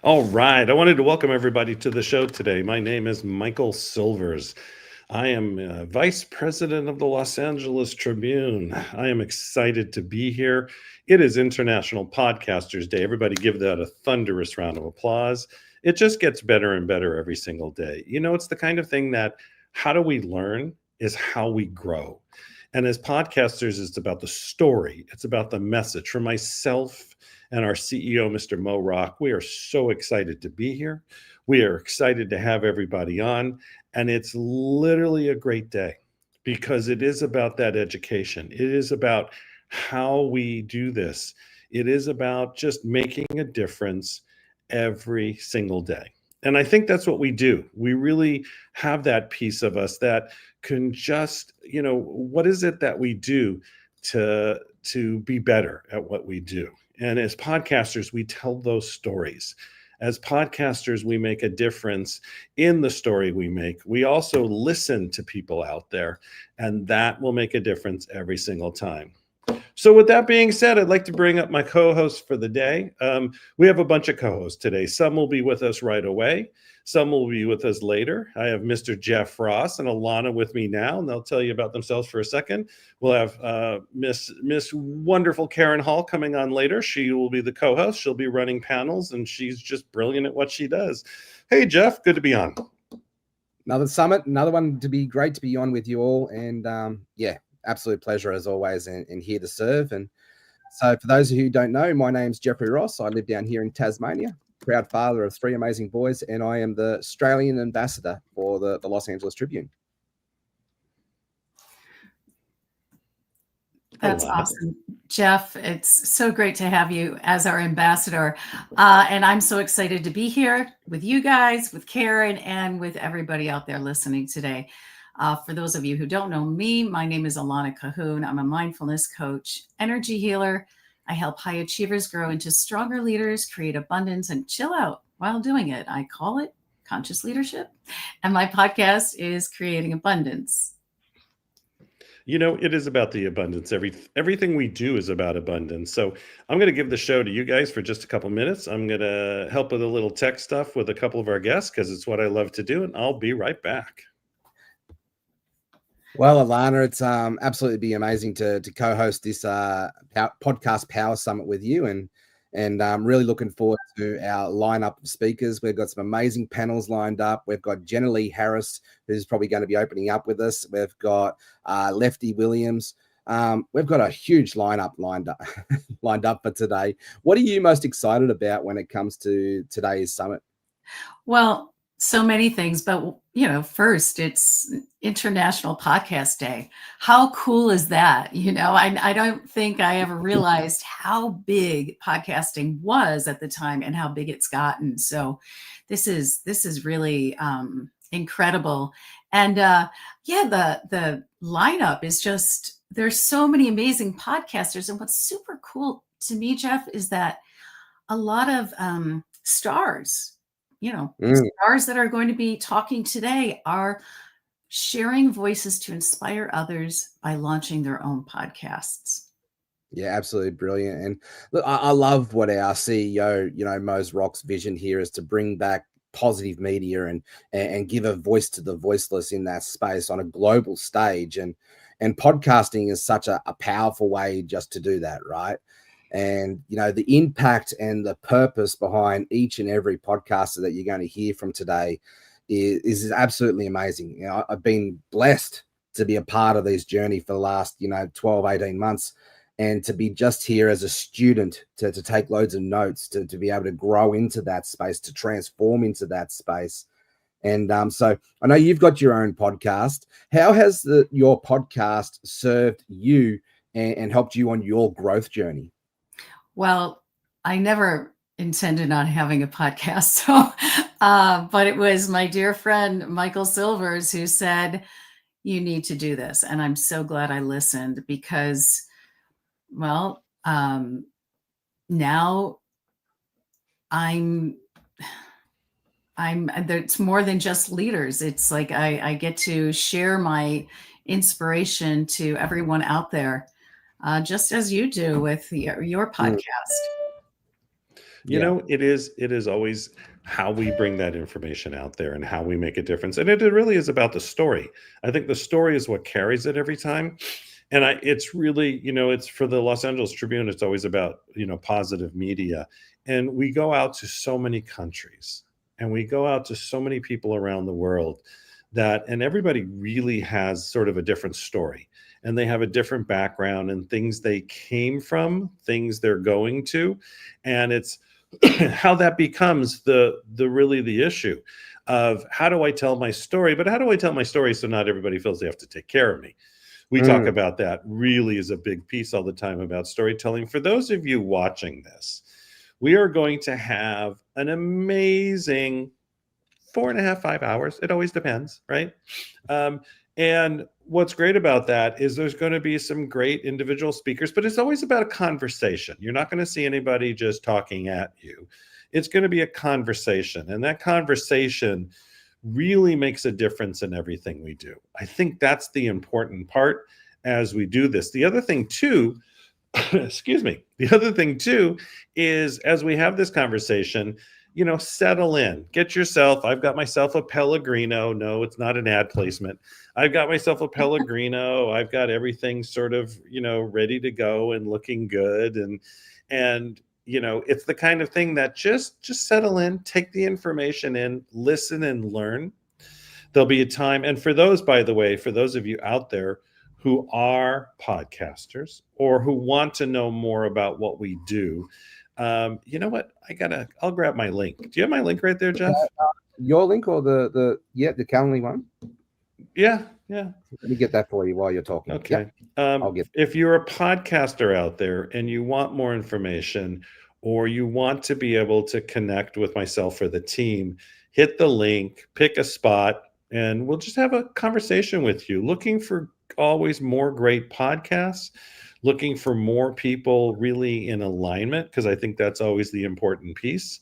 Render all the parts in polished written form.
All right. I wanted to welcome everybody to the show today. My name is Michael Silvers. I am Vice President of the Los Angeles Tribune. I am excited to be here. It is International Podcasters Day. Everybody give that a thunderous round of applause. It just gets better and better every single day. You know, it's the kind of thing that how do we learn is how we grow. And as podcasters, it's about the story. It's about the message. For myself and our CEO, Mr. Mo Rock, we are so excited to be here. We are excited to have everybody on. And it's literally a great day because it is about that education. It is about how we do this. It is about just making a difference every single day. And I think that's what we do. We really have that piece of us that can just, you know, what is it that we do to be better at what we do? And as podcasters, we tell those stories. As podcasters, we make a difference in the story we make. We also listen to people out there, and that will make a difference every single time. So with that being said, I'd like to bring up my co-host for the day. We have a bunch of co-hosts today. Some will be with us right away. Some will be with us later. I have Mr. Jeff Ross and Alana with me now, and they'll tell you about themselves for a second. We'll have Miss Wonderful Karen Hall coming on later. She will be the co-host. She'll be running panels, and she's just brilliant at what she does. Hey, Jeff, good to be on. Another summit, another one to be great to be on with you all. And yeah, absolute pleasure as always, and here to serve. And so for those who don't know, my name's Jeffrey Ross. I live down here in Tasmania, proud father of 3 amazing boys, and I am the Australian ambassador for the Los Angeles Tribune. That's awesome, Jeff. It's so great to have you as our ambassador. And I'm so excited to be here with you guys, with Karen, and with everybody out there listening today. For those of you who don't know me, my name is Alana Cahoon. I'm a mindfulness coach, energy healer. I help high achievers grow into stronger leaders, create abundance, and chill out while doing it. I call it conscious leadership. And my podcast is Creating Abundance. You know, it is about the abundance. Everything we do is about abundance. So I'm going to give the show to you guys for just a couple minutes. I'm going to help with a little tech stuff with a couple of our guests because it's what I love to do, and I'll be right back. Well, Alana, it's absolutely be amazing to co-host this podcast Power Summit with you, and I'm really looking forward to our lineup of speakers. We've got some amazing panels lined up. We've got Jenilee Harrison, who's probably going to be opening up with us. We've got Lefty Williams. We've got a huge lineup lined up for today. What are you most excited about when it comes to today's summit? Well, so many things, but first it's International Podcast Day. How cool is that? I don't think I ever realized how big podcasting was at the time and how big it's gotten. So this is really incredible. And the lineup is just, there's so many amazing podcasters. And what's super cool to me, Jeff, is that a lot of stars, stars that are going to be talking today are sharing voices to inspire others by launching their own podcasts. Yeah, absolutely brilliant. And look, I love what our CEO, Mose Rock's vision here is to bring back positive media and give a voice to the voiceless in that space on a global stage. And podcasting is such a powerful way just to do that, right? And, the impact and the purpose behind each and every podcaster that you're going to hear from today is absolutely amazing. I've been blessed to be a part of this journey for the last, 12, 18 months, and to be just here as a student to take loads of notes, to be able to grow into that space, to transform into that space. And so I know you've got your own podcast. How has your podcast served you and helped you on your growth journey? Well, I never intended on having a podcast, but it was my dear friend, Michael Silvers, who said, you need to do this. And I'm so glad I listened because, now it's more than just leaders. It's like I get to share my inspiration to everyone out there. Just as you do with your podcast. It is always how we bring that information out there and how we make a difference. And it really is about the story. I think the story is what carries it every time. And it's really, it's for the Los Angeles Tribune, it's always about, positive media. And we go out to so many countries and we go out to so many people around the world and everybody really has sort of a different story. And they have a different background and things they came from, things they're going to. And it's how that becomes the issue of how do I tell my story? But how do I tell my story so not everybody feels they have to take care of me? We talk about that really is a big piece all the time about storytelling. For those of you watching this, we are going to have an amazing 4.5, 5 hours. It always depends, right? And what's great about that is there's going to be some great individual speakers, but it's always about a conversation. You're not going to see anybody just talking at you. It's going to be a conversation, and that conversation really makes a difference in everything we do. I think that's the important part as we do this. The other thing too, the other thing too is as we have this conversation, settle in, get yourself, I've got myself a Pellegrino. No, it's not an ad placement. I've got myself a Pellegrino. I've got everything sort of, ready to go and looking good. And, it's the kind of thing that just settle in, take the information in, listen and learn. There'll be a time. And for those, by the way, for those of you out there who are podcasters or who want to know more about what we do, you know what? I'll grab my link. Do you have my link right there, Jeff? Your link or the Calendly one? Yeah. Let me get that for you while you're talking. Okay. Yep. If you're a podcaster out there and you want more information, or you want to be able to connect with myself or the team, hit the link, pick a spot, and we'll just have a conversation with you. Looking for always more great podcasts, looking for more people really in alignment, because I think that's always the important piece.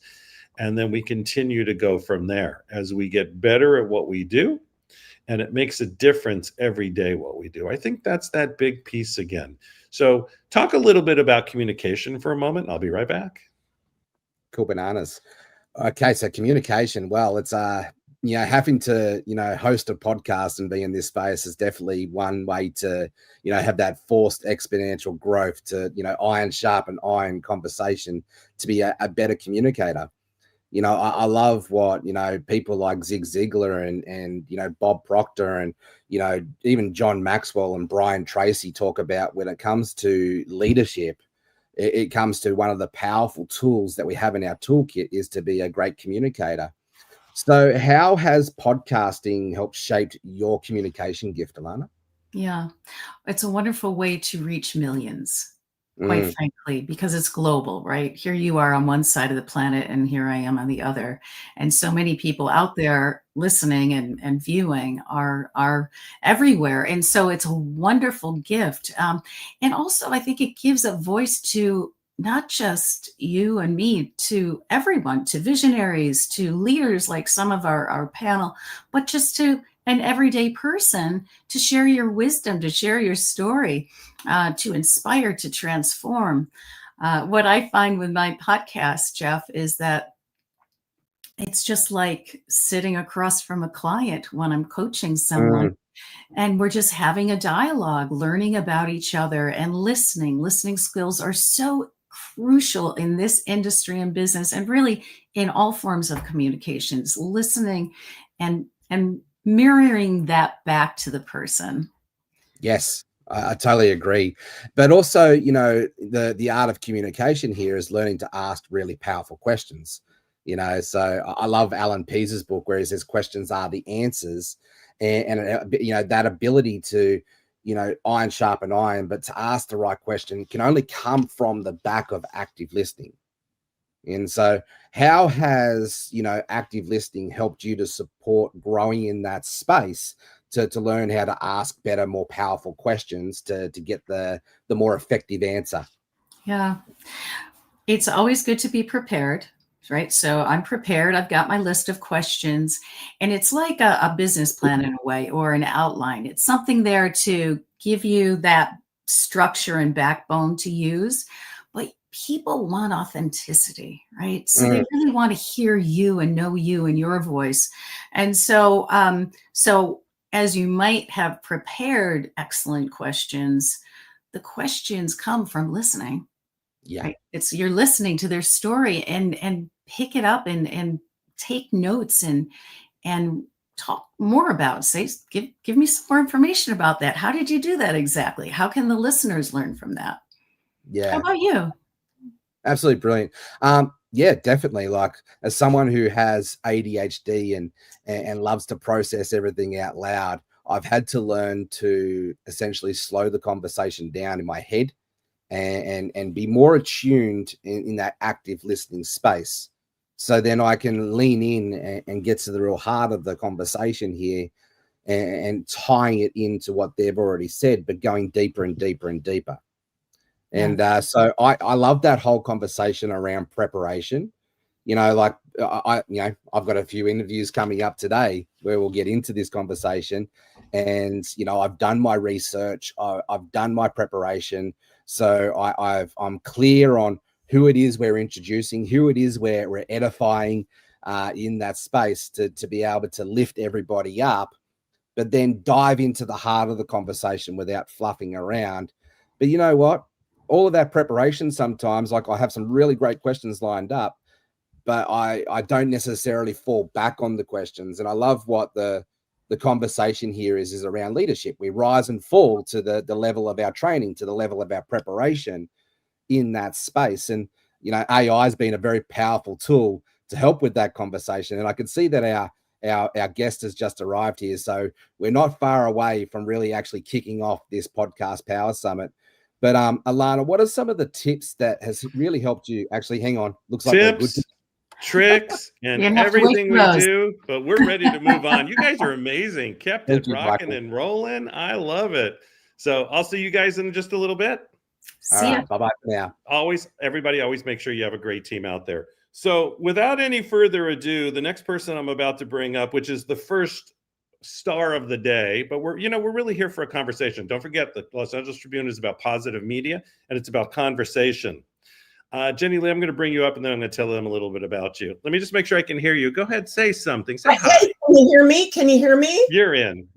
And then we continue to go from there as we get better at what we do. And it makes a difference every day what we do. I think that's that big piece again. So talk a little bit about communication for a moment. I'll be right back. Cool bananas. Okay, so communication. Well, it's having to host a podcast and be in this space is definitely one way to have that forced exponential growth, to iron sharpen iron conversation, to be a better communicator. I love what people like Zig Ziglar and Bob Proctor and even John Maxwell and Brian Tracy talk about when it comes to leadership. It comes to one of the powerful tools that we have in our toolkit is to be a great communicator. So how has podcasting helped shape your communication gift, Alana? Yeah, it's a wonderful way to reach millions, quite frankly, because it's global, right? Here you are on one side of the planet and here I am on the other. And so many people out there listening and viewing are everywhere. And so it's a wonderful gift. And also, I think it gives a voice to not just you and me, to everyone, to visionaries, to leaders like some of our panel, but just to an everyday person, to share your wisdom, to share your story, to inspire, to transform. What I find with my podcast, Jeff, is that it's just like sitting across from a client when I'm coaching someone. And we're just having a dialogue, learning about each other and listening. Listening skills are so crucial in this industry and business, and really in all forms of communications. Listening and mirroring that back to the person. Yes, I totally agree. But also, the art of communication here is learning to ask really powerful questions. So I love Alan Pease's book where he says questions are the answers, and that ability to iron sharpen iron, but to ask the right question can only come from the back of active listening. And so how has active listening helped you to support growing in that space, to learn how to ask better, more powerful questions to get the more effective answer? Yeah, it's always good to be prepared, right? So I'm prepared. I've got my list of questions, and it's like a business plan in a way, or an outline. It's something there to give you that structure and backbone to use. But people want authenticity, right? So they really want to hear you and know you and your voice. And so, as you might have prepared excellent questions, the questions come from listening. Yeah. Right? You're listening to their story and pick it up and take notes and talk more about, give me some more information about that. How did you do that exactly? How can the listeners learn from that? Yeah. How about you? Absolutely brilliant. Yeah, definitely. Like, as someone who has ADHD and loves to process everything out loud, I've had to learn to essentially slow the conversation down in my head and be more attuned in that active listening space. So then I can lean in and get to the real heart of the conversation here and tying it into what they've already said, but going deeper and deeper and deeper. And so I love that whole conversation around preparation. Like I've got a few interviews coming up today where we'll get into this conversation, and I've done my research, I've done my preparation, so I'm clear on who it is we're introducing, who it is we're edifying in that space to be able to lift everybody up, but then dive into the heart of the conversation without fluffing around. But you know what? All of that preparation, sometimes, like, I have some really great questions lined up, but I don't necessarily fall back on the questions. And I love what the the conversation here is around leadership. We rise and fall to the level of our training, to the level of our preparation in that space. And, you know, AI has been a very powerful tool to help with that conversation. And I can see that our guest has just arrived here. So we're not far away from really actually kicking off this podcast Power Summit. But Alana, what are some of the tips that has really helped you? Actually, hang on. Looks like Tips, tricks, and everything we do, but we're ready to move on. You guys are amazing. Kept it rocking and rolling. I love it. So I'll see you guys in just a little bit. See ya. Bye-bye for now. Everybody always make sure you have a great team out there. So without any further ado, the next person I'm about to bring up, which is the first star of the day, but we're really here for a conversation. Don't forget that Los Angeles Tribune is about positive media and it's about conversation. Jenilee, I'm going to bring you up and then I'm going to tell them a little bit about you. Let me just make sure I can hear you. Go ahead, say something. Say hi. Hey, can you hear me? Can you hear me? You're in.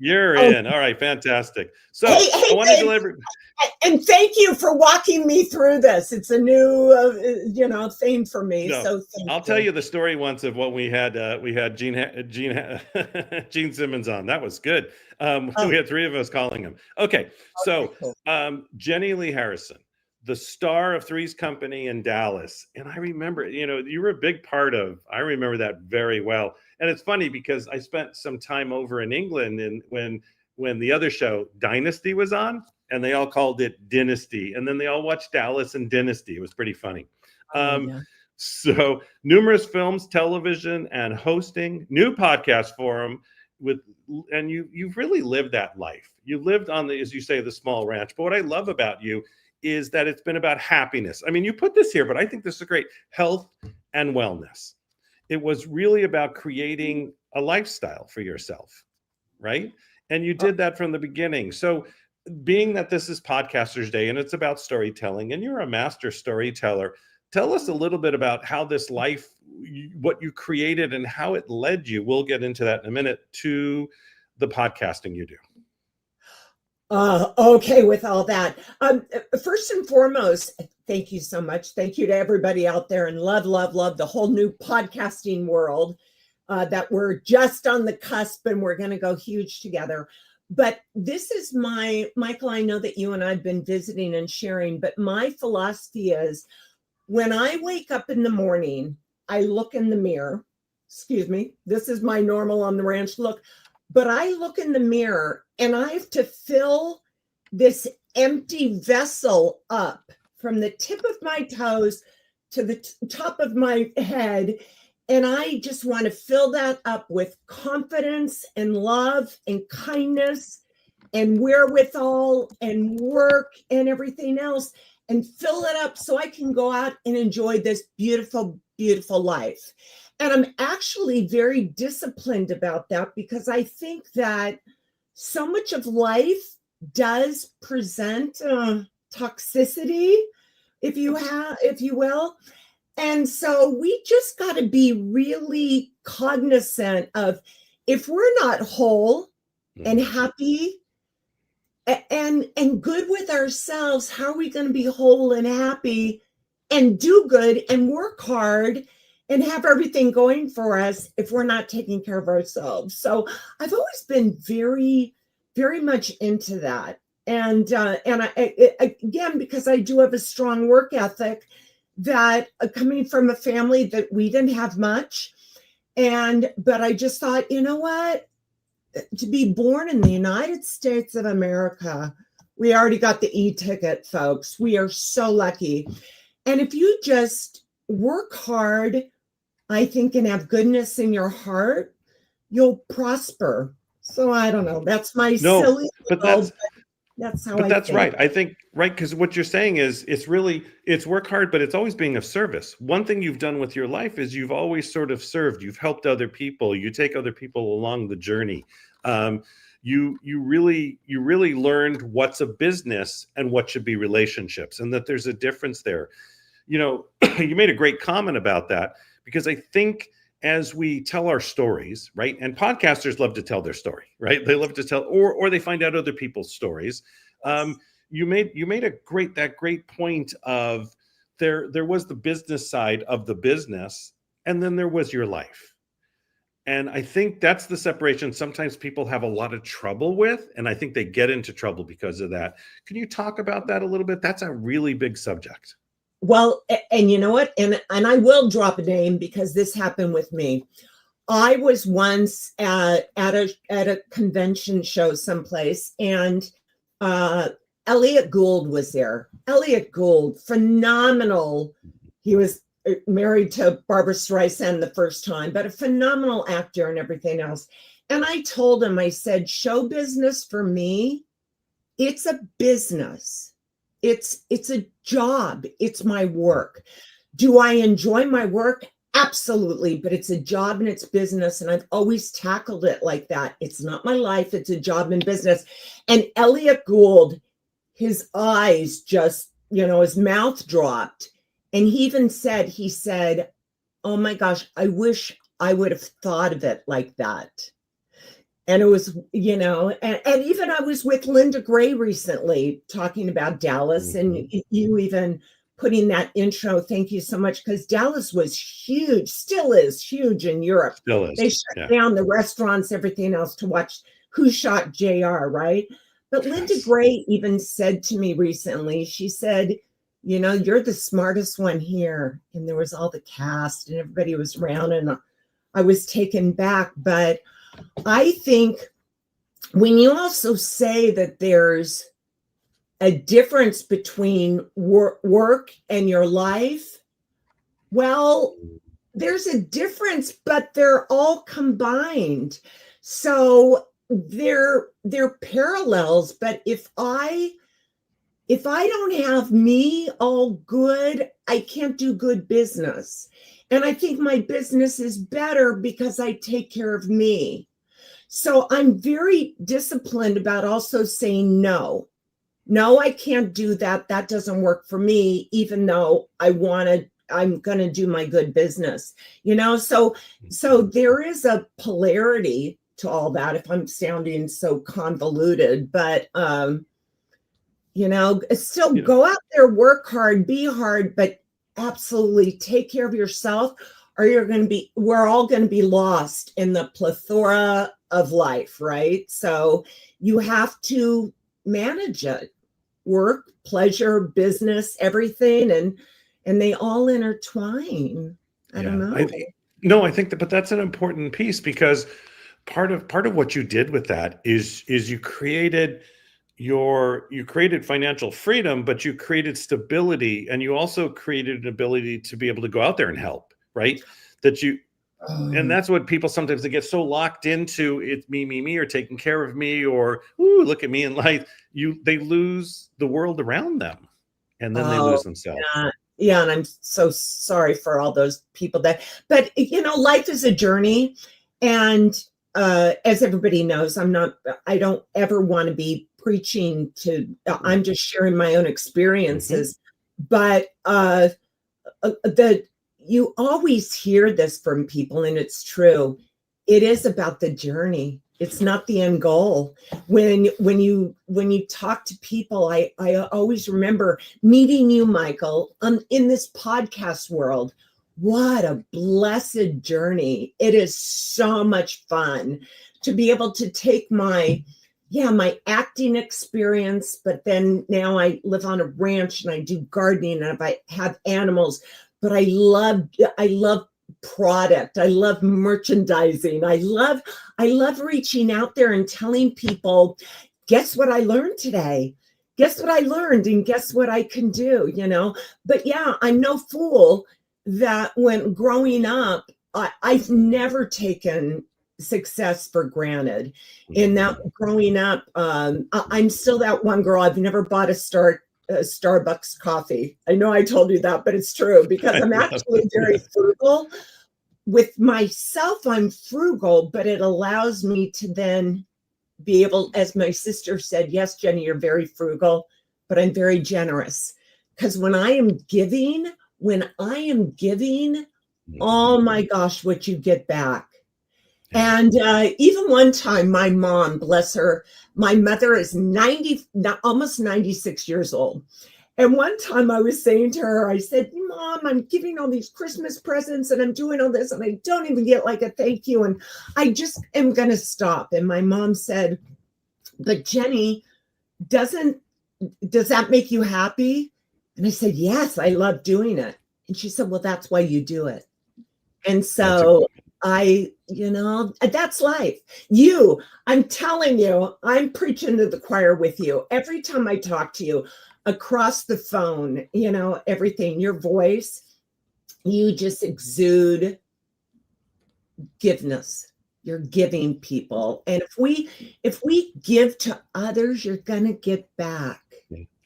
All right, fantastic. So I want to deliver. And thank you for walking me through this. It's a new, thing for me. No, so I'll tell you the story once of what we had. We had Gene Simmons on. That was good. We had 3 of us calling him. Okay, so Jenilee Harrison, the star of Three's Company in Dallas. And I remember, you were a big part of, I remember that very well. And it's funny because I spent some time over in England and when the other show Dynasty was on and they all called it Dynasty. And then they all watched Dallas and Dynasty. It was pretty funny. So numerous films, television, and hosting, new podcast forum and you've really lived that life. You lived on as you say, the small ranch. But what I love about you is that it's been about happiness. I mean, you put this here, but I think this is great. Health and wellness. It was really about creating a lifestyle for yourself, right? And you did that from the beginning. So being that this is Podcasters Day and it's about storytelling and you're a master storyteller, tell us a little bit about how this life, what you created and how it led you. We'll get into that in a minute to the podcasting you do. Okay, with all that. First and foremost, thank you so much. Thank you to everybody out there and love the whole new podcasting world that we're just on the cusp and we're going to go huge together. But this is Michael, I know that you and I've been visiting and sharing, but my philosophy is when I wake up in the morning, I look in the mirror. Excuse me. This is my normal on the ranch look. But I look in the mirror and I have to fill this empty vessel up from the tip of my toes to the top of my head. And I just want to fill that up with confidence and love and kindness and wherewithal and work and everything else and fill it up so I can go out and enjoy this beautiful, beautiful life. And I'm actually very disciplined about that because I think that so much of life does present toxicity, if you will. And so we just got to be really cognizant of if we're not whole and happy and good with ourselves, how are we going to be whole and happy and do good and work hard and have everything going for us if we're not taking care of ourselves? So I've always been very, very much into that. And again, because I do have a strong work ethic, that coming from a family that we didn't have much. But I just thought, you know what? To be born in the United States of America, we already got the e-ticket, folks. We are so lucky. And if you just work hard, I think, and have goodness in your heart, you'll prosper. So I don't know. That's my silly. But that's how. But that's right. I think right, because what you're saying is it's work hard, but it's always being of service. One thing you've done with your life is you've always sort of served. You've helped other people. You take other people along the journey. You really learned what's a business and what should be relationships, and that there's a difference there. You made a great comment about that, because I think as we tell our stories, right? And podcasters love to tell their story, right? They love to tell, or they find out other people's stories. You made that great point of there was the business side of the business, and then there was your life. And I think that's the separation sometimes people have a lot of trouble with. And I think they get into trouble because of that. Can you talk about that a little bit? That's a really big subject. Well, and you know what? And I will drop a name because this happened with me. I was once at a convention show someplace, and Elliot Gould was there. Elliot Gould, phenomenal. He was married to Barbara Streisand the first time, but a phenomenal actor and everything else. And I told him, I said, show business for me, it's a business. It's a job. It's my work. Do I enjoy my work? Absolutely. But it's a job and it's business. And I've always tackled it like that. It's not my life. It's a job and business. And Elliot Gould, his eyes just, his mouth dropped. And he even said, oh my gosh, I wish I would have thought of it like that. And it was, and even I was with Linda Gray recently talking about Dallas, and you even putting that intro. Thank you so much, because Dallas was huge, still is huge in Europe. Still is. They shut down the restaurants, everything else to watch Who Shot JR, right? But Linda Gray even said to me recently, she said, you're the smartest one here. And there was all the cast and everybody was around, and I was taken back. But I think when you also say that there's a difference between work and your life, well, there's a difference, but they're all combined. So they're parallels. But if I don't have me all good, I can't do good business. And I think my business is better because I take care of me. So I'm very disciplined about also saying no. No, I can't do that. That doesn't work for me, even though I'm going to do my good business. So there is a polarity to all that, if I'm sounding so convoluted, but still go out there, work hard, be hard, but absolutely take care of yourself, or we're all going to be lost in the plethora of life, right? So you have to manage it, work, pleasure, business, everything, and they all intertwine. I don't know. I think but that's an important piece, because part of what you did with that is you created financial freedom, but you created stability, and you also created an ability to be able to go out there and help, right? And that's what people sometimes, they get so locked into, it's me, or taking care of me, or ooh, look at me in life. They lose the world around them, and then they lose themselves. Yeah, and I'm so sorry for all those people but life is a journey, and as everybody knows, I don't ever want to be preaching to, I'm just sharing my own experiences. But you always hear this from people, and it's true. It is about the journey. It's not the end goal. When you talk to people, I always remember meeting you, Michael, in this podcast world. What a blessed journey. It is so much fun to be able to take my acting experience, but then now I live on a ranch and I do gardening and I have animals, but I love product. I love merchandising. I love reaching out there and telling people, guess what I learned today? Guess what I learned, and guess what I can do, But yeah, I'm no fool that when growing up, I've never taken success for granted. In that growing up, I'm still that one girl. I've never bought a Starbucks coffee. I know I told you that, but it's true, because I'm actually very frugal. With myself, I'm frugal, but it allows me to then be able, as my sister said, yes, Jenny, you're very frugal, but I'm very generous. Because when I am giving, oh my gosh, what you get back. And even one time, my mom, bless her, my mother is almost 96 years old. And one time I was saying to her, I said, Mom, I'm giving all these Christmas presents and I'm doing all this and I don't even get like a thank you. And I just am going to stop. And my mom said, but Jenny, does that make you happy? And I said, yes, I love doing it. And she said, well, that's why you do it. And so that's life. I'm telling you, I'm preaching to the choir with you. Every time I talk to you across the phone, everything, your voice, you just exude giveness. You're giving people. And if we give to others, you're going to get back.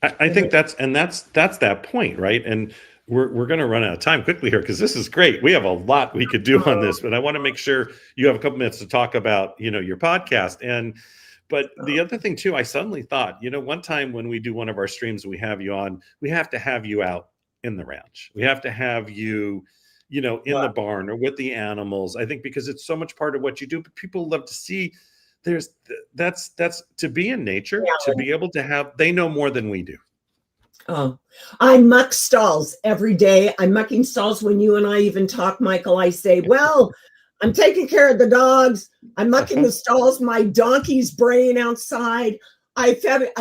I think that's that point, right? And we're going to run out of time quickly here because this is great. We have a lot we could do on this, but I want to make sure you have a couple minutes to talk about, your podcast. But the other thing too, I suddenly thought, one time when we do one of our streams, we have you on, we have to have you out in the ranch. We have to have you, in the barn or with the animals. I think because it's so much part of what you do, but people love to see that's to be in nature, to be able to have, they know more than we do. Oh, I muck stalls every day. I'm mucking stalls when you and I even talk, Michael. I say, well, I'm taking care of the dogs. I'm mucking the stalls. My donkey's braying outside. I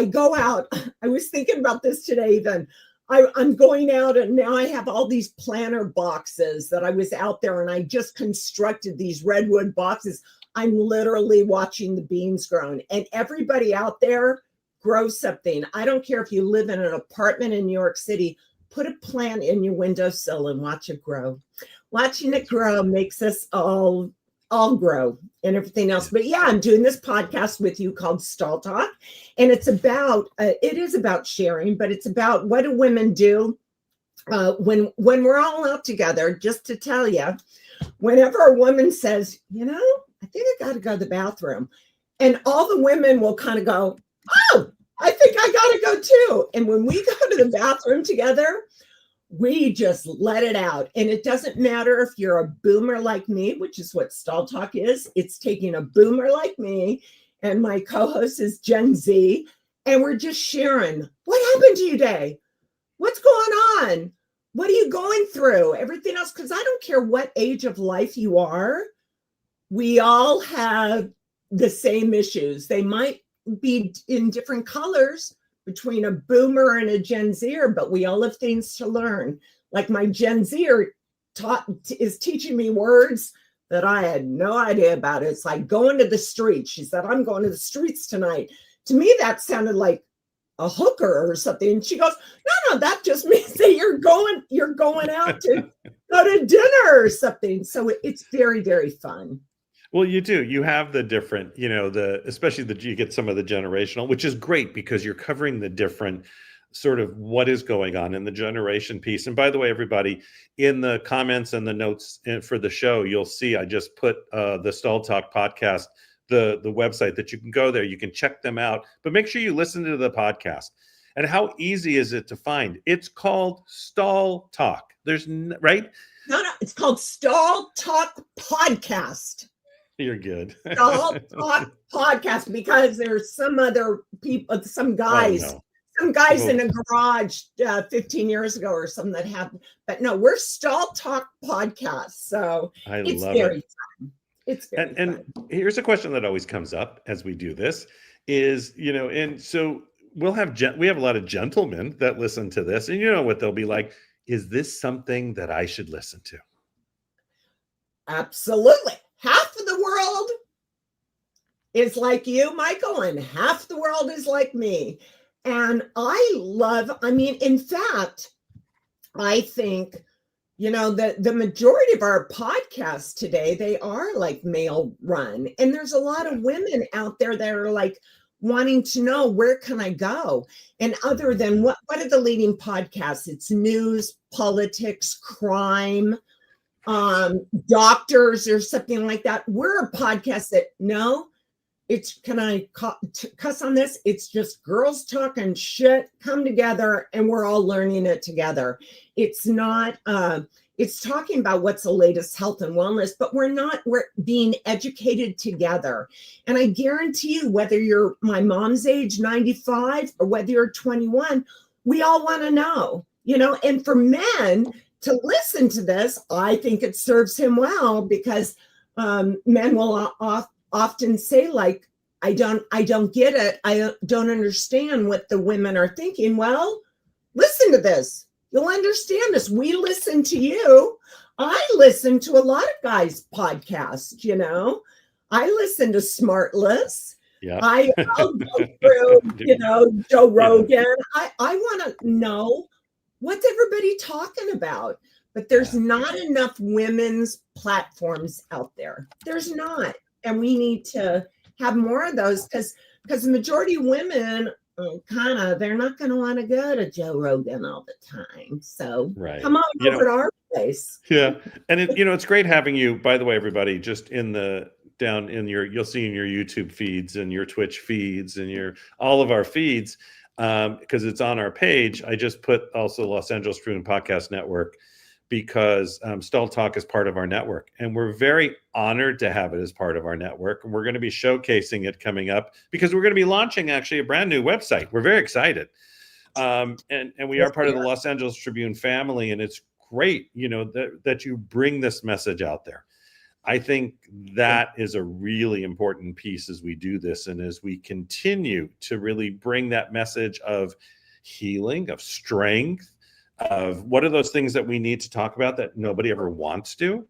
go out. I was thinking about this today even. I'm going out and now I have all these planter boxes that I was out there and I just constructed these redwood boxes. I'm literally watching the beans grown, and everybody out there grow something. I don't care if you live in an apartment in New York City, put a plant in your windowsill and watch it grow. Watching it grow makes us all grow and everything else. But yeah, I'm doing this podcast with you called Stall Talk. And it's about, it is about sharing, but it's about what do women do when we're all out together. Just to tell you, whenever a woman says, I think I got to go to the bathroom, and all the women will kind of go, oh, I think I got to go too. And when we go to the bathroom together, we just let it out. And it doesn't matter if you're a boomer like me, which is what Stall Talk is. It's taking a boomer like me, and my co-host is Gen Z, and we're just sharing. What happened to you today? What's going on? What are you going through? Everything else, because I don't care what age of life you are. We all have the same issues. They might be in different colors between a boomer and a Gen Zer, but we all have things to learn. Like my Gen Zer is teaching me words that I had no idea about. It's like going to the streets. She said, I'm going to the streets tonight. To me, that sounded like a hooker or something. And she goes, no, that just means that you're going out to go to dinner or something. So it's very, very fun. Well, you do. You have the different, especially you get some of the generational, which is great because you're covering the different sort of what is going on in the generation piece. And by the way, everybody, in the comments and the notes for the show, you'll see I just put the Stall Talk podcast, the website that you can go there. You can check them out, but make sure you listen to the podcast. And how easy is it to find? It's called Stall Talk. Right? No, it's called Stall Talk Podcast. You're good. Stall Talk Podcast, because there's some other people, some guys in a garage 15 years ago or something that happened. But no, we're Stall Talk Podcast. So it's very fun. It's very fun. And here's a question that always comes up as we do this is, and so we have a lot of gentlemen that listen to this, and you know what they'll be like, is this something that I should listen to? Absolutely. Half of the world is like you, Michael, and half the world is like me. And in fact, I think, the majority of our podcasts today, they are like male run. And there's a lot of women out there that are like wanting to know, where can I go? And other than what are the leading podcasts? It's news, politics, crime, doctors or something like that. We're a podcast that can I cuss on this? It's just girls talking shit, come together, and we're all learning it together. It's not, it's talking about what's the latest health and wellness, but we're being educated together. And I guarantee you, whether you're my mom's age, 95, or whether you're 21, we all want to know, and for men to listen to this, I think it serves him well, because men will often say, like, I don't get it. I don't understand what the women are thinking. Well, listen to this. You'll understand this. We listen to you. I listen to a lot of guys' podcasts, I listen to Smartless. Yeah. I'll go through, Joe Rogan. I want to know what's everybody talking about. But there's not enough women's platforms out there. There's not. And we need to have more of those, because the majority of women they're not going to want to go to Joe Rogan all the time. So come on over to our place. Yeah. And it's great having you, by the way, everybody, just you'll see in your YouTube feeds and your Twitch feeds and all of our feeds, because it's on our page. I just put also Los Angeles Tribune Podcast Network, because Stall Talk is part of our network, and we're very honored to have it as part of our network. And we're going to be showcasing it coming up, because we're going to be launching actually a brand new website. We're very excited. And we are part of the Los Angeles Tribune family, and it's great, that you bring this message out there. I think that is a really important piece as we do this, and as we continue to really bring that message of healing, of strength, of what are those things that we need to talk about that nobody ever wants to.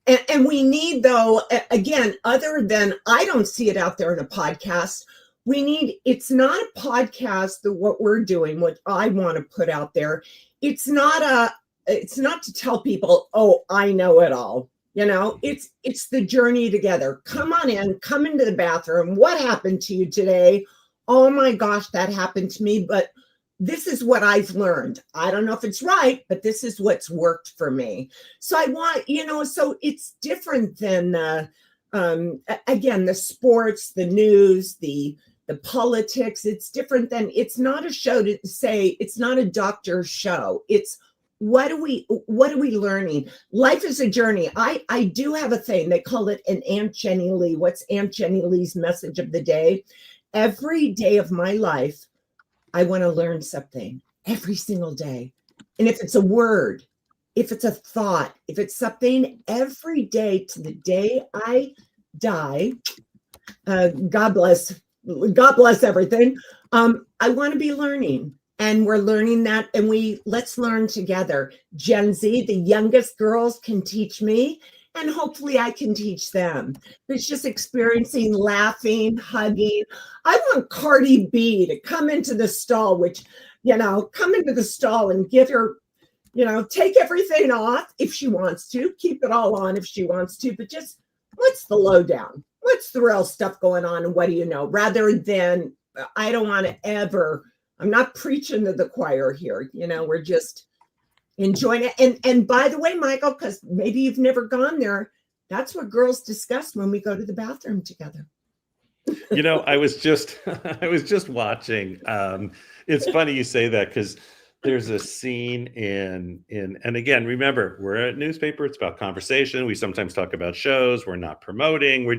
And we need, though, again, other than, I don't see it out there in a podcast. It's not a podcast that what we're doing, what I want to put out there. It's not to tell people, oh, I know it all. It's the journey together. Come on in, come into the bathroom. What happened to you today? Oh my gosh, that happened to me. But this is what I've learned. I don't know if it's right, but this is what's worked for me. So I want, so it's different than, again, the sports, the news, the politics. It's different than, it's not a show to say, it's not a doctor's show. It's what are we learning? Life is a journey. I do have a thing. They call it an Aunt Jenilee. What's Aunt Jenilee's message of the day? Every day of my life, I want to learn something every single day. And if it's a word, if it's a thought, if it's something, every day to the day I die, God bless everything. I want to be learning. And we're learning that, and let's learn together. Gen Z, the youngest girls can teach me, and hopefully I can teach them. It's just experiencing, laughing, hugging. I want Cardi B to come into the stall, come into the stall and get her, take everything off if she wants to, keep it all on if she wants to, but just what's the lowdown? What's the real stuff going on, and what do you know? Rather than, I don't want to ever, I'm not preaching to the choir here. We're just enjoying it. And by the way, Michael, because maybe you've never gone there, that's what girls discuss when we go to the bathroom together. I was just watching. It's funny you say that, because there's a scene and again, remember, we're a newspaper. It's about conversation. We sometimes talk about shows. We're not promoting.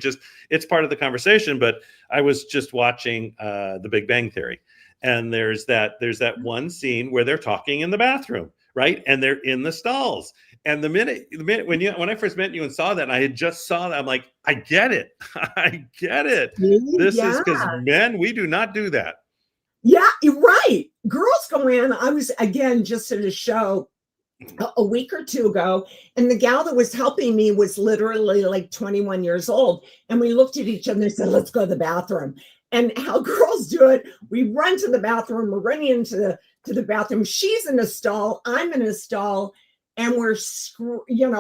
It's part of the conversation. But I was just watching The Big Bang Theory. And there's that one scene where they're talking in the bathroom, right? And they're in the stalls. And the minute when I first met you and saw that, and I had just saw that, I'm like, I get it. I get it. This is because men, we do not do that. Yeah, you're right. Girls go in. I was, again, just at a show a week or two ago, and the gal that was helping me was literally like 21 years old. And we looked at each other and said, let's go to the bathroom. And how girls do it, we run to the bathroom, we're running into the bathroom. She's in a stall, I'm in a stall, and we're screaming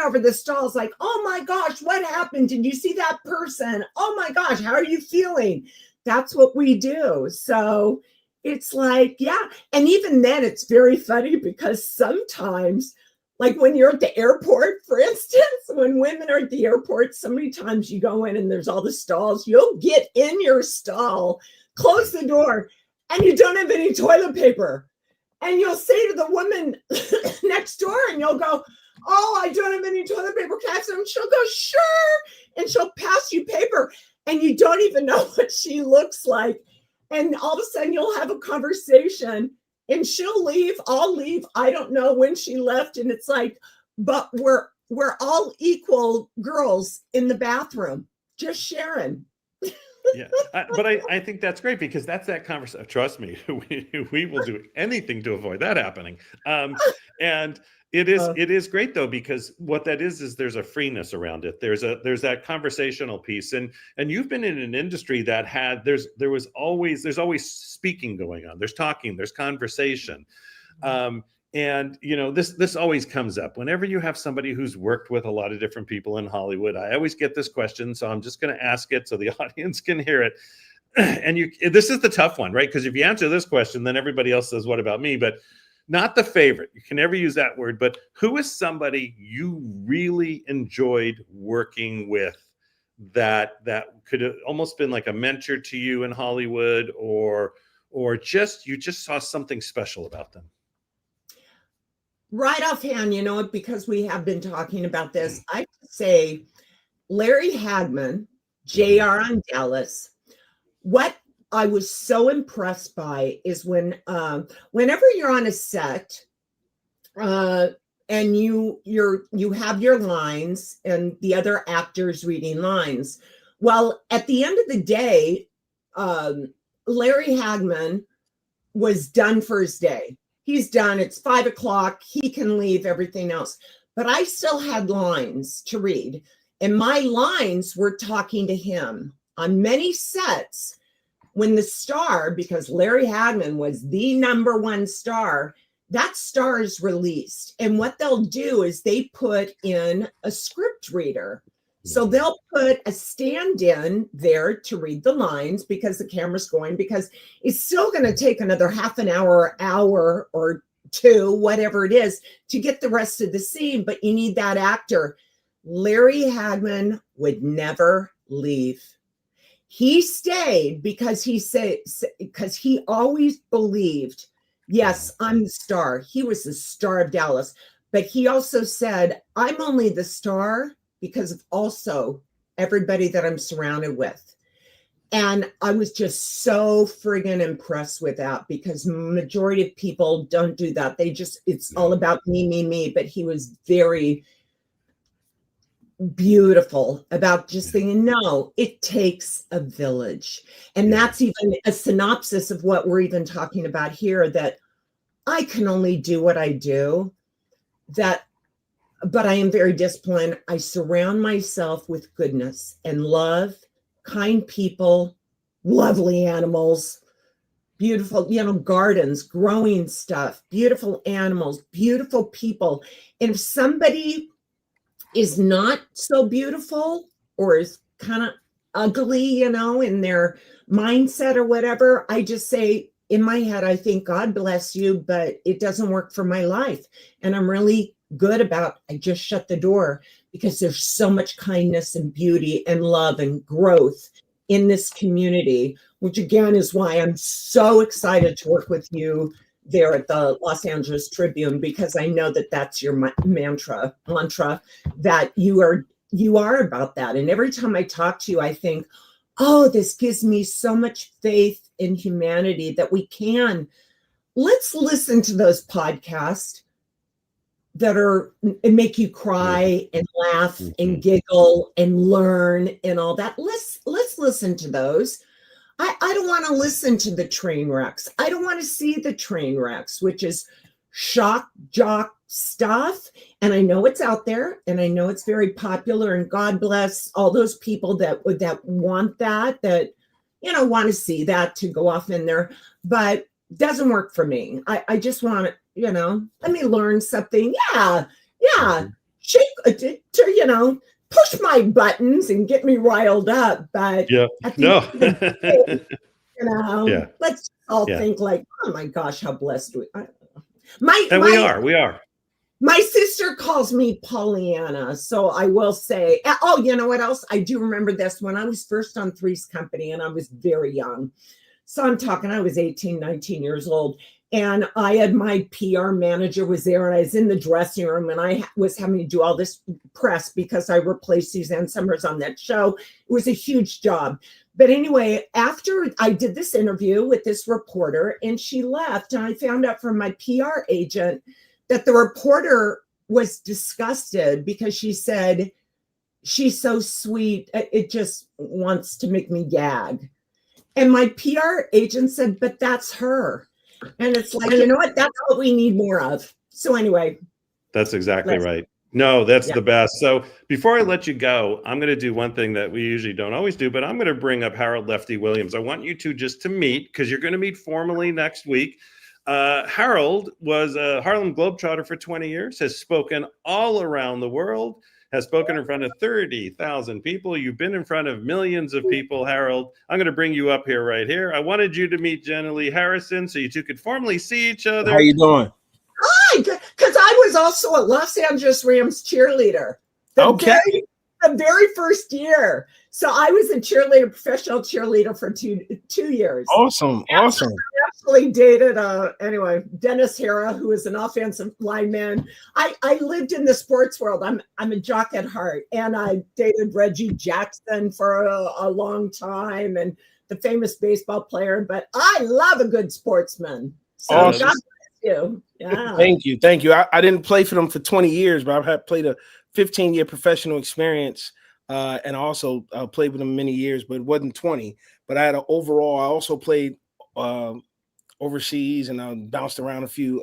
over the stalls like, oh my gosh, what happened? Did you see that person? Oh my gosh, how are you feeling? That's what we do. So it's like, yeah. And even then it's very funny, because sometimes, like when you're at the airport, for instance, when women are at the airport, so many times you go in and there's all the stalls, you'll get in your stall, close the door, and you don't have any toilet paper. And you'll say to the woman next door, and you'll go, oh, I don't have any toilet paper. Can I have some? She'll go, sure. And she'll pass you paper, and you don't even know what she looks like. And all of a sudden you'll have a conversation and she'll leave, I'll leave. I don't know when she left. And it's like, but we're all equal girls in the bathroom, just sharing. Yeah, but I think that's great, because that's that conversation. Trust me, we will do anything to avoid that happening. And it is great though, because what that is there's a freeness around it. There's that conversational piece, and you've been in an industry that there's always speaking going on. There's talking, there's conversation. And this always comes up whenever you have somebody who's worked with a lot of different people in Hollywood. I always get this question, so I'm just going to ask it so the audience can hear it. And this is the tough one, right? Because if you answer this question, then everybody else says, "What about me?" But not the favorite. You can never use that word. But who is somebody you really enjoyed working with that could have almost been like a mentor to you in Hollywood, or you just saw something special about them? Right offhand, because we have been talking about this, I would say Larry Hagman, JR on Dallas. What I was so impressed by is whenever you're on a set, and you have your lines and the other actors reading lines. Well, at the end of the day, Larry Hagman was done for his day. He's done. It's 5:00. He can leave, everything else. But I still had lines to read. And my lines were talking to him on many sets. When the star, because Larry Hagman was the #1 star, that star is released. And what they'll do is they put in a script reader. So they'll put a stand-in there to read the lines, because the camera's going, because it's still going to take another half an hour or two, whatever it is, to get the rest of the scene. But you need that actor. Larry Hagman would never leave. He stayed because he always believed, yes, I'm the star. He was the star of Dallas. But he also said, I'm only the star because of also everybody that I'm surrounded with. And I was just so friggin' impressed with that, because majority of people don't do that. It's all about me. But he was very beautiful about just thinking, no, it takes a village. And that's even a synopsis of what we're even talking about here, that I can only do what I do, but I am very disciplined. I surround myself with goodness and love, kind people, lovely animals, beautiful, gardens, growing stuff, beautiful animals, beautiful people. And if somebody is not so beautiful or is kind of ugly, in their mindset or whatever, I just say, in my head, I think, God bless you, but it doesn't work for my life. And I'm really good about, I just shut the door, because there's so much kindness and beauty and love and growth in this community, which again is why I'm so excited to work with you there at the Los Angeles Tribune, because I know that that's your mantra, that you are about that. And every time I talk to you, I think, oh, this gives me so much faith in humanity that let's listen to those podcasts that make you cry and laugh and giggle and learn and all that. Let's listen to those. I don't want to listen to the train wrecks. I don't want to see the train wrecks, which is shock jock stuff. And I know it's out there, and I know it's very popular, and God bless all those people that want that want to see that, to go off in there, but it doesn't work for me. I just want to, let me learn something. Yeah. Shake, push my buttons and get me riled up. But let's all think like, oh my gosh, how blessed we are. We are. My sister calls me Pollyanna. So I will say, oh, you know what else? I do remember this when I was first on Three's Company, and I was very young. So I'm talking, I was 18, 19 years old. And I had my PR manager was there, and I was in the dressing room, and I was having to do all this press because I replaced Suzanne Summers on that show. It was a huge job. But anyway, after I did this interview with this reporter and she left, and I found out from my PR agent that the reporter was disgusted because she said, she's so sweet, it just wants to make me gag. And my PR agent said, but that's her. And it's like, you know what? That's what we need more of. So anyway. That's exactly right. No, that's Yeah. the best. So before I let you go, I'm going to do one thing that we usually don't always do, but I'm going to bring up Harold Lefty Williams. I want you two just to meet, because you're going to meet formally next week. Harold was a Harlem Globetrotter for 20 years, has spoken all around the world, has spoken in front of 30,000 people. You've been in front of millions of people, Harold. I'm going to bring you up here right here. I wanted you to meet Jenilee Harrison so you two could formally see each other. How you doing? Hi, because I was also a Los Angeles Rams cheerleader. The very first year. So I was a professional cheerleader for two years. Awesome. I actually dated Dennis Hara, who is an offensive lineman. I lived in the sports world. I'm a jock at heart, and I dated Reggie Jackson for a long time, and the famous baseball player. But I love a good sportsman. So awesome. God bless you. Yeah. Thank you. I didn't play for them for 20 years, but I've played a 15-year professional experience. And I also played with them many years, but it wasn't 20. But I had I also played overseas, and I bounced around a few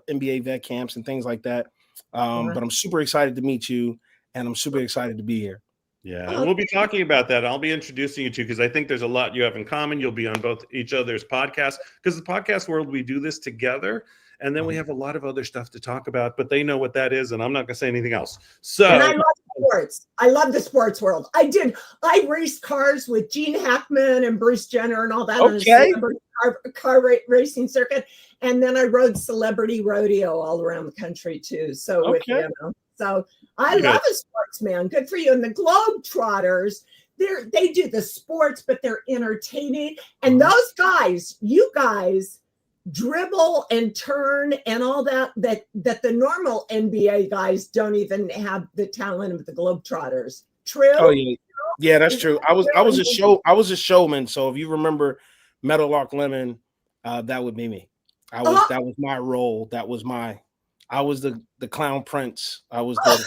NBA vet camps and things like that. But I'm super excited to meet you, and I'm super excited to be here. Yeah, and we'll be talking about that. I'll be introducing you to, because I think there's a lot you have in common. You'll be on both each other's podcasts, because the podcast world, we do this together. And then we have a lot of other stuff to talk about, but they know what that is, and I'm not going to say anything else. So, and I love sports. I love the sports world. I raced cars with Gene Hackman and Bruce Jenner and all that on the car racing circuit. And then I rode celebrity rodeo all around the country too. So, so I love a sportsman. Good for you. And the Globetrotters, they do the sports, but they're entertaining. And those guys, you guys, dribble and turn and all that the normal NBA guys don't even have the talent of the Globetrotters. True? Oh yeah. Yeah, that's true. I was a showman. So if you remember Metal Lock Lemon, that would be me. That was my role. I was the clown prince. I was the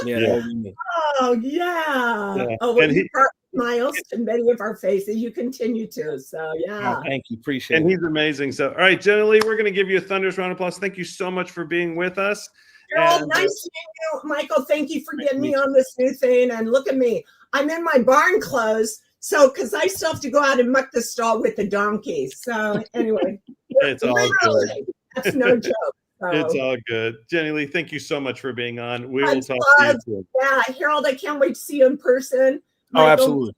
that would be me. Oh yeah. Oh, well, he smiles to many of our faces. You continue to. So yeah. Oh, thank you. Appreciate it. And he's amazing. So all right, Jenilee, we're going to give you a thunderous round of applause. Thank you so much for being with us. Nice seeing you, Michael. Thank you for getting me on this new thing. And look at me. I'm in my barn clothes. So because I still have to go out and muck the stall with the donkey. So anyway. It's all good. That's no joke. So. It's all good. Jenilee, thank you so much for being on. We will talk to you soon. Yeah, Harold, I can't wait to see you in person. Michael, absolutely.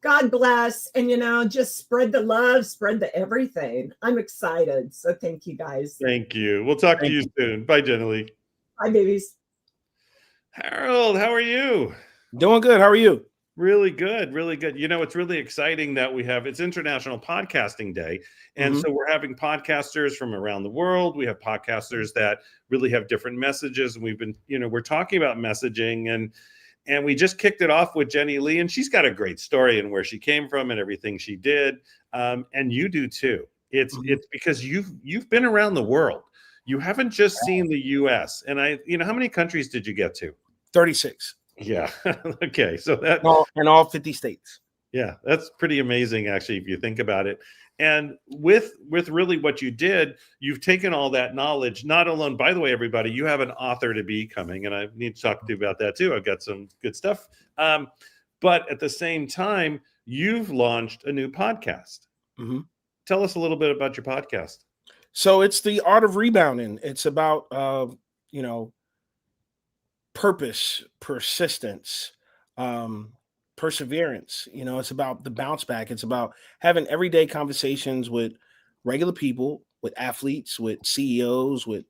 God bless. And, just spread the love, spread the everything. I'm excited. So thank you, guys. Thank you. We'll talk to you soon. Bye, Jenilee. Bye, babies. Harold, how are you? Doing good. How are you? Really good, really good. It's really exciting that it's International Podcasting Day. And so we're having podcasters from around the world. We have podcasters that really have different messages. And we've been, we're talking about messaging, and we just kicked it off with Jenilee, and she's got a great story and where she came from and everything she did. And you do too. It's because you've been around the world. You haven't just seen the US. And how many countries did you get to? 36. Yeah. Okay. So that in all 50 states. Yeah, that's pretty amazing, actually, if you think about it. And with really what you did, you've taken all that knowledge, not alone. By the way, everybody, you have an author to be coming, and I need to talk to you about that too. I've got some good stuff. But at the same time, you've launched a new podcast. Tell us a little bit about your podcast. So it's the Art of Rebounding. It's about purpose, persistence, perseverance. It's about the bounce back. It's about having everyday conversations with regular people, with athletes, with CEOs, with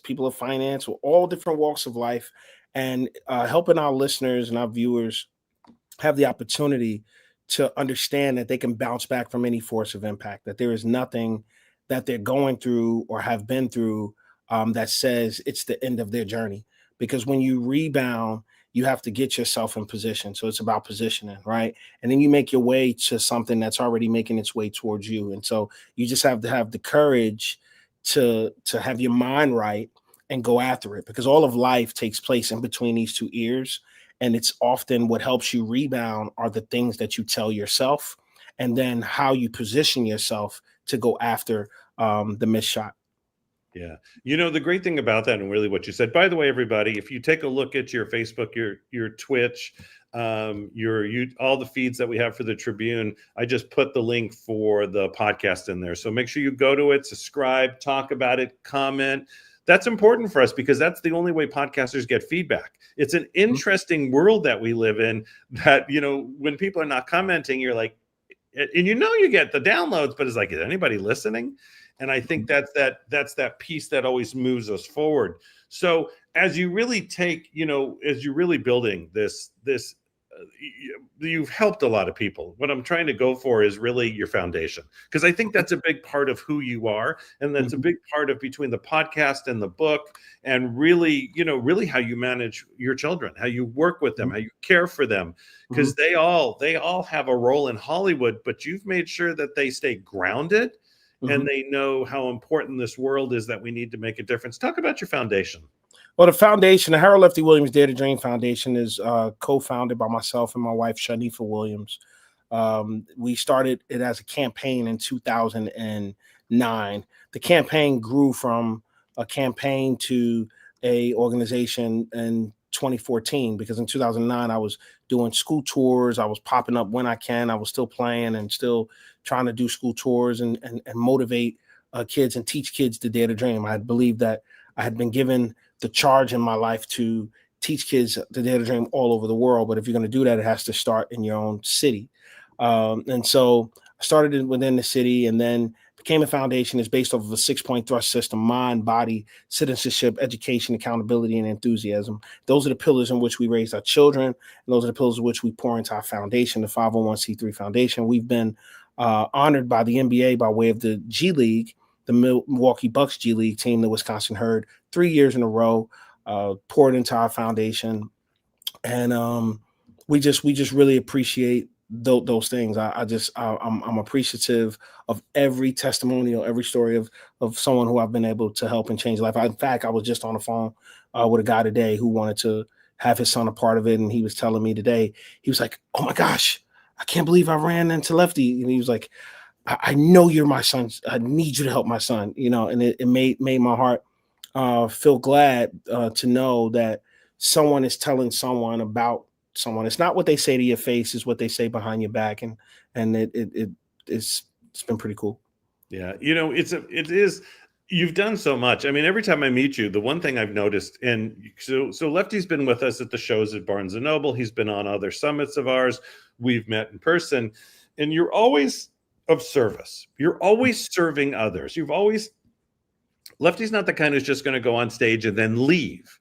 people of finance, with all different walks of life, and helping our listeners and our viewers have the opportunity to understand that they can bounce back from any force of impact, that there is nothing that they're going through or have been through that says it's the end of their journey. Because when you rebound, you have to get yourself in position. So it's about positioning, right? And then you make your way to something that's already making its way towards you. And so you just have to have the courage to have your mind right and go after it, because all of life takes place in between these two ears. And it's often what helps you rebound are the things that you tell yourself, and then how you position yourself to go after the missed shot. Yeah. The great thing about that, and really what you said, by the way, everybody, if you take a look at your Facebook, your Twitch, all the feeds that we have for the Tribune, I just put the link for the podcast in there. So make sure you go to it, subscribe, talk about it, comment. That's important for us, because that's the only way podcasters get feedback. It's an interesting world that we live in, that, when people are not commenting, you're like, and you get the downloads, but it's like, is anybody listening? And I think that's that piece that always moves us forward. So as you really take, as you're really building this, you've helped a lot of people. What I'm trying to go for is really your foundation, because I think that's a big part of who you are. And that's a big part of between the podcast and the book, and really, really how you manage your children, how you work with them, how you care for them, because they all have a role in Hollywood, but you've made sure that they stay grounded and they know how important this world is, that we need to make a difference. Talk about your foundation. Well, the foundation, the Harold Lefty Williams Dare to Dream Foundation, is co-founded by myself and my wife, Jenilee Williams. We started it as a campaign in 2009. The campaign grew from a campaign to a organization in 2014, because in 2009, I was doing school tours. I was popping up when I can. I was still playing and still trying to do school tours and motivate kids and teach kids to dare to dream. I believed that I had been given the charge in my life to teach kids to dare to dream all over the world. But if you're going to do that, it has to start in your own city. And so I started within the city, and then became a foundation. Is based off of a 6-point thrust system: mind, body, citizenship, education, accountability, and enthusiasm. Those are the pillars in which we raise our children. And those are the pillars in which we pour into our foundation, the 501c3 foundation. We've been honored by the NBA by way of the G League, the Milwaukee Bucks G League team, the Wisconsin Herd, 3 years in a row, poured into our foundation. And we just really appreciate those things. I'm appreciative of every testimonial, every story of someone who I've been able to help and change life. In fact, I was just on the phone with a guy today who wanted to have his son a part of it. And he was telling me today, he was like, "Oh my gosh, I can't believe I ran into Lefty." And he was like, I know you're my son. I need you to help my son, and it made my heart feel glad to know that someone is telling someone about someone. It's not what they say to your face, it's what they say behind your back. And it's been pretty cool. Yeah. It is, you've done so much. I mean, every time I meet you, the one thing I've noticed, and so Lefty's been with us at the shows at Barnes & Noble. He's been on other summits of ours. We've met in person, and you're always of service. You're always serving others. Lefty's not the kind who's just going to go on stage and then leave.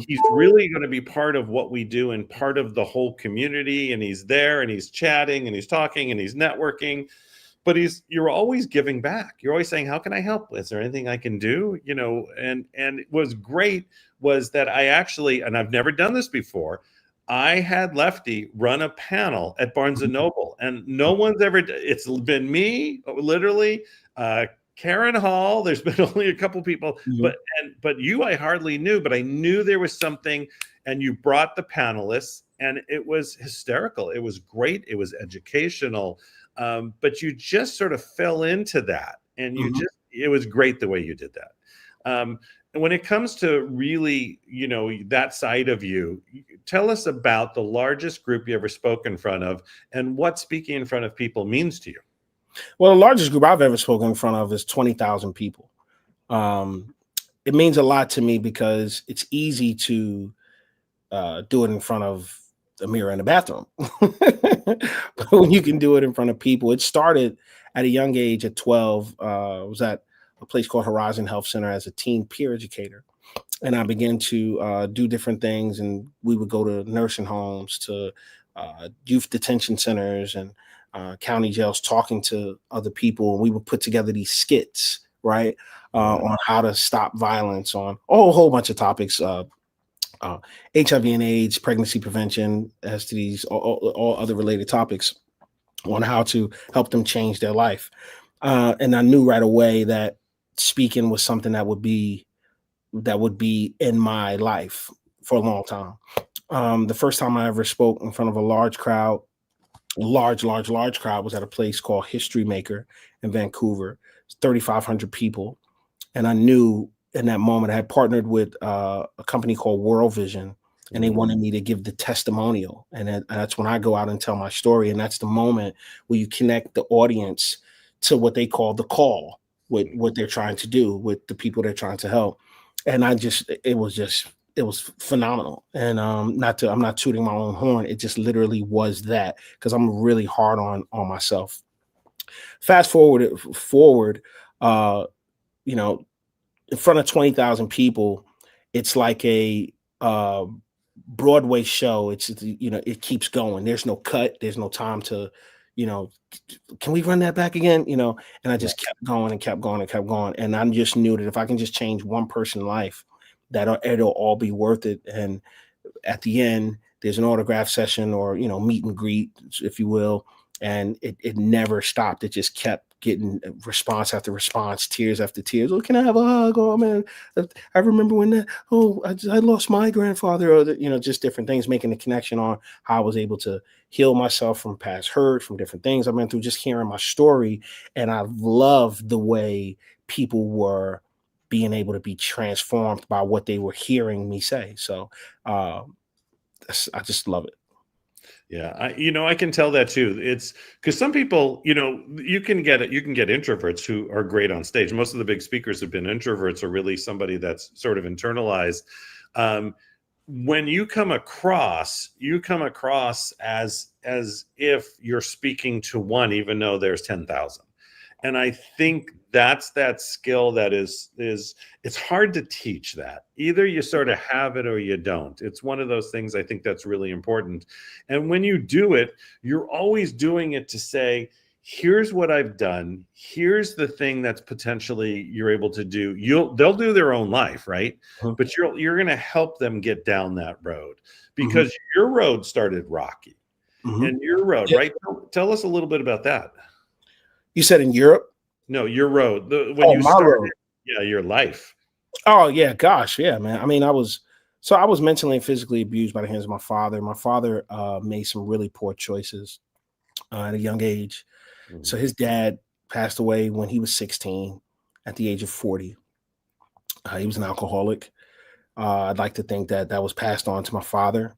He's really going to be part of what we do and part of the whole community. And he's there and he's chatting and he's talking and he's networking, but you're always giving back. You're always saying, how can I help? Is there anything I can do? And it was great was that I actually, and I've never done this before, I had Lefty run a panel at Barnes & Noble, and no one's ever, it's been me, literally, Karen Hall. There's been only a couple people, but you, I hardly knew, but I knew there was something, and you brought the panelists, and it was hysterical. It was great. It was educational. But you just sort of fell into that, and it was great the way you did that. And when it comes to really, that side of you, tell us about the largest group you ever spoke in front of and what speaking in front of people means to you. Well, the largest group I've ever spoken in front of is 20,000 people. It means a lot to me because it's easy to do it in front of a mirror in the bathroom. But when you can do it in front of people, it started at a young age at 12. I was at a place called Horizon Health Center as a teen peer educator. And I began to do different things. And we would go to nursing homes, to youth detention centers and county jails, talking to other people. And we would put together these skits, right, on how to stop violence, on a whole bunch of topics. HIV and AIDS, pregnancy prevention, STDs, all other related topics on how to help them change their life. And I knew right away that speaking was something that would be in my life for a long time. The first time I ever spoke in front of a large crowd, large crowd, was at a place called History Maker in Vancouver. It's 3,500 people. And I knew in that moment I had partnered with a company called World Vision, and they wanted me to give the testimonial. And that's when I go out and tell my story. And that's the moment where you connect the audience to what they call the call, with what they're trying to do, with the people they're trying to help. And it was phenomenal. And I'm not tooting my own horn. It just literally was that, because I'm really hard on myself. Fast forward, you know, in front of 20,000 people, it's like a Broadway show. It's, you know, it keeps going. There's no cut. There's no time to, you know, can we run that back again? You know, and I just kept going and kept going and kept going. And I just knew that if I can just change one person's life, that it'll all be worth it. And at the end, there's an autograph session, or, you know, meet and greet, if you will. And it never stopped. It just kept getting response after response, tears after tears. Oh, can I have a hug? Oh man, I remember when I lost my grandfather, or you know, just different things, making the connection on how I was able to heal myself from past hurt, from different things I've been through, just hearing my story. And I loved the way people were being able to be transformed by what they were hearing me say. So I just love it. Yeah, I can tell that too. It's because some people, you can get introverts who are great on stage. Most of the big speakers have been introverts, or really somebody that's sort of internalized. When you come across as if you're speaking to one, even though there's 10,000. And I think that's that skill that is it's hard to teach that. Either you sort of have it or you don't. It's one of those things I think that's really important. And when you do it, you're always doing it to say, here's what I've done. Here's the thing that's potentially you're able to do. They'll do their own life, right? Mm-hmm. But you're going to help them get down that road, because mm-hmm. your road started rocky. Mm-hmm. And your road, yeah. Right? Tell us a little bit about that. You said in Europe? No, your road. When you started, road. Yeah, your life. Oh yeah, gosh, yeah, man. I mean, I was mentally and physically abused by the hands of my father. My father made some really poor choices at a young age. Mm-hmm. So his dad passed away when he was 16, at the age of 40. He was an alcoholic. I'd like to think that was passed on to my father.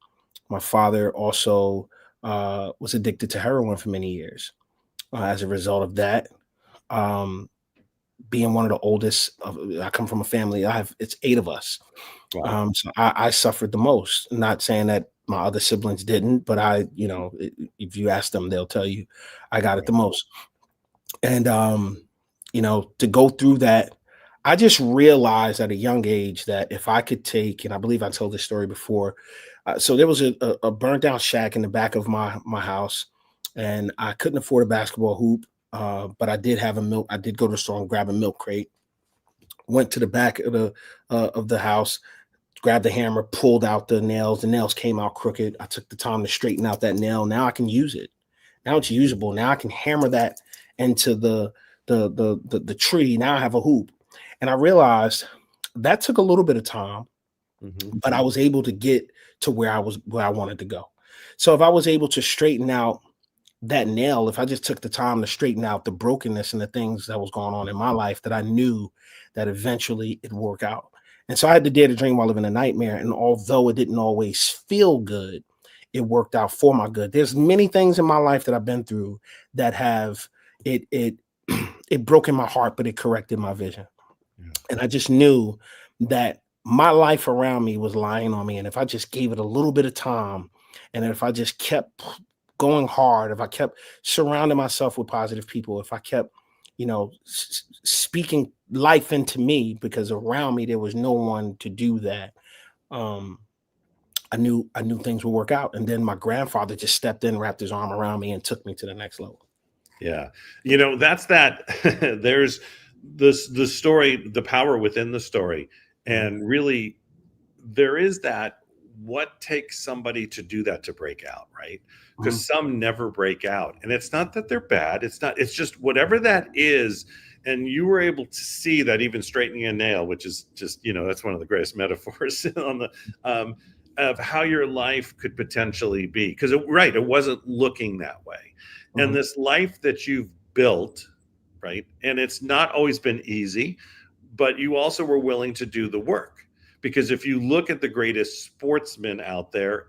My father also was addicted to heroin for many years. As a result of that, being one of the oldest, I come from a family, it's 8 of us. Wow. So I suffered the most. Not saying that my other siblings didn't, but if you ask them, they'll tell you I got it the most. And, to go through that, I just realized at a young age that if I could take, and I believe I told this story before, so there was a burnt down shack in the back of my house. And I couldn't afford a basketball hoop, but I did I did go to the store and grab a milk crate. Went to the back of the house, grabbed the hammer, pulled out the nails. The nails came out crooked. I took the time to straighten out that nail. Now I can use it. Now it's usable. Now I can hammer that into the tree. Now I have a hoop. And I realized that took a little bit of time, mm-hmm. but I was able to get to where I wanted to go. So if I was able to straighten out that nail, if I just took the time to straighten out the brokenness and the things that was going on in my life, that I knew that eventually it'd work out. And so I had to dare to dream while living a nightmare. And although it didn't always feel good, it worked out for my good. There's many things in my life that I've been through that have it broken my heart, but it corrected my vision. Yeah. And I just knew that my life around me was lying on me. And if I just gave it a little bit of time, and if I just kept going hard, if I kept surrounding myself with positive people, if I kept, speaking life into me, because around me there was no one to do that, I knew things would work out. And then my grandfather just stepped in, wrapped his arm around me, and took me to the next level. Yeah, that's that. There's the story, the power within the story, and really there is that what takes somebody to do that, to break out, right? Because some never break out, and it's not that they're bad. It's just whatever that is. And you were able to see that even straightening a nail, which is just, that's one of the greatest metaphors on the, of how your life could potentially be. Because it wasn't looking that way. And this life that you've built, right? And it's not always been easy, but you also were willing to do the work. Because if you look at the greatest sportsmen out there,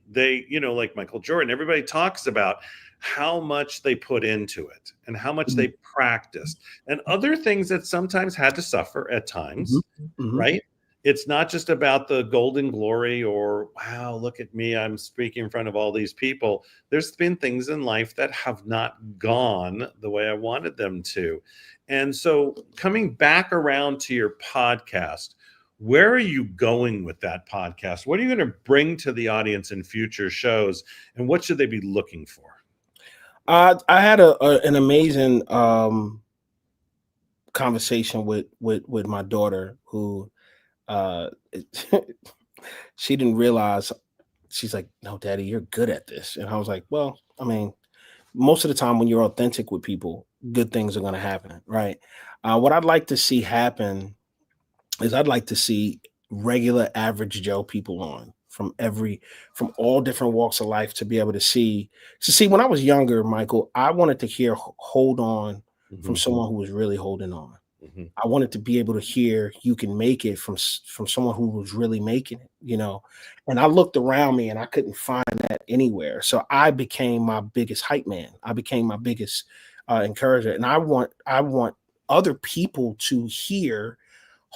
they, like Michael Jordan, everybody talks about how much they put into it and how much they practiced and other things that sometimes had to suffer at times, right? It's not just about the golden glory or, wow, look at me, I'm speaking in front of all these people. There's been things in life that have not gone the way I wanted them to. And so coming back around to your podcast, where are you going with that podcast? What are you going to bring to the audience in future shows? And what should they be looking for? I had an amazing conversation with my daughter, who she didn't realize. She's like, "No, Daddy, you're good at this." And I was like, "Well, I mean, most of the time when you're authentic with people, good things are going to happen, right?" What I'd like to see happen is I'd like to see regular average Joe people on from all different walks of life, to be able to see when I was younger, Michael, I wanted to hear hold on from someone who was really holding on. I wanted to be able to hear you can make it from someone who was really making it, and I looked around me and I couldn't find that anywhere. So I became my biggest hype man. I became my biggest encourager. And I want other people to hear,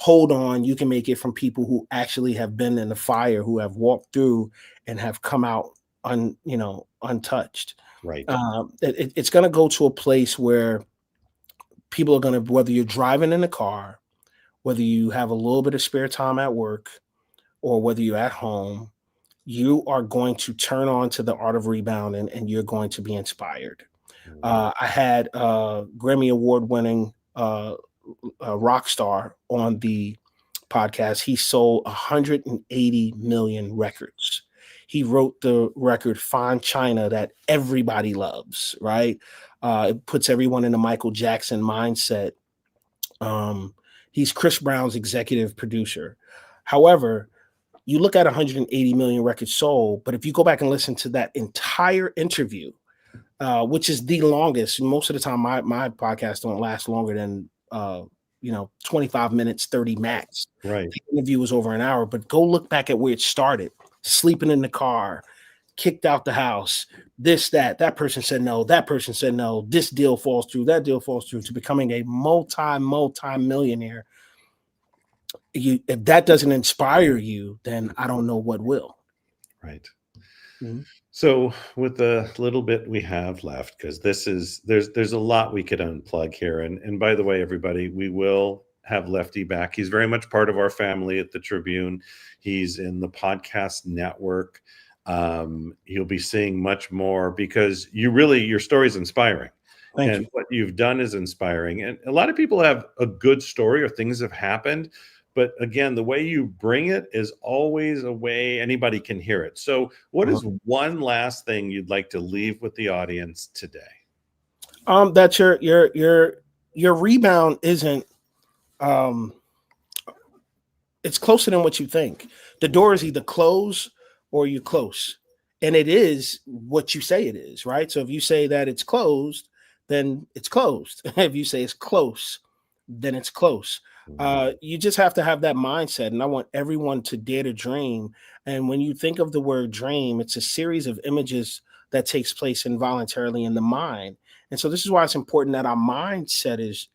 hold on, you can make it, from people who actually have been in the fire, who have walked through and have come out untouched. Right. It's going to go to a place where people are going to, whether you're driving in the car, whether you have a little bit of spare time at work, or whether you're at home, you are going to turn on to the Art of Rebounding and you're going to be inspired. I had Grammy Award winning rock star on the podcast. He sold 180 million records. He wrote the record Fine China that everybody loves, right? It puts everyone in the Michael Jackson mindset. He's Chris Brown's executive producer. However, you look at 180 million records sold, but if you go back and listen to that entire interview, which is the longest, most of the time my podcast don't last longer than 25 minutes, 30 max. Right. The interview was over an hour, but go look back at where it started. Sleeping in the car, kicked out the house, this, that person said no, that person said no, this deal falls through, that deal falls through, to becoming a multi-millionaire. If that doesn't inspire you, then I don't know what will. Right. So with the little bit we have left, because there's a lot we could unplug here. And by the way, everybody, we will have Lefty back. He's very much part of our family at the Tribune. He's in the podcast network. You'll be seeing much more, because your story is inspiring. Thank you. What you've done is inspiring. And a lot of people have a good story, or things have happened. But again, the way you bring it is always a way anybody can hear it. So what is one last thing you'd like to leave with the audience today? That your rebound isn't, it's closer than what you think. The door is either closed or you're close. And it is what you say it is, right? So if you say that it's closed, then it's closed. If you say it's close, then it's close. You just have to have that mindset. And I want everyone to dare to dream. And when you think of the word dream, it's a series of images that takes place involuntarily in the mind. And so this is why it's important that our mindset is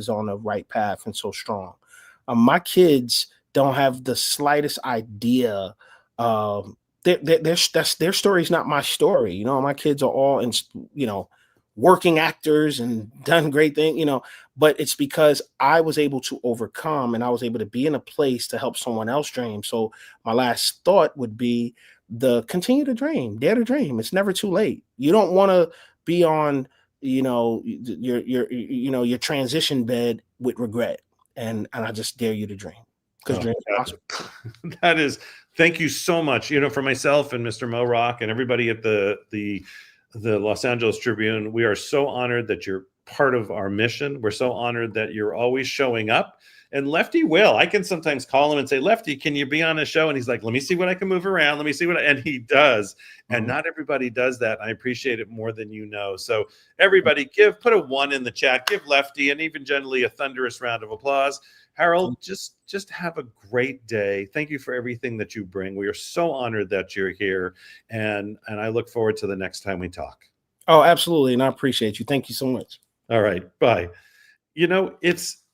on the right path and so strong. My kids don't have the slightest idea. Their story is not my story. My kids are all working actors and done great things, but it's because I was able to overcome, and I was able to be in a place to help someone else dream. So my last thought would be continue to dream, dare to dream. It's never too late. You don't want to be on, your transition bed with regret. And I just dare you to dream. because dreams are that- possible. that is, thank you so much. For myself and Mr. Mo Rock and everybody at the Los Angeles Tribune, we are so honored that you're part of our mission. We're so honored that you're always showing up. And Lefty will. I can sometimes call him and say, Lefty, can you be on a show? And he's like, let me see what I can move around. Let me see and he does. And not everybody does that. I appreciate it more than you know. So everybody put a 1 in the chat, give Lefty and even Jenilee a thunderous round of applause. Harold, just have a great day. Thank you for everything that you bring. We are so honored that you're here. And I look forward to the next time we talk. Oh, absolutely. And I appreciate you. Thank you so much. All right. Bye.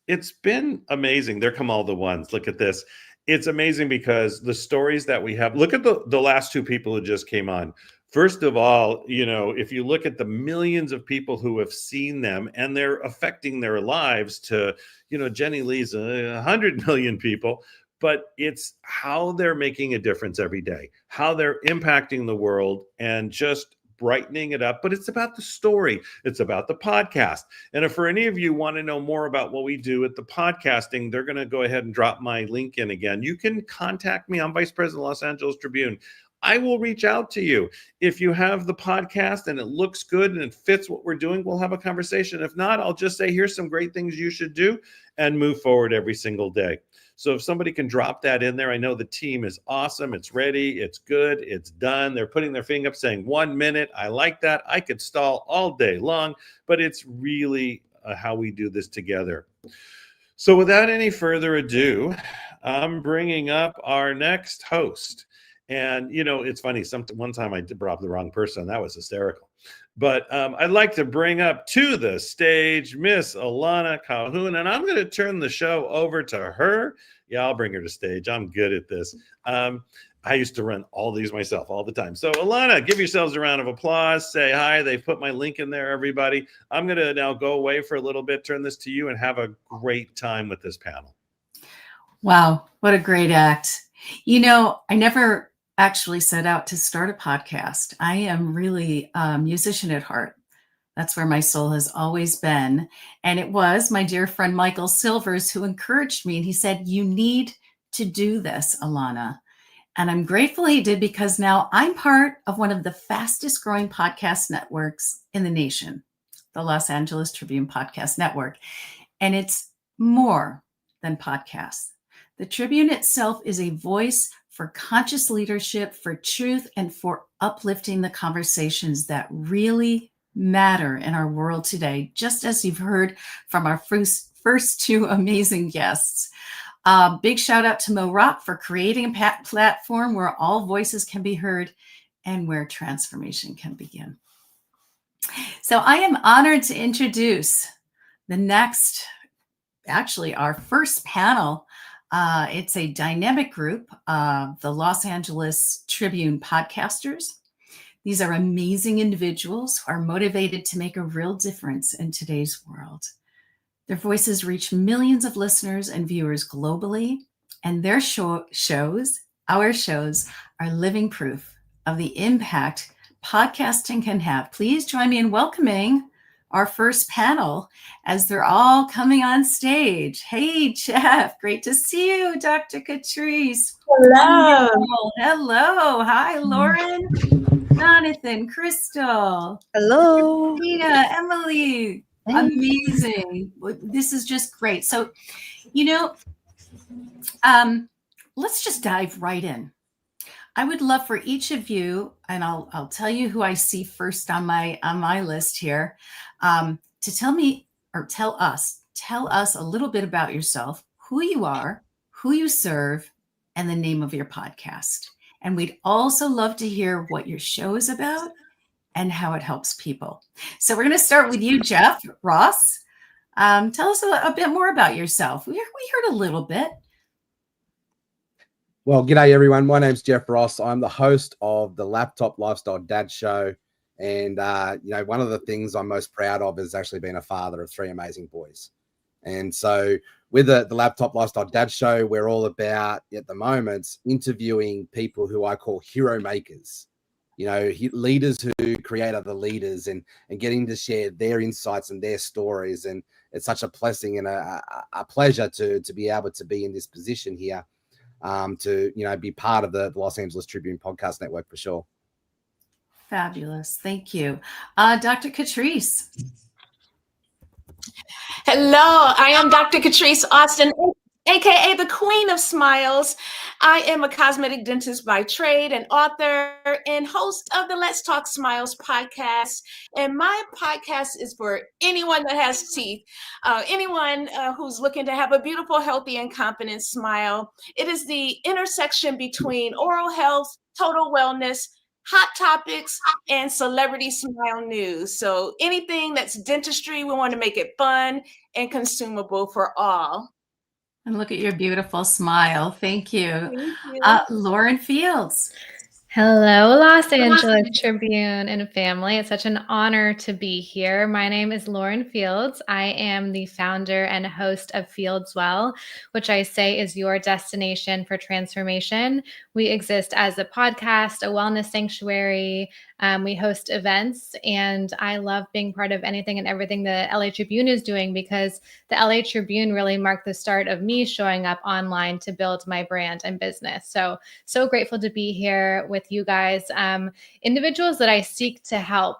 It's been amazing. There come all the ones. Look at this. It's amazing because the stories that we have, look at the last 2 people who just came on. First of all, if you look at the millions of people who have seen them and they're affecting their lives to, Jenilee's 100 million people, but it's how they're making a difference every day, how they're impacting the world and just brightening it up. But it's about the story. It's about the podcast. And if for any of you want to know more about what we do at the podcasting, they're going to go ahead and drop my link in again. You can contact me. I'm Vice President of Los Angeles Tribune. I will reach out to you. If you have the podcast and it looks good and it fits what we're doing, we'll have a conversation. If not, I'll just say, here's some great things you should do and move forward every single day. So if somebody can drop that in there, I know the team is awesome. It's ready. It's good. It's done. They're putting their finger up saying 1 minute. I like that. I could stall all day long, but it's really how we do this together. So without any further ado, I'm bringing up our next host. And, it's funny. One time I brought up the wrong person. That was hysterical. But I'd like to bring up to the stage Miss Alana Calhoun, and I'm going to turn the show over to her. Yeah, I'll bring her to stage. I'm good at this. I used to run all these myself all the time. So Alana, give yourselves a round of applause. Say hi. They put my link in there, everybody. I'm going to now go away for a little bit, turn this to you, and have a great time with this panel. Wow, what a great act. I never actually set out to start a podcast. I am really a musician at heart. That's where my soul has always been. And it was my dear friend Michael Silvers who encouraged me. And he said, you need to do this, Alana. And I'm grateful he did, because now I'm part of one of the fastest growing podcast networks in the nation, the Los Angeles Tribune Podcast Network. And it's more than podcasts. The Tribune itself is a voice for conscious leadership, for truth, and for uplifting the conversations that really matter in our world today, just as you've heard from our first 2 amazing guests. Big shout out to Mo Rock for creating a platform where all voices can be heard and where transformation can begin. So I am honored to introduce our first panel. It's a dynamic group of the Los Angeles Tribune podcasters. These are amazing individuals who are motivated to make a real difference in today's world. Their voices reach millions of listeners and viewers globally, and their our shows, are living proof of the impact podcasting can have. Please join me in welcoming our first panel as they're all coming on stage. Hey, Jeff, great to see you. Dr. Catrice. Hello. Hello. Hi, Lauren, Jonathan, Crystal. Hello. Tina, Emily. Amazing. This is just great. So, let's just dive right in. I would love for each of you, and I'll tell you who I see first on my list here, to tell us a little bit about yourself, who you are, who you serve, and the name of your podcast. And we'd also love to hear what your show is about and how it helps people. So we're going to start with you, Jeff Ross. Tell us a bit more about yourself. We heard a little bit. Well, g'day everyone. My name's Jeff Ross. I'm the host of the Laptop Lifestyle Dad Show. And, one of the things I'm most proud of is actually being a father of 3 amazing boys. And so with the Laptop Lifestyle Dad Show, we're all about, at the moment, interviewing people who I call hero makers. leaders who create other leaders and getting to share their insights and their stories. And it's such a blessing and a pleasure to be able to be in this position here, to, be part of the Los Angeles Tribune podcast network for sure. Fabulous. Thank you. Dr. Catrice. Hello, I am Dr. Catrice Austin, aka the Queen of Smiles. I am a cosmetic dentist by trade, an author, and host of the Let's Talk Smiles podcast. And my podcast is for anyone that has teeth, anyone who's looking to have a beautiful, healthy, and confident smile. It is the intersection between oral health, total wellness, hot topics, and celebrity smile news. So anything that's dentistry, we want to make it fun and consumable for all. And look at your beautiful smile. Thank you. Thank you. Lauren Fields. Hello, Los Angeles Tribune and family. It's such an honor to be here. My name is Lauren Fields. I am the founder and host of Fields Well, which I say is your destination for transformation. We exist as a podcast, a wellness sanctuary. We host events, and I love being part of anything and everything the LA Tribune is doing, because the LA Tribune really marked the start of me showing up online to build my brand and business. So grateful to be here with you guys, individuals that I seek to help.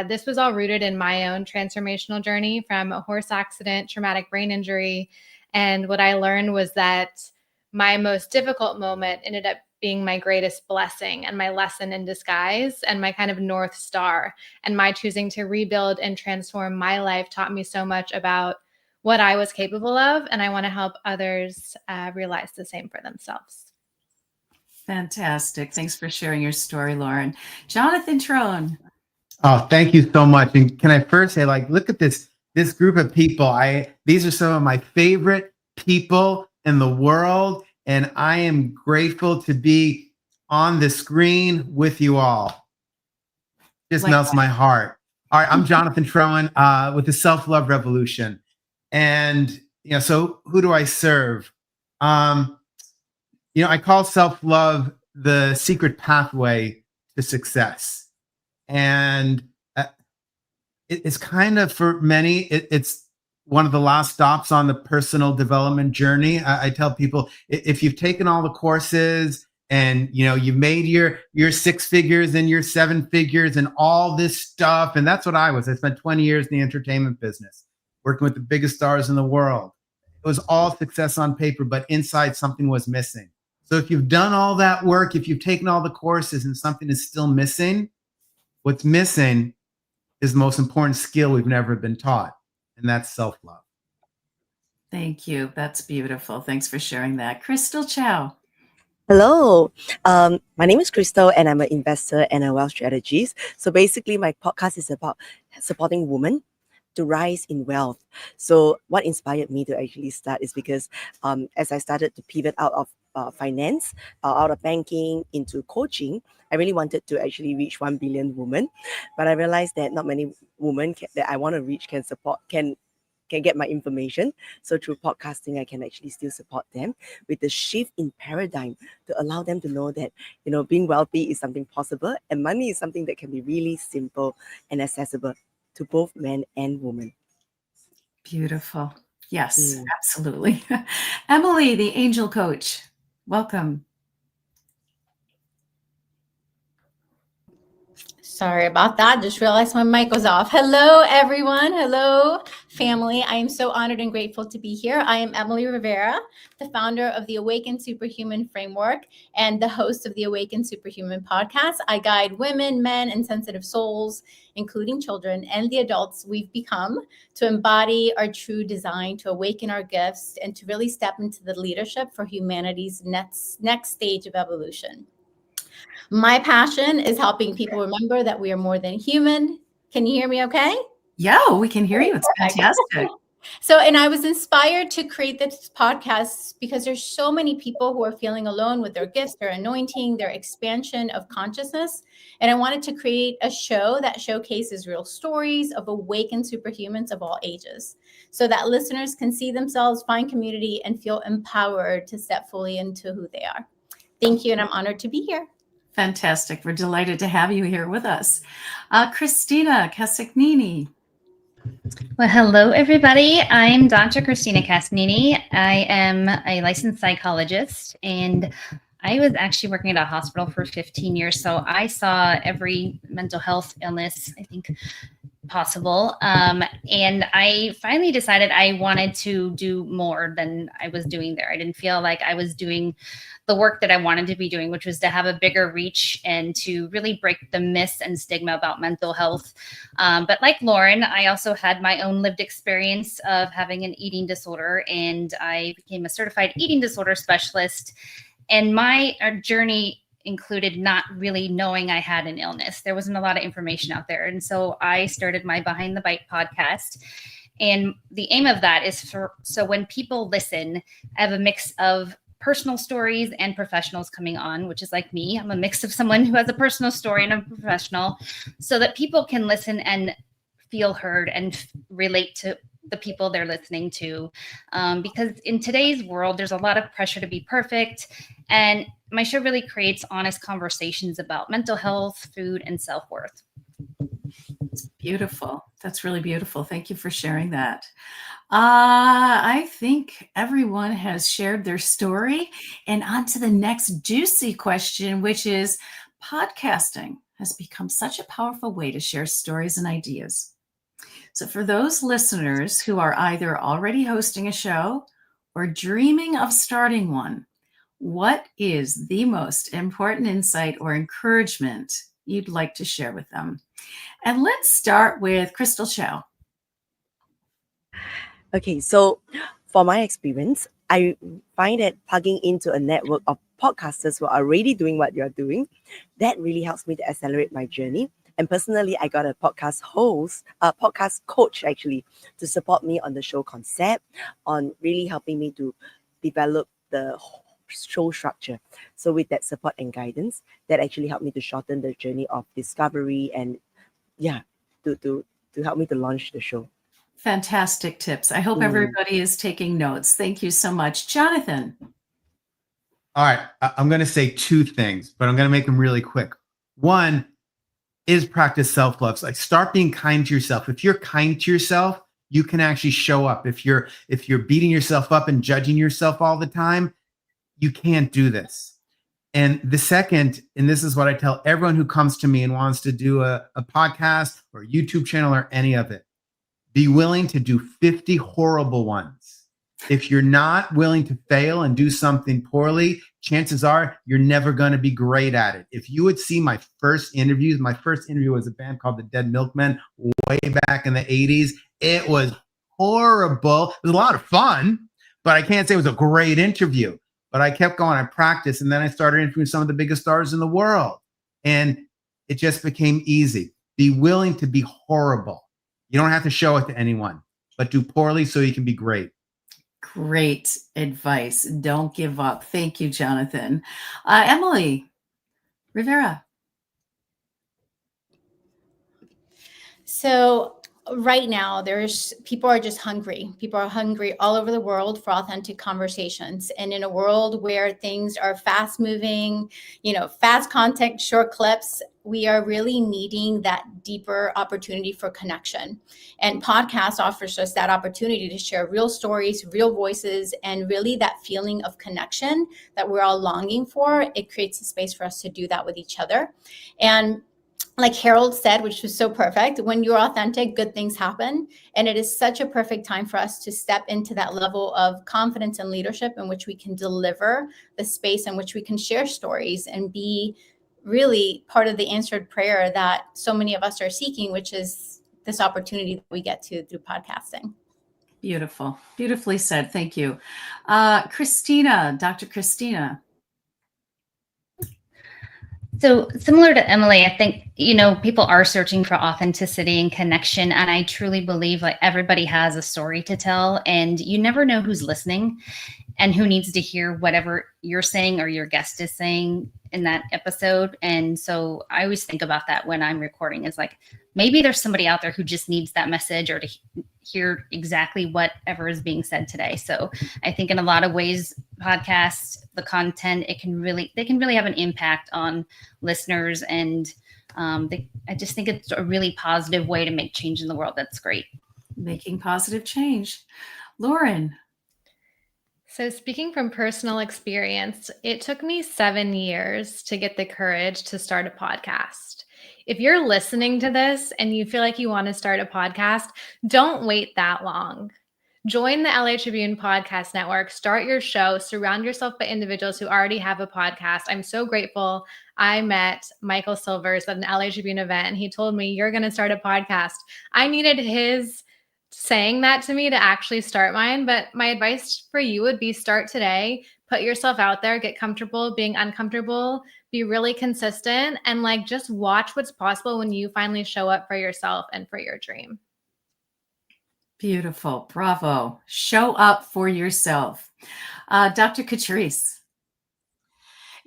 This was all rooted in my own transformational journey from a horse accident, traumatic brain injury. And what I learned was that my most difficult moment ended up being my greatest blessing and my lesson in disguise and my kind of North Star. And my choosing to rebuild and transform my life taught me so much about what I was capable of. And I want to help others realize the same for themselves. Fantastic. Thanks for sharing your story, Lauren. Jonathan Trone. Oh, thank you so much. And can I first say, look at this group of people. These are some of my favorite people in the world. And I am grateful to be on the screen with you all. Just melts my heart. All right, I'm Jonathan Trone with the Self-Love Revolution. And, so who do I serve? I call self-love the secret pathway to success. And it's kind of, for many, it's one of the last stops on the personal development journey. I tell people, if you've taken all the courses and, you've made your 6 figures and your 7 figures and all this stuff, and that's what I was. I spent 20 years in the entertainment business, working with the biggest stars in the world. It was all success on paper, but inside something was missing. So if you've done all that work, if you've taken all the courses and something is still missing, what's missing is the most important skill we've never been taught, and that's self-love. Thank you. That's beautiful. Thanks for sharing that. Crystal Chow. Hello, my name is Crystal and I'm an investor and a wealth strategist. So basically my podcast is about supporting women to rise in wealth. So what inspired me to actually start is because as I started to pivot out of finance, out of banking into coaching, I really wanted to actually reach 1 billion women, but I realized that not many women that I want to reach can get my information. So through podcasting, I can actually still support them with the shift in paradigm to allow them to know that, being wealthy is something possible and money is something that can be really simple and accessible to both men and women. Beautiful. Yes, absolutely. Emily, the angel coach. Welcome. Sorry about that. Just realized my mic was off. Hello, everyone. Hello, family. I am so honored and grateful to be here. I am Emily Rivera, the founder of the Awakened Superhuman Framework and the host of the Awakened Superhuman podcast. I guide women, men, and sensitive souls, including children and the adults we've become, to embody our true design, to awaken our gifts, and to really step into the leadership for humanity's next stage of evolution. My passion is helping people remember that we are more than human. Can you hear me okay? Yeah, we can hear you. It's fantastic. And I was inspired to create this podcast because there's so many people who are feeling alone with their gifts, their anointing, their expansion of consciousness. And I wanted to create a show that showcases real stories of awakened superhumans of all ages so that listeners can see themselves, find community, and feel empowered to step fully into who they are. Thank you. And I'm honored to be here. Fantastic. We're delighted to have you here with us. Christina Casagnini. Well, hello, everybody. I'm Dr. Christina Casagnini. I am a licensed psychologist, and I was actually working at a hospital for 15 years. So I saw every mental health illness, I think, possible. And I finally decided I wanted to do more than I was doing there. I didn't feel like I was doing the work that I wanted to be doing, which was to have a bigger reach and to really break the myths and stigma about mental health. But like Lauren, I also had my own lived experience of having an eating disorder, and I became a certified eating disorder specialist. And my journey included not really knowing I had an illness. There wasn't a lot of information out there. And so I started my Behind the Bite podcast. And the aim of that is so when people listen, I have a mix of personal stories and professionals coming on, which is like me. I'm a mix of someone who has a personal story and a professional, so that people can listen and feel heard and relate to the people they're listening to. Because in today's world, there's a lot of pressure to be perfect. And my show really creates honest conversations about mental health, food, and self-worth. Beautiful. That's really beautiful. Thank you for sharing that. I think everyone has shared their story. And on to the next juicy question, which is podcasting has become such a powerful way to share stories and ideas. So for those listeners who are either already hosting a show or dreaming of starting one, what is the most important insight or encouragement you'd like to share with them? And let's start with Crystal Chow. Okay, so for my experience, I find that plugging into a network of podcasters who are already doing what you're doing, that really helps me to accelerate my journey. And personally, I got a podcast coach actually, to support me on the show concept, on really helping me to develop the show structure. So with that support and guidance, that actually helped me to shorten the journey of discovery and to help me to launch the show. Fantastic tips. I hope everybody is taking notes. Thank you so much. Jonathan. All right. I'm going to say two things, but I'm going to make them really quick. One is practice self-love. Like, start being kind to yourself. If you're kind to yourself, you can actually show up. If you're beating yourself up and judging yourself all the time, you can't do this. And the second, and this is what I tell everyone who comes to me and wants to do a podcast or a YouTube channel or any of it, be willing to do 50 horrible ones. If you're not willing to fail and do something poorly, chances are you're never going to be great at it. If you would see my first interviews, my first interview was a band called the Dead Milkmen way back in the 80s. It was horrible. It was a lot of fun, but I can't say it was a great interview. But I kept going, I practiced, and then I started interviewing some of the biggest stars in the world. And it just became easy. Be willing to be horrible. You don't have to show it to anyone, but do poorly so you can be great. Great advice. Don't give up. Thank you, Jonathan. Emily Rivera. So right now, people are just hungry. People are hungry all over the world for authentic conversations. And in a world where things are fast moving, fast content, short clips, we are really needing that deeper opportunity for connection. And podcast offers us that opportunity to share real stories, real voices, and really that feeling of connection that we're all longing for. It creates a space for us to do that with each other. And like Harold said, which was so perfect, when you're authentic, good things happen. And it is such a perfect time for us to step into that level of confidence and leadership in which we can deliver the space in which we can share stories and be really part of the answered prayer that so many of us are seeking, which is this opportunity that we get to through podcasting. Beautiful. Beautifully said. Thank you. Christina, Dr. Christina. So similar to Emily, I think, people are searching for authenticity and connection. And I truly believe like everybody has a story to tell, and you never know who's listening and who needs to hear whatever you're saying or your guest is saying in that episode. And so I always think about that when I'm recording, is like, maybe there's somebody out there who just needs that message or to hear exactly whatever is being said today. So I think in a lot of ways, podcasts, the content, they can really have an impact on listeners. And I just think it's a really positive way to make change in the world. That's great. Making positive change. Lauren. So speaking from personal experience, it took me 7 years to get the courage to start a podcast. If you're listening to this and you feel like you want to start a podcast, don't wait that long. Join the LA Tribune Podcast Network, start your show, surround yourself by individuals who already have a podcast. I'm so grateful. I met Michael Silvers at an LA Tribune event, and he told me, you're going to start a podcast. I needed his saying that to me to actually start mine. But my advice for you would be start today, put yourself out there, get comfortable being uncomfortable, be really consistent, and like just watch what's possible when you finally show up for yourself and for your dream. Beautiful. Bravo. Show up for yourself. Dr. Catrice.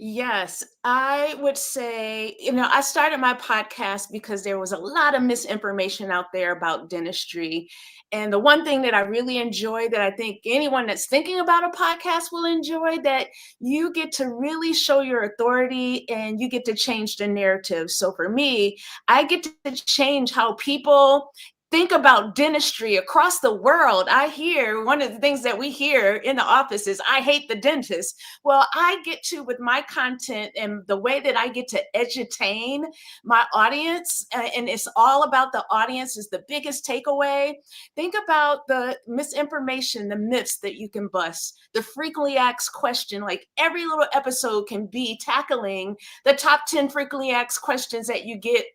Yes, I would say, I started my podcast because there was a lot of misinformation out there about dentistry. And the one thing that I really enjoy, that I think anyone that's thinking about a podcast will enjoy, that you get to really show your authority and you get to change the narrative. So for me, I get to change how people think about dentistry across the world. I hear one of the things that we hear in the office is, I hate the dentist. Well, I get to, with my content and the way that I get to edutain my audience, and it's all about the audience is the biggest takeaway. Think about the misinformation, the myths that you can bust, the frequently asked question. Like every little episode can be tackling the top 10 frequently asked questions that you get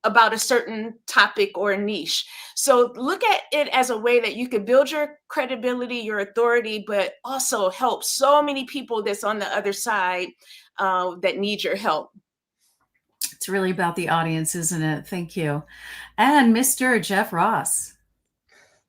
about a certain topic or niche. So look at it as a way that you can build your credibility, your authority, but also help so many people that's on the other side that need your help. It's really about the audience, isn't it? Thank you. And Mr. Jeff Ross.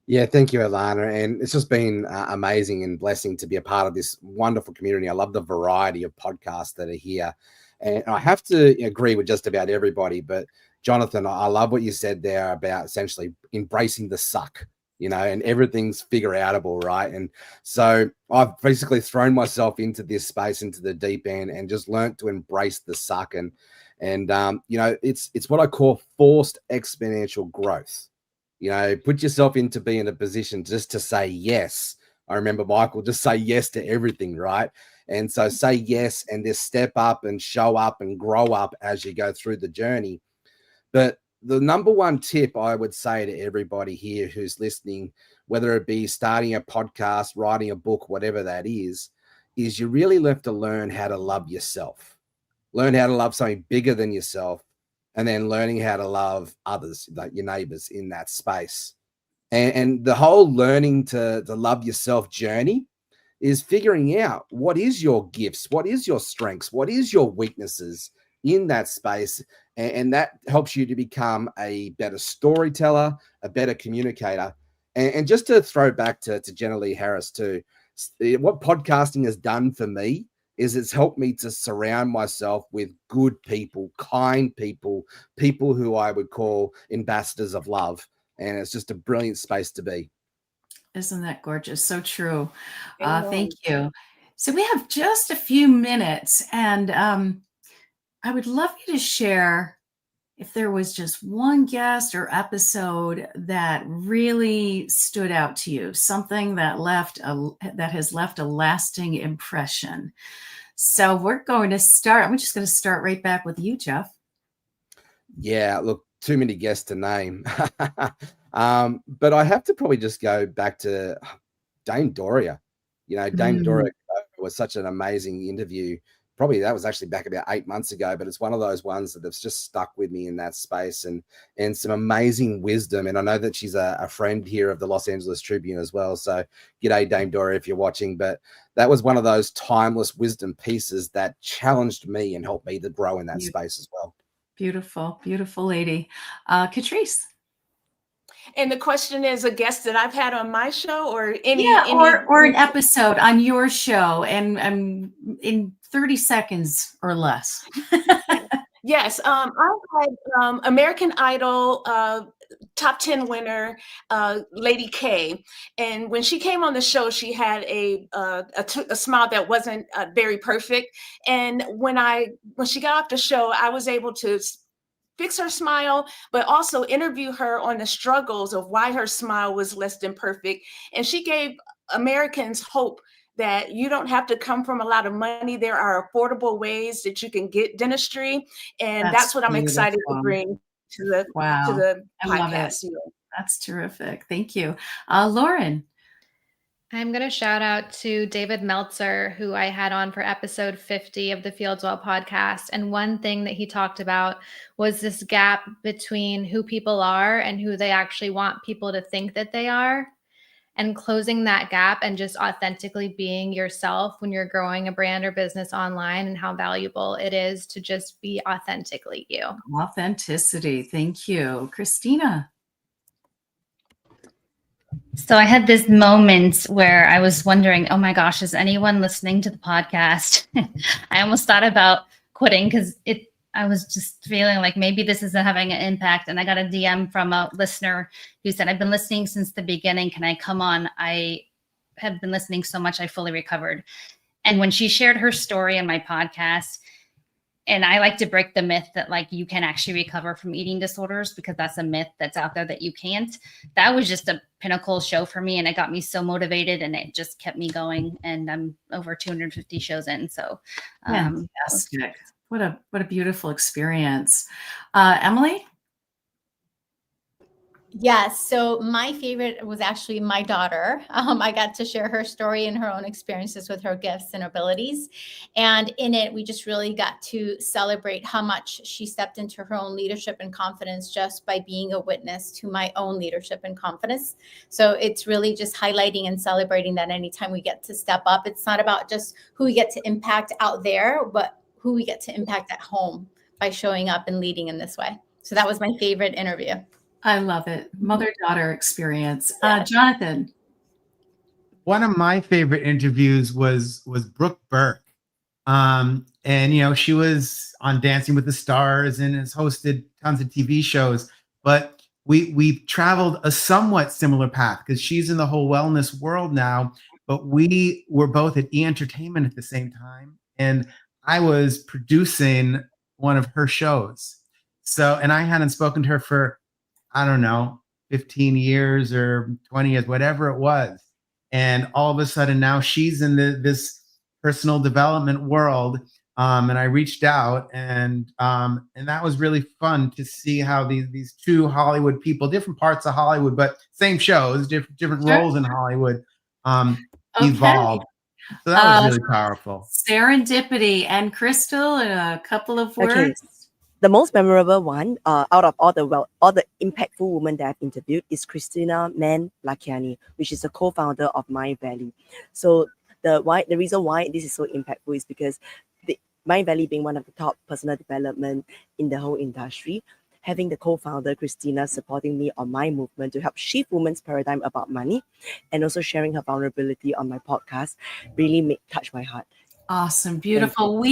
Yeah, thank you, Alana. And it's just been amazing and blessing to be a part of this wonderful community. I love the variety of podcasts that are here. And I have to agree with just about everybody, but Jonathan, I love what you said there about essentially embracing the suck, and everything's figure outable, right? And so I've basically thrown myself into this space, into the deep end, and just learned to embrace the suck. And it's what I call forced exponential growth. Put yourself into being in a position just to say yes. I remember Michael, just say yes to everything, right? And so say yes and just step up and show up and grow up as you go through the journey. But the number one tip I would say to everybody here who's listening, whether it be starting a podcast, writing a book, whatever that is you really have to learn how to love yourself. Learn how to love something bigger than yourself, and then learning how to love others, like your neighbors in that space. And the whole learning to love yourself journey is figuring out what is your gifts, what is your strengths, what is your weaknesses in that space. And that helps you to become a better storyteller, a better communicator. And just to throw back to Jenilee Harris too, what podcasting has done for me is it's helped me to surround myself with good people, kind people, people who I would call ambassadors of love. And it's just a brilliant space to be. Isn't that gorgeous? So true. Thank you. So we have just a few minutes, and I would love you to share if there was just one guest or episode that really stood out to you, something that has left a lasting impression. So we're going to start. I'm just going to start right back with you, Jeff. Yeah, look, too many guests to name. But I have to probably just go back to Dame Doria. Dame Doria was such an amazing interview. Probably that was actually back about 8 months ago, but it's one of those ones that have just stuck with me in that space, and some amazing wisdom. And I know that she's a friend here of the Los Angeles Tribune as well. So g'day, Dame Doria, if you're watching. But that was one of those timeless wisdom pieces that challenged me and helped me to grow in that space as well. Beautiful, beautiful lady. Catrice. And the question is, a guest that I've had on my show, or any or an episode on your show, and in 30 seconds or less. Yes, I had American Idol top 10 winner, Lady K, and when she came on the show, she had a smile that wasn't very perfect. And when she got off the show, I was able to fix her smile, but also interview her on the struggles of why her smile was less than perfect. And she gave Americans hope that you don't have to come from a lot of money. There are affordable ways that you can get dentistry. And that's what I'm excited to beautiful. bring to the Wow. I love it. podcast. That's terrific. Thank you. Lauren. I'm going to shout out to David Meltzer, who I had on for episode 50 of the Fields Well podcast. And one thing that he talked about was this gap between who people are and who they actually want people to think that they are, and closing that gap and just authentically being yourself when you're growing a brand or business online, and how valuable it is to just be authentically you. Authenticity. Thank you. Christina. So I had this moment where I was wondering, oh my gosh, is anyone listening to the podcast? I almost thought about quitting because I was just feeling like maybe this isn't having an impact. And I got a DM from a listener who said, I've been listening since the beginning. Can I come on? I have been listening so much, I fully recovered. And when she shared her story in my podcast, and I like to break the myth that like you can actually recover from eating disorders, because that's a myth that's out there that you can't. That was just a pinnacle show for me, and it got me so motivated, and it just kept me going. And I'm over 250 shows in. So fantastic. What a beautiful experience. Emily? Yes. So my favorite was actually my daughter. I got to share her story and her own experiences with her gifts and abilities. And in it, we just really got to celebrate how much she stepped into her own leadership and confidence just by being a witness to my own leadership and confidence. So it's really just highlighting and celebrating that anytime we get to step up, it's not about just who we get to impact out there, but who we get to impact at home by showing up and leading in this way. So that was my favorite interview. I love it. Mother-daughter experience. Jonathan. One of my favorite interviews was Brooke Burke. And, she was on Dancing with the Stars and has hosted tons of TV shows. But we've traveled a somewhat similar path because she's in the whole wellness world now. But we were both at E! Entertainment at the same time. And I was producing one of her shows. So, and I hadn't spoken to her for, I don't know, 15 years or 20 years, whatever it was. And all of a sudden now she's in this personal development world. And I reached out and that was really fun to see how these two Hollywood people, different parts of Hollywood, but same shows, different roles in Hollywood, evolved. So that was really powerful. Serendipity. And Crystal, in a couple of words. Okay. The most memorable one out of all the impactful women that I've interviewed is Christina Lakiani, which is the co-founder of Mind Valley. So the reason why this is so impactful is because Mind Valley being one of the top personal development in the whole industry, having the co-founder Christina supporting me on my movement to help shift women's paradigm about money, and also sharing her vulnerability on my podcast really touched my heart. Awesome. Beautiful.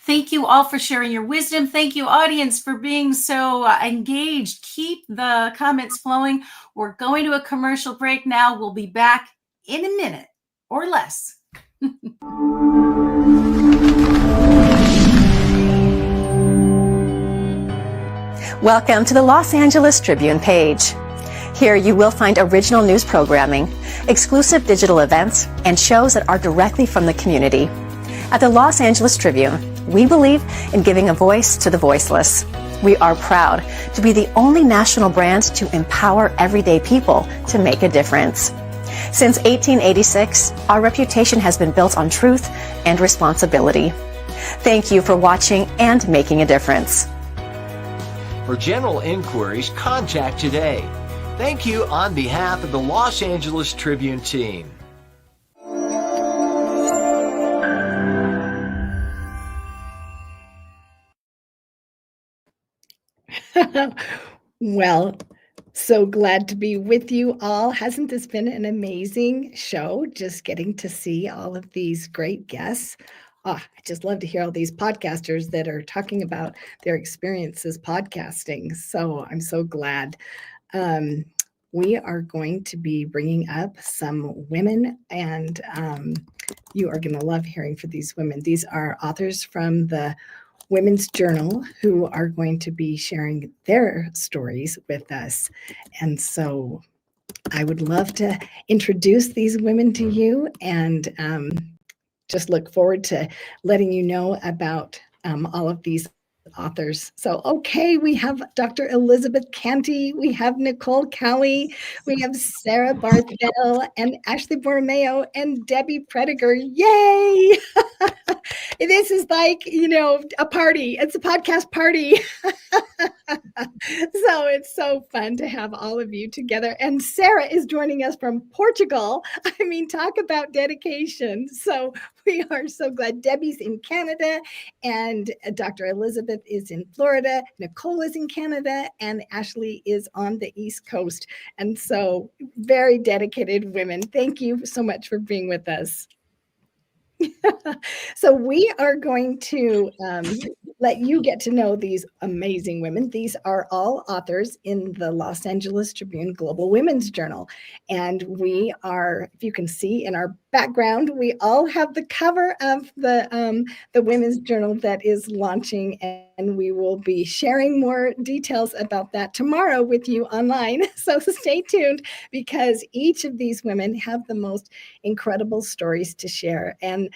Thank you all for sharing your wisdom. Thank you, audience, for being so engaged. Keep the comments flowing. We're going to a commercial break now. We'll be back in a minute or less. Welcome to the Los Angeles Tribune page. Here you will find original news programming, exclusive digital events, and shows that are directly from the community. At the Los Angeles Tribune, we believe in giving a voice to the voiceless. We are proud to be the only national brand to empower everyday people to make a difference. Since 1886, our reputation has been built on truth and responsibility. Thank you for watching and making a difference. For general inquiries, contact today. Thank you on behalf of the Los Angeles Tribune team. Well, so glad to be with you all. Hasn't this been an amazing show? Just getting to see all of these great guests. I just love to hear all these podcasters that are talking about their experiences podcasting. So I'm so glad. We are going to be bringing up some women, and you are going to love hearing from these women. These are authors from the Women's Journal who are going to be sharing their stories with us. And so I would love to introduce these women to you, and just look forward to letting you know about all of these authors. So, okay, we have Dr. Elizabeth Canty, we have Nicole Cowie, we have Sarah Barthel, and Ashley Borromeo, and Debbie Prediger. Yay! This is like, a party. It's a podcast party. So it's so fun to have all of you together. And Sarah is joining us from Portugal. I mean, talk about dedication. So we are so glad. Debbie's in Canada, and Dr. Elizabeth is in Florida. Nicole is in Canada, and Ashley is on the East Coast. And so very dedicated women. Thank you so much for being with us. So we are going to let you get to know these amazing women. These are all authors in the Los Angeles Tribune Global Women's Journal. And we are, if you can see in our background, we all have the cover of the Women's Journal that is launching, and we will be sharing more details about that tomorrow with you online. So stay tuned, because each of these women have the most incredible stories to share. And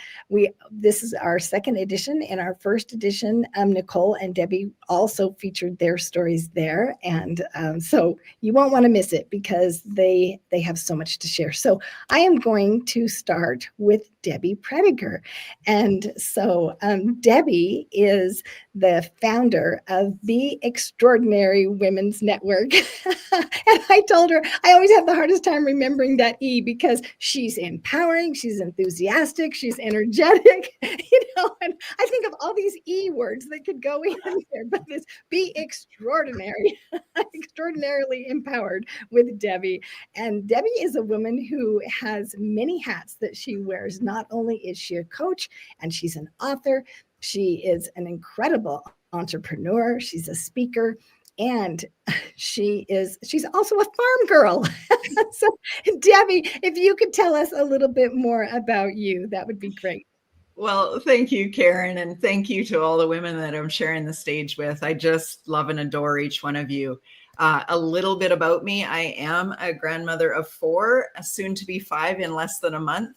this is our second edition. In our first edition, Nicole and Debbie also featured their stories there. And so you won't want to miss it, because they have so much to share. So I am going to start with Debbie Prediger. And so Debbie is the founder of Be Extraordinary Women's Network. And I told her, I always have the hardest time remembering that E, because she's empowering, she's enthusiastic, she's energetic, and I think of all these E words that could go in there, but this Be Extraordinary, extraordinarily empowered with Debbie. And Debbie is a woman who has many hats that she wears. Not only is she a coach and she's an author, she is an incredible entrepreneur, she's a speaker, and she's also a farm girl. So Debbie, if you could tell us a little bit more about you, that would be great. Well, thank you, Karen, and thank you to all the women that I'm sharing the stage with. I just love and adore each one of you. A little bit about me. I am a grandmother of 4, soon to be 5 in less than a month.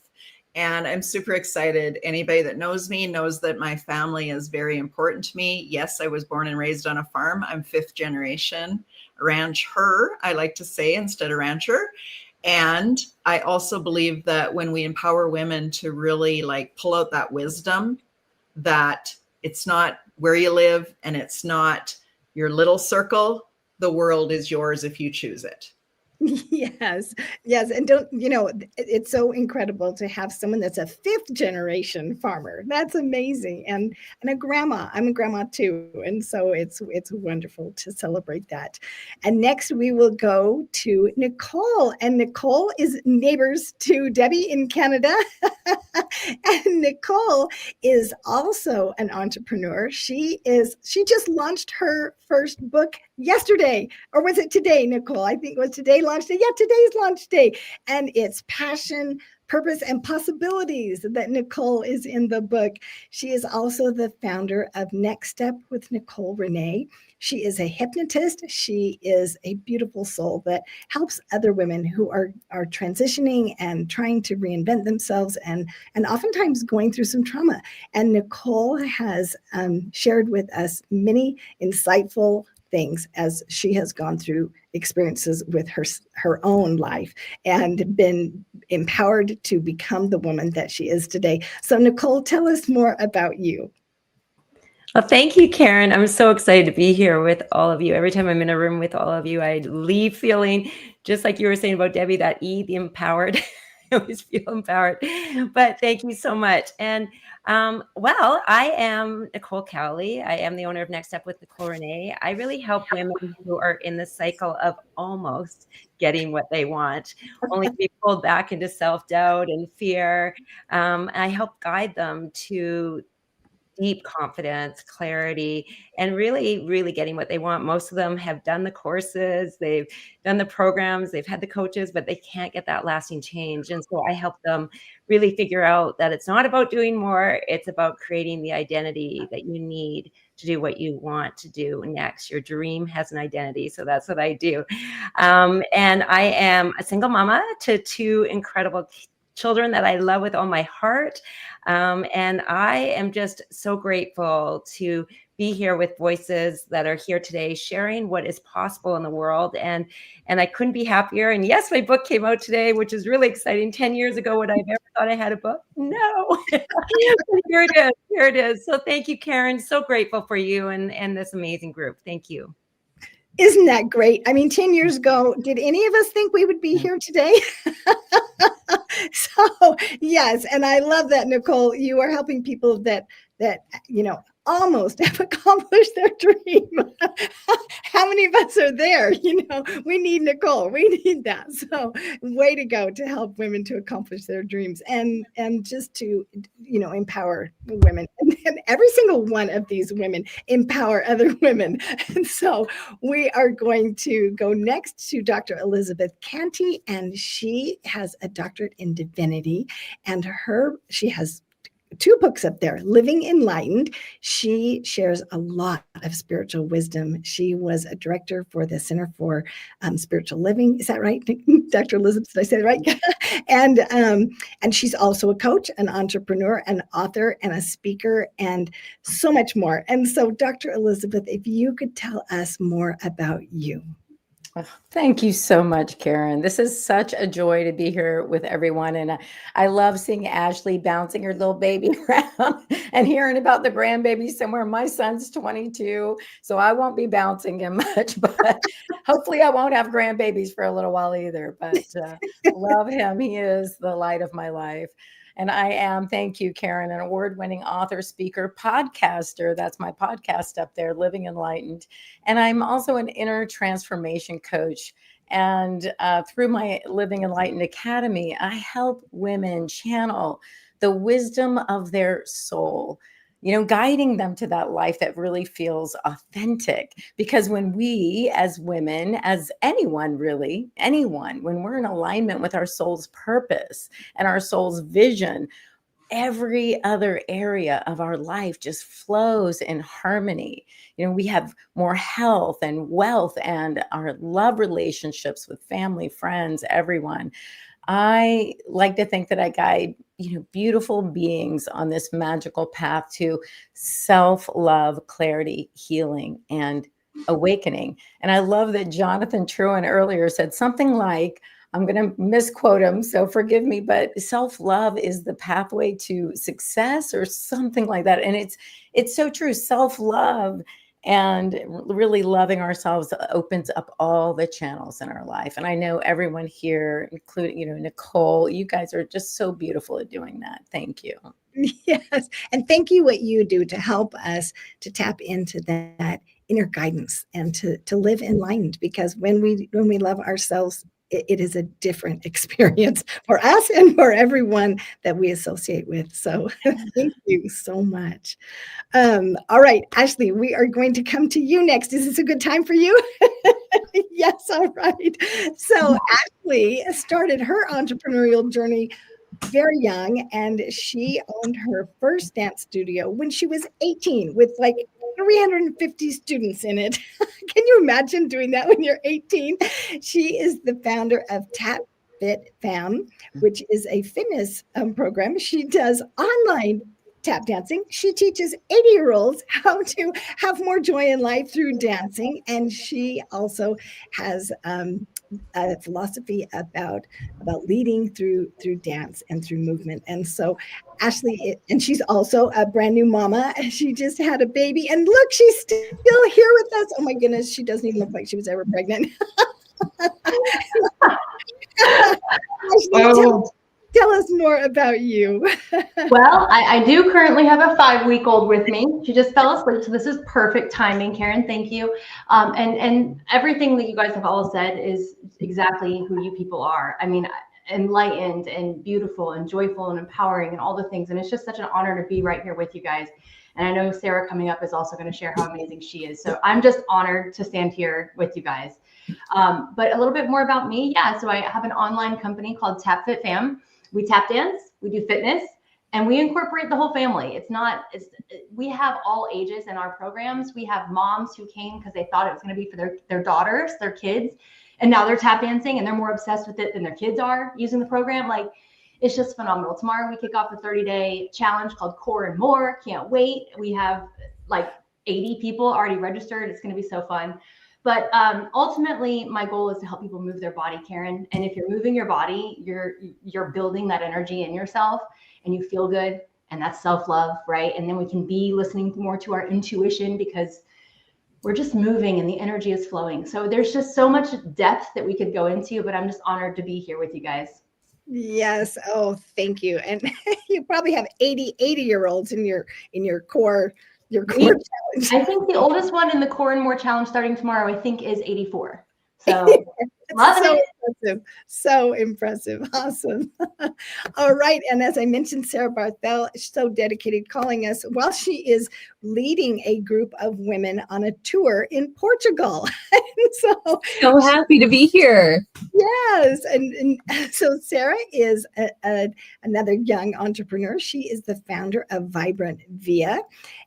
And I'm super excited. Anybody that knows me knows that my family is very important to me. Yes, I was born and raised on a farm. I'm 5th generation rancher, I like to say, instead of rancher. And I also believe that when we empower women to really pull out that wisdom, that it's not where you live and it's not your little circle. The world is yours if you choose it. Yes. And it's so incredible to have someone that's a 5th generation farmer. That's amazing. And a grandma. I'm a grandma too. And so it's wonderful to celebrate that. And next we will go to Nicole. And Nicole is neighbors to Debbie in Canada. And Nicole is also an entrepreneur. She just launched her first book yesterday, or was it today, Nicole? I think it was today launch day. Yeah, today's launch day. And it's Passion, Purpose, and Possibilities that Nicole is in the book. She is also the founder of Next Step with Nicole Renee. She is a hypnotist. She is a beautiful soul that helps other women who are transitioning and trying to reinvent themselves and oftentimes going through some trauma. And Nicole has shared with us many insightful things as she has gone through experiences with her own life and been empowered to become the woman that she is today. So Nicole, tell us more about you. Well, thank you, Karen. I'm so excited to be here with all of you. Every time I'm in a room with all of you, I leave feeling just like you were saying about Debbie, that E, the empowered. always feel empowered. But thank you so much. And well, I am Nicole Cowley. I am the owner of Next Step with Nicole Renee. I really help women who are in the cycle of almost getting what they want, only to be pulled back into self-doubt and fear. And I help guide them to deep confidence, clarity, and really, really getting what they want. Most of them have done the courses, they've done the programs, they've had the coaches, but they can't get that lasting change. And so I help them really figure out that it's not about doing more, it's about creating the identity that you need to do what you want to do next. Your dream has an identity. So that's what I do. And I am a single mama to 2 incredible children that I love with all my heart. And I am just so grateful to be here with voices that are here today, sharing what is possible in the world. And I couldn't be happier. And yes, my book came out today, which is really exciting. 10 years ago, would I have ever thought I had a book? No. Here it is. Here it is. So thank you, Karen. So grateful for you and this amazing group. Thank you. Isn't that great? I mean, 10 years ago, did any of us think we would be here today? So yes, and I love that, Nicole. You are helping people that almost have accomplished their dream. How many of us are there? We need Nicole. We need that. So way to go to help women to accomplish their dreams and just to, empower women. And every single one of these women empower other women. And so we are going to go next to Dr. Elizabeth Canty, and she has a doctorate in divinity, and she has 2 books up there, Living Enlightened. She shares a lot of spiritual wisdom. She was a director for the Center for Spiritual Living. Is that right, Dr. Elizabeth? Did I say that right? And she's also a coach, an entrepreneur, an author, and a speaker, and so much more. And so, Dr. Elizabeth, if you could tell us more about you. Thank you so much, Karen. This is such a joy to be here with everyone. And I love seeing Ashley bouncing her little baby around and hearing about the grandbaby somewhere. My son's 22, so I won't be bouncing him much, but hopefully I won't have grandbabies for a little while either. But love him. He is the light of my life. And I am, thank you, Karen, an award-winning author, speaker, podcaster. That's my podcast up there, Living Enlightened. And I'm also an inner transformation coach. And through my Living Enlightened Academy, I help women channel the wisdom of their soul, guiding them to that life that really feels authentic. Because when we as women, as anyone, when we're in alignment with our soul's purpose and our soul's vision, every other area of our life just flows in harmony. We have more health and wealth and our love relationships with family, friends, everyone. I like to think that I guide, beautiful beings on this magical path to self-love, clarity, healing, and awakening. And I love that Jonathan Truan earlier said something like, I'm going to misquote him, so forgive me, but self-love is the pathway to success or something like that. And it's so true. Self-love and really loving ourselves opens up all the channels in our life. And I know everyone here, including, Nicole, you guys are just so beautiful at doing that. Thank you. Yes. And thank you what you do to help us to tap into that inner guidance and to live enlightened, because when we love ourselves, it is a different experience for us and for everyone that we associate with. So thank you so much. All right, Ashley, we are going to come to you next. Is this a good time for you? Yes, all right. So Ashley started her entrepreneurial journey very young, and she owned her first dance studio when she was 18 with like 350 students in it. Can you imagine doing that when you're 18? She is the founder of Tap Fit Fam, which is a fitness program. She does online tap dancing. She teaches 80-year-olds how to have more joy in life through dancing. And she also has a philosophy about leading through dance and through movement. And so Ashley, and she's also a brand new mama. She just had a baby, and look, she's still here with us. Oh my goodness, she doesn't even look like she was ever pregnant. Ashley, Tell us more about you. Well, I do currently have a 5-week-old with me. She just fell asleep, so this is perfect timing, Karen. Thank you. And everything that you guys have all said is exactly who you people are. I mean, enlightened and beautiful and joyful and empowering and all the things. And it's just such an honor to be right here with you guys. And I know Sarah coming up is also going to share how amazing she is. So I'm just honored to stand here with you guys. But a little bit more about me. Yeah, so I have an online company called Tap Fit Fam. We tap dance, we do fitness, and we incorporate the whole family. We have all ages in our programs. We have moms who came because they thought it was going to be for their daughters, their kids, and now they're tap dancing and they're more obsessed with it than their kids are using the program. Like, it's just phenomenal. Tomorrow we kick off a 30-day challenge called Core and More. Can't wait. We have like 80 people already registered. It's going to be so fun. But ultimately, my goal is to help people move their body, Karen. And if you're moving your body, you're building that energy in yourself, and you feel good, and that's self-love, right? And then we can be listening more to our intuition because we're just moving and the energy is flowing. So there's just so much depth that we could go into, but I'm just honored to be here with you guys. Yes. Oh, thank you. And you probably have 80-year-olds in your core. Your core challenge. I think the oldest one in the Core and More challenge starting tomorrow, I think, is 84. So impressive. So impressive. Awesome. All right. And as I mentioned, Sarah Barthel is so dedicated, calling us while she is leading a group of women on a tour in Portugal. So happy to be here. Yes. And so Sarah is another young entrepreneur. She is the founder of Vibrant Via,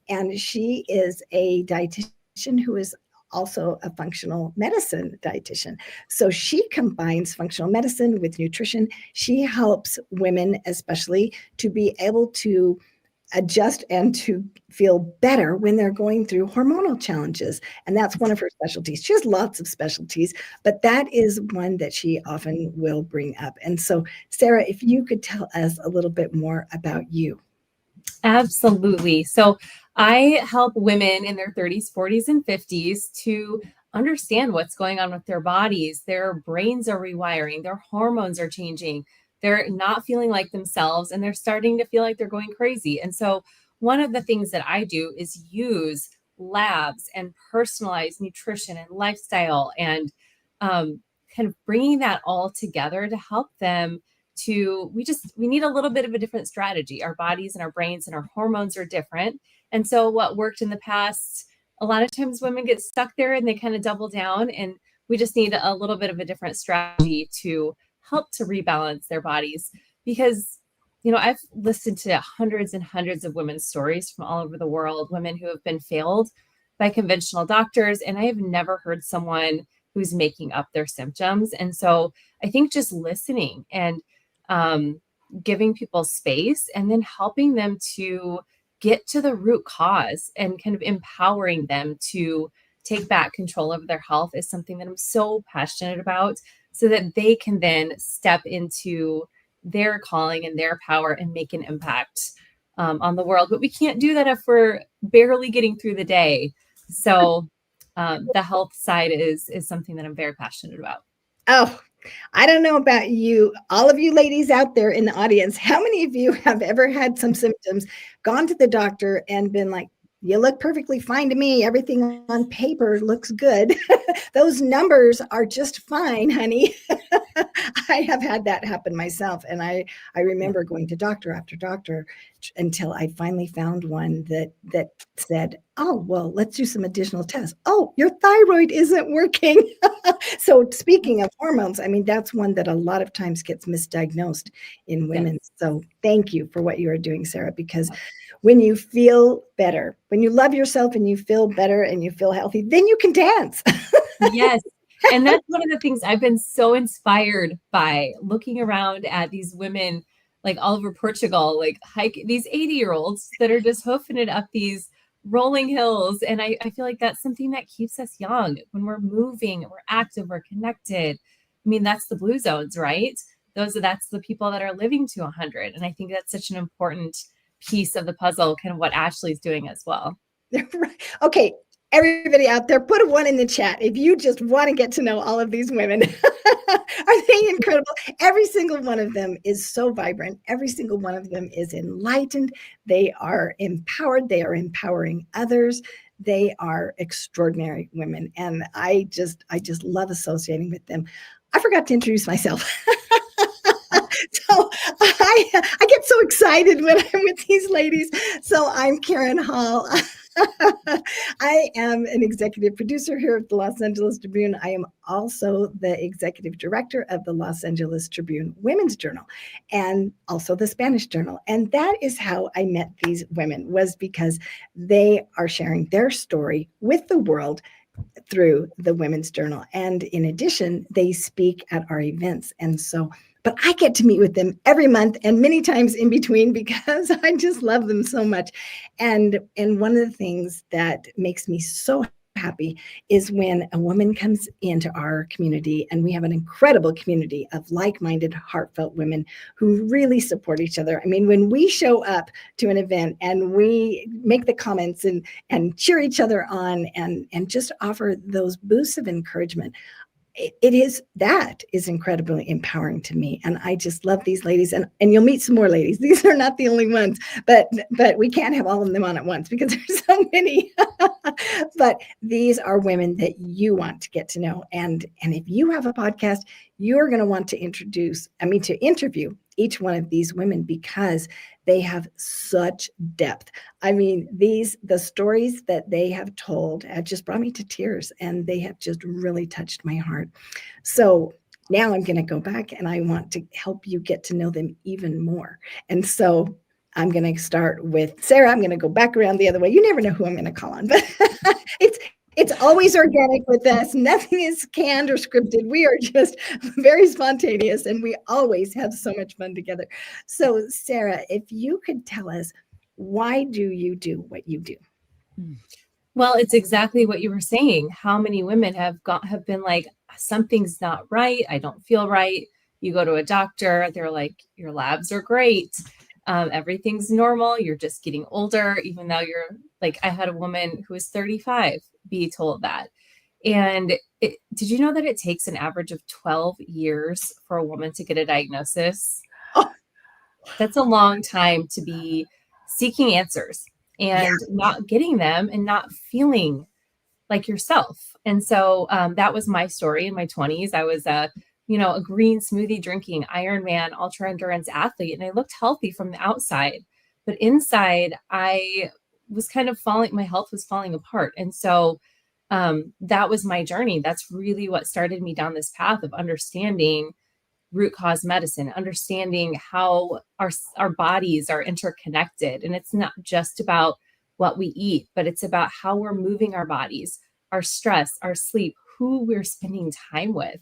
and she is a dietitian who is also a functional medicine dietitian. So she combines functional medicine with nutrition. She helps women, especially, to be able to adjust and to feel better when they're going through hormonal challenges. And that's one of her specialties. She has lots of specialties, but that is one that she often will bring up. And so, Sarah, if you could tell us a little bit more about you. Absolutely. So I help women in their 30s, 40s, and 50s to understand what's going on with their bodies. Their brains are rewiring, their hormones are changing, they're not feeling like themselves, and they're starting to feel like they're going crazy. And so one of the things that I do is use labs and personalized nutrition and lifestyle and kind of bringing that all together to help them we need a little bit of a different strategy. Our bodies and our brains and our hormones are different. And so what worked in the past, a lot of times women get stuck there and they kind of double down, and we just need a little bit of a different strategy to help to rebalance their bodies. Because, I've listened to hundreds and hundreds of women's stories from all over the world, women who have been failed by conventional doctors. And I have never heard someone who's making up their symptoms. And so I think just listening and giving people space and then helping them to get to the root cause and kind of empowering them to take back control of their health is something that I'm so passionate about, so that they can then step into their calling and their power and make an impact on the world. But we can't do that if we're barely getting through the day. So the health side is something that I'm very passionate about. Oh, I don't know about you, all of you ladies out there in the audience, how many of you have ever had some symptoms, gone to the doctor and been like, you look perfectly fine to me. Everything on paper looks good. Those numbers are just fine, honey. I have had that happen myself. And I remember going to doctor after doctor until I finally found one that said, oh, well, let's do some additional tests. Oh, your thyroid isn't working. So speaking of hormones, I mean, that's one that a lot of times gets misdiagnosed in women. Yes. So thank you for what you are doing, Sarah, because when you feel better, when you love yourself and you feel better and you feel healthy, then you can dance. Yes. And that's one of the things I've been so inspired by, looking around at these women like all over Portugal, like these 80-year-olds that are just hoofing it up these rolling hills. And I feel like that's something that keeps us young. When we're moving, we're active, we're connected. I mean, that's the blue zones, right? That's the people that are living to 100. And I think that's such an important piece of the puzzle, kind of what Ashley's doing as well. Okay. Everybody out there, put a 1 in the chat if you just want to get to know all of these women. Are they incredible? Every single one of them is so vibrant. Every single one of them is enlightened. They are empowered. They are empowering others. They are extraordinary women. And I just love associating with them. I forgot to introduce myself. So I get so excited when I'm with these ladies. So I'm Karen Hall. I am an executive producer here at the Los Angeles Tribune. I am also the executive director of the Los Angeles Tribune Women's Journal and also the Spanish Journal. And that is how I met these women, was because they are sharing their story with the world through the Women's Journal. And in addition, they speak at our events. And so, but I get to meet with them every month and many times in between because I just love them so much. And one of the things that makes me so happy is when a woman comes into our community, and we have an incredible community of like-minded, heartfelt women who really support each other. I mean, when we show up to an event and we make the comments and cheer each other on and just offer those boosts of encouragement, that is incredibly empowering to me. And I just love these ladies, and you'll meet some more ladies. These are not the only ones, but we can't have all of them on at once because there's so many. But these are women that you want to get to know. And if you have a podcast, you're going to want to interview each one of these women because they have such depth. I mean, the stories that they have told have just brought me to tears, and they have just really touched my heart. So now I'm going to go back and I want to help you get to know them even more. And so I'm going to start with Sarah. I'm going to go back around the other way. You never know who I'm going to call on, but it's always organic with us. Nothing is canned or scripted. We are just very spontaneous, and we always have so much fun together. So Sarah, if you could tell us, why do you do what you do? Well, it's exactly what you were saying. How many women have been like, something's not right. I don't feel right. You go to a doctor, they're like, your labs are great. Everything's normal. You're just getting older, even though you're like, I had a woman who was 35 be told that. And did you know that it takes an average of 12 years for a woman to get a diagnosis? Oh. That's a long time to be seeking answers and not getting them and not feeling like yourself. And so that was my story in my 20s. I was a green smoothie drinking Ironman ultra endurance athlete, and I looked healthy from the outside, but inside I was kind of my health was falling apart. And so that was my journey. That's really what started me down this path of understanding root cause medicine, understanding how our bodies are interconnected. And it's not just about what we eat, but it's about how we're moving our bodies, our stress, our sleep, who we're spending time with.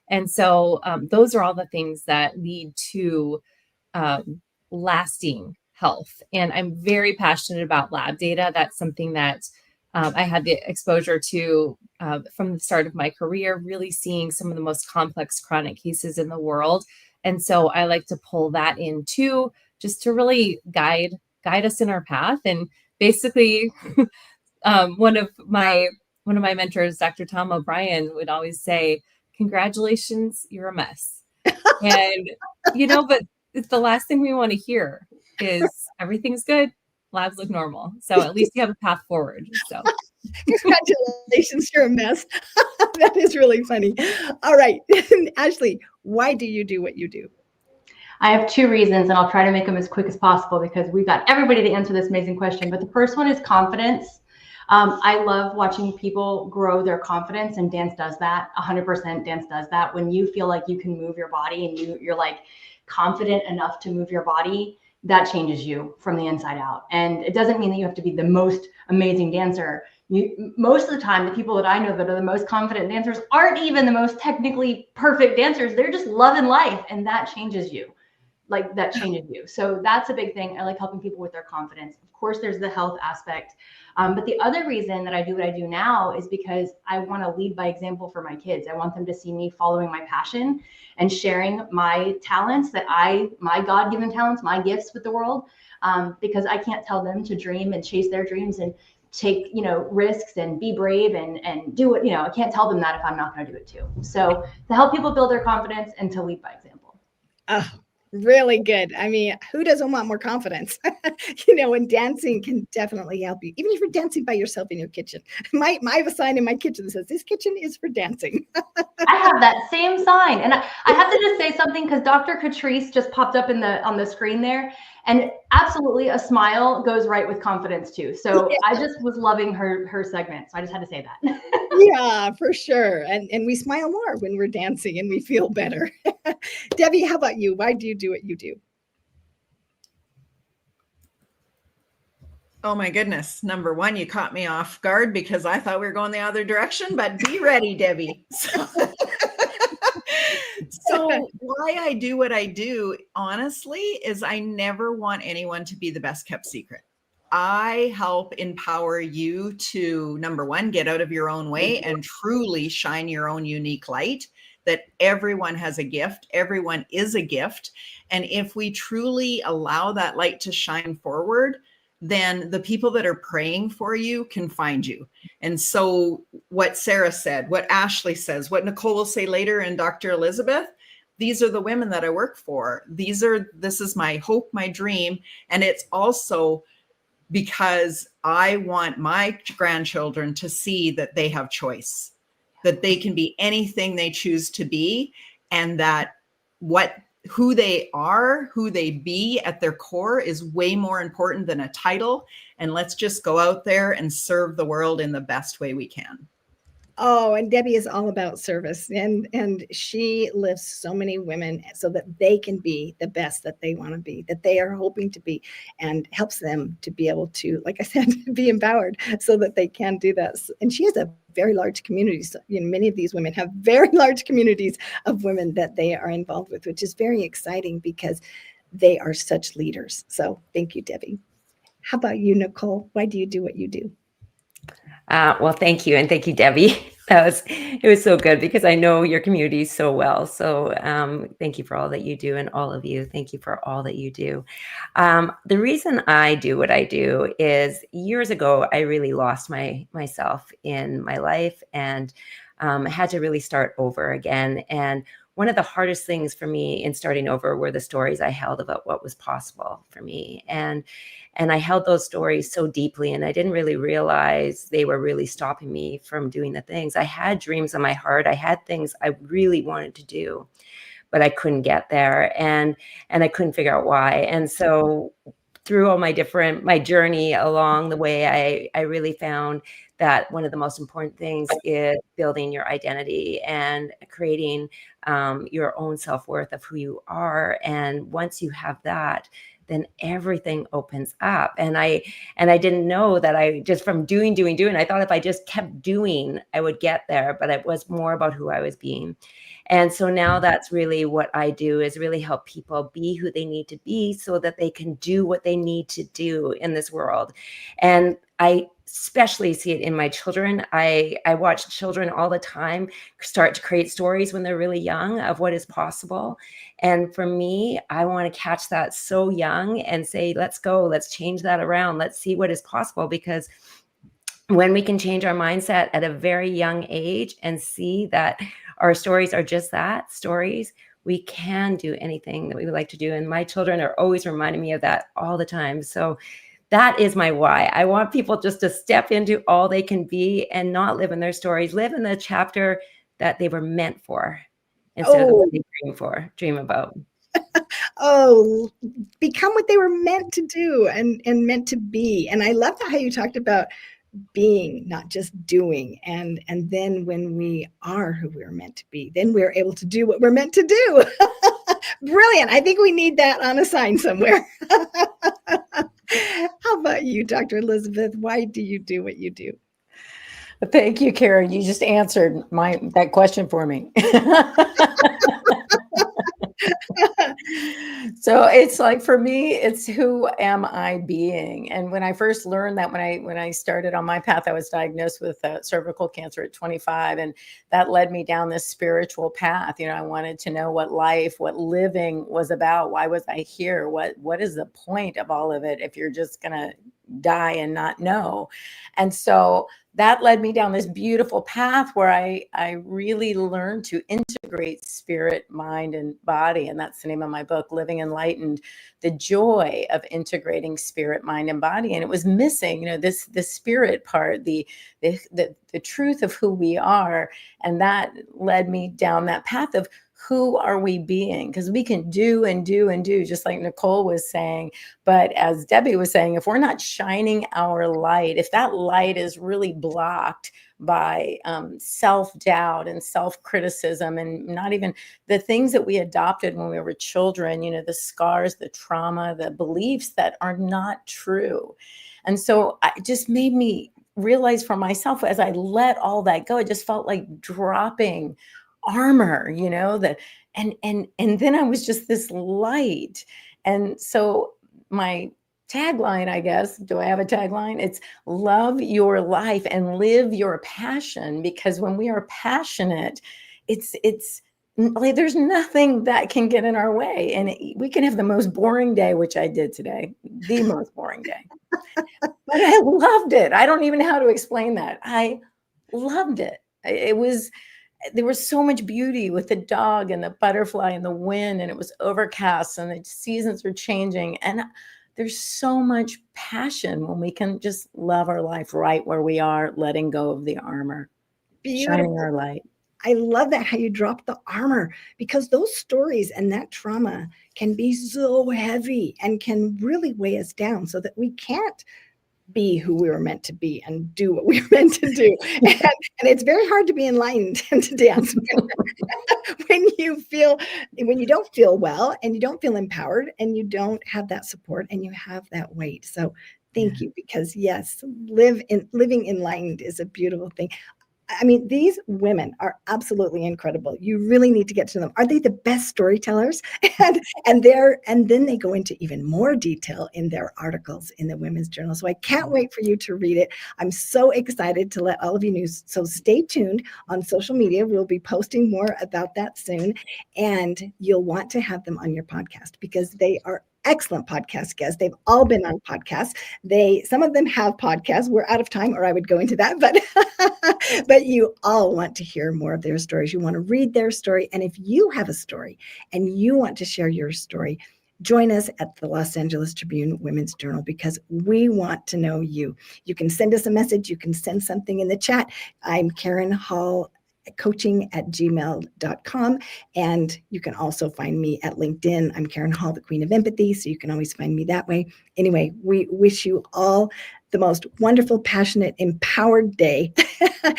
And so those are all the things that lead to lasting health. And I'm very passionate about lab data. That's something that I had the exposure to from the start of my career, really seeing some of the most complex chronic cases in the world. And so I like to pull that in too, just to really guide us in our path. And basically, one of my mentors, Dr. Tom O'Brien, would always say, "Congratulations, you're a mess." And but it's the last thing we want to hear is everything's good, labs look normal. So at least you have a path forward. So congratulations, you're a mess. That is really funny. All right, Ashley, why do you do what you do? I have two reasons, and I'll try to make them as quick as possible because we've got everybody to answer this amazing question. But the first one is confidence. I love watching people grow their confidence, and dance does that. 100% dance does that. When you feel like you can move your body and you're like confident enough to move your body, that changes you from the inside out. And it doesn't mean that you have to be the most amazing dancer. Most of the time, the people that I know that are the most confident dancers aren't even the most technically perfect dancers. They're just loving life, and that changes you. That changes you. So that's a big thing. I like helping people with their confidence. Of course, there's the health aspect. But the other reason that I do what I do now is because I want to lead by example for my kids. I want them to see me following my passion and sharing my talents, my God-given talents, my gifts with the world, because I can't tell them to dream and chase their dreams and take, you know, risks and be brave and do it. You know, I can't tell them that if I'm not going to do it too. So to help people build their confidence and to lead by example. Oh, really good. I mean, who doesn't want more confidence? You know, and dancing can definitely help you, even if you're dancing by yourself in your kitchen. I have a sign in my kitchen that says, "This kitchen is for dancing." I have that same sign. And I have to just say something, because Dr. Catrice just popped up on the screen there. And absolutely, a smile goes right with confidence too. So yeah. I just was loving her segment. So I just had to say that. Yeah, for sure. And we smile more when we're dancing and we feel better. Debbie, how about you? Why do you do what you do? Oh my goodness. Number one, you caught me off guard because I thought we were going the other direction, but be ready, Debbie. So why I do what I do, honestly, is I never want anyone to be the best kept secret. I help empower you to, number one, get out of your own way and truly shine your own unique light, that everyone has a gift. Everyone is a gift. And if we truly allow that light to shine forward, then the people that are praying for you can find you. And so what Sarah said, what Ashley says, what Nicole will say later, and Dr. Elizabeth, these are the women that I work for. This is my hope, my dream. And it's also because I want my grandchildren to see that they have choice, that they can be anything they choose to be, and that who they are, who they be at their core is way more important than a title. And let's just go out there and serve the world in the best way we can. Oh, and Debbie is all about service, and she lifts so many women so that they can be the best that they want to be, that they are hoping to be, and helps them to be able to, like I said, be empowered so that they can do that. And she has a very large community. So, you know, many of these women have very large communities of women that they are involved with, which is very exciting because they are such leaders. So thank you, Debbie. How about you, Nicole? Why do you do what you do? Well, thank you. And thank you, Debbie. It was so good because I know your community so well. So thank you for all that you do, and all of you. Thank you for all that you do. The reason I do what I do is years ago, I really lost myself in my life and had to really start over again. And one of the hardest things for me in starting over were the stories I held about what was possible for me. And I held those stories so deeply, and I didn't really realize they were really stopping me from doing the things. I had dreams in my heart. I had things I really wanted to do, but I couldn't get there, and I couldn't figure out why. And so through all my journey along the way, I really found that one of the most important things is building your identity and creating your own self-worth of who you are. And once you have that, then everything opens up. And I didn't know that I just from doing, I thought if I just kept doing, I would get there, but it was more about who I was being. And so now that's really what I do, is really help people be who they need to be so that they can do what they need to do in this world. And I especially see it in my children. I watch children all the time start to create stories when they're really young of what is possible. And for me, I want to catch that so young and say, let's go, let's change that around. Let's see what is possible, because when we can change our mindset at a very young age and see that our stories are just that, stories, we can do anything that we would like to do. And my children are always reminding me of that all the time. So that is my why. I want people just to step into all they can be and not live in their stories, live in the chapter that they were meant for instead of what they dream about. Oh, become what they were meant to do and meant to be. And I love how you talked about being, not just doing. And then when we are who we're meant to be, then we're able to do what we're meant to do. Brilliant. I think we need that on a sign somewhere. How about you, Dr. Elizabeth? Why do you do what you do? Thank you, Karen. You just answered that question for me. So it's like, for me, it's who am I being? And when I first learned that, when I started on my path, I was diagnosed with cervical cancer at 25, and that led me down this spiritual path. You know, I wanted to know what life, what living was about. Why was I here? What is the point of all of it if you're just gonna, die and not know. And so that led me down this beautiful path where I really learned to integrate spirit, mind, and body. And that's the name of my book, Living Enlightened, the joy of integrating spirit, mind, and body. And it was missing, this the spirit part, the truth of who we are. And that led me down that path of who are we being? Because we can do and do and do, just like Nicole was saying. But as Debbie was saying, if we're not shining our light, if that light is really blocked by self-doubt and self-criticism, and not even the things that we adopted when we were children, the scars, the trauma, the beliefs that are not true. And so it just made me realize for myself, as I let all that go, it just felt like dropping armor, that and then I was just this light. And so my tagline, I guess, do I have a tagline? It's love your life and live your passion, because when we are passionate, it's like there's nothing that can get in our way, and we can have the most boring day, which I did today, the most boring day. But I loved it. I don't even know how to explain that. I loved it. There was so much beauty with the dog and the butterfly and the wind, and it was overcast and the seasons were changing. And there's so much passion when we can just love our life right where we are, letting go of the armor, shining our light. I love that, how you drop the armor, because those stories and that trauma can be so heavy and can really weigh us down so that we can't be who we were meant to be and do what we were meant to do. And it's very hard to be enlightened and to dance when you don't feel well and you don't feel empowered and you don't have that support and you have that weight. So thank you, because yes, living enlightened is a beautiful thing. I mean, these women are absolutely incredible. You really need to get to them. Are they the best storytellers? And then they go into even more detail in their articles in the Women's Journal. So I can't wait for you to read it. I'm so excited to let all of you know. So stay tuned on social media. We'll be posting more about that soon. And you'll want to have them on your podcast, because they are excellent podcast guests. They've all been on podcasts. Some of them have podcasts. We're out of time, or I would go into that, but you all want to hear more of their stories. You want to read their story. And if you have a story and you want to share your story, join us at the Los Angeles Tribune Women's Journal, because we want to know you. You can send us a message. You can send something in the chat. I'm Karen Hall, coaching@gmail.com. And you can also find me at LinkedIn. I'm Karen Hall, the Queen of Empathy. So you can always find me that way. Anyway, we wish you all the most wonderful, passionate, empowered day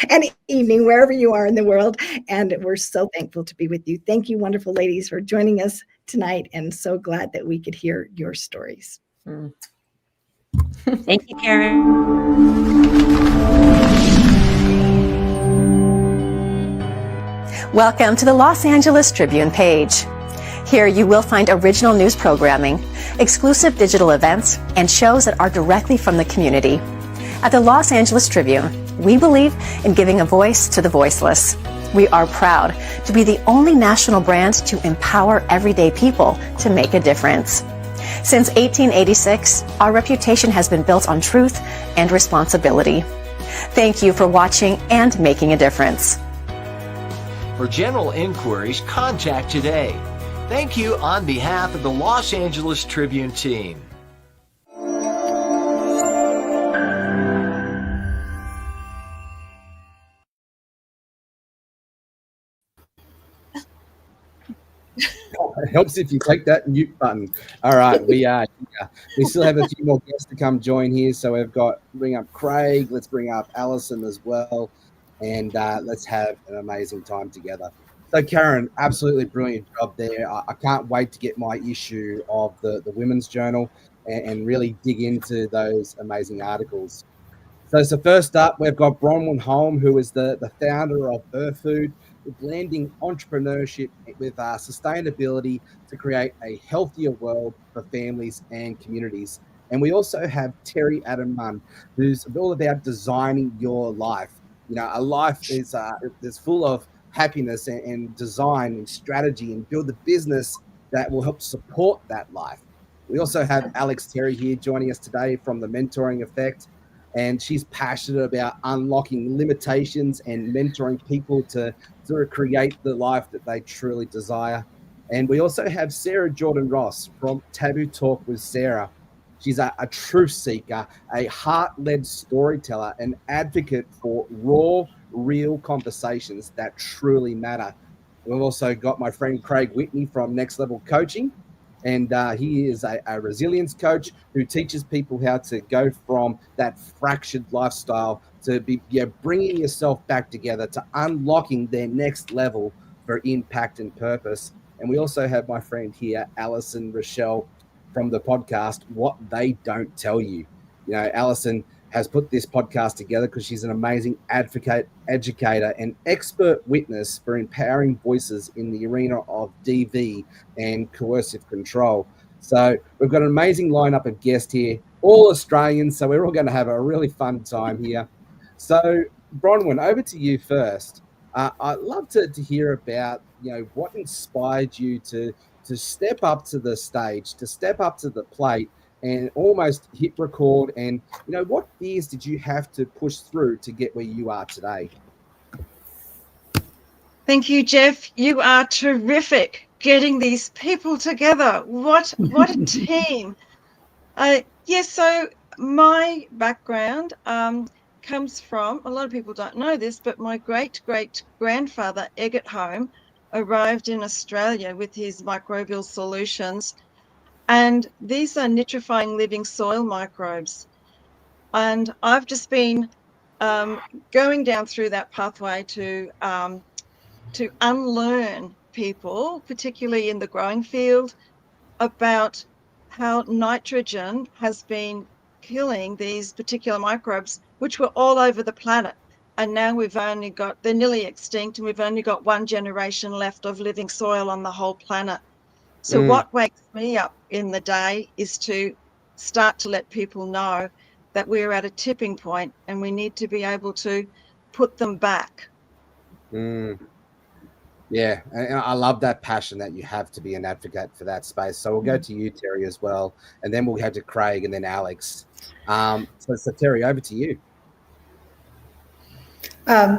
and evening, wherever you are in the world. And we're so thankful to be with you. Thank you, wonderful ladies, for joining us tonight. And so glad that we could hear your stories. Thank you, Karen. Welcome to the Los Angeles Tribune page. Here you will find original news programming, exclusive digital events, and shows that are directly from the community. At the Los Angeles Tribune, we believe in giving a voice to the voiceless. We are proud to be the only national brand to empower everyday people to make a difference. Since 1886, our reputation has been built on truth and responsibility. Thank you for watching and making a difference. For general inquiries, contact today. Thank you on behalf of the Los Angeles Tribune team. It helps if you click that mute button. All right, we still have a few more guests to come join here. So we've got, bring up Craig, let's bring up Alison as well, and let's have an amazing time together. So Karen, absolutely brilliant job there. I can't wait to get my issue of the Women's Journal and really dig into those amazing articles. So first up, we've got Bronwyn Holm, who is the founder of Earth Food, blending entrepreneurship with sustainability to create a healthier world for families and communities. And we also have Terry Adam Munn, who's all about designing your life. You know, a life is full of happiness and design and strategy, and build a business that will help support that life. We also have Alex Terry here joining us today from the Mentoring Effect, and she's passionate about unlocking limitations and mentoring people to sort of create the life that they truly desire. And we also have Sarah Jordan Ross from Taboo Talk with Sarah. She's a truth seeker, a heart-led storyteller, an advocate for raw, real conversations that truly matter. We've also got my friend Craig Whitney from Next Level Coaching, and he is a resilience coach who teaches people how to go from that fractured lifestyle to be bringing yourself back together, to unlocking their next level for impact and purpose. And we also have my friend here, Alison Rochelle, from the podcast What They Don't Tell You. You know, Alison has put this podcast together because she's an amazing advocate, educator, and expert witness for empowering voices in the arena of DV and coercive control. So we've got an amazing lineup of guests here, all Australians, so we're all going to have a really fun time here. So Bronwyn, over to you first. I'd love to hear about, you know, what inspired you to step up to the stage, to step up to the plate and almost hit record, and, you know, what fears did you have to push through to get where you are today? Thank you, Jeff. You are terrific getting these people together. What a team. Yes, so my background comes from, a lot of people don't know this, but my great-great-grandfather, Eggert Home, arrived in Australia with his microbial solutions. And these are nitrifying living soil microbes. And I've just been going down through that pathway to unlearn people, particularly in the growing field, about how nitrogen has been killing these particular microbes, which were all over the planet. And now they're nearly extinct, and we've only got one generation left of living soil on the whole planet. So what wakes me up in the day is to start to let people know that we're at a tipping point and we need to be able to put them back. Yeah, and I love that passion that you have to be an advocate for that space. So we'll go to you, Terry, as well, and then we'll head to Craig and then Alex. So Terry, over to you.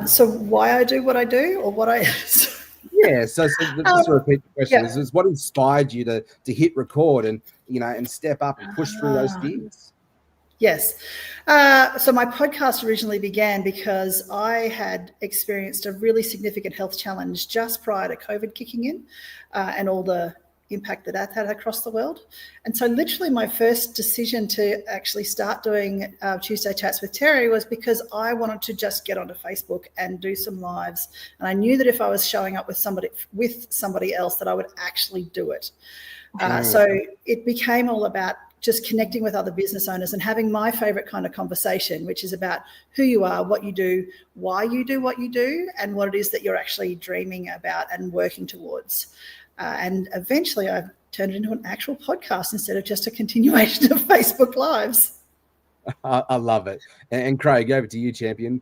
So why I do what I do, or what I... Yeah, so just to repeat the question, is what inspired you to hit record and, you know, and step up and push through those fears? Yes. So my podcast originally began because I had experienced a really significant health challenge just prior to COVID kicking in, and all the impact that had across the world. And so literally my first decision to actually start doing Tuesday Chats with Terry was because I wanted to just get onto Facebook and do some lives. And I knew that if I was showing up with somebody else, that I would actually do it. So it became all about just connecting with other business owners and having my favorite kind of conversation, which is about who you are, what you do, why you do what you do, and what it is that you're actually dreaming about and working towards. And eventually I've turned it into an actual podcast instead of just a continuation of Facebook Lives. I love it. And Craig, over to you, champion.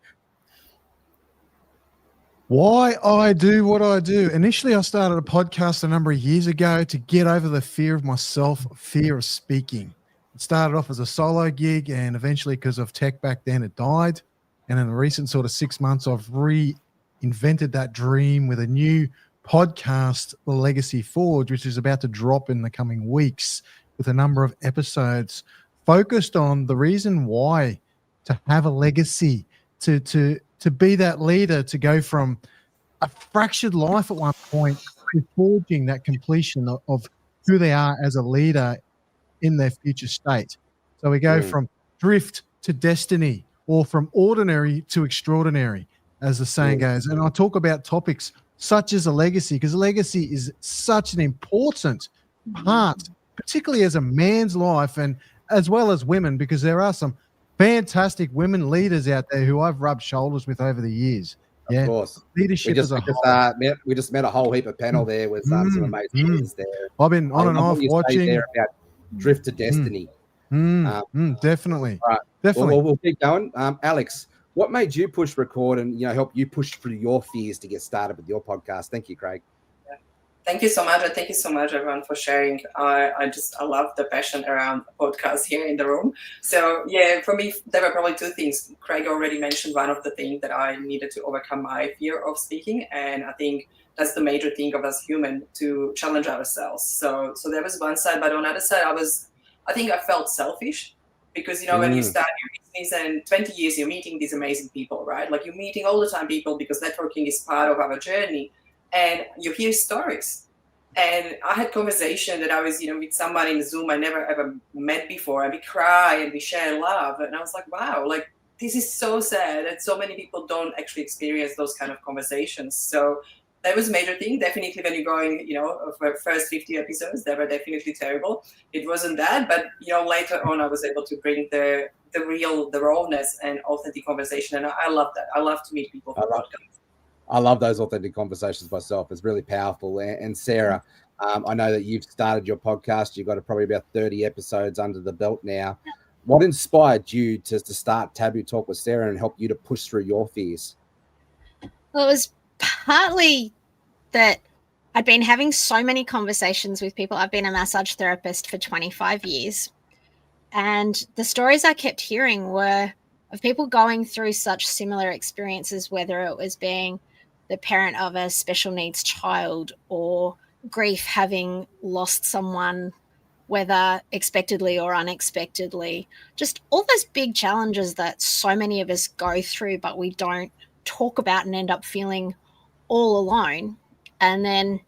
Why I do what I do. Initially, I started a podcast a number of years ago to get over the fear of myself, fear of speaking. It started off as a solo gig, and eventually, because of tech back then, it died. And in the recent sort of 6 months, I've reinvented that dream with a new podcast, The Legacy Forge, which is about to drop in the coming weeks, with a number of episodes focused on the reason why to have a legacy, to be that leader, to go from a fractured life at one point to forging that completion of who they are as a leader in their future state. So we go from drift to destiny, or from ordinary to extraordinary, as the saying goes. And I talk about topics such as a legacy, because legacy is such an important part, particularly as a man's life, and as well as women, because there are some fantastic women leaders out there who I've rubbed shoulders with over the years. Of course. Leadership we just met a whole heap of panel there with some amazing leaders there. I've been on and off watching. There about drift to destiny. Definitely. All right. Definitely. We'll keep going. Alex, what made you push record and, you know, help you push through your fears to get started with your podcast? Thank you, Craig. Thank you so much, and thank you so much, everyone, for sharing. I love the passion around podcasts here in the room. So yeah, for me, there were probably two things. Craig already mentioned one of the things that I needed to overcome my fear of speaking, and I think that's the major thing of us human, to challenge ourselves. So there was one side, but on the other side, I think I felt selfish, because when you start your business and 20 years you're meeting these amazing people, right? Like, you're meeting all the time people, because networking is part of our journey. And you hear stories. And I had conversation that I was, with somebody in Zoom I never ever met before, and we cry and we share love. And I was like, wow, like, this is so sad that so many people don't actually experience those kind of conversations. So that was a major thing. Definitely when you're going, for first 50 episodes, they were definitely terrible. It wasn't that, but, later on I was able to bring the rawness and authentic conversation. And I love that. I love to meet people. I love those authentic conversations myself. It's really powerful. And Sarah, I know that you've started your podcast. You've got probably about 30 episodes under the belt now. What inspired you to start Taboo Talk with Sarah and help you to push through your fears? Well, it was partly that I'd been having so many conversations with people. I've been a massage therapist for 25 years. And the stories I kept hearing were of people going through such similar experiences, whether it was being the parent of a special needs child, or grief, having lost someone, whether expectedly or unexpectedly, just all those big challenges that so many of us go through, but we don't talk about and end up feeling all alone. And then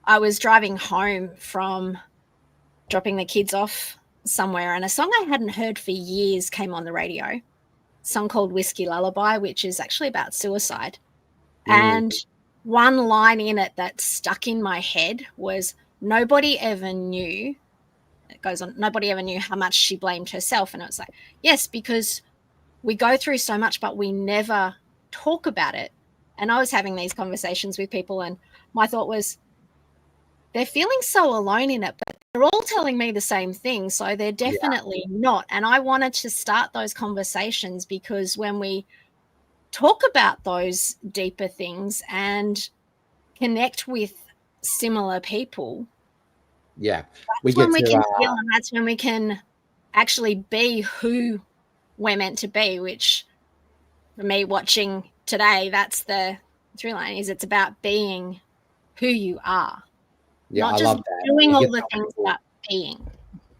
I was driving home from dropping the kids off somewhere, and a song I hadn't heard for years came on the radio, a song called Whiskey Lullaby, which is actually about suicide. And one line in it that stuck in my head was, nobody ever knew, it goes on, nobody ever knew how much she blamed herself. And it was like, yes, because we go through so much, but we never talk about it. And I was having these conversations with people, and my thought was, they're feeling so alone in it, but they're all telling me the same thing. So they're definitely not. And I wanted to start those conversations, because when we talk about those deeper things and connect with similar people, that's when we can heal, and that's when we can actually be who we're meant to be, which for me, watching today, that's the through line, is it's about being who you are. Not just doing all the things, but being.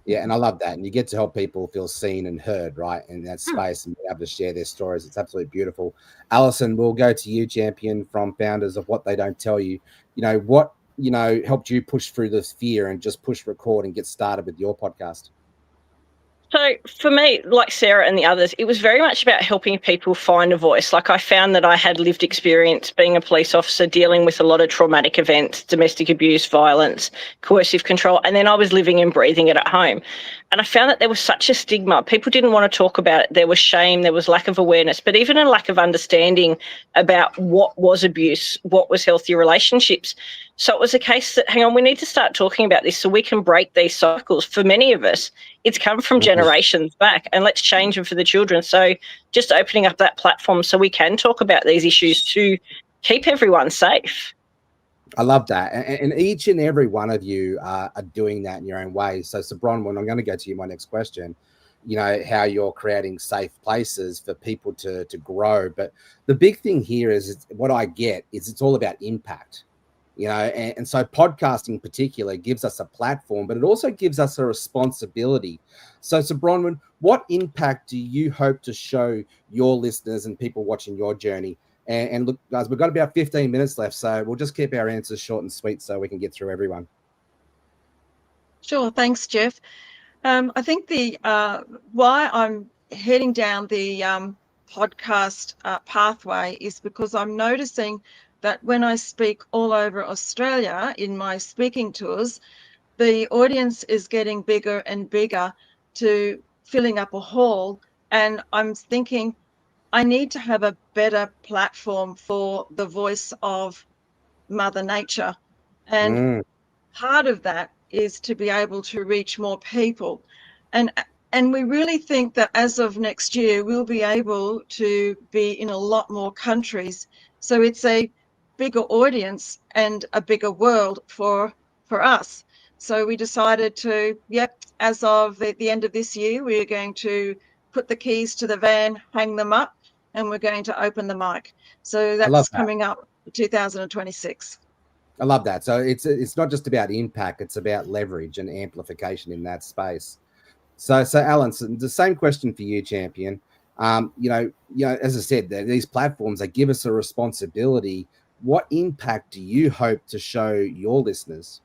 Yeah, and I love that. And you get to help people feel seen and heard, right, in that space, and be able to share their stories. It's absolutely beautiful. Alison, we'll go to you, champion from founders of What They Don't Tell You. What helped you push through this fear and just push record and get started with your podcast? So for me, like Sarah and the others, it was very much about helping people find a voice. Like, I found that I had lived experience being a police officer, dealing with a lot of traumatic events, domestic abuse, violence, coercive control, and then I was living and breathing it at home. And I found that there was such a stigma. People didn't want to talk about it. There was shame, there was lack of awareness, but even a lack of understanding about what was abuse, what was healthy relationships. So it was a case that, hang on, we need to start talking about this so we can break these cycles. For many of us, it's come from generations back, and let's change them for the children. So just opening up that platform so we can talk about these issues to keep everyone safe. I love that. And each and every one of you are doing that in your own way. So Bronwyn, I'm going to go to you, my next question, how you're creating safe places for people to grow. But the big thing here is what I get is it's all about impact. And so podcasting in particular gives us a platform, but it also gives us a responsibility. So Bronwyn, what impact do you hope to show your listeners and people watching your journey? And look, guys, we've got about 15 minutes left, so we'll just keep our answers short and sweet so we can get through everyone. Sure, thanks, Jeff. I think the why I'm heading down the podcast pathway is because I'm noticing that when I speak all over Australia in my speaking tours, the audience is getting bigger and bigger to filling up a hall. And I'm thinking I need to have a better platform for the voice of Mother Nature. And part of that is to be able to reach more people. And we really think that as of next year, we'll be able to be in a lot more countries. So it's a bigger audience and a bigger world for us. So we decided to, as of the end of this year, we're going to put the keys to the van, hang them up, and we're going to open the mic. So that's coming up 2026. I love that. So it's not just about impact, it's about leverage and amplification in that space. So Alan, the same question for you, champion. You know, as I said, these platforms, they give us a responsibility. What impact do you hope to show your listeners?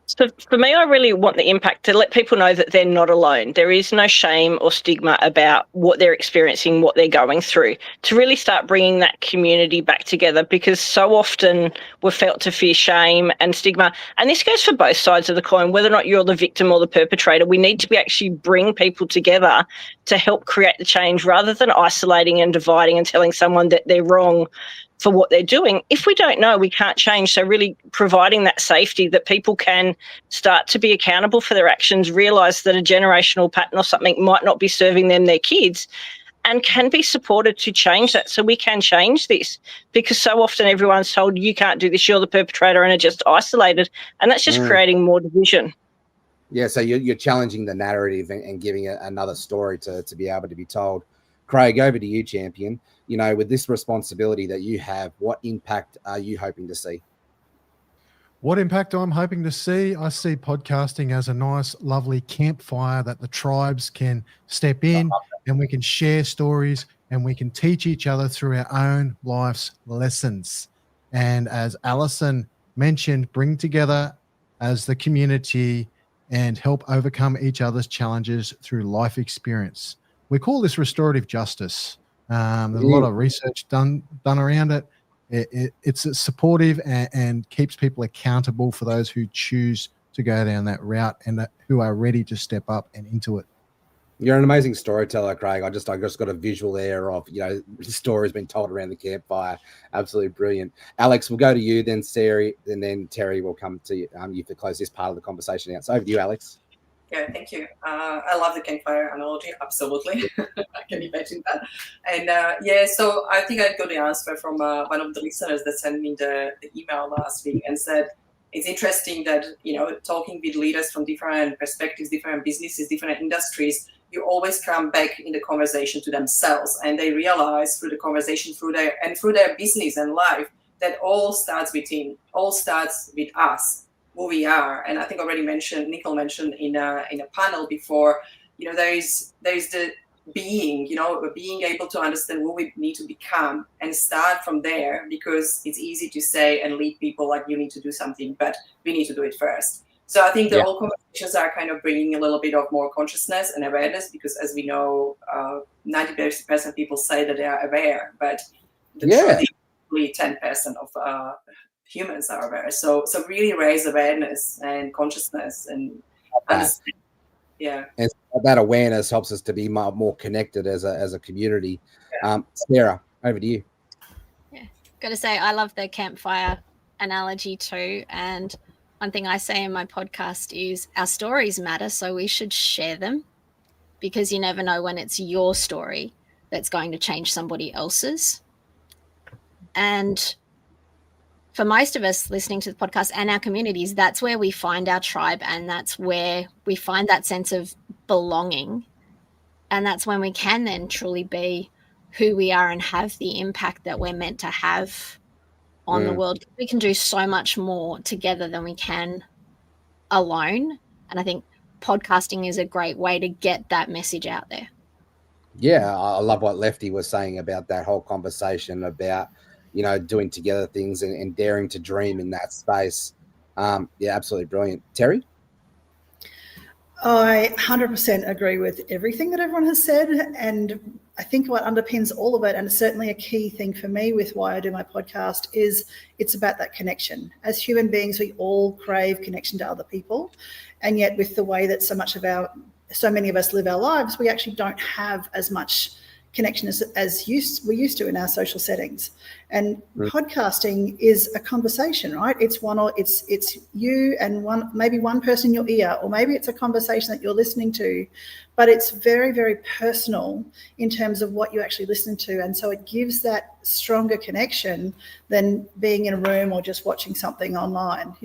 So for me, I really want the impact to let people know that they're not alone. There is no shame or stigma about what they're experiencing, what they're going through, to really start bringing that community back together, because so often we're felt to fear shame and stigma. And this goes for both sides of the coin, whether or not you're the victim or the perpetrator. We need to be actually bring people together to help create the change, rather than isolating and dividing and telling someone that they're wrong for what they're doing. If we don't know, we can't change. So really providing that safety that people can start to be accountable for their actions, realise that a generational pattern or something might not be serving them, their kids, and can be supported to change that. So we can change this, because so often everyone's told, you can't do this, you're the perpetrator, and are just isolated. And that's just creating more division. Yeah, so you're challenging the narrative and giving another story to be able to be told. Craig, over to you, champion. You know, with this responsibility that you have, what impact are you hoping to see? What impact I'm hoping to see? I see podcasting as a nice, lovely campfire that the tribes can step in and we can share stories and we can teach each other through our own life's lessons. And as Alison mentioned, bring together as the community and help overcome each other's challenges through life experience. We call this restorative justice. There's a lot of research done around it. It's supportive and keeps people accountable for those who choose to go down that route and who are ready to step up and into it. You're an amazing storyteller, Craig. I just got a visual there of, you know, stories being told around the campfire. Absolutely brilliant. Alex, we'll go to you, then Sari, and then Terry will come to you to close this part of the conversation out. So over to you, Alex. Yeah, thank you. I love the campfire analogy. Absolutely. I can imagine that. And so I think I got the answer from one of the listeners that sent me the email last week and said, it's interesting that, you know, talking with leaders from different perspectives, different businesses, different industries, you always come back in the conversation to themselves, and they realize through the conversation, through their business and life, that all starts within, all starts with us, who we are. And I think already Nicole mentioned in a panel before, you know, there's the being, you know, being able to understand who we need to become and start from there, because it's easy to say and lead people like you need to do something, but we need to do it first. So I think the whole conversations are kind of bringing a little bit of more consciousness and awareness, because as we know, 90% of people say that they are aware, but the truth is only 10% of humans are aware. So really raise awareness and consciousness and understand. Yeah. And that awareness helps us to be more connected as a community. Sarah, over to you. Yeah, got to say, I love the campfire analogy too. And one thing I say in my podcast is our stories matter, so we should share them, because you never know when it's your story that's going to change somebody else's. And for most of us listening to the podcast and our communities, that's where we find our tribe, and that's where we find that sense of belonging. And that's when we can then truly be who we are and have the impact that we're meant to have on the world. We can do so much more together than we can alone. And I think podcasting is a great way to get that message out there. Yeah, I love what Lefty was saying about that whole conversation about, you know, doing together things and daring to dream in that space. Yeah, absolutely brilliant. Terry? I 100% agree with everything that everyone has said. And I think what underpins all of it, and certainly a key thing for me with why I do my podcast, is it's about that connection. As human beings, we all crave connection to other people. And yet with the way that so many of us live our lives, we actually don't have as much connection as we used to in our social settings. And podcasting is a conversation, right? It's you and maybe one person in your ear, or maybe it's a conversation that you're listening to, but it's very, very personal in terms of what you actually listen to. And so it gives that stronger connection than being in a room or just watching something online,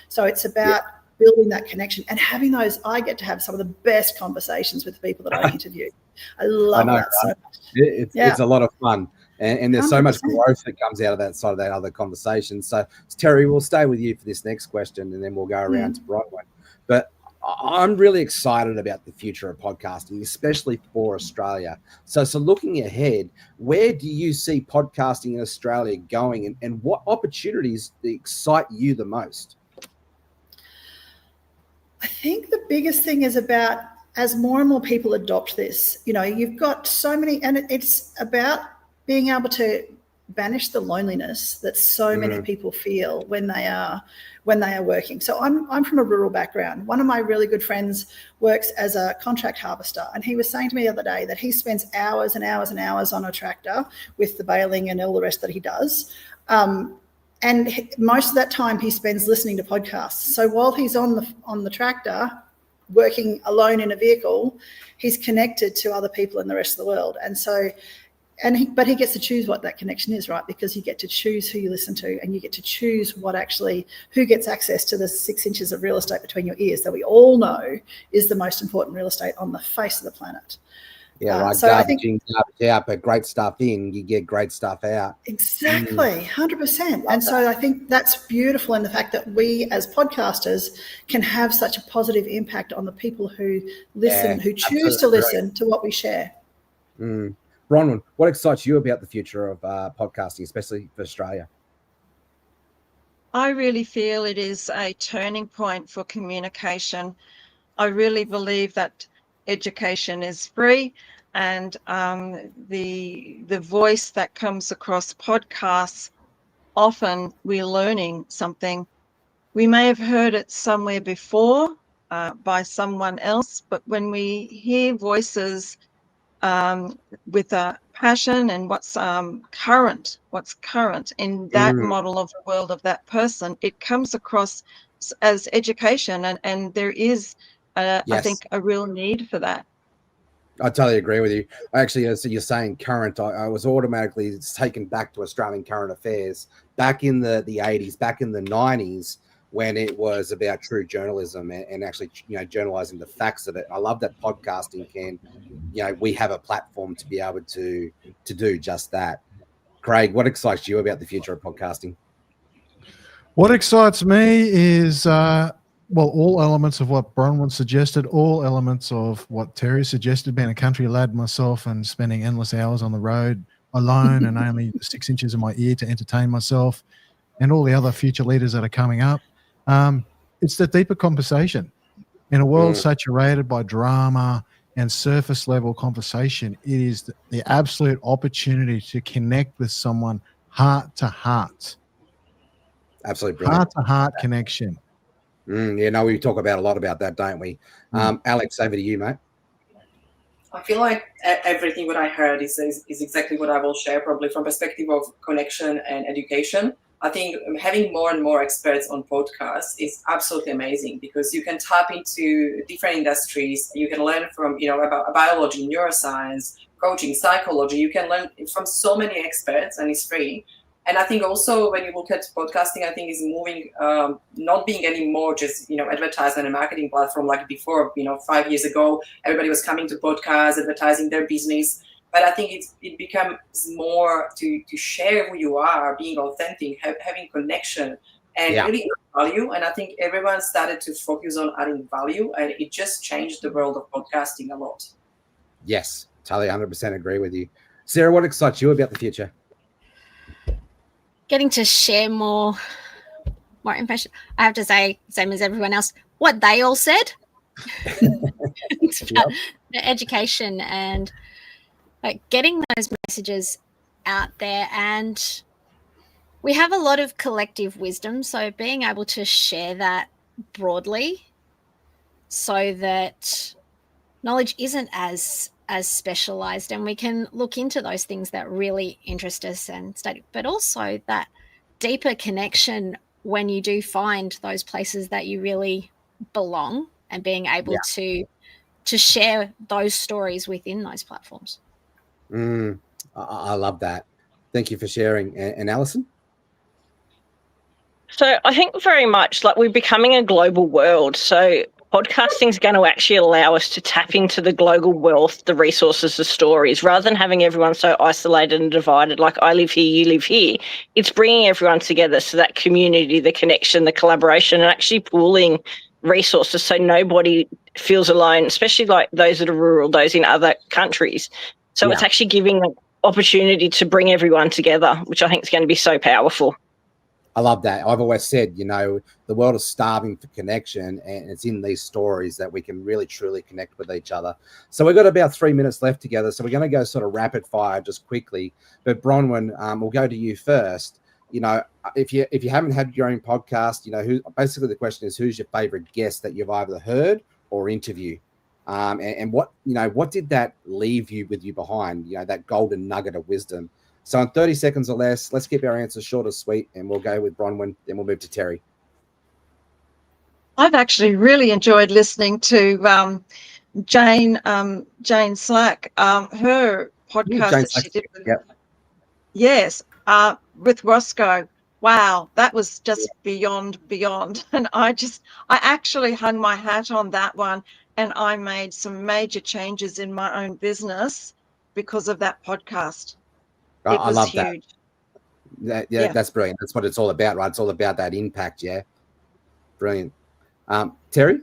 So it's about building that connection and having those. I get to have some of the best conversations with the people that I interview. I love that so much. It's a lot of fun. And there's 100%. So much growth that comes out of that side of that other conversation. So Terry, we'll stay with you for this next question, and then we'll go around to Bronwyn. But I'm really excited about the future of podcasting, especially for Australia. So looking ahead, where do you see podcasting in Australia going, and what opportunities excite you the most? I think the biggest thing is about, as more and more people adopt this, you've got so many, and it's about being able to banish the loneliness that so many people feel when they are working. So I'm from a rural background. One of my really good friends works as a contract harvester, and he was saying to me the other day that he spends hours and hours and hours on a tractor with the baling and all the rest that he does. And most of that time he spends listening to podcasts. So while he's on the tractor working alone in a vehicle, he's connected to other people in the rest of the world. And so, but he gets to choose what that connection is, right? Because you get to choose who you listen to, and you get to choose who gets access to the 6 inches of real estate between your ears that we all know is the most important real estate on the face of the planet. Yeah, right. So garbage in, garbage out, but great stuff in, you get great stuff out. Exactly, 100%. And so I think that's beautiful in the fact that we as podcasters can have such a positive impact on the people who listen, who choose to listen to what we share. Bronwyn, what excites you about the future of podcasting, especially for Australia? I really feel it is a turning point for communication. I really believe that education is free, and the voice that comes across podcasts, often we're learning something. We may have heard it somewhere before by someone else, but when we hear voices with a passion and what's current in that model of the world of that person, it comes across as education, and there is I think a real need for that. I totally agree with you. Actually, as you're saying current, I was automatically taken back to Australian current affairs back in the 80s, back in the 90s, when it was about true journalism and actually, journalizing the facts of it. I love that podcasting we have a platform to be able to do just that. Craig, what excites you about the future of podcasting? What excites me is, all elements of what Bronwyn suggested, all elements of what Terry suggested, being a country lad myself and spending endless hours on the road alone and only 6 inches in my ear to entertain myself, and all the other future leaders that are coming up. It's the deeper conversation. In a world saturated by drama and surface level conversation, it is the absolute opportunity to connect with someone heart to heart. Absolutely brilliant. Heart to heart connection. We talk about a lot about that, don't we? Alex, over to you, mate. I feel like everything what I heard is exactly what I will share, probably from perspective of connection and education. I think having more and more experts on podcasts is absolutely amazing, because you can tap into different industries. You can learn from, about biology, neuroscience, coaching, psychology. You can learn from so many experts, and it's free. And I think also when you look at podcasting, I think is moving, not being anymore just, advertisement and marketing platform like before, 5 years ago, everybody was coming to podcasts, advertising their business. But I think it becomes more to share who you are, being authentic, having connection, and really value. And I think everyone started to focus on adding value, and it just changed the world of podcasting a lot. Yes, totally 100% agree with you. Sarah, what excites you about the future? Getting to share more information. I have to say, same as everyone else, what they all said. It's about the education and getting those messages out there. And we have a lot of collective wisdom, so being able to share that broadly so that knowledge isn't as as specialized, and we can look into those things that really interest us and study, but also that deeper connection when you do find those places that you really belong, and being able to share those stories within those platforms. I love that. Thank you for sharing. And Alison? So I think very much like we're becoming a global world. So podcasting is going to actually allow us to tap into the global wealth, the resources, the stories, rather than having everyone so isolated and divided. Like I live here, you live here. It's bringing everyone together. So that community, the connection, the collaboration, and actually pooling resources so nobody feels alone, especially like those that are rural, those in other countries. So it's actually giving an opportunity to bring everyone together, which I think is going to be so powerful. I love that. I've always said, you know, the world is starving for connection, and it's in these stories that we can really, truly connect with each other. So we've got about 3 minutes left together. So we're going to go sort of rapid fire just quickly. But Bronwyn, we'll go to you first. You know, if you haven't had your own podcast, you know, basically the question is, who's your favorite guest that you've either heard or interviewed? And what, you know, what did that leave you with you behind, you know, that golden nugget of wisdom? So in 30 seconds or less, let's keep our answers short and sweet, and we'll go with Bronwyn, then we'll move to Terry. I've actually really enjoyed listening to Jane Slack, her podcast that she did. Yes, with Roscoe. Wow, that was just beyond. And I actually hung my hat on that one, and I made some major changes in my own business because of that podcast. I love huge. That. That's brilliant. That's what it's all about, right? It's all about that impact. Yeah. Brilliant. Terry?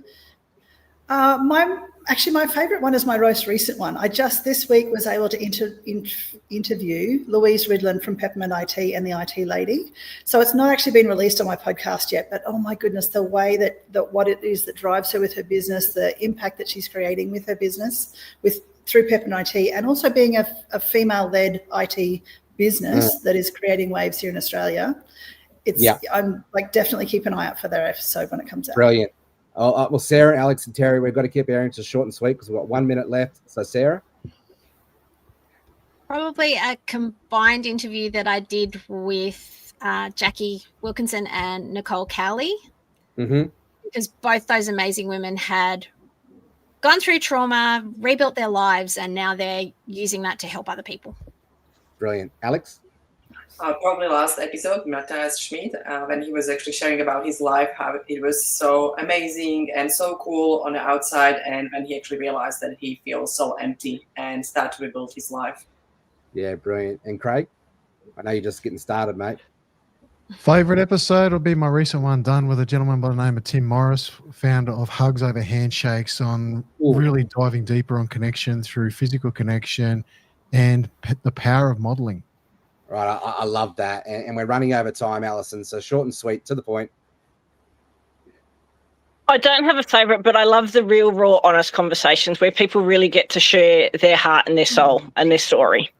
My favorite one is my most recent one. I just this week was able to interview Louise Ridland from Peppermint IT and the IT Lady. So it's not actually been released on my podcast yet, but oh my goodness, the way that what it is that drives her with her business, the impact that she's creating with her business through Peppermint IT, and also being a female-led IT business that is creating waves here in Australia. I'm like, definitely keep an eye out for their episode when it comes out. Brilliant. Well, Sarah, Alex, and Terry, we've got to keep our answers short and sweet because we've got 1 minute left. So, Sarah? Probably a combined interview that I did with Jackie Wilkinson and Nicole Cowley, because both those amazing women had gone through trauma, rebuilt their lives, and now they're using that to help other people. Brilliant. Alex? Probably last episode, Matthias Schmid, when he was actually sharing about his life, how it was so amazing and so cool on the outside, and when he actually realized that he feels so empty and start to rebuild his life. Yeah, brilliant. And Craig? I know you're just getting started, mate. Favorite episode will be my recent one done with a gentleman by the name of Tim Morris, founder of Hugs Over Handshakes, on really diving deeper on connection through physical connection and the power of modeling. Right, I love that. And we're running over time, Alison, so short and sweet, to the point. I don't have a favourite, but I love the real, raw, honest conversations where people really get to share their heart and their soul and their story.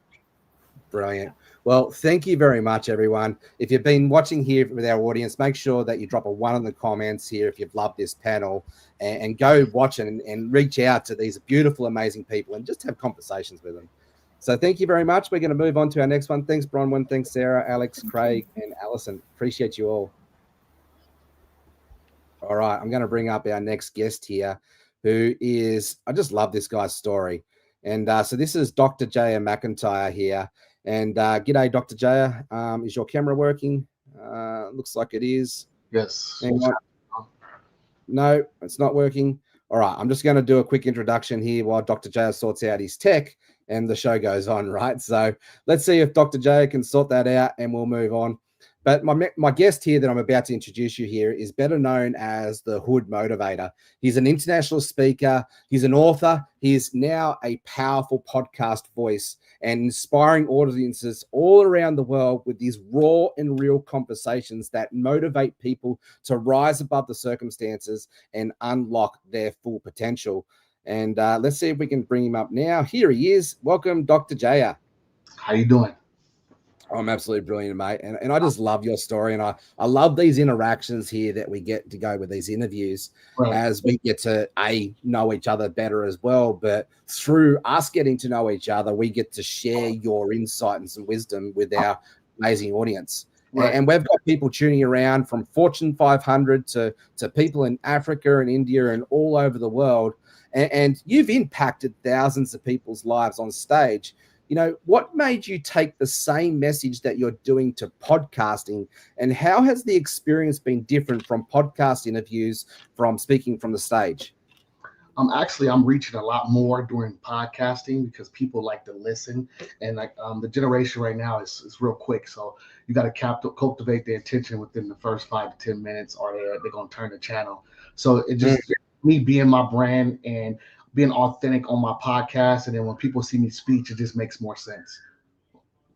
Brilliant. Well, thank you very much, everyone. If you've been watching here with our audience, make sure that you drop a 1 in the comments here if you've loved this panel, and go watch it and reach out to these beautiful, amazing people and just have conversations with them. So thank you very much. We're going to move on to our next one. Thanks, Bronwyn. Thanks, Sarah, Alex, Craig, and Alison. Appreciate you all. All right, I'm going to bring up our next guest here, who is, I just love this guy's story. And so this is Dr. Jaya McIntyre here. And g'day, Dr. Jaya. Is your camera working? Looks like it is. Yes. No, it's not working. All right, I'm just going to do a quick introduction here while Dr. Jaya sorts out his tech and the show goes on, right? So let's see if Dr. Jaya can sort that out and we'll move on. But my guest here that I'm about to introduce you here is better known as the Hood Motivator. He's an international speaker. He's an author. He's now a powerful podcast voice and inspiring audiences all around the world with these raw and real conversations that motivate people to rise above the circumstances and unlock their full potential. And let's see if we can bring him up now. Here he is. Welcome, Dr. Jaya. How you doing? I'm absolutely brilliant, mate. And I just love your story. And I love these interactions here that we get to go with these interviews as we get to know each other better as well. But through us getting to know each other, we get to share your insight and some wisdom with our amazing audience. And we've got people tuning around from Fortune 500 to people in Africa and India and all over the world. And you've impacted thousands of people's lives on stage. You know, what made you take the same message that you're doing to podcasting, and how has the experience been different from podcast interviews from speaking from the stage? Actually, I'm reaching a lot more during podcasting because people like to listen, and like the generation right now is real quick. So you got to cultivate their attention within the first 5 to 10 minutes, or they're going to turn the channel. So it just me being my brand and being authentic on my podcast, and then when people see me speak, it just makes more sense.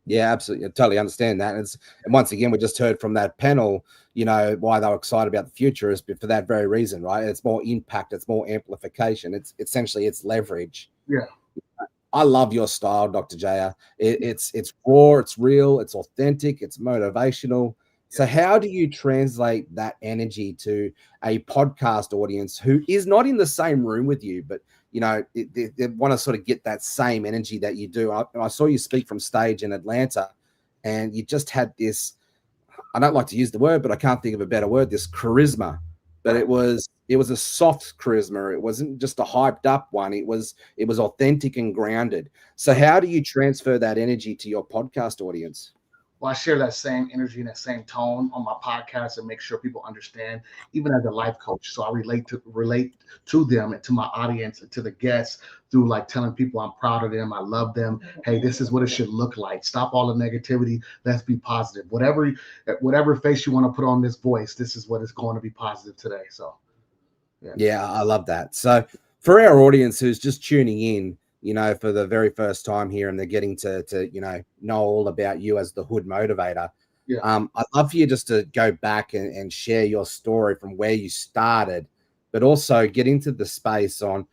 Yeah, absolutely. I totally understand that. And once again, we just heard from that panel, you know, why they were excited about the future is for that very reason, right? It's more impact, it's more amplification. It's essentially it's leverage. Yeah. I love your style, Dr. Jaya. It's raw, it's real, it's authentic, it's motivational. So how do you translate that energy to a podcast audience who is not in the same room with you, but you know, they want to sort of get that same energy that you do? I saw you speak from stage in Atlanta, and you just had this, I don't like to use the word, but I can't think of a better word, this charisma. But it was a soft charisma. It wasn't just a hyped up one. It was authentic and grounded. So how do you transfer that energy to your podcast audience? Well, I share that same energy and that same tone on my podcast and make sure people understand, even as a life coach. So I relate to them and to my audience and to the guests through like telling people I'm proud of them, I love them. Hey, this is what it should look like. Stop all the negativity. Let's be positive. Whatever face you want to put on this voice, this is what is going to be positive today. So yeah, I love that. So for our audience who's just tuning in, you know, for the very first time here, and they're getting to you know all about you as the Hood Motivator. Yeah. I'd love for you just to go back and share your story from where you started, but also get into the space on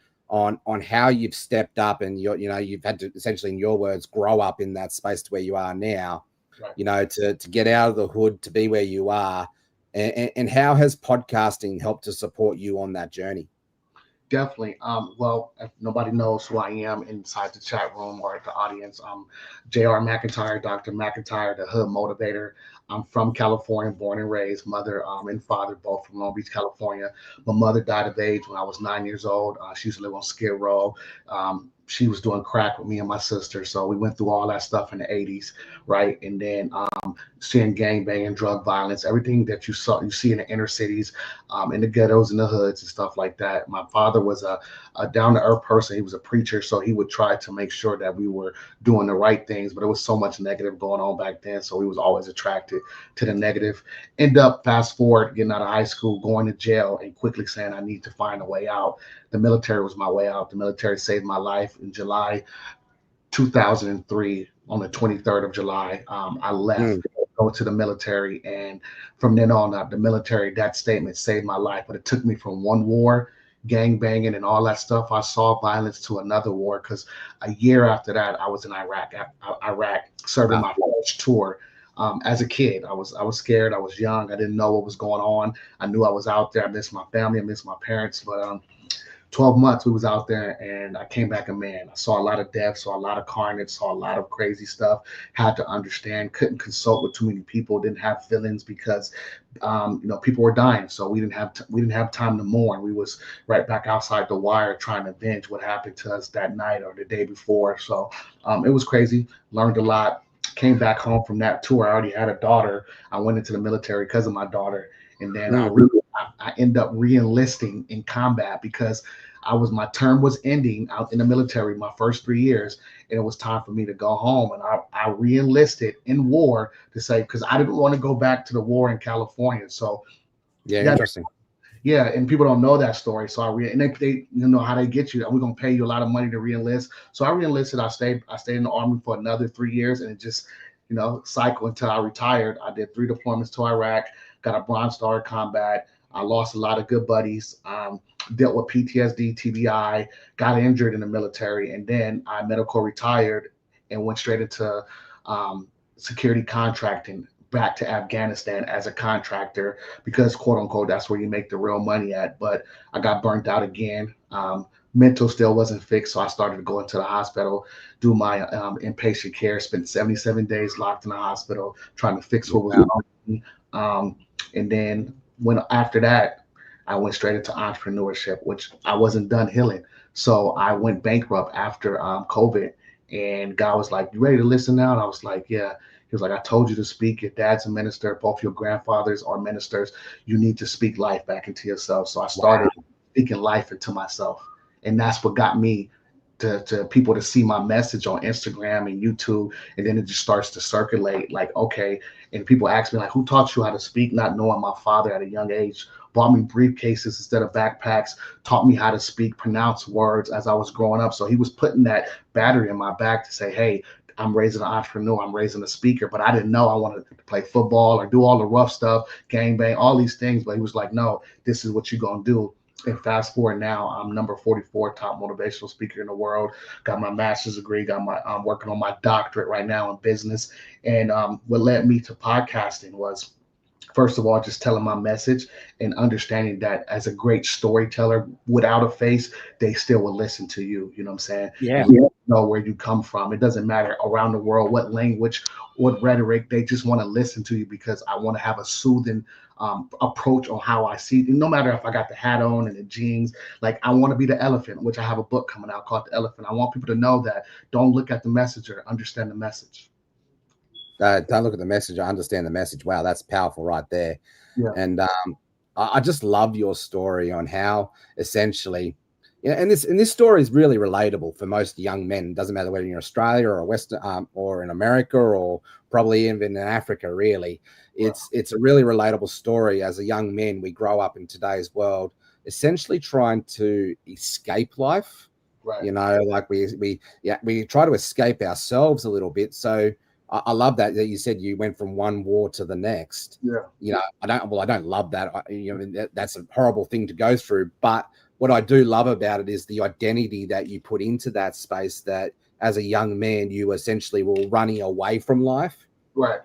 how you've stepped up and you've had to essentially, in your words, grow up in that space to where you are now. Right. You know, to get out of the hood to be where you are, and how has podcasting helped to support you on that journey? Definitely. Well, if nobody knows who I am inside the chat room or at the audience, I'm J.R. McIntyre, Dr. McIntyre, the Hood Motivator. I'm from California, born and raised, mother and father, both from Long Beach, California. My mother died of AIDS when I was 9 years old. She used to live on Skid Row. She was doing crack with me and my sister. So we went through all that stuff in the 80s, right? And then seeing gangbanging, drug violence, everything that you see in the inner cities, in the ghettos and the hoods and stuff like that. My father was a down-to-earth person. He was a preacher, so he would try to make sure that we were doing the right things, but there was so much negative going on back then, so he was always attracted to the negative. End up, fast forward, getting out of high school, going to jail, and quickly saying, I need to find a way out. The military was my way out. The military saved my life. In July 2003, on the 23rd of July, I left, go to the military, and from then on, the military, that statement saved my life. But it took me from one war, gang banging and all that stuff, I saw violence, to another war, because a year after that, I was in Iraq serving my first tour. As a kid, I was scared. I was young. I didn't know what was going on. I knew I was out there. I missed my family. I missed my parents. But 12 months we was out there, and I came back a man. I saw a lot of death, saw a lot of carnage, saw a lot of crazy stuff. Had to understand, couldn't consult with too many people, didn't have feelings because people were dying. So we didn't have time to mourn. We was right back outside the wire trying to avenge what happened to us that night or the day before. So it was crazy. Learned a lot. Came back home from that tour. I already had a daughter. I went into the military because of my daughter. And then I ended up re-enlisting in combat because my term was ending out in the military my first 3 years, and it was time for me to go home. And I re-enlisted in war to say, because I didn't want to go back to the war in California. So interesting. Yeah, and people don't know that story. So and they you know how they get you. We're gonna pay you a lot of money to re-enlist. So I re-enlisted. I stayed in the Army for another 3 years, and it just cycle until I retired. I did 3 deployments to Iraq. Got a Bronze Star in combat. I lost a lot of good buddies, dealt with PTSD, TBI, got injured in the military, and then I medical retired and went straight into security contracting back to Afghanistan as a contractor because, quote unquote, that's where you make the real money at. But I got burnt out again. Mental still wasn't fixed, so I started to go into the hospital, do my inpatient care, spent 77 days locked in the hospital trying to fix what was wrong with me. And then after that, I went straight into entrepreneurship, which I wasn't done healing. So I went bankrupt after COVID, and God was like, "You ready to listen now?" And I was like, "Yeah." He was like, "I told you to speak. Your dad's a minister. Both your grandfathers are ministers. You need to speak life back into yourself." So I started speaking life into myself. And that's what got me to people to see my message on Instagram and YouTube. And then it just starts to circulate like, okay. And people ask me like, who taught you how to speak? Not knowing my father at a young age bought me briefcases instead of backpacks, taught me how to speak, pronounce words as I was growing up. So he was putting that battery in my back to say, hey, I'm raising an entrepreneur, I'm raising a speaker, but I didn't know I wanted to play football or do all the rough stuff, gangbang, all these things. But he was like, no, this is what you're going to do. And fast forward now, I'm number 44 top motivational speaker in the world. Got my master's degree. I'm working on my doctorate right now in business. And what led me to podcasting was, first of all, just telling my message and understanding that as a great storyteller without a face, they still will listen to you. You know what I'm saying? Yeah. And you know where you come from. It doesn't matter around the world, what language, what rhetoric, they just want to listen to you because I want to have a soothing approach on how I see it. No matter if I got the hat on and the jeans, like I want to be the elephant, which I have a book coming out called The Elephant. I want people to know that don't look at the messenger, understand the message. Don't look at the message, I understand the message. Wow, that's powerful right there. Yeah. And I just love your story on how essentially, and this story is really relatable for most young men. It doesn't matter whether you're in Australia or Western or in America or probably even in Africa, really. It's a really relatable story. As a young men, we grow up in today's world, essentially trying to escape life. Right. You know, like we try to escape ourselves a little bit. So I love that you said you went from one war to the next. Yeah. You know, I don't love that. That's a horrible thing to go through. But what I do love about it is the identity that you put into that space, that as a young man, you essentially were running away from life. Right.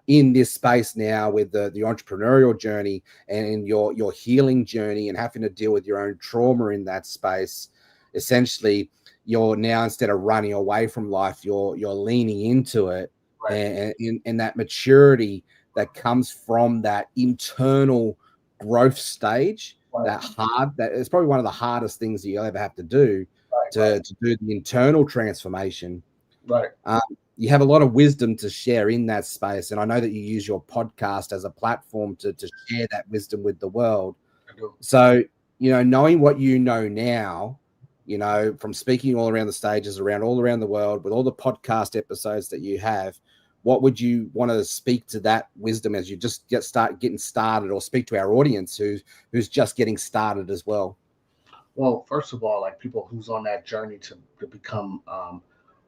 In this space now with the entrepreneurial journey and in your healing journey and having to deal with your own trauma in that space, essentially you're now, instead of running away from life, you're leaning into it. Right. And that maturity that comes from that internal growth stage, right. that is probably one of the hardest things that you'll ever have to do, right. to do the internal transformation. Right. You have a lot of wisdom to share in that space. And I know that you use your podcast as a platform to share that wisdom with the world. So, knowing what you know now, from speaking all around the stages, all around the world, with all the podcast episodes that you have, what would you want to speak to that wisdom as you just getting started, or speak to our audience who's just getting started as well? Well, first of all, like people who's on that journey to become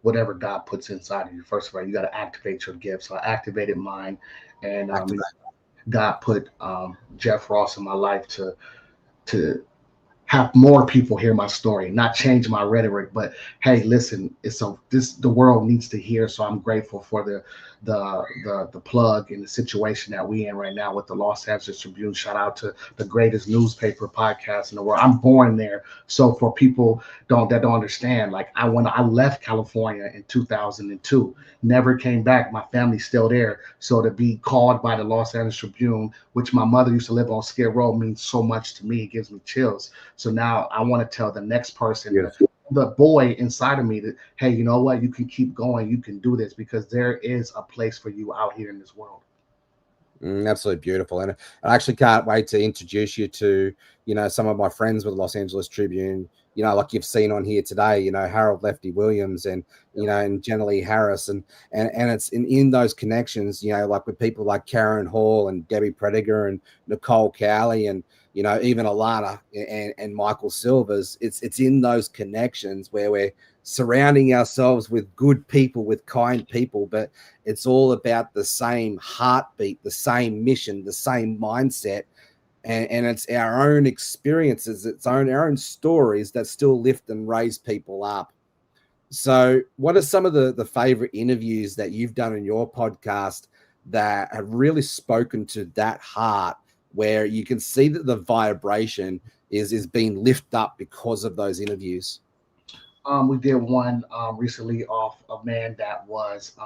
whatever God puts inside of you. First of all, you got to activate your gift. So I activated mine, and God put Jeff Ross in my life to have more people hear my story, not change my rhetoric, but hey, listen, the world needs to hear. So I'm grateful for the plug and the situation that we in right now with the Los Angeles Tribune. Shout out to the greatest newspaper podcast in the world. I'm born there. So for people that don't understand, like when I left California in 2002, never came back. My family's still there. So to be called by the Los Angeles Tribune, which my mother used to live on Skid Row, means so much to me. It gives me chills. So now I want to tell the next person, the boy inside of me, that, hey, you know what? You can keep going. You can do this, because there is a place for you out here in this world. Absolutely beautiful. And I actually can't wait to introduce you to, some of my friends with Los Angeles Tribune, like you've seen on here today, Harold Lefty Williams and, and Jenilee Harrison. And it's in those connections, like with people like Karen Hall and Debbie Prediger and Nicole Cowley and, even Alana and Michael Silvers. It's in those connections where we're surrounding ourselves with good people, with kind people, but it's all about the same heartbeat, the same mission, the same mindset. And it's our own experiences, our own stories that still lift and raise people up. So what are some of the favorite interviews that you've done in your podcast that have really spoken to that heart, where you can see that the vibration is being lifted up because of those interviews? We did one recently off a man that was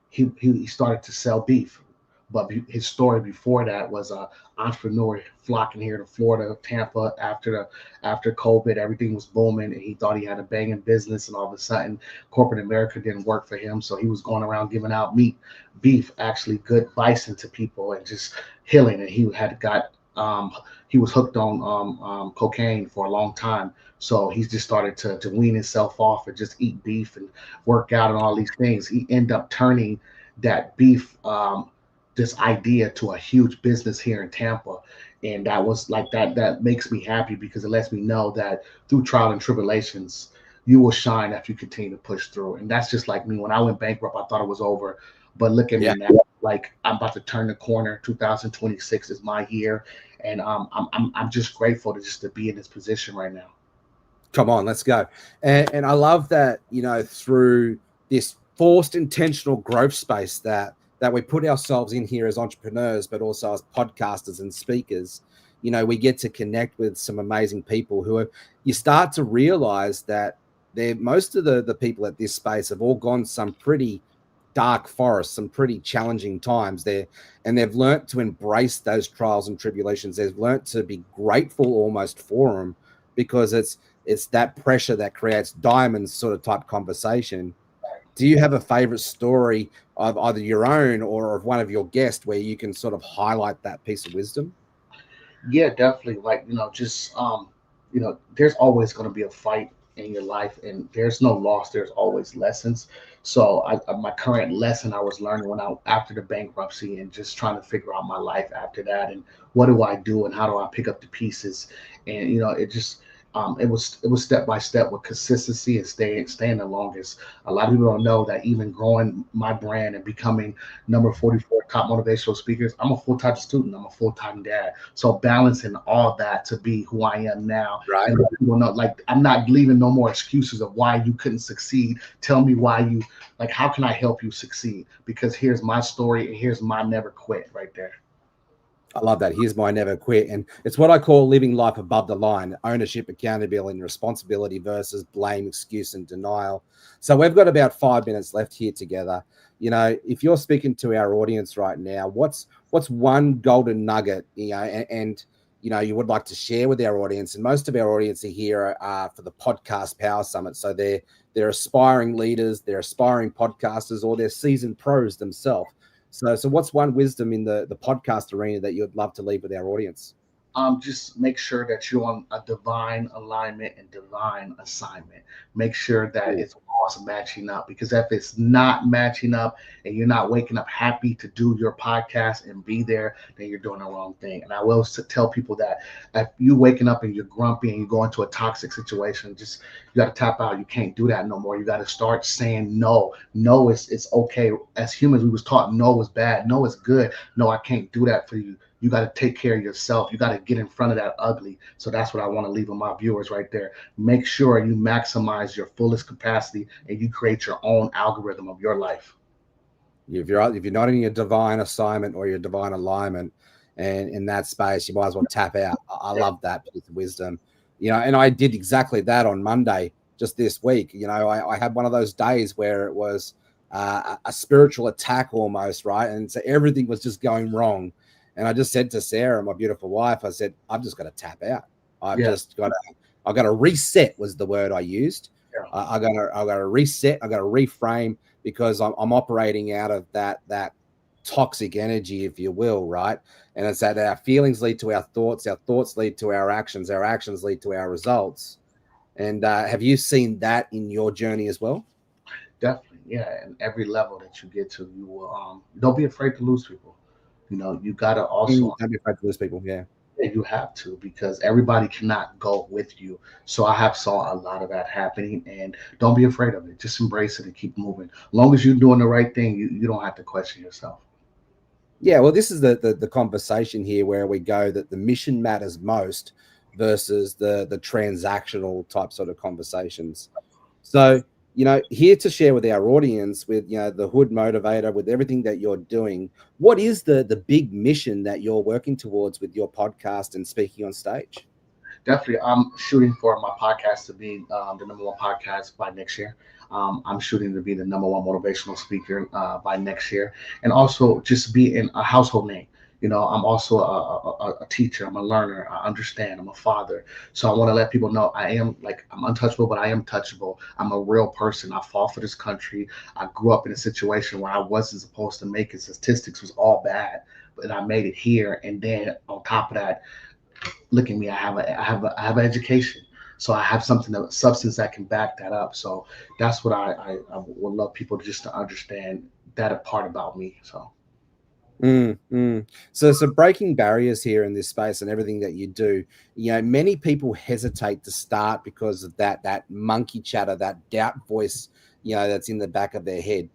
he started to sell beef, but his story before that was a entrepreneur flocking here to Florida, Tampa after COVID. Everything was booming, and he thought he had a banging business, and all of a sudden, corporate America didn't work for him. So he was going around giving out beef, actually good bison to people, and just healing. And he was hooked on cocaine for a long time. So he's just started to wean himself off and just eat beef and work out and all these things. He ended up turning that beef, this idea, to a huge business here in Tampa. And that was like that makes me happy, because it lets me know that through trial and tribulations, you will shine if you continue to push through. And that's just like me. When I went bankrupt, I thought it was over. But look at me now. Like, I'm about to turn the corner. 2026 is my year. And I'm just grateful to be in this position right now. Come on, let's go. And I love that, through this forced intentional growth space that we put ourselves in here as entrepreneurs, but also as podcasters and speakers, we get to connect with some amazing people who you start to realize that most of the people at this space have all gone some pretty dark forests, some pretty challenging times there, and they've learnt to embrace those trials and tribulations. They've learnt to be grateful almost for them, because it's that pressure that creates diamonds sort of type conversation. Do you have a favorite story of either your own or of one of your guests where you can sort of highlight that piece of wisdom? Yeah, definitely. Like, there's always going to be a fight in your life, and there's no loss. There's always lessons. So my current lesson I was learning after the bankruptcy, and just trying to figure out my life after that, and what do I do, and how do I pick up the pieces? And it was step by step with consistency and staying the longest. A lot of people don't know that even growing my brand and becoming number 44 top motivational speakers, I'm a full-time student, I'm a full-time dad. So balancing all that to be who I am now. Right. And people know, like, I'm not leaving no more excuses of why you couldn't succeed. Tell me why how can I help you succeed? Because here's my story, and here's my never quit right there. I love that. Here's my never quit. And it's what I call living life above the line: ownership, accountability, and responsibility versus blame, excuse, and denial. So we've got about 5 minutes left here together. If you're speaking to our audience right now, what's one golden nugget, and you would like to share with our audience? And most of our audience are here for the Podcast Power Summit. So they're aspiring leaders, they're aspiring podcasters, or they're seasoned pros themselves. So what's one wisdom in the podcast arena that you'd love to leave with our audience? Just make sure that you're on a divine alignment and divine assignment. Make sure that it's always matching up, because if it's not matching up and you're not waking up happy to do your podcast and be there, then you're doing the wrong thing. And I will tell people that if you waking up and you're grumpy and you go into a toxic situation, you got to tap out. You can't do that no more. You got to start saying no. No, it's okay. As humans, we was taught no is bad. No is good. No, I can't do that for you. You got to take care of yourself. You got to get in front of that ugly. So that's what I want to leave with my viewers right there. Make sure you maximize your fullest capacity, and you create your own algorithm of your life. If you're not in your divine assignment or your divine alignment, and in that space, you might as well tap out. I love that piece of wisdom. And I did exactly that on Monday, just this week. I had one of those days where it was a spiritual attack almost, right? And so everything was just going wrong. And I just said to Sarah, my beautiful wife, I said, I've just got to tap out. I've got to reset, was the word I used. Yeah. I got to reset. I got to reframe, because I'm operating out of that toxic energy, if you will, right? And it's that our feelings lead to our thoughts lead to our actions lead to our results. And have you seen that in your journey as well? Definitely, yeah. And every level that you get to, you will don't be afraid to lose people. You got to also don't be afraid to lose people. Yeah, you have to, because everybody cannot go with you. So I have saw a lot of that happening, and don't be afraid of it. Just embrace it and keep moving. As long as you're doing the right thing, you don't have to question yourself. Yeah, well, this is the conversation here where we go that the mission matters most versus the transactional type sort of conversations. So here to share with our audience, with the Hood Motivator, with everything that you're doing, what is the big mission that you're working towards with your podcast and speaking on stage? Definitely, I'm shooting for my podcast to be the #1 podcast by next year. I'm shooting to be the #1 motivational speaker by next year, and also just be in a household name. I'm also a teacher. I'm a learner. I understand. I'm a father. So I want to let people know I'm untouchable, but I am touchable. I'm a real person. I fought for this country. I grew up in a situation where I wasn't supposed to make it. Statistics was all bad, but I made it here. And then on top of that, look at me. I have an education. So I have substance that can back that up. So that's what I would love people just to understand that a part about me. So. So breaking barriers here in this space and everything that you do, many people hesitate to start because of that monkey chatter, that doubt voice, that's in the back of their head.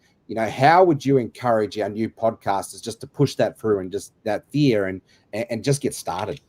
How would you encourage our new podcasters just to push that through and just that fear and just get started?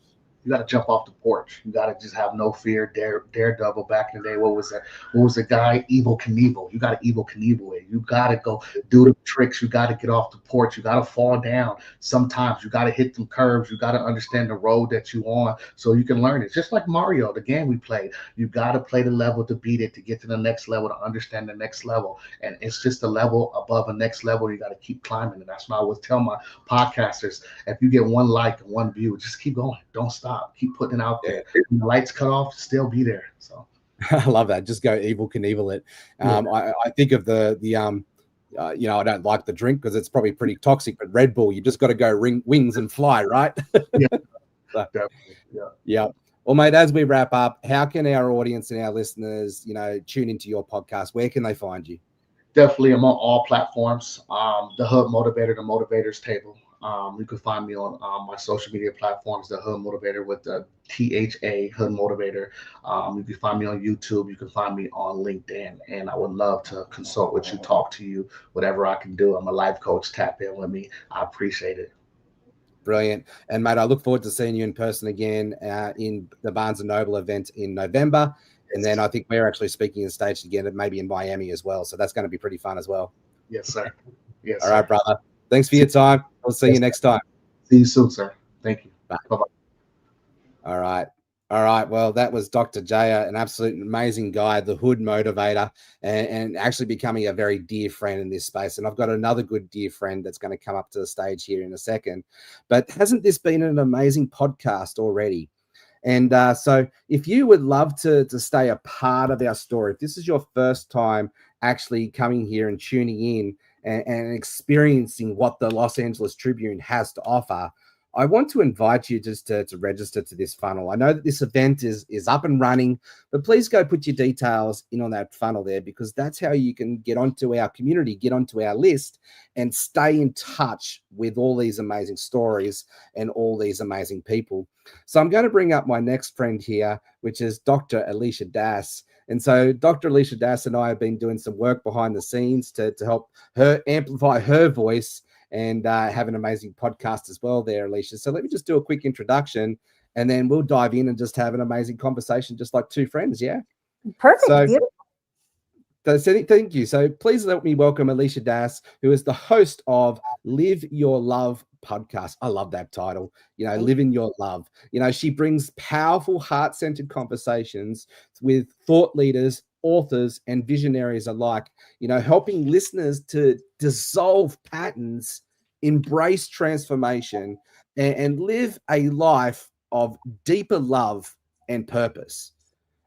You got to jump off the porch. You got to just have no fear. Daredevil back in the day. What was that? What was the guy? Evel Knievel. You got to Evel Knievel it. You got to go do the tricks. You got to get off the porch. You got to fall down. Sometimes you got to hit them curves. You got to understand the road that you on so you can learn it. Just like Mario, the game we played. You got to play the level to beat it, to get to the next level, to understand the next level. And it's just a level above the next level. You got to keep climbing. And that's why I always tell my podcasters, if you get one like and one view, just keep going. Don't stop. Keep putting it out there. When the lights cut off, still be there. So I love that. Just go Evel Knievel it. I think of the I don't like the drink because it's probably pretty toxic, but Red Bull, you just got to go wings and fly, right? Yeah. Well, mate, as we wrap up, how can our audience and our listeners, tune into your podcast? Where can they find you? Definitely, I'm on all platforms. The Hood Motivator, the Motivators Table. You can find me on my social media platforms, the Hood Motivator with the THA Hood Motivator. You can find me on YouTube. You can find me on LinkedIn. And I would love to consult with you, talk to you, whatever I can do. I'm a life coach. Tap in with me. I appreciate it. Brilliant. And mate, I look forward to seeing you in person again in the Barnes & Noble event in November. And then I think we're actually speaking on stage again, maybe in Miami as well. So that's going to be pretty fun as well. Yes, sir. Yes. All right, brother. Thanks for your time. We'll see you next time. See you soon, sir. Thank you. Bye. Bye-bye. All right. Well, that was Dr. Jaya, an absolute amazing guy, the Hood Motivator, and actually becoming a very dear friend in this space. And I've got another good dear friend that's going to come up to the stage here in a second. But hasn't this been an amazing podcast already? And so if you would love to stay a part of our story, if this is your first time actually coming here and tuning in and experiencing what the Los Angeles Tribune has to offer, I want to invite you just to register to this funnel. I know that this event is up and running, but please go put your details in on that funnel there, because that's how you can get onto our community, get onto our list, and stay in touch with all these amazing stories and all these amazing people. So I'm going to bring up my next friend here, which is Dr. Alicia Das. And so Dr. Alicia Das and I have been doing some work behind the scenes to help her amplify her voice and have an amazing podcast as well there, Alicia. So let me just do a quick introduction and then we'll dive in and just have an amazing conversation, just like two friends, yeah? Perfect. So, beautiful. So thank you. So please let me welcome Alicia Das, who is the host of Live Your Love podcast. I love that title, Living Your Love. She brings powerful, heart-centered conversations with thought leaders, authors, and visionaries alike, helping listeners to dissolve patterns, embrace transformation, and live a life of deeper love and purpose.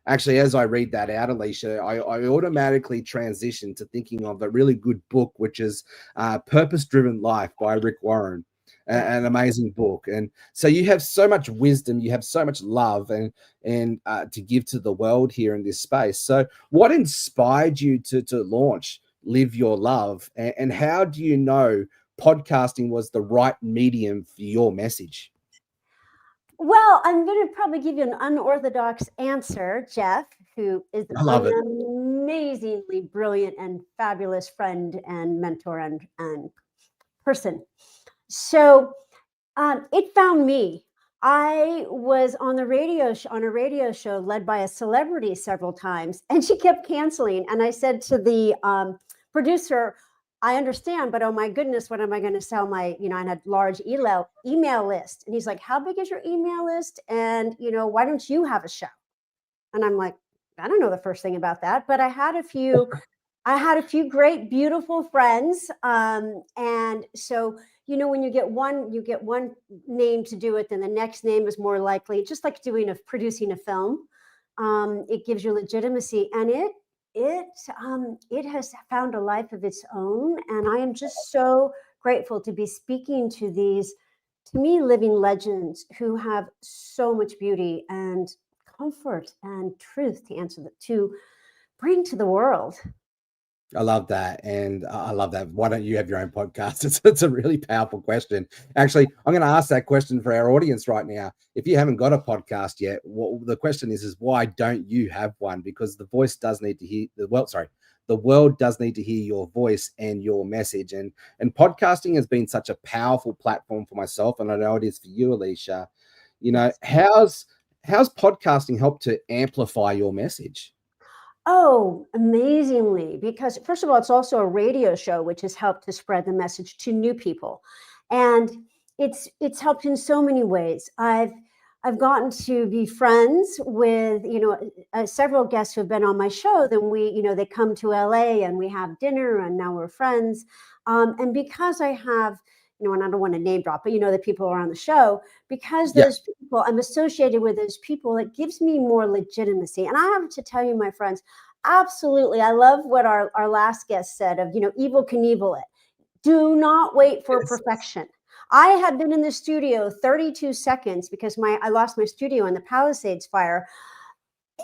Actually, as I read that out, Alicia, I automatically transition to thinking of a really good book, which is Purpose-Driven Life by Rick Warren, an amazing book. And so you have so much wisdom, you have so much love and to give to the world here in this space. So what inspired you to launch Live Your Love? And how do you know podcasting was the right medium for your message? Well, I'm going to probably give you an unorthodox answer, Jeff, who is an amazingly brilliant and fabulous friend and mentor and person. So it found me. I was on the on a radio show led by a celebrity several times, and she kept canceling. And I said to the producer, I understand, but oh my goodness, what am I going to sell my, I had large email list. And he's like, how big is your email list? And, why don't you have a show? And I'm like, I don't know the first thing about that, but I had a few great, beautiful friends. And so, when you get one name to do it, then the next name is more likely, just like producing a film. It gives you legitimacy, and it has found a life of its own. And I am just so grateful to be speaking to these, to me, living legends who have so much beauty and comfort and truth to bring to the world. I love that. And I love that. Why don't you have your own podcast? It's a really powerful question. Actually, I'm going to ask that question for our audience right now. If you haven't got a podcast yet, the question is why don't you have one? Because the voice does need to hear the world does need to hear your voice and your message. And podcasting has been such a powerful platform for myself. And I know it is for you, Alicia. How's podcasting helped to amplify your message? Oh, amazingly. Because first of all, it's also a radio show, which has helped to spread the message to new people. And it's helped in so many ways. I've gotten to be friends with, several guests who have been on my show. Then they come to LA and we have dinner, and now we're friends. And because I have, and I don't want to name drop, but the people who are on the show, because those people, I'm associated with those people, it gives me more legitimacy. And I have to tell you, my friends, absolutely. I love what our last guest said of, Evel Knievel it. Do not wait for perfection. I have been in the studio 32 seconds because I lost my studio in the Palisades fire.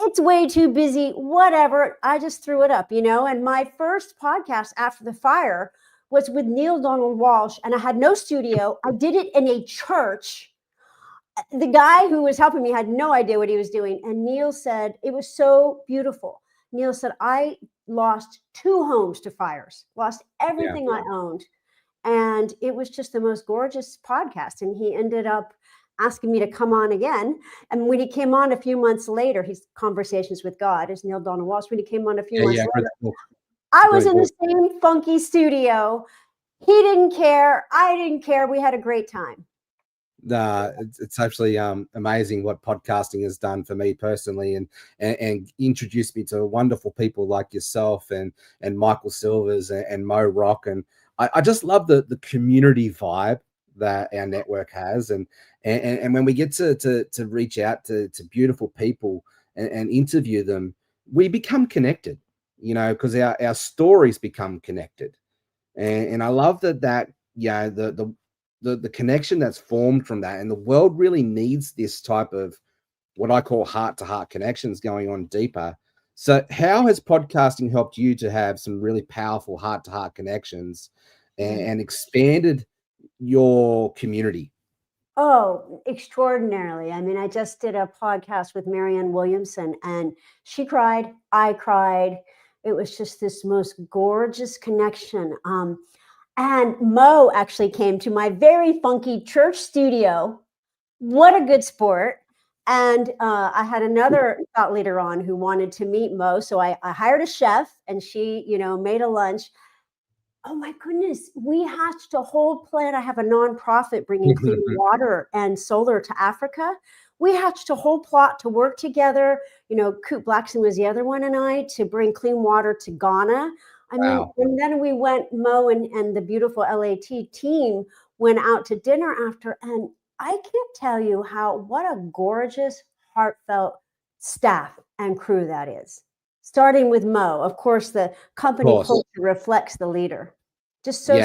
It's way too busy, whatever. I just threw it up, and my first podcast after the fire was with Neil Donald Walsh, and I had no studio. I did it in a church. The guy who was helping me had no idea what he was doing. And Neil said, it was so beautiful. Neil said, I lost 2 homes to fires, lost everything I owned. And it was just the most gorgeous podcast. And he ended up asking me to come on again. And when he came on a few months later, his Conversations with God is Neil Donald Walsh. When he came on a few months later, I was in the same funky studio. He didn't care. I didn't care. We had a great time. It's actually amazing what podcasting has done for me personally, and introduced me to wonderful people like yourself and Michael Silvers and Mo Rock. And I just love the community vibe that our network has. And when we get to reach out to beautiful people and interview them, we become connected. Because our stories become connected, and I love that the connection that's formed from that, and the world really needs this type of what I call heart-to-heart connections going on deeper. So, how has podcasting helped you to have some really powerful heart-to-heart connections and expanded your community? Oh, extraordinarily. I mean, I just did a podcast with Marianne Williamson, and she cried. I cried. It was just this most gorgeous connection. And Mo actually came to my very funky church studio. What a good sport. And I had another thought leader on who wanted to meet Mo. So I hired a chef, and she, made a lunch. Oh my goodness, we hatched a whole plan. I have a nonprofit bringing clean water and solar to Africa. We hatched a whole plot to work together. Coop Blackson was the other one, and I, to bring clean water to Ghana. I mean, and then we went, Mo and the beautiful LAT team went out to dinner after. And I can't tell you what a gorgeous, heartfelt staff and crew that is. Starting with Mo, of course, the company culture reflects the leader. Just so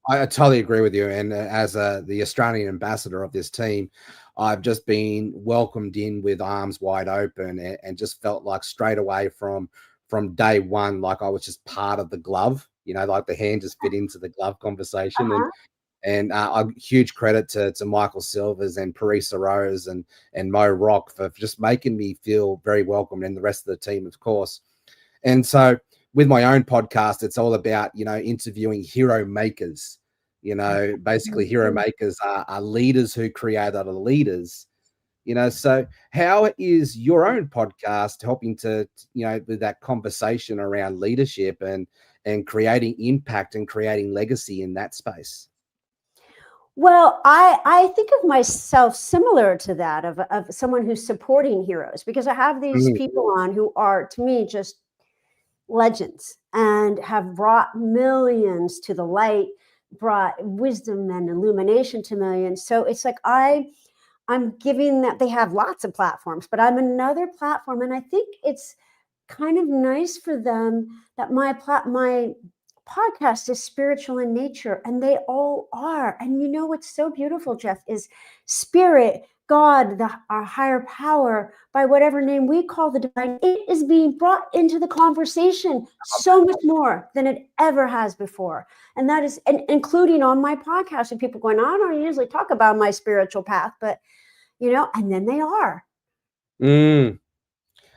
I totally agree with you. And as the Australian ambassador of this team, I've just been welcomed in with arms wide open, and just felt like straight away from day one, like I was just part of the glove, like the hand just fit into the glove conversation. And a huge credit to Michael Silvers and Parisa Rose and Mo Rock for just making me feel very welcome, and the rest of the team, of course. And so with my own podcast, it's all about, interviewing hero makers, You know, basically hero makers are leaders who create other leaders. You know, so how is your own podcast helping to, you know, with that conversation around leadership and creating impact and creating legacy in that space? Well, I think of myself similar to that of someone who's supporting heroes, because I have these people on who are, to me, just legends and have brought millions to the light, brought wisdom and illumination to millions. So it's like I'm giving that. They have lots of platforms, but I'm another platform, and I think it's kind of nice for them that my podcast is spiritual in nature, and they all are. And you know what's so beautiful, Jeff, is spirit, God, our higher power, by whatever name we call the divine, it is being brought into the conversation so much more than it ever has before. And that is, and including on my podcast, and people going, I don't usually talk about my spiritual path, but you know, and then they are.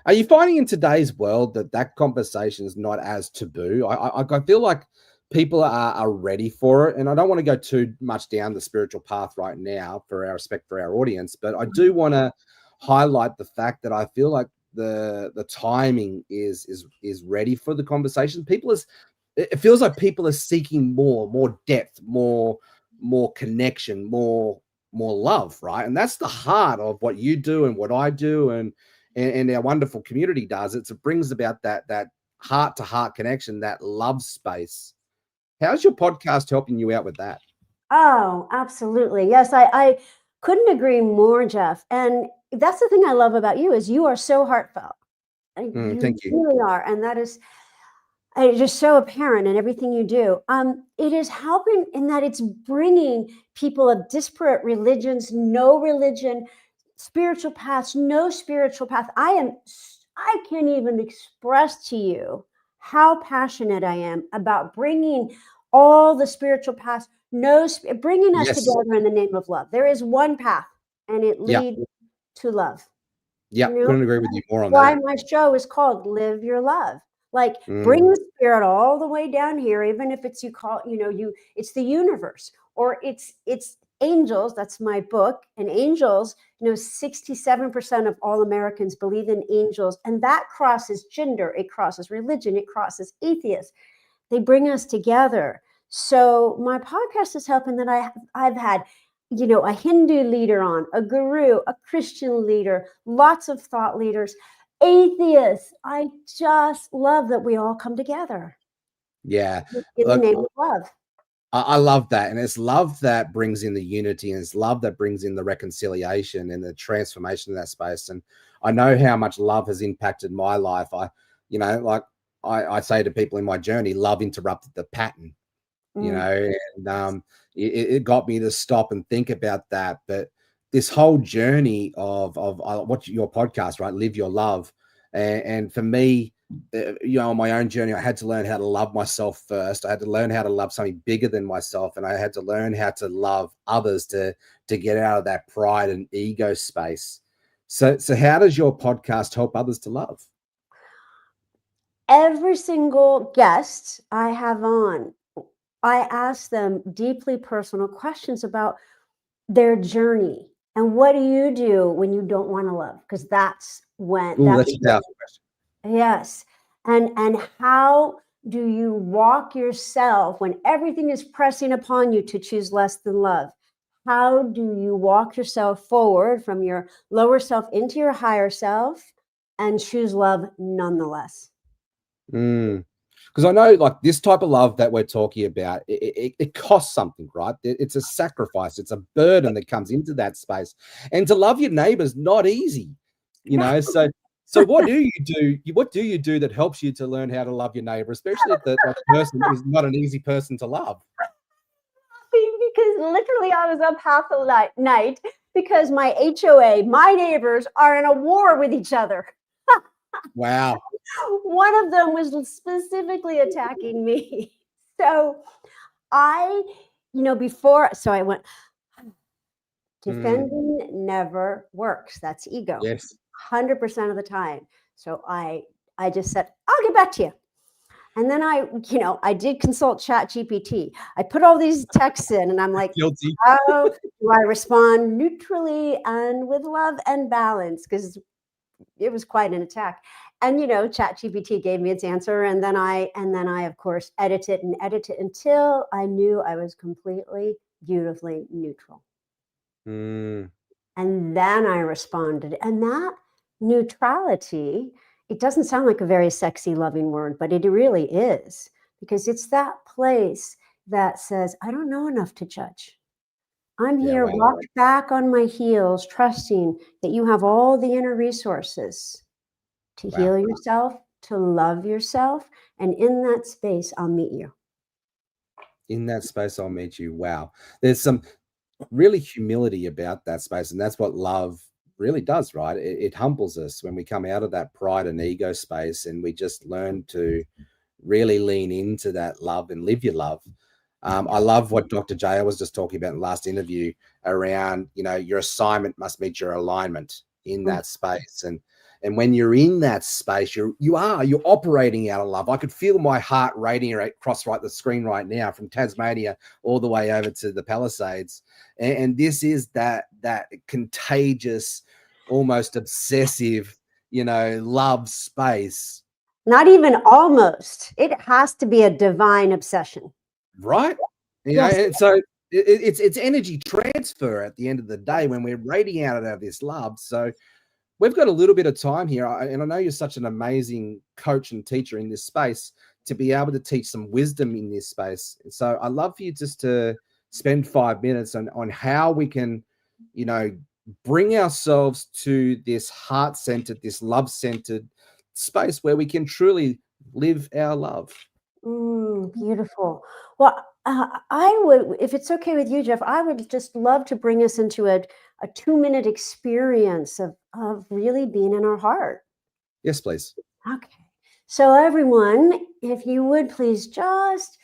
Are you finding in today's world that conversation is not as taboo? I feel like people are ready for it, and I don't want to go too much down the spiritual path right now for our respect for our audience, but I do want to highlight the fact that I feel like the timing is ready for the conversation. It feels like people are seeking more depth, more connection, more love, right? And that's the heart of what you do and what I do and our wonderful community does. It brings about that heart to heart connection, that love space. How's your podcast helping you out with that? Oh, absolutely. Yes, I couldn't agree more, Jeff. And that's the thing I love about you, is you are so heartfelt. Thank you. Really are. And that is just so apparent in everything you do. It is helping in that it's bringing people of disparate religions, no religion, spiritual paths, no spiritual path. I can't even express to you how passionate I am about bringing all the spiritual paths, bringing us together in the name of love. There is one path, and it leads to love. Yeah, you know? Couldn't agree with you more on Why that. my show is called Live Your Love. Like bring the spirit all the way down here, even if it's it's the universe, or it's angels. That's my book. And angels, 67% of all Americans believe in angels, and that crosses gender, it crosses religion, it crosses atheists. They bring us together. So my podcast is helping that I've had a Hindu leader on, a guru, a Christian leader, lots of thought leaders, atheists. I just love that we all come together. Yeah. In the name of love. I love that. And it's love that brings in the unity, and it's love that brings in the reconciliation and the transformation in that space. And I know how much love has impacted my life. I say to people in my journey, love interrupted the pattern, and it got me to stop and think about that. But this whole journey of what your podcast, right? Live Your Love. And for me, on my own journey, I had to learn how to love myself first. I had to learn how to love something bigger than myself. And I had to learn how to love others to get out of that pride and ego space. So how does your podcast help others to love? Every single guest I have on, I ask them deeply personal questions about their journey. And what do you do when you don't want to love? Because that's when that's a powerful question. Yes. And how do you walk yourself when everything is pressing upon you to choose less than love? How do you walk yourself forward from your lower self into your higher self and choose love nonetheless? Because I know, like, this type of love that we're talking about, it costs something, right? It's a sacrifice. It's a burden that comes into that space. And to love your neighbor is not easy, So what do you do? What do you do that helps you to learn how to love your neighbor, especially if that person is not an easy person to love? Because literally I was up half the night because my HOA, my neighbors, are in a war with each other. Wow. One of them was specifically attacking me. So I went, defending never works. That's ego. Yes. 100% of the time. So I just said, I'll get back to you. And then I did consult ChatGPT. I put all these texts in and I'm like, Guilty. how do I respond neutrally and with love and balance? Because it was quite an attack. And, ChatGPT gave me its answer. And then I, of course, edit it until I knew I was completely, beautifully neutral. Mm. And then I responded. And that neutrality, it doesn't sound like a very sexy, loving word, but it really is, because it's that place that says, I don't know enough to judge. I'm here, rocked back on my heels, trusting that you have all the inner resources to heal yourself, to love yourself. And in that space, I'll meet you. In that space, I'll meet you. Wow. There's some really humility about that space. And that's what love really does, right? It humbles us when we come out of that pride and ego space, and we just learn to really lean into that love and live your love. I love what Dr. J was just talking about in the last interview around, your assignment must meet your alignment in that space. And when you're in that space, you're operating out of love. I could feel my heart racing across the screen right now from Tasmania all the way over to the Palisades. And this is that contagious, almost obsessive, love space. Not even almost. It has to be a divine obsession. Right. Yes. And so it's energy transfer at the end of the day when we're radiating out of this love. So we've got a little bit of time here, and I know you're such an amazing coach and teacher in this space to be able to teach some wisdom in this space. So I'd love for you just to spend 5 minutes on how we can, bring ourselves to this heart-centered, this love-centered space where we can truly live our love. Beautiful. Well, I would, if it's okay with you, Jeff, I would just love to bring us into a 2-minute experience of really being in our heart. Yes, please. Okay. So everyone, if you would please just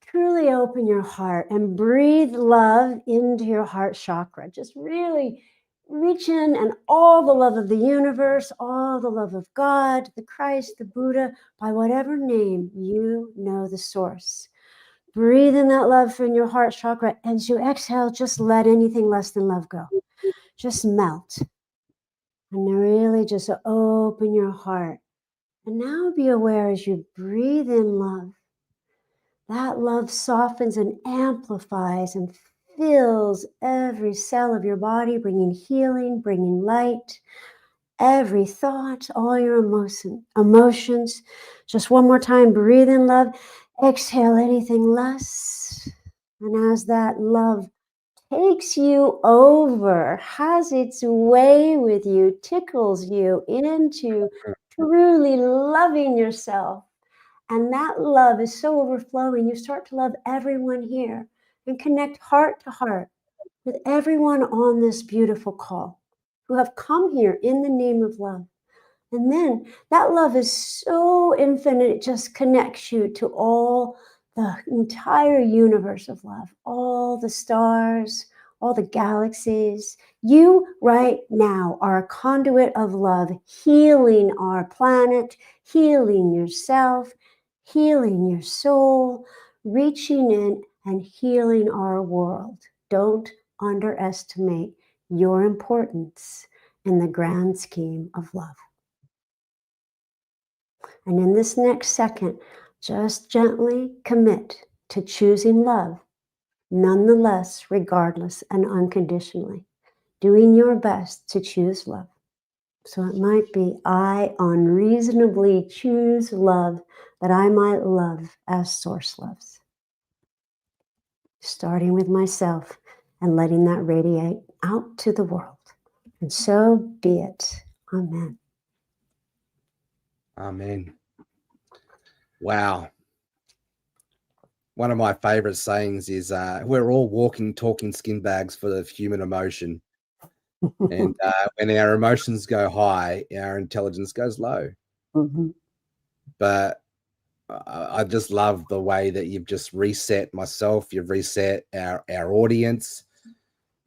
truly open your heart and breathe love into your heart chakra. Just really reach in, and all the love of the universe, all the love of God, the Christ, the Buddha, by whatever name you know the source. Breathe in that love from your heart chakra. As you exhale, just let anything less than love go. Just melt. And really just open your heart. And now be aware as you breathe in love. That love softens and amplifies and fills every cell of your body, bringing healing, bringing light, every thought, all your emotions. Just one more time, breathe in love. Exhale anything less. And as that love takes you over, has its way with you, tickles you into truly loving yourself. And that love is so overflowing, you start to love everyone here and connect heart to heart with everyone on this beautiful call who have come here in the name of love. And then that love is so infinite, it just connects you to all the entire universe of love, all the stars, all the galaxies. You right now are a conduit of love, healing our planet, healing yourself, healing your soul, reaching in and healing our world. Don't underestimate your importance in the grand scheme of love. And in this next second, just gently commit to choosing love, nonetheless, regardless and unconditionally, doing your best to choose love. So it might be, I unreasonably choose love that I might love as Source loves. Starting with myself and letting that radiate out to the world. And so be it. Amen. Amen. Wow. One of my favorite sayings is, we're all walking, talking skin bags for the human emotion. And when our emotions go high, our intelligence goes low. Mm-hmm. But I just love the way that you've just reset myself. You've reset our audience,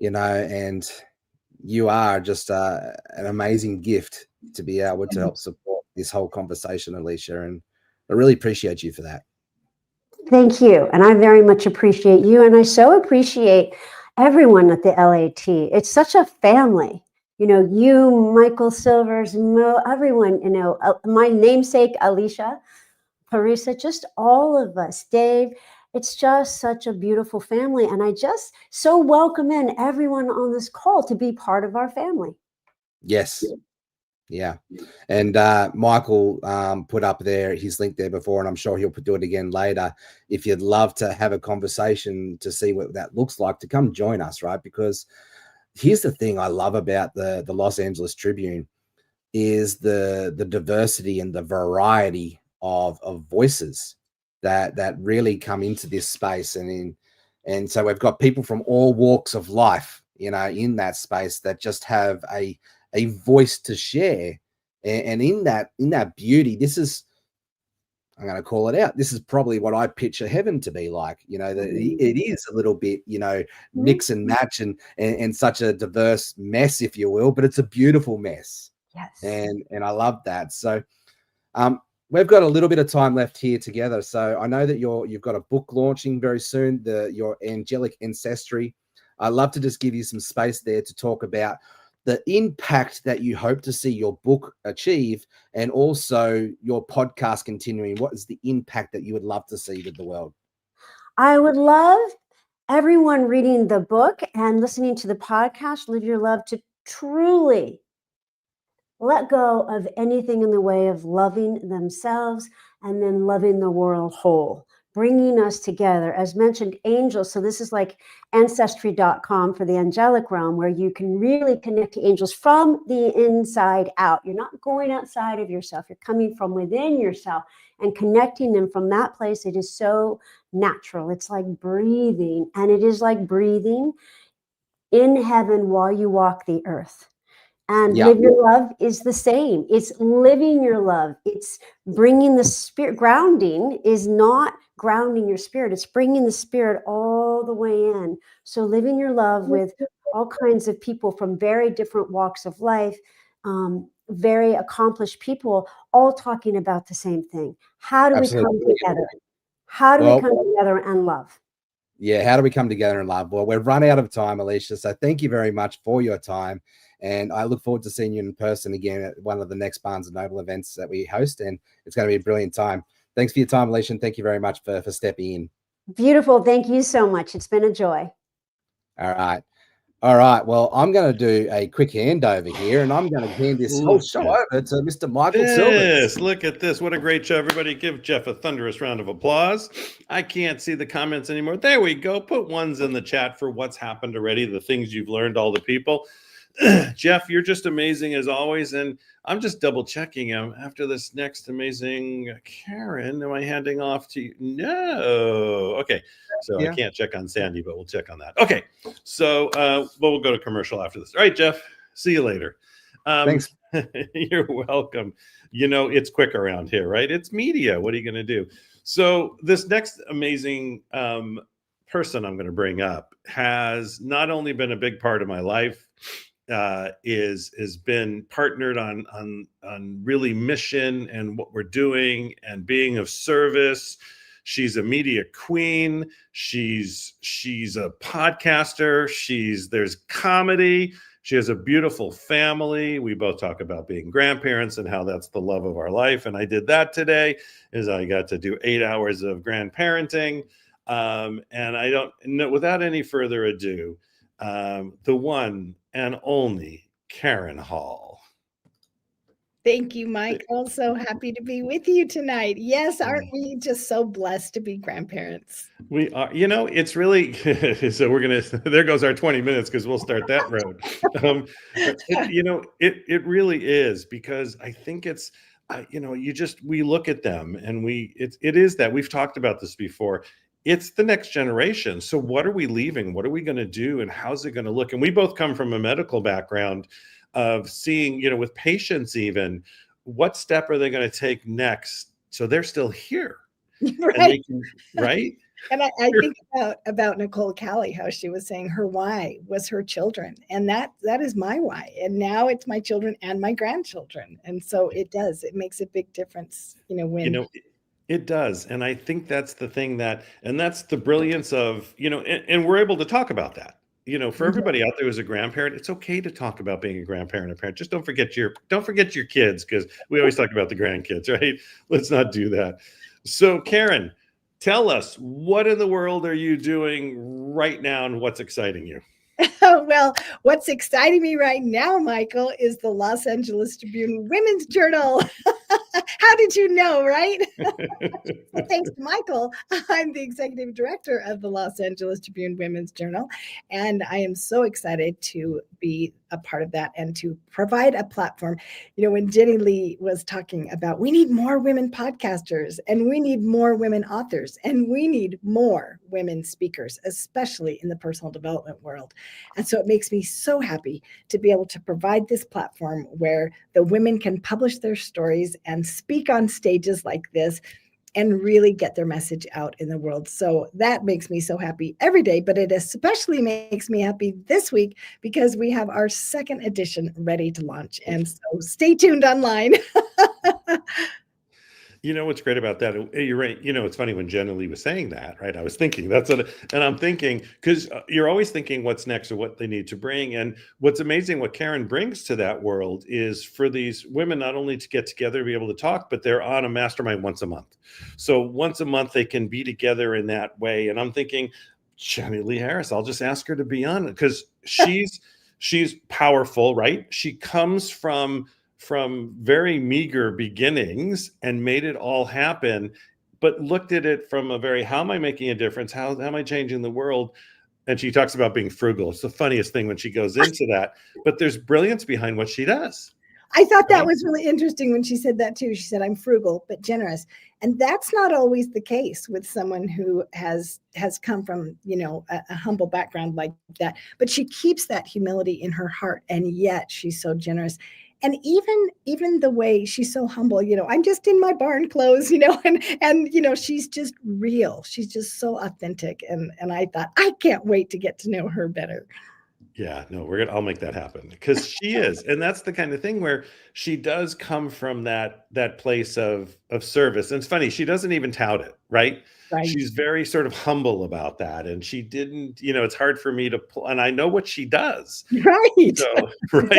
and you are just an amazing gift to be able to help support this whole conversation, Alicia. And I really appreciate you for that. Thank you. And I very much appreciate you. And I so appreciate everyone at the LAT. It's such a family. You know, you, Michael Silvers, Mo, everyone, you know, my namesake, Alicia, Parisa, just all of us, Dave. It's just such a beautiful family. And I just so welcome in everyone on this call to be part of our family. Yes. Yeah. And Michael put up there his link there before, and I'm sure he'll do it again later. If you'd love to have a conversation to see what that looks like, to come join us, right? Because here's the thing I love about the Los Angeles Tribune is the diversity and the variety of voices that really come into this space. And so we've got people from all walks of life, you know, in that space that just have a voice to share. And in that beauty, this is, I'm going to call it out, this is probably what I picture heaven to be like. You know, that it is a little bit, you know, mix and match and such a diverse mess, if you will, but it's a beautiful mess. Yes. And I love that. So we've got a little bit of time left here together. So I know that you've got a book launching very soon, your Angelic Ancestry. I'd love to just give you some space there to talk about the impact that you hope to see your book achieve, and also your podcast continuing. What is the impact that you would love to see with the world? I would love everyone reading the book and listening to the podcast, Live Your Love, to truly let go of anything in the way of loving themselves and then loving the world whole, bringing us together. As mentioned, angels. So this is like ancestry.com for the angelic realm, where you can really connect to angels from the inside out. You're not going outside of yourself. You're coming from within yourself and connecting them from that place. It is so natural. It's like breathing, and it is like breathing in heaven while you walk the earth. And Live Your Love is the same. It's living your love. It's bringing the spirit. Grounding is not grounding your spirit. It's bringing the spirit all the way in. So living your love with all kinds of people from very different walks of life, very accomplished people, all talking about the same thing. How do we come together? How do we come together and love? Yeah, how do we come together and love? Well, we've run out of time, Alicia. So thank you very much for your time. And I look forward to seeing you in person again at one of the next Barnes & Noble events that we host. And it's going to be a brilliant time. Thanks for your time, Alicia. And thank you very much for stepping in. Beautiful. Thank you so much. It's been a joy. All right. Well, I'm going to do a quick handover here, and I'm going to hand this whole show over to Mr. Michael Silvers. Look at this. What a great show. Everybody give Jeff a thunderous round of applause. I can't see the comments anymore. There we go. Put ones in the chat for what's happened already, the things you've learned, all the people. Jeff, you're just amazing as always. And I'm just double checking him after this next amazing Karen. Am I handing off to you? No. Okay. So I can't check on Sandy, but we'll check on that. Okay. So we'll go to commercial after this. All right, Jeff. See you later. Thanks. You're welcome. You know, it's quick around here, right? It's media. What are you going to do? So this next amazing person I'm going to bring up has not only been a big part of my life, is been partnered on really mission and what we're doing and being of service. She's a media queen. She's a podcaster. There's comedy. She has a beautiful family. We both talk about being grandparents and how that's the love of our life. And I did that today, is I got to do 8 hours of grandparenting. And I don't know, without any further ado, the one and only Karen Hall. Thank you, Mike. Also happy to be with you tonight. Yes, aren't we just so blessed to be grandparents? We are, you know, it's really, so we're going to, there goes our 20 minutes because we'll start that road. It really is, because I think it's, we look at them and it is that we've talked about this before. It's the next generation. So what are we leaving? What are we going to do? And how's it going to look? And we both come from a medical background of seeing, with patients, even what step are they going to take next? So they're still here. Right. Right. And I think about Nicole Calley, how she was saying her why was her children. And that is my why. And now it's my children and my grandchildren. And so it makes a big difference, when It does. And I think that's the thing and that's the brilliance of, and we're able to talk about that. For everybody out there who's a grandparent, it's okay to talk about being a grandparent or parent. Just don't forget your kids, because we always talk about the grandkids, right? Let's not do that. So Karen, tell us, what in the world are you doing right now and what's exciting you? Well, what's exciting me right now, Michael, is the Los Angeles Tribune Women's Journal. How did you know, right? Well, thanks to Michael, I'm the executive director of the Los Angeles Tribune Women's Journal, and I am so excited to be a part of that and to provide a platform. When Jenilee was talking about we need more women podcasters and we need more women authors and we need more women speakers, especially in the personal development world. And so it makes me so happy to be able to provide this platform where the women can publish their stories and speak on stages like this and really get their message out in the world. So that makes me so happy every day, but it especially makes me happy this week because we have our second edition ready to launch. And so stay tuned online. What's great about that? You're right. It's funny when Jenilee was saying that, right? I was thinking and I'm thinking, because you're always thinking what's next or what they need to bring. And what's amazing, what Karen brings to that world is for these women, not only to get together, be able to talk, but they're on a mastermind once a month. So once a month they can be together in that way. And I'm thinking, Jenilee Harris, I'll just ask her to be on it because she's powerful, right? She comes from very meager beginnings and made it all happen, but looked at it from a very, how am I making a difference? How am I changing the world? And she talks about being frugal. It's the funniest thing when she goes into that, but there's brilliance behind what she does. I thought that was really interesting when she said that too. She said, I'm frugal, but generous. And that's not always the case with someone who has come from, a humble background like that, but she keeps that humility in her heart. And yet she's so generous. And even the way she's so humble, I'm just in my barn clothes, and she's just real. She's just so authentic. And I thought, I can't wait to get to know her better. Yeah, no, I'll make that happen because she is. And that's the kind of thing where she does come from that place of service. And it's funny, she doesn't even tout it, right? Right. She's very sort of humble about that. And she didn't, it's hard for me to pull, and I know what she does. Right. So, right.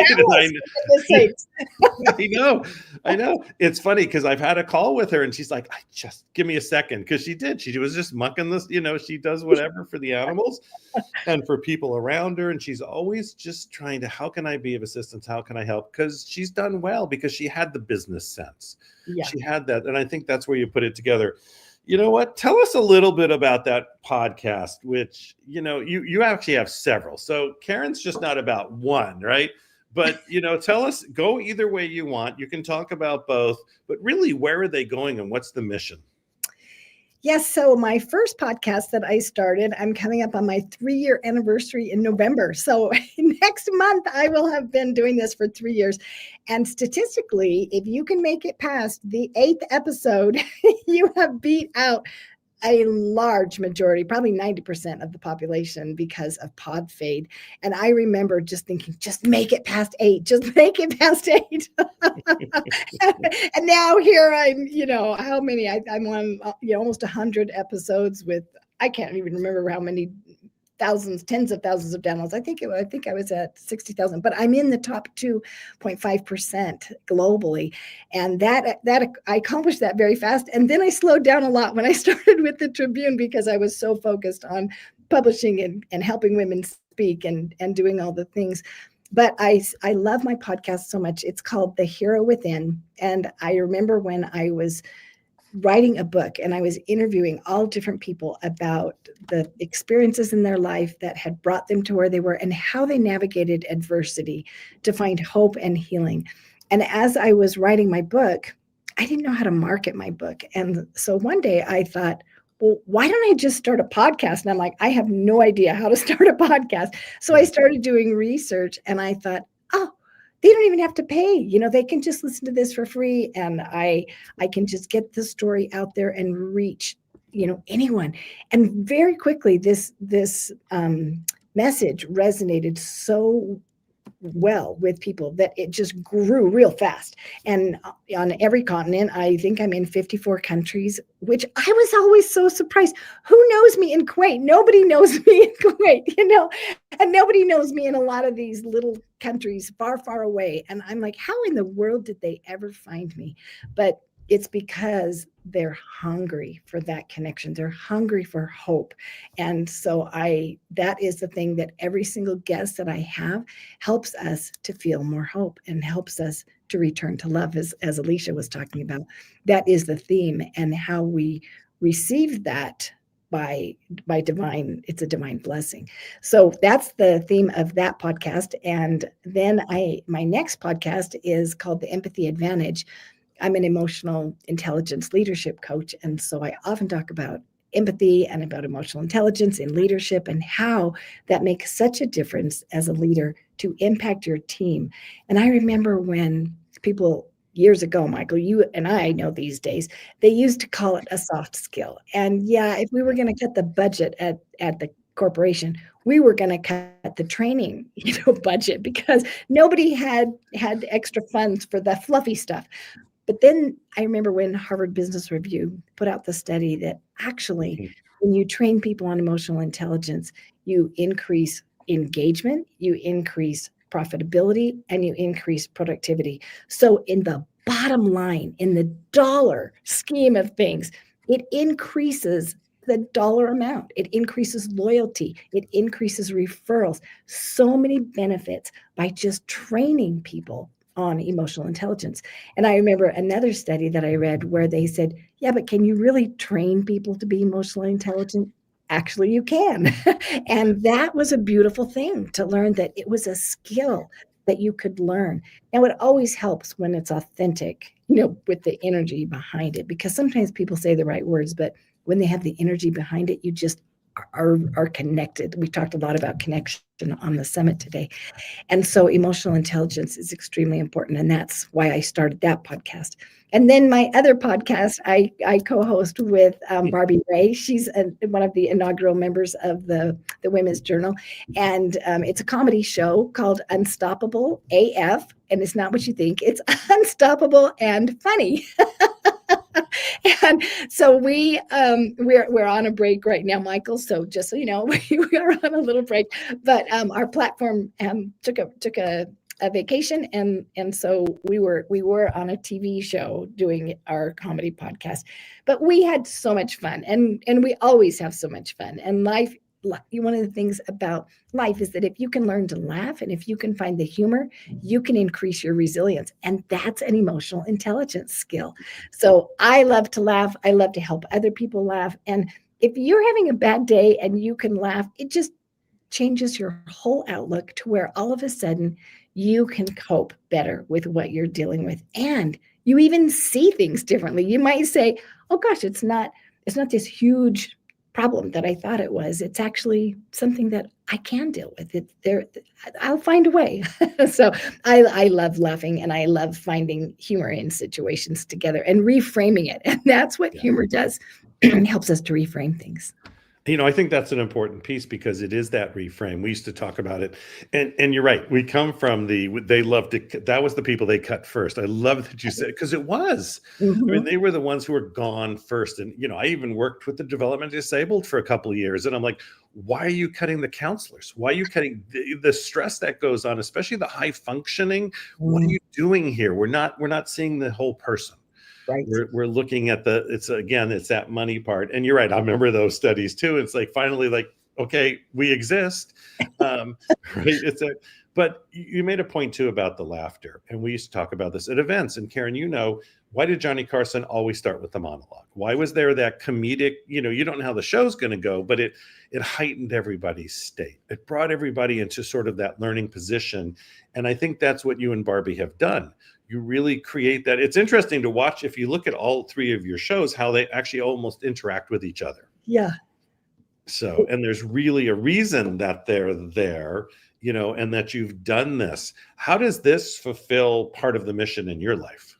I know. It's funny because I've had a call with her and she's like, just give me a second. Because she did. She was just mucking this, she does whatever for the animals and for people around her. And she's always just trying to, how can I be of assistance? How can I help? Because she's done well because she had the business sense. Yeah. She had that. And I think that's where you put it together. You know what? Tell us a little bit about that podcast, which, you actually have several. So Karen's just not about one, right? But, tell us, go either way you want. You can talk about both, but really, where are they going and what's the mission? Yes. So my first podcast that I started, I'm coming up on my 3-year anniversary in November. So next month, I will have been doing this for 3 years. And statistically, if you can make it past the 8th episode, you have beat out a large majority, probably 90% of the population because of pod fade. And I remember just thinking, just make it past 8, just make it past 8. And now here I'm, how many, I'm on, almost 100 episodes with, I can't even remember how many thousands, tens of thousands of downloads. I think I was at 60,000, but I'm in the top 2.5% globally. And that I accomplished that very fast. And then I slowed down a lot when I started with the Tribune because I was so focused on publishing and helping women speak and doing all the things. But I love my podcast so much. It's called The Hero Within. And I remember when I was writing a book and I was interviewing all different people about the experiences in their life that had brought them to where they were and how they navigated adversity to find hope and healing. And as I was writing my book, I didn't know how to market my book. And so one day I thought, well, why don't I just start a podcast? And I'm like, I have no idea how to start a podcast. So I started doing research and I thought, oh, they don't even have to pay. They can just listen to this for free. And I can just get the story out there and reach, anyone. And very quickly, this message resonated so well with people that it just grew real fast. And on every continent, I think I'm in 54 countries, which I was always so surprised. Who knows me in Kuwait? Nobody knows me in Kuwait, and nobody knows me in a lot of these little countries far, far away. And I'm like, how in the world did they ever find me? But it's because they're hungry for that connection. They're hungry for hope. And so that is the thing that every single guest that I have helps us to feel more hope and helps us to return to love, as Alicia was talking about. That is the theme, and how we receive that by divine, it's a divine blessing. So that's the theme of that podcast. And then my next podcast is called The Empathy Advantage. I'm an emotional intelligence leadership coach. And so I often talk about empathy and about emotional intelligence in leadership and how that makes such a difference as a leader to impact your team. And I remember when people years ago, Michael, you and I know these days, they used to call it a soft skill. And yeah, if we were going to cut the budget at the corporation, we were going to cut the training, budget, because nobody had extra funds for the fluffy stuff. But then I remember when Harvard Business Review put out the study that actually, when you train people on emotional intelligence, you increase engagement, you increase profitability, and you increase productivity. So in the bottom line, in the dollar scheme of things, it increases the dollar amount. It increases loyalty. It increases referrals. So many benefits by just training people on emotional intelligence. And I remember another study that I read where they said, yeah, but can you really train people to be emotionally intelligent? Actually, you can. And that was a beautiful thing to learn, that it was a skill that you could learn. Now, it always helps when it's authentic, with the energy behind it, because sometimes people say the right words, but when they have the energy behind it, you just are connected. We talked a lot about connection on the summit today. And so emotional intelligence is extremely important. And that's why I started that podcast. And then my other podcast, I co-host with Barbie Ray. She's one of the inaugural members of the Women's Journal. And it's a comedy show called Unstoppable AF. And it's not what you think. It's unstoppable and funny. And so we're on a break right now, Michael. So just so you know, we are on a little break. But our platform took a vacation, and so we were on a TV show doing our comedy podcast. But we had so much fun, and we always have so much fun. And life, one of the things about life is that if you can learn to laugh and if you can find the humor, you can increase your resilience. And that's an emotional intelligence skill. So I love to laugh. I love to help other people laugh. And if you're having a bad day and you can laugh, it just changes your whole outlook to where all of a sudden you can cope better with what you're dealing with. And you even see things differently. You might say, oh gosh, it's not this huge problem that I thought it was. It's actually something that I can deal with. I'll find a way. So I love laughing, and I love finding humor in situations together and reframing it. And that's what humor does. It helps us to reframe things. I think that's an important piece, because it is that reframe. We used to talk about it, and you're right. We come from they loved it. That was the people they cut first. I love that you said, because it was. Mm-hmm. I mean, they were the ones who were gone first. And I even worked with the developmentally disabled for a couple of years, and I'm like, why are you cutting the counselors? Why are you cutting the stress that goes on, especially the high functioning? What are you doing here? We're not seeing the whole person. Right. We're looking at it's that money part. And you're right. I remember those studies too. It's like, finally, like, okay, we exist. Right. But you made a point too about the laughter. And we used to talk about this at events. And Karen, why did Johnny Carson always start with the monologue? Why was there that comedic, you don't know how the show's going to go, but it heightened everybody's state. It brought everybody into sort of that learning position. And I think that's what you and Barbie have done. You really create that. It's interesting to watch, if you look at all three of your shows, how they actually almost interact with each other. Yeah. So, and there's really a reason that they're there, and that you've done this. How does this fulfill part of the mission in your life?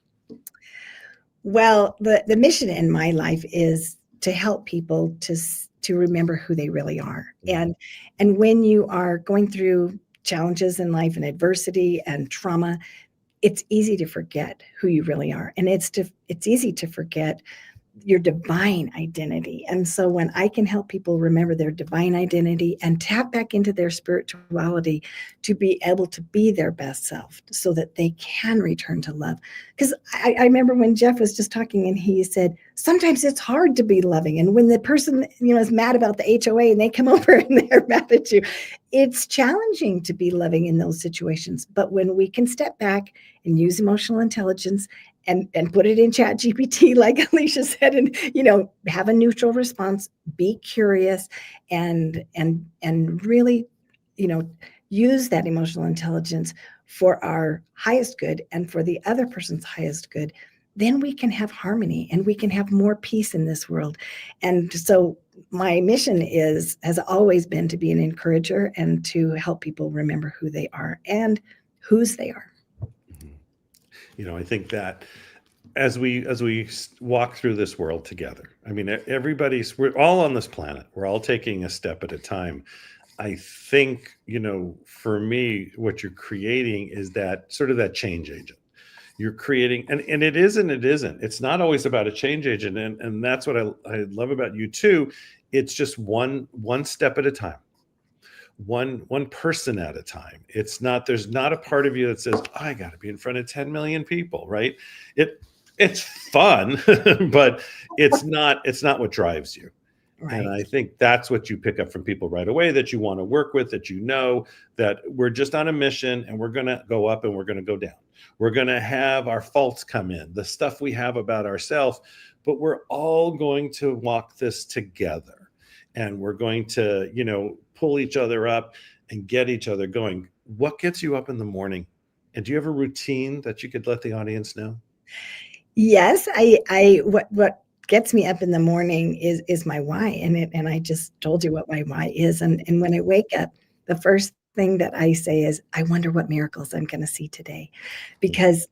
Well, the mission in my life is to help people to remember who they really are. And when you are going through challenges in life and adversity and trauma, it's easy to forget who you really are. And it's easy to forget your divine identity. And so when I can help people remember their divine identity and tap back into their spirituality to be able to be their best self so that they can return to love. Because I remember when Jeff was just talking and he said, sometimes it's hard to be loving. And when the person, is mad about the HOA and they come over and they're mad at you, it's challenging to be loving in those situations. But when we can step back and use emotional intelligence and put it in Chat GPT, like Alicia said, and have a neutral response, be curious, and really, use that emotional intelligence for our highest good and for the other person's highest good, then we can have harmony and we can have more peace in this world. And so my mission has always been to be an encourager and to help people remember who they are and whose they are. I think that as we walk through this world together, I mean, we're all on this planet. We're all taking a step at a time. I think, for me, what you're creating is that sort of that change agent. You're creating, and it is and it isn't. It's not always about a change agent. And that's what I love about you too. It's just one step at a time. One person at a time. There's not a part of you that says, I got to be in front of 10 million people, right? It's fun, but it's not what drives you. Right. And I think that's what you pick up from people right away that you want to work with, that that we're just on a mission and we're going to go up and we're going to go down. We're going to have our faults come in, the stuff we have about ourselves, but we're all going to walk this together. And we're going to, pull each other up and get each other going. What gets you up in the morning? And do you have a routine that you could let the audience know? Yes, what gets me up in the morning is my why. And I just told you what my why is. And when I wake up, the first thing that I say is, I wonder what miracles I'm going to see today. Because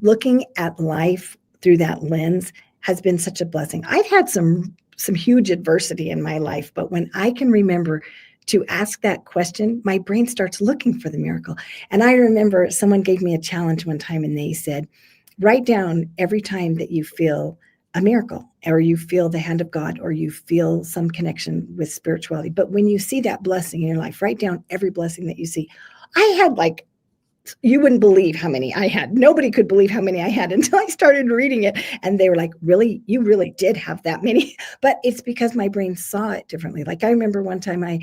looking at life through that lens has been such a blessing. I've had some huge adversity in my life, but when I can remember to ask that question, my brain starts looking for the miracle. And I remember someone gave me a challenge one time and they said, write down every time that you feel a miracle or you feel the hand of God or you feel some connection with spirituality. But when you see that blessing in your life, write down every blessing that you see. I had you wouldn't believe how many I had. Nobody could believe how many I had until I started reading it. And they were like, really? You really did have that many? But it's because my brain saw it differently. Like I remember one time I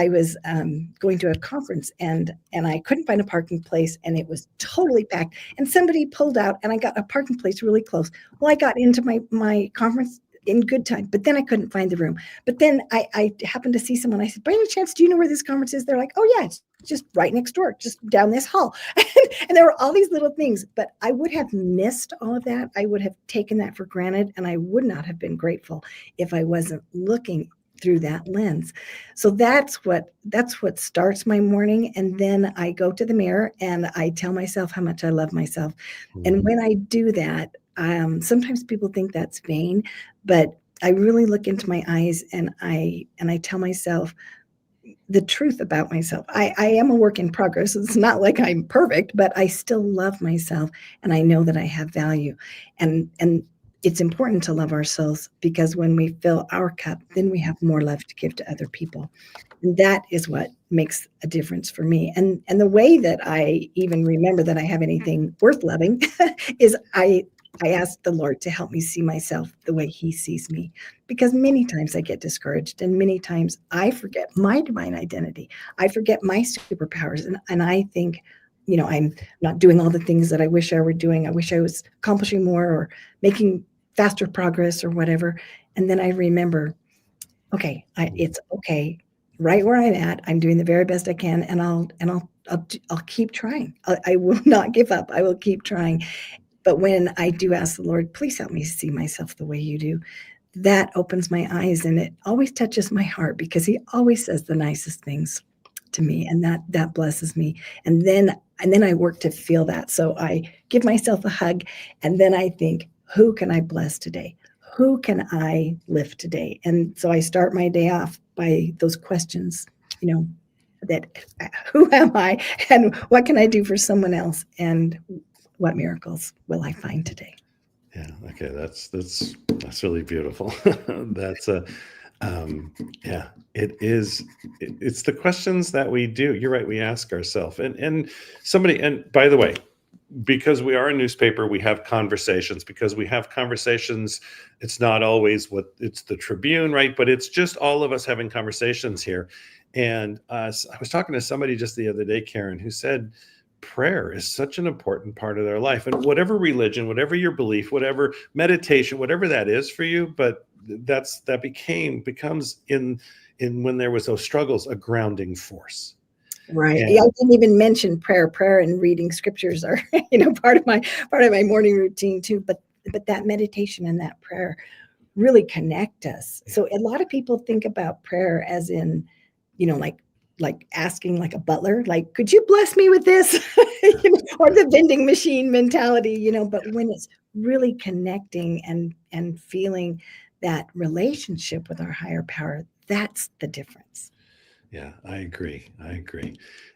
was going to a conference and I couldn't find a parking place and it was totally packed. And somebody pulled out and I got a parking place really close. Well, I got into my conference in good time, but then I couldn't find the room. But then I happened to see someone. I said, by any chance, do you know where this conference is? They're like, oh yeah, it's just right next door, just down this hall. And there were all these little things, but I would have missed all of that. I would have taken that for granted and I would not have been grateful if I wasn't looking through that lens. So that's what starts my morning. And then I go to the mirror and I tell myself how much I love myself. And when I do that, sometimes people think that's vain, but I really look into my eyes and I tell myself the truth about myself. I am a work in progress. It's not like I'm perfect, but I still love myself and I know that I have value. And it's important to love ourselves because when we fill our cup, then we have more love to give to other people. And that is what makes a difference for me. And the way that I even remember that I have anything worth loving is I ask the Lord to help me see myself the way he sees me, because many times I get discouraged and many times I forget my divine identity. I forget my superpowers and I think, I'm not doing all the things that I wish I were doing. I wish I was accomplishing more or making faster progress or whatever. And then I remember, okay, it's okay. Right where I'm at, I'm doing the very best I can, and I'll keep trying. I will not give up. I will keep trying. But when I do ask the Lord, please help me see myself the way you do, that opens my eyes and it always touches my heart because he always says the nicest things to me, and that blesses me. And then I work to feel that. So I give myself a hug, and then I think, who can I bless today? Who can I lift today? And so I start my day off by those questions, who am I and what can I do for someone else, and what miracles will I find today? Yeah. Okay. That's really beautiful. That's yeah, it is. It's the questions that we do. You're right. We ask ourselves, and somebody, and by the way, because we are a newspaper, we have conversations. Because we have conversations, it's not always it's the Tribune, right? But it's just all of us having conversations here. And I was talking to somebody just the other day, Karen, who said prayer is such an important part of their life. And whatever religion, whatever your belief, whatever meditation, whatever that is for you, but that becomes in when there was those struggles, a grounding force. Right. And, I didn't even mention prayer. Prayer and reading scriptures are, part of my morning routine too. But that meditation and that prayer really connect us. So a lot of people think about prayer as in, like asking like a butler, like, could you bless me with this? Or the vending machine mentality, but when it's really connecting and feeling that relationship with our higher power, that's the difference. Yeah, I agree.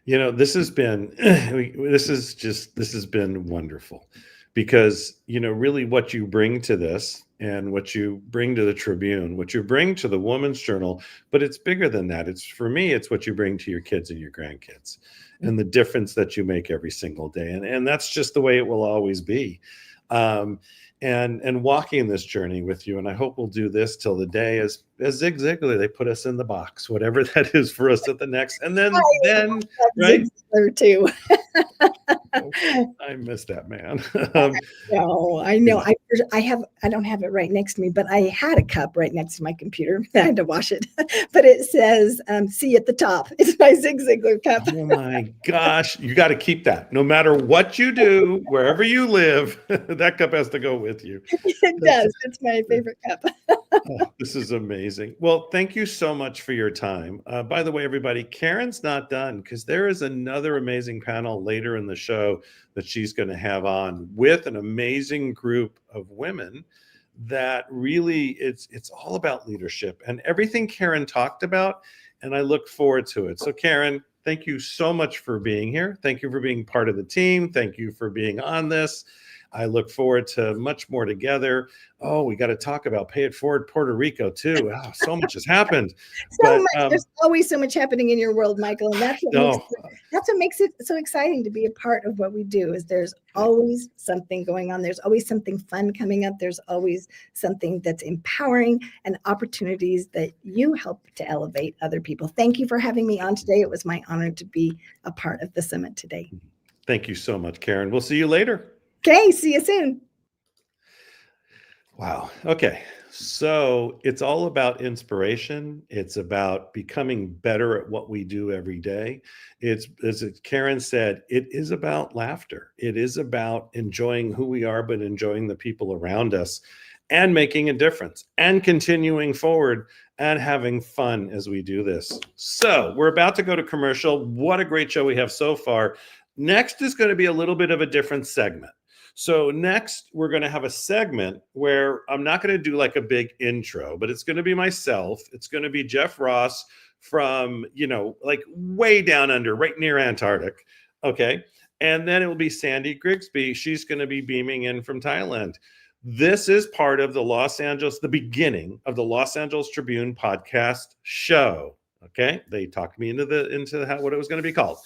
This has been this has been wonderful, because really what you bring to this, and what you bring to the Tribune, what you bring to the Woman's Journal, but it's bigger than that. It's, for me, it's what you bring to your kids and your grandkids, and the difference that you make every single day. And that's just the way it will always be. And walking this journey with you. And I hope we'll do this till the day, as Zig Ziglar, they put us in the box, whatever that is for us at the next. And then right? Zig Ziglar too. I miss that man. I know. I don't have it right next to me, but I had a cup right next to my computer. I had to wash it, but it says "C" at the top. It's my Zig Ziglar cup. Oh my gosh, you got to keep that. No matter what you do, wherever you live, that cup has to go with you. It does. It's my favorite cup. Oh, this is amazing. Well, thank you so much for your time. By the way, everybody, Karen's not done, because there is another amazing panel later in the show that she's going to have on with an amazing group of women that really, it's all about leadership and everything Karen talked about. And I look forward to it. So Karen, thank you so much for being here. Thank you for being part of the team. Thank you for being on this. I look forward to much more together. Oh, we got to talk about Pay It Forward Puerto Rico too. Oh, so much has happened. There's always so much happening in your world, Michael, and that's what makes it so exciting to be a part of what we do. Is there's always something going on. There's always something fun coming up. There's always something that's empowering and opportunities that you help to elevate other people. Thank you for having me on today. It was my honor to be a part of the summit today. Thank you so much, Karen. We'll see you later. Okay, see you soon. Wow. Okay. So it's all about inspiration. It's about becoming better at what we do every day. It's, as Karen said, it is about laughter. It is about enjoying who we are, but enjoying the people around us and making a difference and continuing forward and having fun as we do this. So we're about to go to commercial. What a great show we have so far. Next is going to be a little bit of a different segment. So next, we're going to have a segment where I'm not going to do like a big intro, but it's going to be myself. It's going to be Jeff Ross from, like way down under, right near Antarctic. Okay. And then it will be Sandy Grigsby. She's going to be beaming in from Thailand. This is part of the beginning of the Los Angeles Tribune podcast show. Okay. They talked me into what it was going to be called.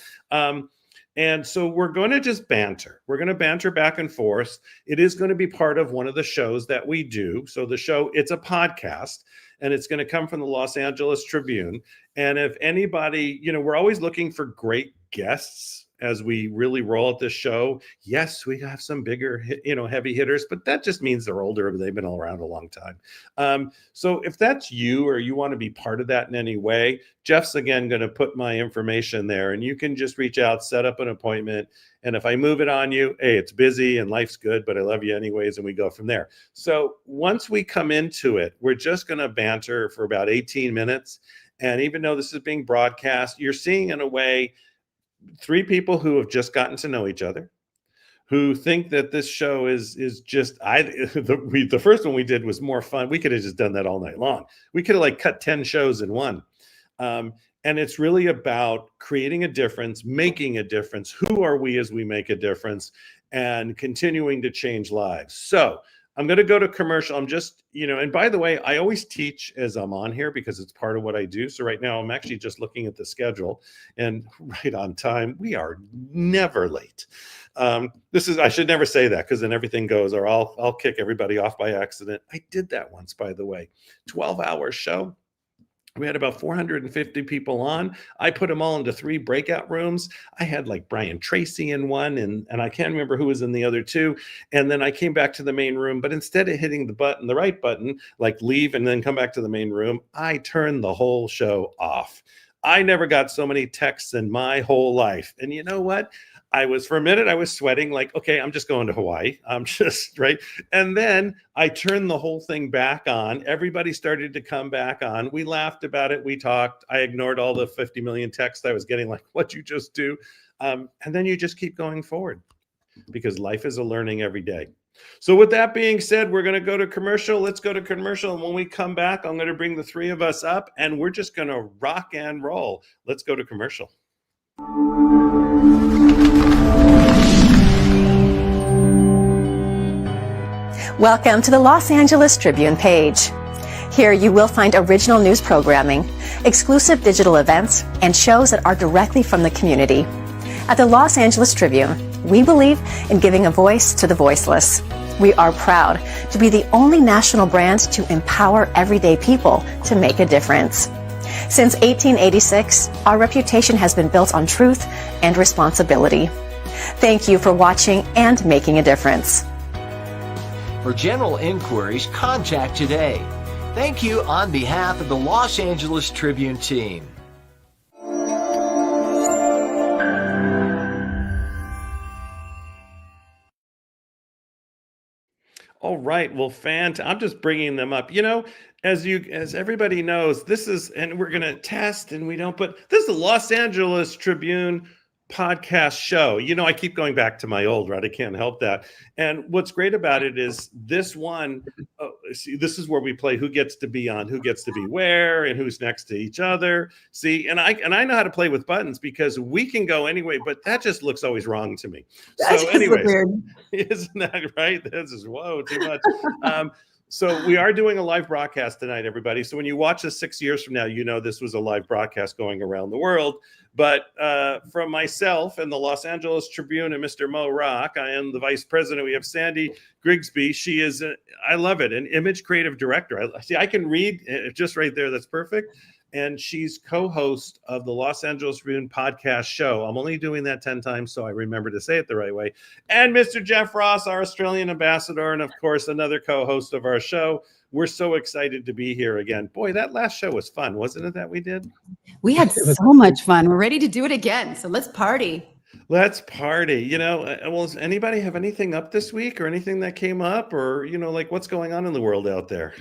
And so we're going to just banter. We're going to banter back and forth. It is going to be part of one of the shows that we do. So the show, it's a podcast, and it's going to come from the Los Angeles Tribune. And if anybody, we're always looking for great guests as we really roll at this show. Yes, we have some bigger, heavy hitters, but that just means they're older. They've been around a long time. So if that's you, or you want to be part of that in any way, Jeff's again going to put my information there, and you can just reach out, set up an appointment. And if I move it on you, hey, it's busy and life's good, but I love you anyways. And we go from there. So once we come into it, we're just going to banter for about 18 minutes. And even though this is being broadcast, you're seeing in a way 3 people who have just gotten to know each other, who think that this show is just, the first one we did was more fun. We could have just done that all night long. We could have cut 10 shows in one. And it's really about creating a difference, making a difference. Who are we as we make a difference, and continuing to change lives? So I'm going to go to commercial. I'm just, and by the way, I always teach as I'm on here because it's part of what I do. So right now I'm actually just looking at the schedule and right on time. We are never late. I should never say that because then everything goes, or I'll kick everybody off by accident. I did that once, by the way. 12-hour show. We had about 450 people on. I put them all into 3 breakout rooms. I had like Brian Tracy in one, and I can't remember who was in the other 2. And then I came back to the main room, but instead of hitting the right button, like leave and then come back to the main room, I turned the whole show off. I never got so many texts in my whole life. And you know what? For a minute, I was sweating like, okay, I'm just going to Hawaii. I'm just, right? And then I turned the whole thing back on. Everybody started to come back on. We laughed about it. We talked. I ignored all the 50 million texts I was getting, like, what'd you just do? And then you just keep going forward because life is a learning every day. So with that being said, we're going to go to commercial. Let's go to commercial. And when we come back, I'm going to bring the 3 of us up and we're just going to rock and roll. Let's go to commercial. Welcome to the Los Angeles Tribune page. Here you will find original news programming, exclusive digital events, and shows that are directly from the community. At the Los Angeles Tribune, we believe in giving a voice to the voiceless. We are proud to be the only national brand to empower everyday people to make a difference. Since 1886, our reputation has been built on truth and responsibility. Thank you for watching and making a difference. For general inquiries, contact today. Thank you on behalf of the Los Angeles Tribune team. All right. Well, I'm just bringing them up. As everybody knows, this is, and we're going to test and this is the Los Angeles Tribune podcast show. I keep going back to my old, right? I can't help that. And what's great about it is this one, this is where we play who gets to be on, who gets to be where, and who's next to each other. See, and I know how to play with buttons because we can go anyway, but that just looks always wrong to me. So anyways, isn't that right? This is, whoa, too much. So we are doing a live broadcast tonight, everybody. So when you watch this 6 years from now, this was a live broadcast going around the world. But from myself and the Los Angeles Tribune and Mr. Mo Rock, I am the vice president. We have Sandy Grigsby. She is, I love it, an image creative director. I can read just right there. That's perfect. And she's co-host of the Los Angeles Tribune podcast show. I'm only doing that 10 times, so I remember to say it the right way. And Mr. Jeff Ross, our Australian ambassador, and of course, another co-host of our show. We're so excited to be here again. Boy, that last show was fun, wasn't it, that we did? We had so much fun. We're ready to do it again. So let's party. Let's party. Well, does anybody have anything up this week or anything that came up or, like what's going on in the world out there?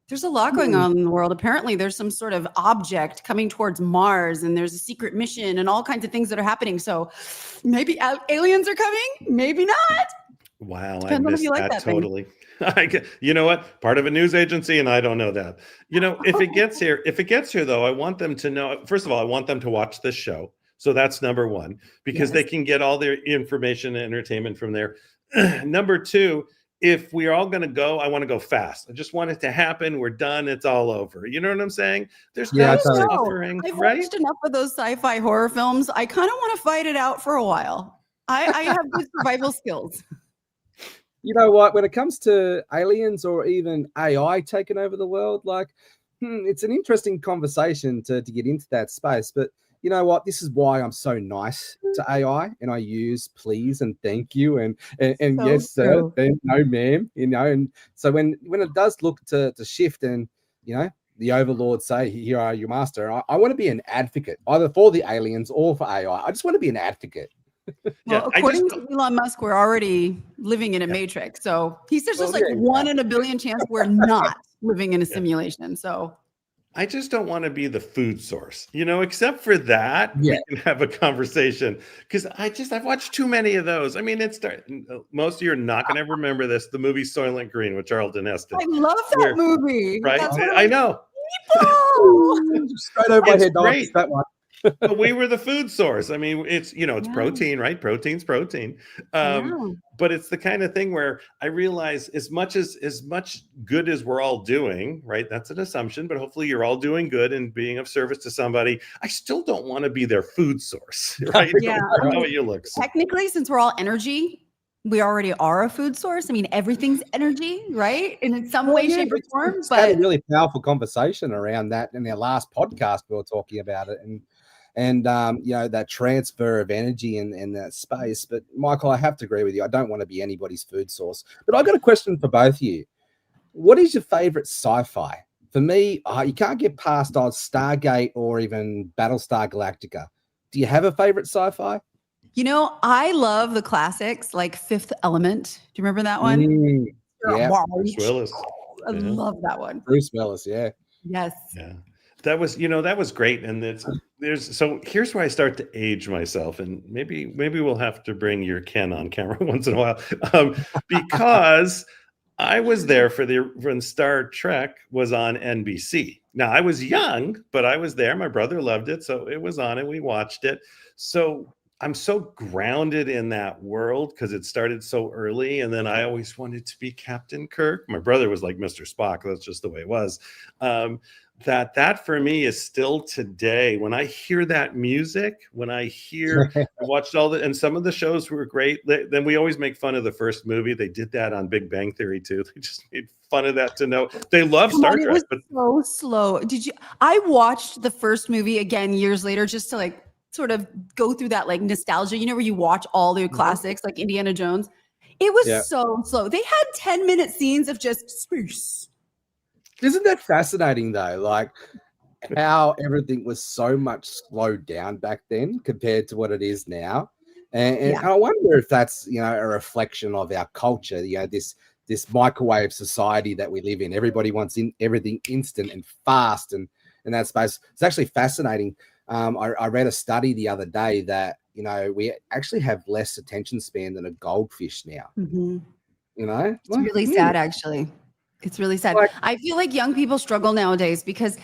There's a lot going on in the world. Apparently, there's some sort of object coming towards Mars, and there's a secret mission and all kinds of things that are happening. So maybe aliens are coming, maybe not. Wow, Depends I missed that totally. You know what? Part of a news agency, and I don't know that. If it gets here, though, I want them to know. First of all, I want them to watch this show. So that's number one, because they can get all their information and entertainment from there. Number two, if we're all going to go, I want to go fast. I just want it to happen. We're done. It's all over. You know what I'm saying? There's no suffering, I've right? watched enough of those sci-fi horror films. I kind of want to fight it out for a while. I have good survival skills. You know what? When it comes to aliens or even AI taking over the world, it's an interesting conversation to get into that space. But you know what? This is why I'm so nice to AI, and I use please and thank you and so yes sir and no ma'am. And so when it does look to shift and the overlords say here are your master, I want to be an advocate either for the aliens or for AI. I just want to be an advocate. Well, according to Elon Musk, we're already living in a matrix. So he says there's 1 in a billion chance we're not living in a simulation. So I just don't want to be the food source, except for that, we can have a conversation because I've watched too many of those. I mean, most of you are not going to remember this, the movie Soylent Green with Charlton Heston. I love that movie. Right? I know. people. Straight over my It's head. No, I great. missed that one. But we were the food source. I mean, it's it's protein, right? Protein's protein. But it's the kind of thing where I realize as much good as we're all doing, right? That's an assumption, but hopefully you're all doing good and being of service to somebody. I still don't want to be their food source, right? Yeah. No matter how you look. Technically, since we're all energy, we already are a food source. I mean, everything's energy, right? And in some way, shape, or form. It's had But a really powerful conversation around that in our last podcast. We were talking about it, and that transfer of energy in that space. But Michael, I have to agree with you. I don't want to be anybody's food source. But I've got a question for both of you. What is your favorite sci-fi? For me, you can't get past Stargate or even Battlestar Galactica. Do you have a favorite sci-fi? I love the classics like Fifth Element. Do you remember that one? Yeah, Bruce Willis. I love that one. Bruce Willis, yeah. Yes. Yeah. That was, that was great. And here's where I start to age myself. And maybe we'll have to bring your Ken on camera once in a while. Because I was there when Star Trek was on NBC. Now I was young, but I was there. My brother loved it. So it was on and we watched it. So I'm so grounded in that world because it started so early. And then I always wanted to be Captain Kirk. My brother was like Mr. Spock. That's just the way it was. That for me is still today. When I hear that music, I watched and some of the shows were great. Then we always make fun of the first movie. They did that on Big Bang Theory too. They just made fun of that to know they love Star Trek. It was so slow. I watched the first movie again years later just to sort of go through that nostalgia, where you watch all the classics like Indiana Jones. It was so slow. They had 10-minute scenes of just space. Isn't that fascinating though? Like how everything was so much slowed down back then compared to what it is now. And I wonder if that's, a reflection of our culture, this microwave society that we live in. Everybody wants everything instant and fast and in that space. It's actually fascinating. I read a study the other day that, we actually have less attention span than a goldfish now. Mm-hmm. It's really sad, actually. It's really sad. I feel like young people struggle nowadays because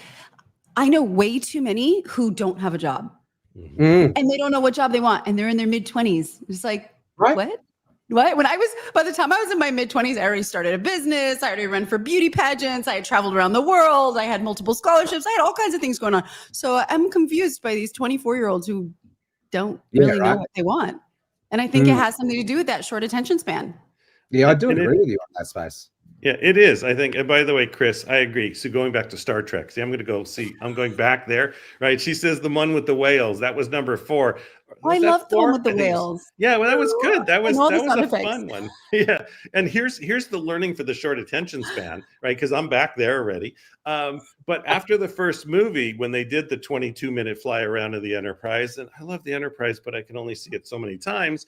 I know way too many who don't have a job and they don't know what job they want. And they're in their mid-20s. It's like, what? By the time I was in my mid-20s, I already started a business. I already ran for beauty pageants. I had traveled around the world. I had multiple scholarships. I had all kinds of things going on. So I'm confused by these 24-year-olds who don't really know what they want. And I think it has something to do with that short attention span. Yeah, I do agree with you on that space. Yeah, it is. I think, and by the way, Chris, I agree. So going back to Star Trek, I'm going back there, right? She says the one with the whales. That was number 4. I love the one with the whales. Yeah, well, that was good. That was a effects. fun one. Yeah. And here's the learning for the short attention span, right? Because I'm back there already. But after the first movie, when they did the 22-minute fly around of the Enterprise, and I love the Enterprise, but I can only see it so many times.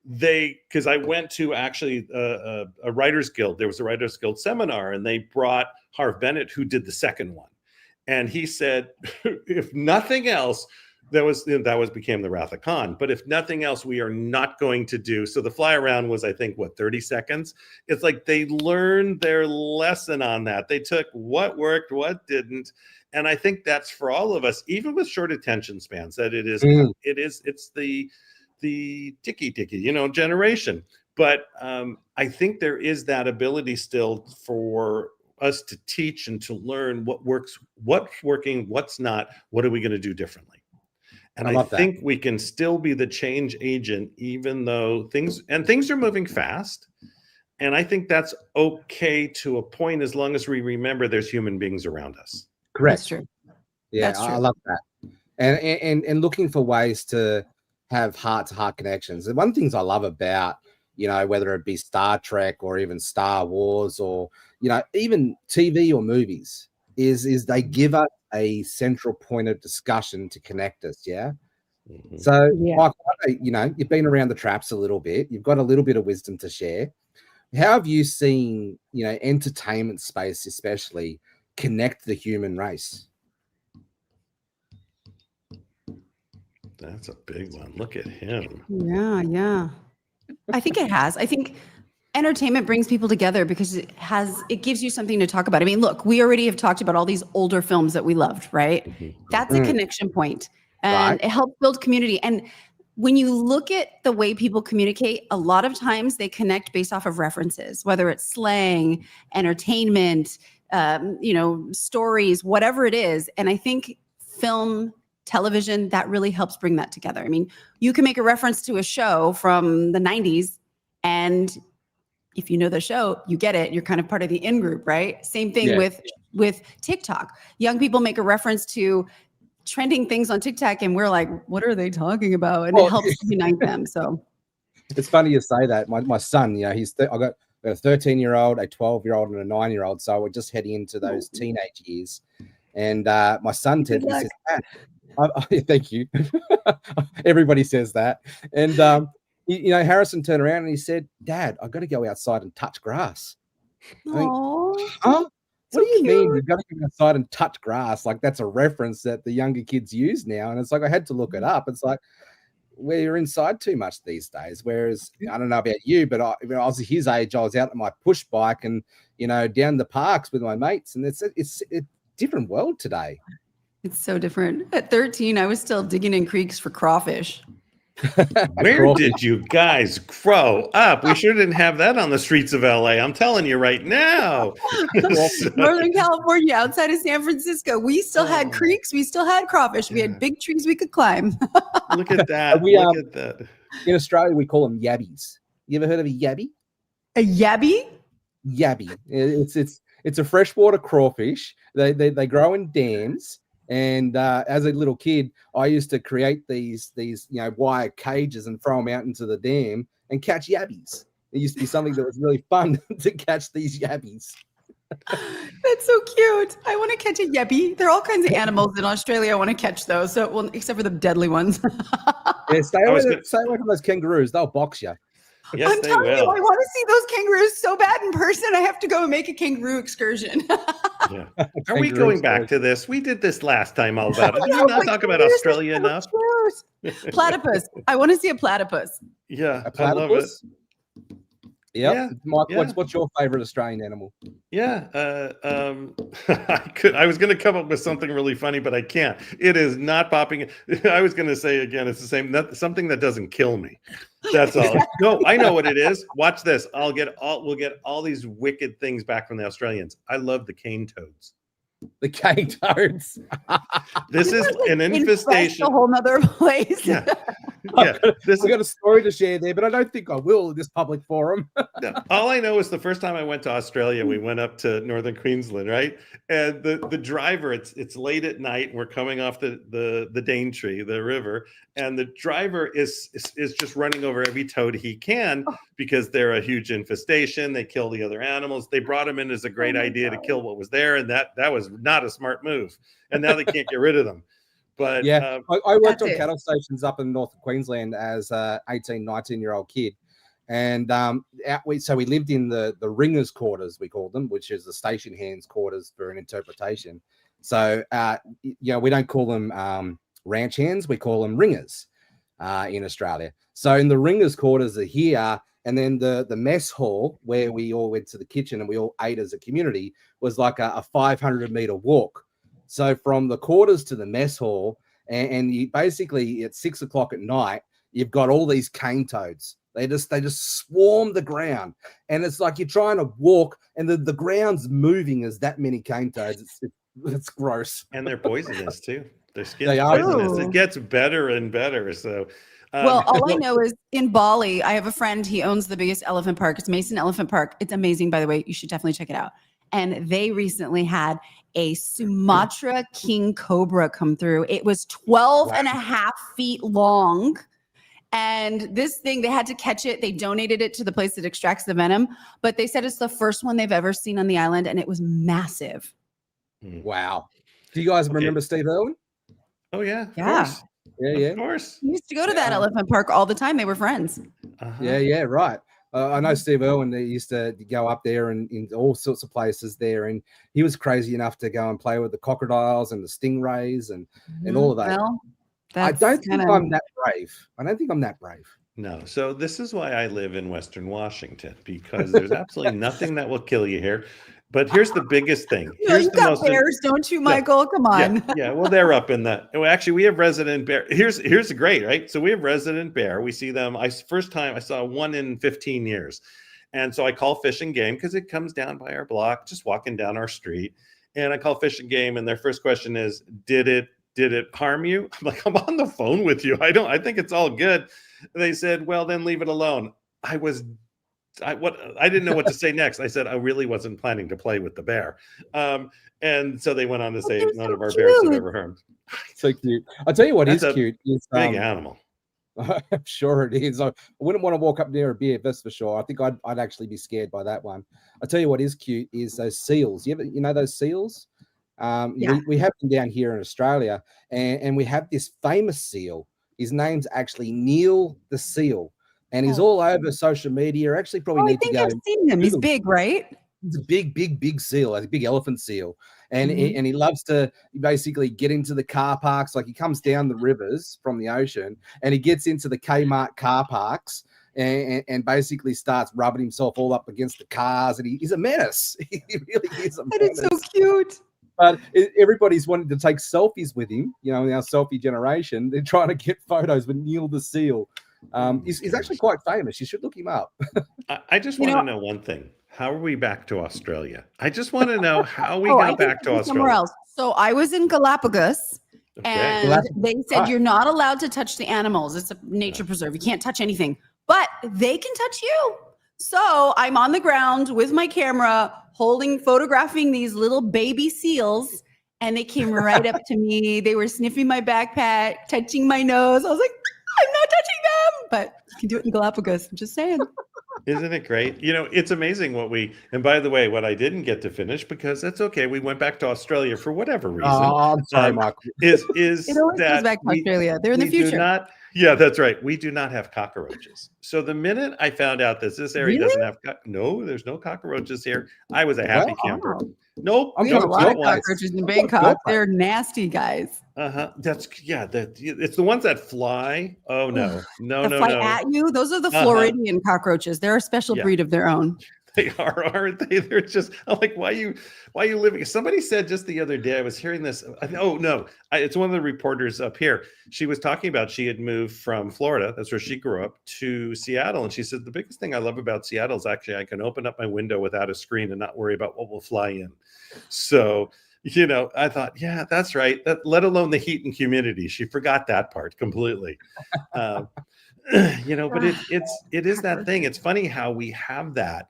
Because I went to actually a Writers Guild. There was a Writers Guild seminar, and they brought Harv Bennett, who did the second one. And he said, if nothing else, that became the Wrath of Khan. But if nothing else, we are not going to do. So the fly around was, I think, 30 seconds. It's like they learned their lesson on that. They took what worked, what didn't. And I think that's for all of us, even with short attention spans, that it's the ticky generation. But I think there is that ability still for us to teach and to learn what works, what's working, what's not, what are we going to do differently. And I think we can still be the change agent, even though things are moving fast. And I think that's okay to a point, as long as we remember there's human beings around us. Correct. That's true. Yeah, That's true. I love that. And looking for ways to have heart-to-heart connections. And one of the things I love about, whether it be Star Trek or even Star Wars or, even TV or movies, is they give us a central point of discussion to connect us. Yeah. Mm-hmm. So, Michael, you've been around the traps a little bit. You've got a little bit of wisdom to share. How have you seen, entertainment space, especially, connect the human race? That's a big one. Look at him. Yeah. I think it has. I think entertainment brings people together because it gives you something to talk about. I mean, look, we already have talked about all these older films that we loved, right? That's a connection point, and it helps build community. And when you look at the way people communicate, a lot of times they connect based off of references, whether it's slang, entertainment, stories, whatever it is. And I think film, television, that really helps bring that together. I mean, you can make a reference to a show from the 90s, and if you know the show, you get it. You're kind of part of the in-group, right? Same thing with TikTok. Young people make a reference to trending things on TikTok, and we're like, what are they talking about? And it helps unite them. So it's funny you say that. My son, I got a 13-year-old, a 12-year-old, and a 9-year-old. So we're just heading into those teenage years. And my son says, thank you. Everybody says that. And Harrison turned around and he said, "Dad, I've got to go outside and touch grass." I mean, huh? What do you mean you've got to go outside and touch grass? Like, that's a reference that the younger kids use now. And it's like, I had to look it up. It's like, we're inside too much these days. Whereas, I don't know about you, but when I was his age, I was out on my push bike and, down the parks with my mates. And it's a different world today. It's so different. At 13, I was still digging in creeks for crawfish. Where did you guys grow up? We sure didn't have that on the streets of LA. I'm telling you right now. Northern California, outside of San Francisco, we still had creeks. We still had crawfish. We had big trees we could climb. Look at that. Look at that. In Australia, we call them yabbies. You ever heard of a yabby? A yabby? Yabby. It's a freshwater crawfish. They grow in dams. And as a little kid, I used to create these wire cages and throw them out into the dam and catch yabbies. It used to be something that was really fun to catch these yabbies. That's so cute. I want to catch a yabby. There are all kinds of animals in Australia. I want to catch those. So, well, except for the deadly ones. Stay away from those kangaroos. They'll box you. Yes, I'm telling you, I want to see those kangaroos so bad in person. I have to go and make a kangaroo excursion. Yeah. Are we going back to this? We did this last time all about it. Did we not talk about Australia enough? Platypus. I want to see a platypus. Yeah, a platypus? I love it. Yep. Yeah. Mike, what's your favorite Australian animal? Yeah. I was going to come up with something really funny, but I can't. It is not popping. I was going to say again, it's the same, something that doesn't kill me. That's all. No, I know what it is. Watch this. We'll get all these wicked things back from the Australians. I love the cane toads. The cane toads. This is an infestation. A whole nother place. Yeah. I've got a story to share there, but I don't think I will in this public forum. All I know is the first time I went to Australia, we went up to northern Queensland, right? And the driver, it's late at night, and we're coming off the Daintree, the river, and the driver is just running over every toad he can because they're a huge infestation. They kill the other animals. They brought them in as a great idea to kill what was there, and that was not a smart move. And now they can't get rid of them. But yeah, I worked on cattle stations up in North Queensland as a 18, 19-year-old kid. And so we lived in the ringers' quarters, we call them, which is the station hands' quarters for an interpretation. So, we don't call them ranch hands, we call them ringers in Australia. So in the ringers' quarters are here, and then the mess hall where we all went to the kitchen and we all ate as a community was like a 500-meter walk. So from the quarters to the mess hall, and you basically at 6 o'clock at night, you've got all these cane toads. They just swarm the ground, and it's like you're trying to walk, and the ground's moving as that many cane toads. It's gross, and they're poisonous too. Their skin's poisonous. It gets better and better. So. Well, all I know is in Bali, I have a friend. He owns the biggest elephant park. It's Mason Elephant Park. It's amazing, by the way. You should definitely check it out. And they recently had a Sumatra king cobra come through. It was 12 and a half feet long. And this thing, they had to catch it. They donated it to the place that extracts the venom. But they said it's the first one they've ever seen on the island. And it was massive. Wow. Do you guys remember Steve Irwin? Oh, yeah. Of course. Yeah. Of course. He used to go to that elephant park all the time. They were friends. Yeah, right. I know Steve Irwin, they used to go up there and in all sorts of places there. And he was crazy enough to go and play with the crocodiles and the stingrays and all of that. Well, I don't think I'm that brave. No. So this is why I live in Western Washington, because there's absolutely nothing that will kill you here. But here's the biggest thing. No, Here's you the got most bears, don't you, Michael? Come on. Yeah. Well, they're up in the. Well, actually, we have resident bear. Here's great, right? So we have resident bear. We see them. First time I saw one in 15 years, and so I call Fish and Game because it comes down by our block, just walking down our street, and I call Fish and Game, and their first question is, "Did it harm you?" I'm like, "I'm on the phone with you. I think it's all good." They said, "Well, then leave it alone." I didn't know what to say next. I said, I really wasn't planning to play with the bear. And so they went on to say none of our bears have ever harmed. So cute. I'll tell you what That's is a cute. Is, big animal. I'm sure it is. I wouldn't want to walk up near a bear, that's for sure. I think I'd actually be scared by that one. I'll tell you what is cute is those seals. You know those seals? We have them down here in Australia, and we have this famous seal. His name's actually Neil the Seal. And he's all over social media. Actually, probably need to go. I've seen him. He's big, right? He's a big seal, like a big elephant seal. And he loves to basically get into the car parks. Like he comes down the rivers from the ocean and he gets into the Kmart car parks and basically starts rubbing himself all up against the cars. And he's a menace. He really is a menace. That is so cute. But everybody's wanting to take selfies with him. You know, in our selfie generation, they're trying to get photos with Neil the Seal. He's actually quite famous. You should look him up. I just want to know one thing. How are we back to Australia? I just want to know how we got back to Australia. Somewhere else. So I was in Galapagos, and they said you're not allowed to touch the animals. It's a nature preserve. You can't touch anything, but they can touch you. So I'm on the ground with my camera, photographing these little baby seals, and they came right up to me. They were sniffing my backpack, touching my nose. I was like, I'm not touching them, but you can do it in Galapagos. I'm just saying. Isn't it great? You know, it's amazing and by the way, what I didn't get to finish, because that's okay. We went back to Australia for whatever reason. Oh, I'm sorry, Mark. Is it always goes back to Australia. They're in the future. Yeah, that's right. We do not have cockroaches. So the minute I found out that this area doesn't have there's no cockroaches here, I was a happy camper. Nope. We have a lot of cockroaches in Bangkok. They're nasty guys. It's the ones that fly. Oh no. No. At you. Those are the Floridian cockroaches. They're a special breed of their own. They are, aren't they? They're just, I'm like, why you living? Somebody said just the other day, I was hearing this. It's one of the reporters up here. She was talking about she had moved from Florida, that's where she grew up, to Seattle. And she said, the biggest thing I love about Seattle is actually I can open up my window without a screen and not worry about what will fly in. So, you know, I thought, yeah, that's right. Let alone the heat and humidity. She forgot that part completely. You know, but it is that thing. It's funny how we have that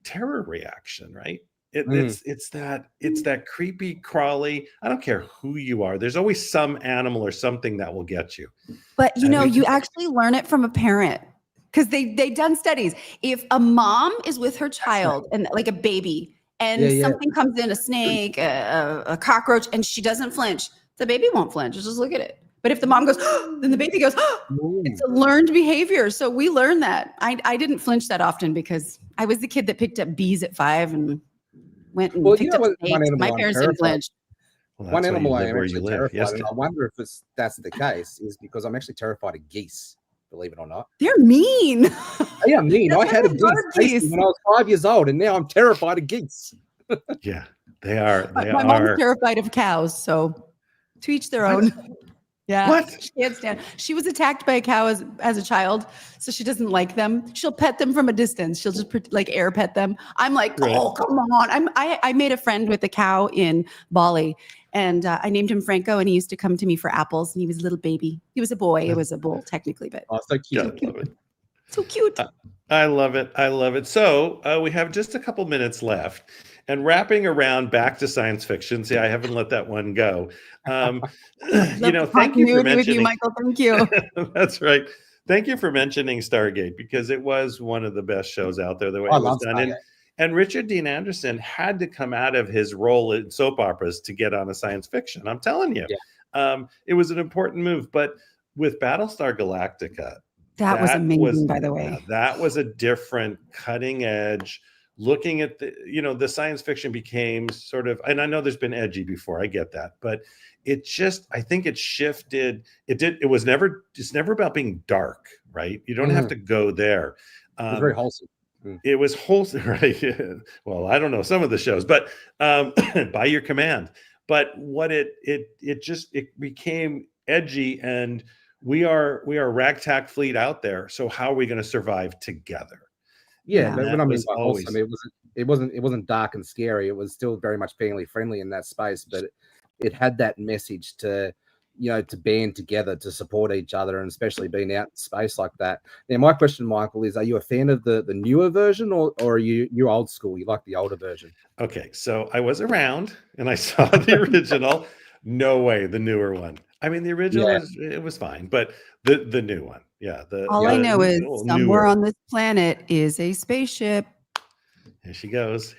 terror reaction, right? It's that creepy crawly. I don't care who you are. There's always some animal or something that will get you. But you know, you actually learn it from a parent, because they've done studies. If a mom is with her child and like a baby, and something comes in, a snake, a cockroach, and she doesn't flinch, the baby won't flinch. Just look at it. But if the mom goes, then the baby goes, it's a learned behavior. So we learned that. I didn't flinch that often because I was the kid that picked up bees at 5 and went and picked up snakes. My parents didn't flinch. One animal I am actually terrified, and I wonder if that's the case, is because I'm actually terrified of geese, believe it or not. They're mean. Yeah, mean. I had a geese when I was 5 years old, and now I'm terrified of geese. Yeah, they are. My mom's terrified of cows, so to each their own. Yeah. What? She can't stand. She was attacked by a cow as a child, so she doesn't like them. She'll pet them from a distance. She'll just like air pet them. I'm like, oh, come on. I made a friend with a cow in Bali, and I named him Franco, and he used to come to me for apples, and he was a little baby. He was a boy. It was a bull technically, but so cute. Yeah, I love it. So cute. I love it. I love it. So we have just a couple minutes left. And wrapping around back to science fiction. See, I haven't let that one go. You know, thank you for mentioning. With you, Michael. Thank you. That's right. Thank you for mentioning Stargate, because it was one of the best shows out there. The way it was done, and Richard Dean Anderson had to come out of his role in soap operas to get on a science fiction. I'm telling you, it was an important move. But with Battlestar Galactica, that was amazing. By the way, that was a different, cutting edge, looking at the science fiction became sort of, and I know there's been edgy before, I get that, but I think it shifted. It's never about being dark, right? You don't have to go there. It was very wholesome. It was wholesome, right? Well, I don't know some of the shows, but by your command. But what it became edgy, and we are ragtag fleet out there. So how are we going to survive together? Yeah, but when I mean by wholesome, it wasn't dark and scary. It was still very much family friendly in that space, but it had that message to band together, to support each other, and especially being out in space like that. Now, my question, Michael, is: are you a fan of the newer version, or are you old school? You like the older version? Okay, so I was around and I saw the original. No way, the newer one. I mean, the original it was fine, but the new one, all I know is somewhere on this planet is a spaceship. Here she goes.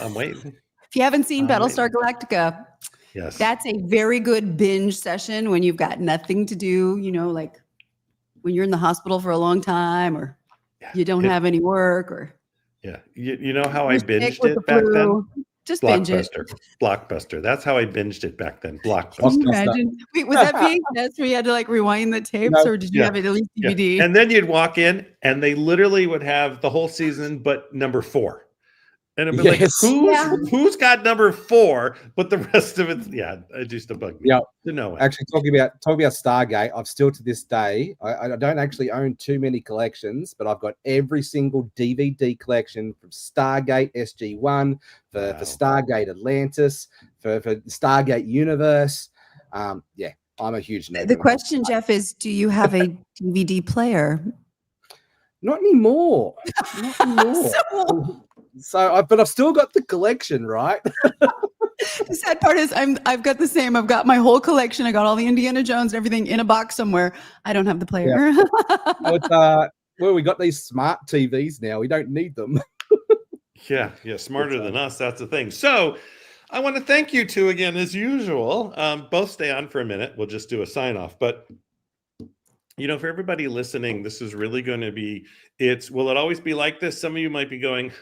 I'm waiting. If you haven't seen Battlestar Galactica, yes, that's a very good binge session when you've got nothing to do. Like when you're in the hospital for a long time, or you don't have any work, or you know how I binged it back then. Just binge it. Blockbuster. That's how I binged it back then. Blockbuster. Can you imagine? Wait, was that VHS where you had to like rewind the tapes, or did you have it at least DVD? Yeah. And then you'd walk in, and they literally would have the whole season, but number 4. And it'd be like, who's got number 4? But the rest of it, it used to bug me. Yeah, no. Actually, talking about Stargate, I've still to this day, I don't actually own too many collections, but I've got every single DVD collection from Stargate SG-1, for Stargate Atlantis, for Stargate Universe. I'm a huge nerd. The question, Jeff, is: do you have a DVD player? Not anymore. But I've still got the collection, right? The sad part is I've got the same. I've got my whole collection. I got all the Indiana Jones and everything in a box somewhere. I don't have the player. We got these smart TVs now. We don't need them. Smarter than us. That's the thing. So I want to thank you two again, as usual. Both stay on for a minute. We'll just do a sign off. But for everybody listening, this is really going to be. Will it always be like this? Some of you might be going.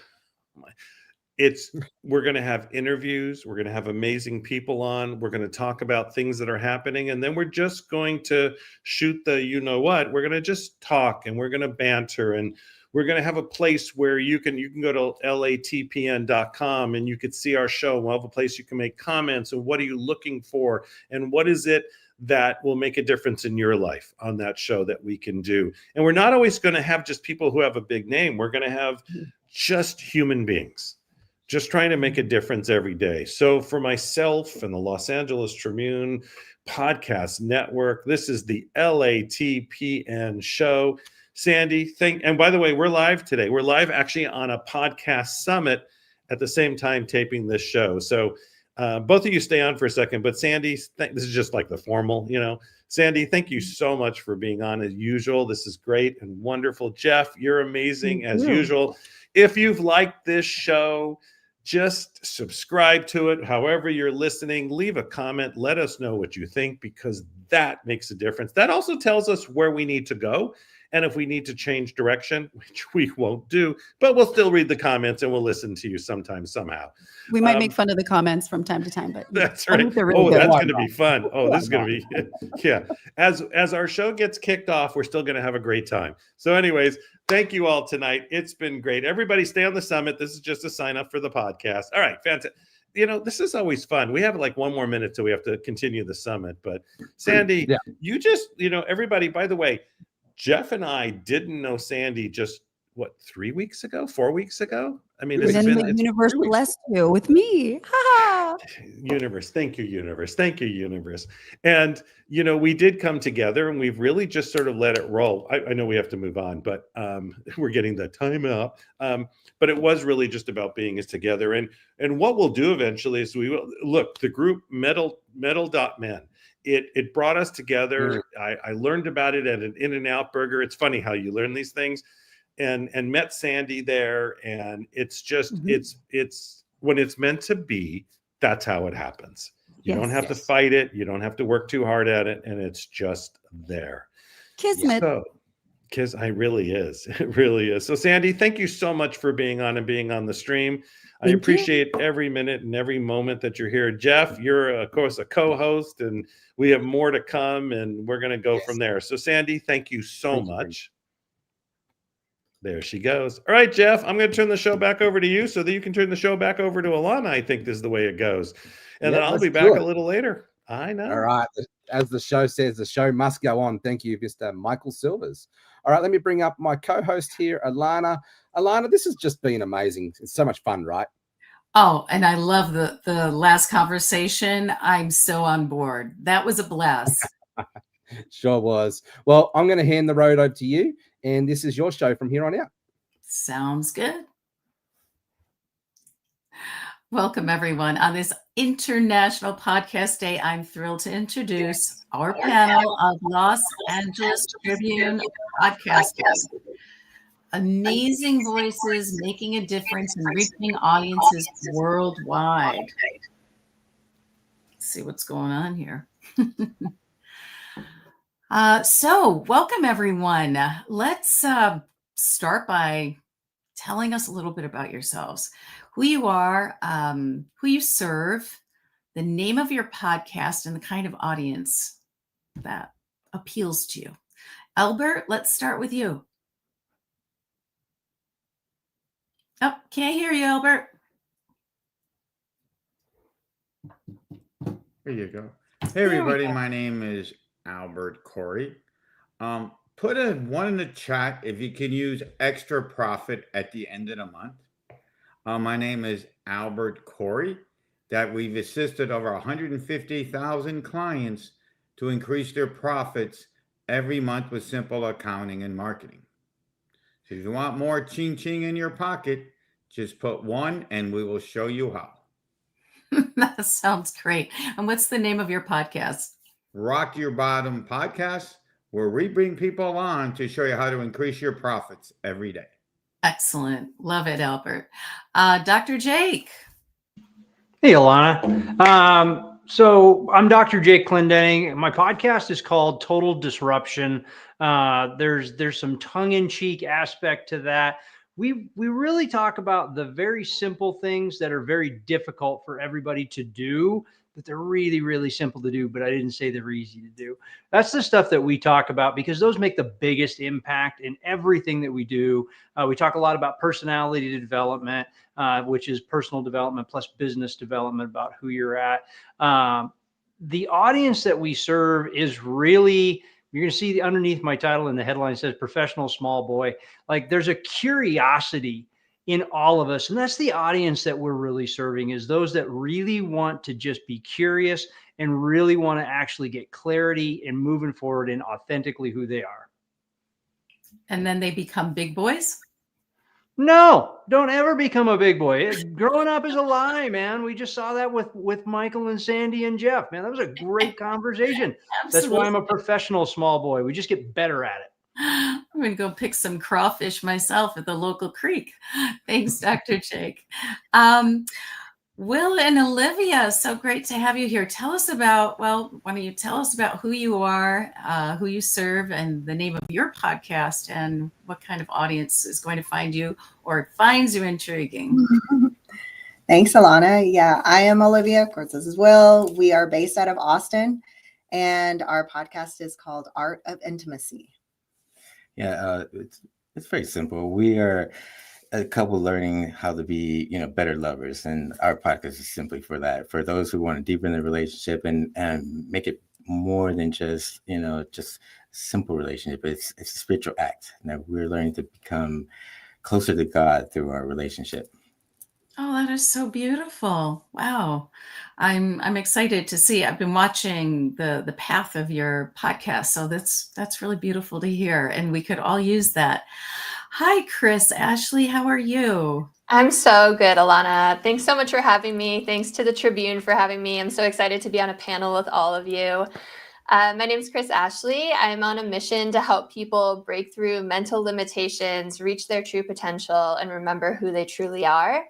We're going to have interviews. We're going to have amazing people on. We're going to talk about things that are happening. And then we're just going to shoot the, we're going to just talk, and we're going to banter, and we're going to have a place where you can go to latpn.com and you could see our show. We'll have a place you can make comments, and what are you looking for? And what is it that will make a difference in your life on that show that we can do? And we're not always going to have just people who have a big name. We're going to have just human beings, just trying to make a difference every day. So for myself and the Los Angeles Tribune Podcast Network, this is the LATPN show. Sandy, and by the way, we're live today. We're live actually on a podcast summit at the same time taping this show. So both of you stay on for a second, but Sandy, this is just like the formal, Sandy, thank you so much for being on as usual. This is great and wonderful. Jeff, you're amazing as usual. If you've liked this show, just subscribe to it. However you're listening, leave a comment. Let us know what you think, because that makes a difference. That also tells us where we need to go. And if we need to change direction, which we won't do, but we'll still read the comments and we'll listen to you sometime, somehow. We might make fun of the comments from time to time, but that's right. Really that's going to be fun. This is going to be, As our show gets kicked off, we're still going to have a great time. So anyways, thank you all tonight. It's been great. Everybody stay on the summit. This is just a sign up for the podcast. All right, fantastic. This is always fun. We have like one more minute till we have to continue the summit. But Sandy, you just, everybody, by the way, Jeff and I didn't know Sandy just 3 weeks ago, 4 weeks ago. I mean, it's been the universe blessed you with me. Universe, thank you, universe, thank you, universe. And we did come together, and we've really just sort of let it roll. I know we have to move on, but we're getting the time out. But it was really just about being together. And what we'll do eventually is we will look the group metal.men. It brought us together. I learned about it at an In-N-Out Burger. It's funny how you learn these things, and met Sandy there. And it's just, it's when it's meant to be, that's how it happens. You don't have to fight it. You don't have to work too hard at it. And it's just there. Kismet. Because I really is. It really is. So Sandy, thank you so much for being on and being on the stream. I appreciate every minute and every moment that you're here. Jeff, you're of course a co-host, and we have more to come, and we're going to go from there. So Sandy, thank you so much. There she goes. All right, Jeff, I'm going to turn the show back over to you so that you can turn the show back over to Alana. I think this is the way it goes. And then I'll be back a little later. I know. All right. As the show says, the show must go on. Thank you, Mr. Michael Silvers. All right, let me bring up my co-host here, Alana. Alana, this has just been amazing. It's so much fun, right? Oh, and I love the last conversation. I'm so on board. That was a blast. Sure was. Well, I'm going to hand the road over to you, and this is your show from here on out. Sounds good. Welcome, everyone. On this International Podcast Day, I'm thrilled to introduce our panel of Los Angeles Tribune podcasters. Amazing voices making a difference and reaching audiences worldwide. Let's see what's going on here. So welcome, everyone. Let's start by telling us a little bit about yourselves, who you are, who you serve, the name of your podcast, and the kind of audience that appeals to you. Albert, let's start with you. Oh, can't hear you, Albert. There you go. Hey, everybody. My name is Albert Corey. Put a 1 in the chat if you can use extra profit at the end of the month. My name is Albert Corey. That we've assisted over 150,000 clients to increase their profits every month with simple accounting and marketing. So if you want more ching-ching in your pocket, just put 1 and we will show you how. That sounds great. And what's the name of your podcast? Rock Your Bottom Podcast, where we bring people on to show you how to increase your profits every day. Excellent. Love it, Albert. Dr. Jake. Hey, Alana. So I'm Dr. Jake Clendenning. My podcast is called Total Disruption. There's some tongue-in-cheek aspect to that. We really talk about the very simple things that are very difficult for everybody to do, but they're really, really simple to do, but I didn't say they're easy to do. That's the stuff that we talk about because those make the biggest impact in everything that we do. We talk a lot about personality development, which is personal development plus business development about who you're at. The audience that we serve is really, you're going to see underneath my title in the headline says professional small boy. Like there's a curiosity in all of us. And that's the audience that we're really serving, is those that really want to just be curious and really want to actually get clarity and moving forward in authentically who they are. And then they become big boys? No, don't ever become a big boy. Growing up is a lie, man. We just saw that with Michael and Sandy and Jeff, man. That was a great conversation. That's why I'm a professional small boy. We just get better at it. I'm going to go pick some crawfish myself at the local creek. Thanks, Dr. Jake. Will and Olivia, so great to have you here. Tell us about, well, why don't you tell us about who you are, who you serve, and the name of your podcast, and what kind of audience is going to find you or finds you intriguing. Thanks, Alana. Yeah, I am Olivia. Of course, this is Will. We are based out of Austin, and our podcast is called Art of Intimacy. Yeah, it's very simple. We are a couple learning how to be, better lovers, and our podcast is simply for that. For those who want to deepen the relationship and make it more than just, just simple relationship. It's a spiritual act. Now we're learning to become closer to God through our relationship. Oh, that is so beautiful. Wow. I'm excited to see. I've been watching the path of your podcast. So that's really beautiful to hear. And we could all use that. Hi, Chris, Ashley, how are you? I'm so good, Alana. Thanks so much for having me. Thanks to the Tribune for having me. I'm so excited to be on a panel with all of you. My name is Chris Ashley. I'm on a mission to help people break through mental limitations, reach their true potential, and remember who they truly are.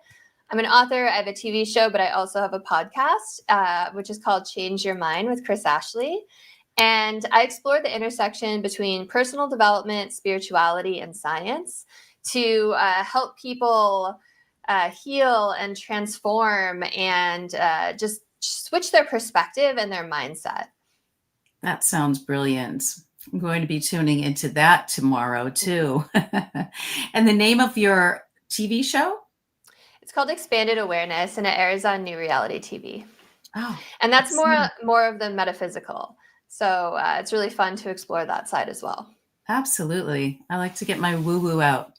I'm an author. I have a TV show, but I also have a podcast, which is called Change Your Mind with Chris Ashley. And I explore the intersection between personal development, spirituality, and science to help people heal and transform and just switch their perspective and their mindset. That sounds brilliant. I'm going to be tuning into that tomorrow too. And the name of your TV show? It's called Expanded Awareness, and it airs on New Reality TV. Oh, and that's more of the metaphysical. So it's really fun to explore that side as well. Absolutely. I like to get my woo-woo out.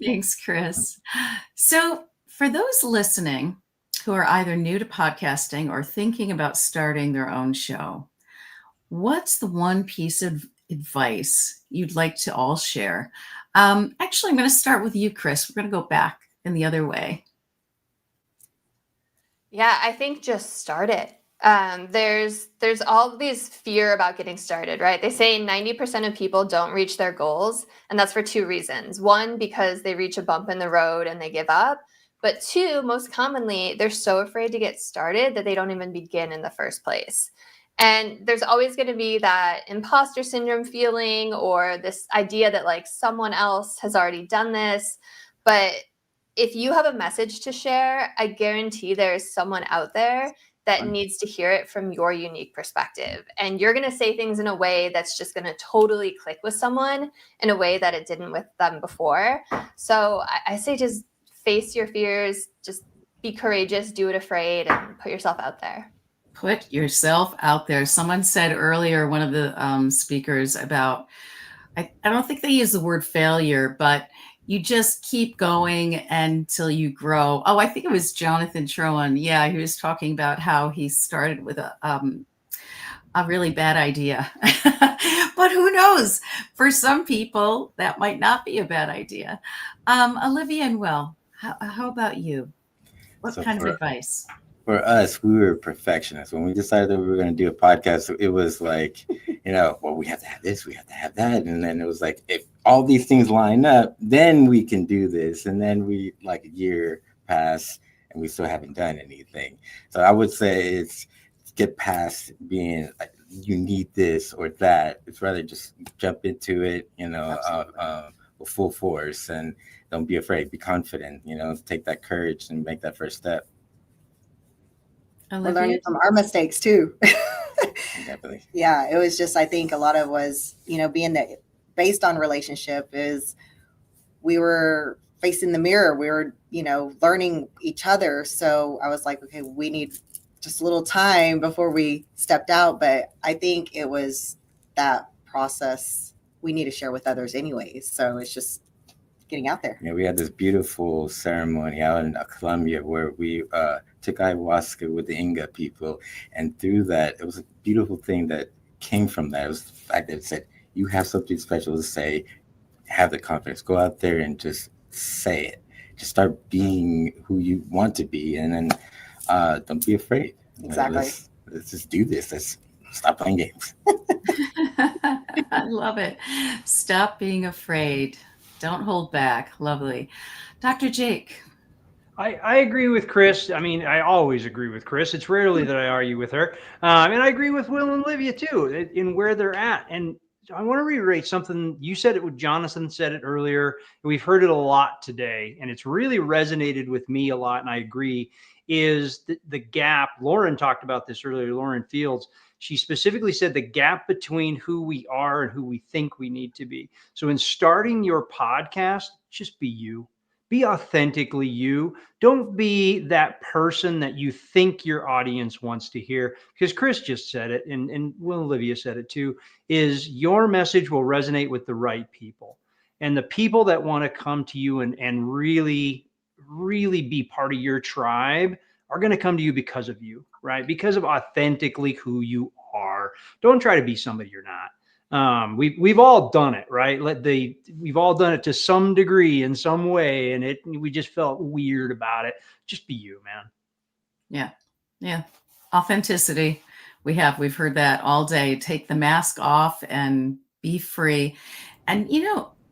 Thanks, Chris. So for those listening who are either new to podcasting or thinking about starting their own show, what's the one piece of advice you'd like to all share? Actually, I'm going to start with you, Chris. We're going to go back in the other way. Yeah, I think just start it. There's all these fear about getting started, right? They say 90% of people don't reach their goals, and that's for two reasons. One, because they reach a bump in the road and they give up. But two, most commonly, they're so afraid to get started that they don't even begin in the first place. And there's always going to be that imposter syndrome feeling or this idea that like someone else has already done this. But if you have a message to share, I guarantee there's someone out there that needs to hear it from your unique perspective. And you're going to say things in a way that's just going to totally click with someone in a way that it didn't with them before. So I say just face your fears, just be courageous, do it afraid, and put yourself out there. Put yourself out there. Someone said earlier, one of the speakers about, I don't think they use the word failure, but you just keep going until you grow. Oh, I think it was Jonathan Trowan. Yeah, he was talking about how he started with a really bad idea. But who knows? For some people, that might not be a bad idea. Olivia and Will, how about you? What kind of advice? For us, we were perfectionists. When we decided that we were going to do a podcast, it was like, well, we have to have this, we have to have that. And then it was like, if all these things line up, then we can do this. And then a year passed and we still haven't done anything. So I would say it's get past being like, you need this or that. It's rather just jump into it, with full force, and don't be afraid, be confident, take that courage and make that first step. We're learning from our mistakes too. Definitely. Yeah, it was just, I think a lot of was, being based on relationship is we were facing the mirror. We were, learning each other. So I was like, okay, we need just a little time before we stepped out. But I think it was that process we need to share with others anyways. So it's just getting out there. Yeah, we had this beautiful ceremony out in Colombia where we took ayahuasca with the Inga people. And through that, it was a beautiful thing that came from that. It was the fact that it said, you have something special to say, have the confidence, go out there and just say it. Just start being who you want to be. And then don't be afraid. Exactly. Let's just do this. Let's stop playing games. I love it. Stop being afraid. Don't hold back. Lovely. Dr. Jake. I agree with Chris. I mean, I always agree with Chris. It's rarely that I argue with her. And I agree with Will and Olivia too, in where they're at. And I want to reiterate something. You said it, Jonathan said it earlier. We've heard it a lot today, and it's really resonated with me a lot. And I agree, is the gap. Lauren talked about this earlier, Lauren Fields. She specifically said the gap between who we are and who we think we need to be. So in starting your podcast, just be you. Be authentically you. Don't be that person that you think your audience wants to hear. Because Chris just said it, and Will Olivia said it too, is your message will resonate with the right people. And the people that want to come to you and really, really be part of your tribe are going to come to you because of you, right? Because of authentically who you are. Don't try to be somebody you're not. We've all done it, right? We've all done it to some degree in some way, and we just felt weird about it. Just be you, man. Yeah. Authenticity. We've heard that all day. Take the mask off and be free. And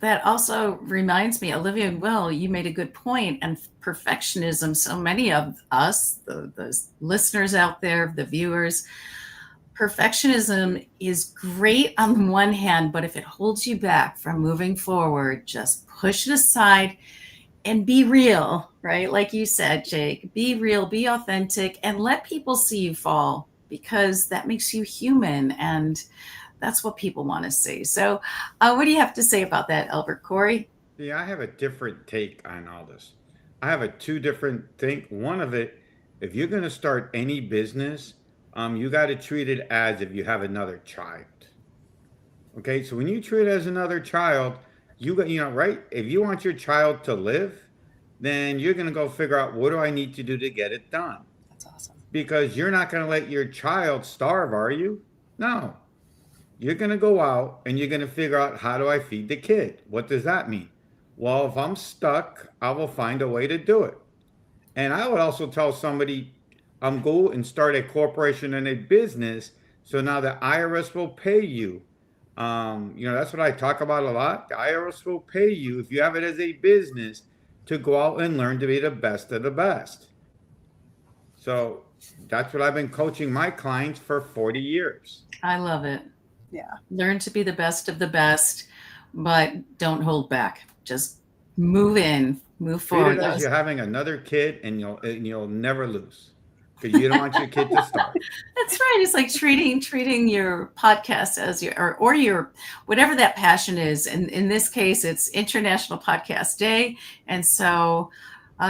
that also reminds me, Olivia and Will, you made a good point. And perfectionism. So many of us, the listeners out there, the viewers, perfectionism is great on the one hand, but if it holds you back from moving forward, just push it aside and be real, right? Like you said, Jake, be real, be authentic, and let people see you fall, because that makes you human, and that's what people want to see. So what do you have to say about that, Albert? Corey? Yeah, I have a different take on all this. I have a two different think. One of it, if you're going to start any business, you got to treat it as if you have another child. Okay, so when you treat it as another child, right? If you want your child to live, then you're going to go figure out, what do I need to do to get it done? That's awesome. Because you're not going to let your child starve, are you? No. You're going to go out and you're going to figure out, how do I feed the kid? What does that mean? Well, if I'm stuck, I will find a way to do it. And I would also tell somebody, go and start a corporation and a business. So now the IRS will pay you. That's what I talk about a lot. The IRS will pay you, if you have it as a business, to go out and learn to be the best of the best. So that's what I've been coaching my clients for 40 years. I love it. Yeah. Learn to be the best of the best, but don't hold back. Just move forward. Treat it as you're having another kid, and you'll never lose, because you don't want your kid to starve. That's right. It's like treating your podcast as or your whatever that passion is. And in this case, it's International Podcast Day, and so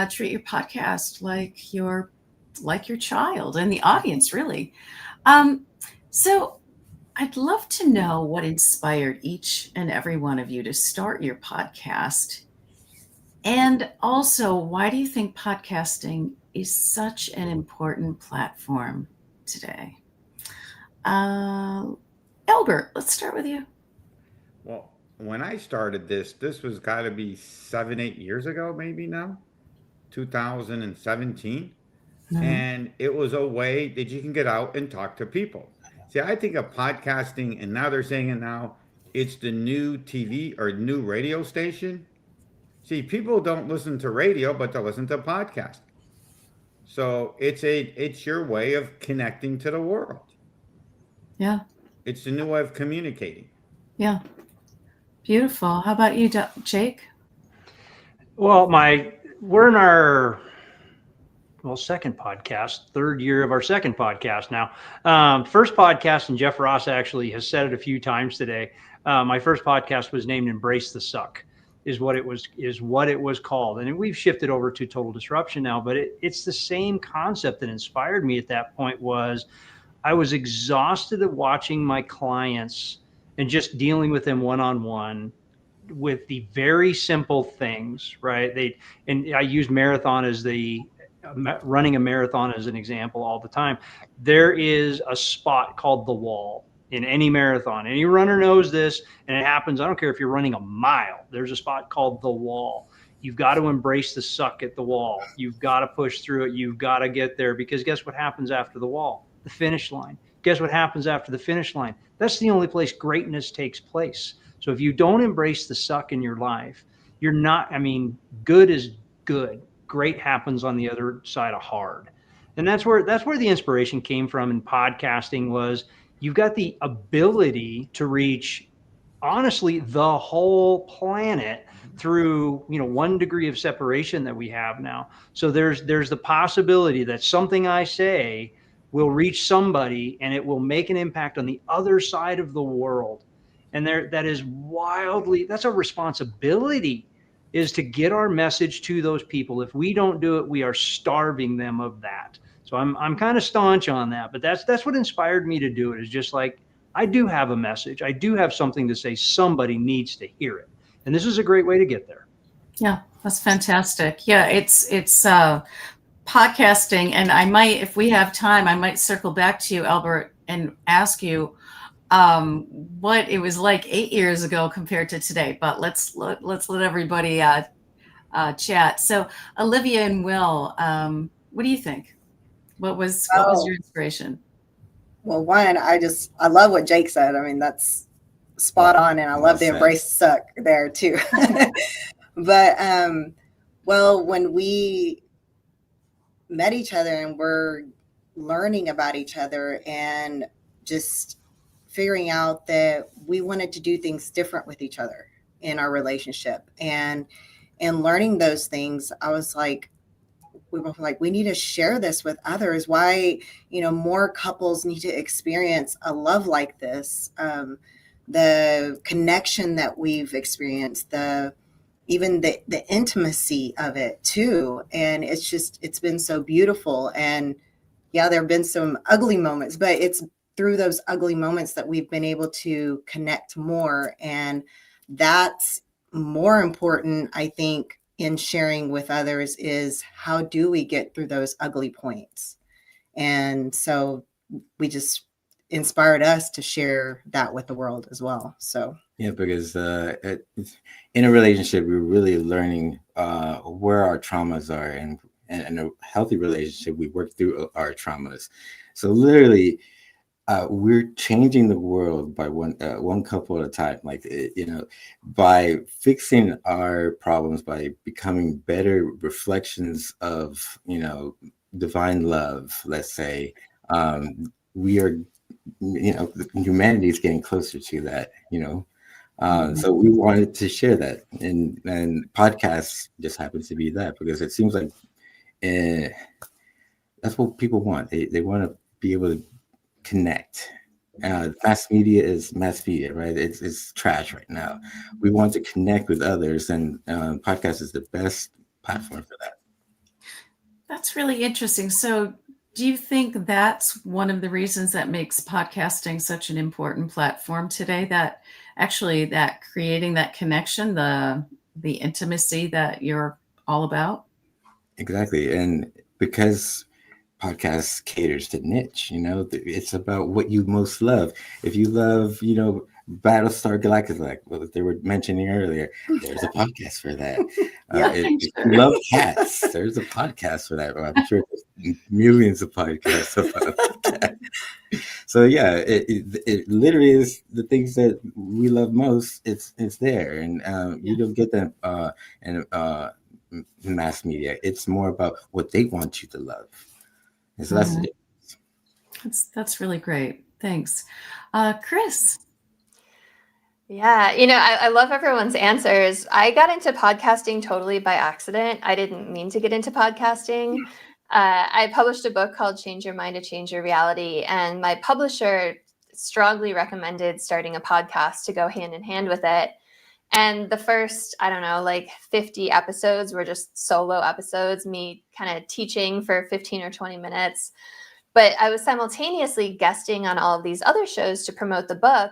treat your podcast like your child and the audience, really. So I'd love to know what inspired each and every one of you to start your podcast. And also, why do you think podcasting is such an important platform today? Albert, let's start with you. Well, when I started this was got to be 7-8 years ago, maybe now, 2017. Mm-hmm. And it was a way that you can get out and talk to people. See, I think of podcasting, and now they're saying it now, it's the new TV or new radio station. See, people don't listen to radio, but they listen to podcasts. So it's your way of connecting to the world. Yeah. It's the new way of communicating. Yeah. Beautiful. How about you, Jake? Well, we're in our second podcast, third year of our second podcast now. First podcast, and Jeff Ross actually has said it a few times today. My first podcast was named Embrace the Suck, is what it was called. And we've shifted over to Total Disruption now, but it's the same concept that inspired me at that point. Was I was exhausted of watching my clients and just dealing with them one-on-one with the very simple things, right? I use marathon as running a marathon as an example all the time. There is a spot called the wall in any marathon. Any runner knows this, and it happens. I don't care if you're running a mile. There's a spot called the wall. You've got to embrace the suck at the wall. You've got to push through it. You've got to get there, because guess what happens after the wall? The finish line. Guess what happens after the finish line? That's the only place greatness takes place. So if you don't embrace the suck in your life, you're not, good is good. Great happens on the other side of hard. And that's where the inspiration came from in podcasting. Was you've got the ability to reach, honestly, the whole planet through 1 degree of separation that we have now. So there's the possibility that something I say will reach somebody, and it will make an impact on the other side of the world. And that's a responsibility, is to get our message to those people. If we don't do it, we are starving them of that. So I'm kind of staunch on that, but that's what inspired me to do it. Is just like, I do have a message. I do have something to say. Somebody needs to hear it. And this is a great way to get there. Yeah, that's fantastic. Yeah, it's podcasting. And I might, if we have time, I might circle back to you, Albert, and ask you what it was like 8 years ago compared to today. But let's let everybody chat. So Olivia and Will, what do you think? What was your inspiration? Well, one, I love what Jake said. That's spot on, and I love the embrace suck there too. But when we met each other and we're learning about each other, and just figuring out that we wanted to do things different with each other in our relationship, and learning those things, I was like, we were like, we need to share this with others. Why, more couples need to experience a love like this. The connection that we've experienced, even the intimacy of it too. And it's been so beautiful. And yeah, there have been some ugly moments, but it's through those ugly moments that we've been able to connect more. And that's more important, I think, in sharing with others, is how do we get through those ugly points? And so we just inspired us to share that with the world as well. So yeah, because in a relationship, we're really learning where our traumas are, and in a healthy relationship, we work through our traumas. So literally, we're changing the world by one couple at a time. Like, by fixing our problems, by becoming better reflections of, divine love, let's say, we are, humanity is getting closer to that, So we wanted to share that, and podcasts just happens to be that, because it seems like that's what people want. They want to be able to connect. Mass media is mass media, right? It's trash right now. We want to connect with others, and podcast is the best platform for that. That's really interesting. So do you think that's one of the reasons that makes podcasting such an important platform today, that actually that creating that connection, the intimacy that you're all about? Exactly. And because podcast caters to niche, it's about what you most love. If you love, Battlestar Galactica, like what they were mentioning earlier, there's a podcast for that. If you love cats, there's a podcast for that. I'm sure there's millions of podcasts about that. So yeah, it literally is the things that we love most. It's there, and you don't get them in mass media. It's more about what they want you to love. And so that's really great. Thanks. Chris. Yeah, I love everyone's answers. I got into podcasting totally by accident. I didn't mean to get into podcasting. I published a book called Change Your Mind to Change Your Reality, and my publisher strongly recommended starting a podcast to go hand in hand with it. And the first, 50 episodes were just solo episodes, me kind of teaching for 15 or 20 minutes. But I was simultaneously guesting on all of these other shows to promote the book.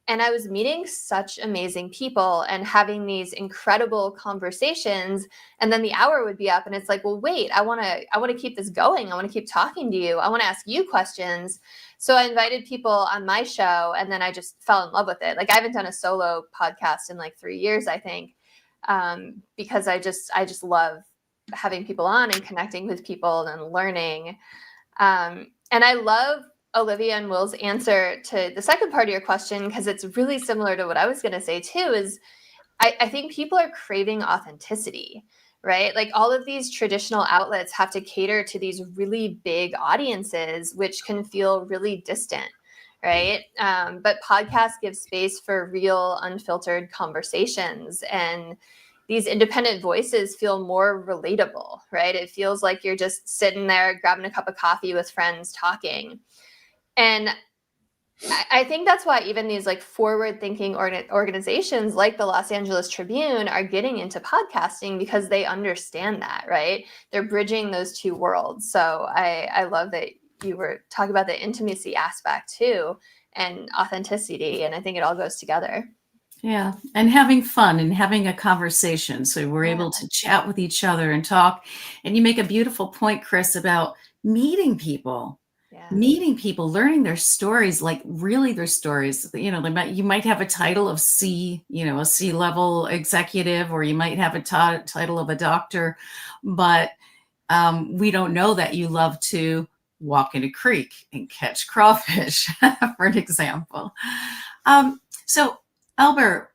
And I was meeting such amazing people and having these incredible conversations. And then the hour would be up and it's like, well, wait, I want to keep this going. I want to keep talking to you. I want to ask you questions. So I invited people on my show, and then I just fell in love with it. Like, I haven't done a solo podcast in like 3 years, I think, because I just love having people on and connecting with people and learning. And I love Olivia and Will's answer to the second part of your question, because it's really similar to what I was going to say too, is I think people are craving authenticity, right? Like, all of these traditional outlets have to cater to these really big audiences, which can feel really distant, right? But podcasts give space for real, unfiltered conversations, and these independent voices feel more relatable, right? It feels like you're just sitting there grabbing a cup of coffee with friends talking. And I think that's why even these like forward-thinking organizations like the Los Angeles Tribune are getting into podcasting, because they understand that, right? They're bridging those two worlds. So I love that you were talking about the intimacy aspect too, and authenticity. And I think it all goes together. Yeah. And having fun and having a conversation. So we're able to chat with each other and talk. And you make a beautiful point, Chris, about meeting people. Meeting people, learning their stories, like really their stories. You might have a title of a C-level executive, or you might have a title of a doctor, but we don't know that you love to walk in a creek and catch crawfish, for an example. So, Albert,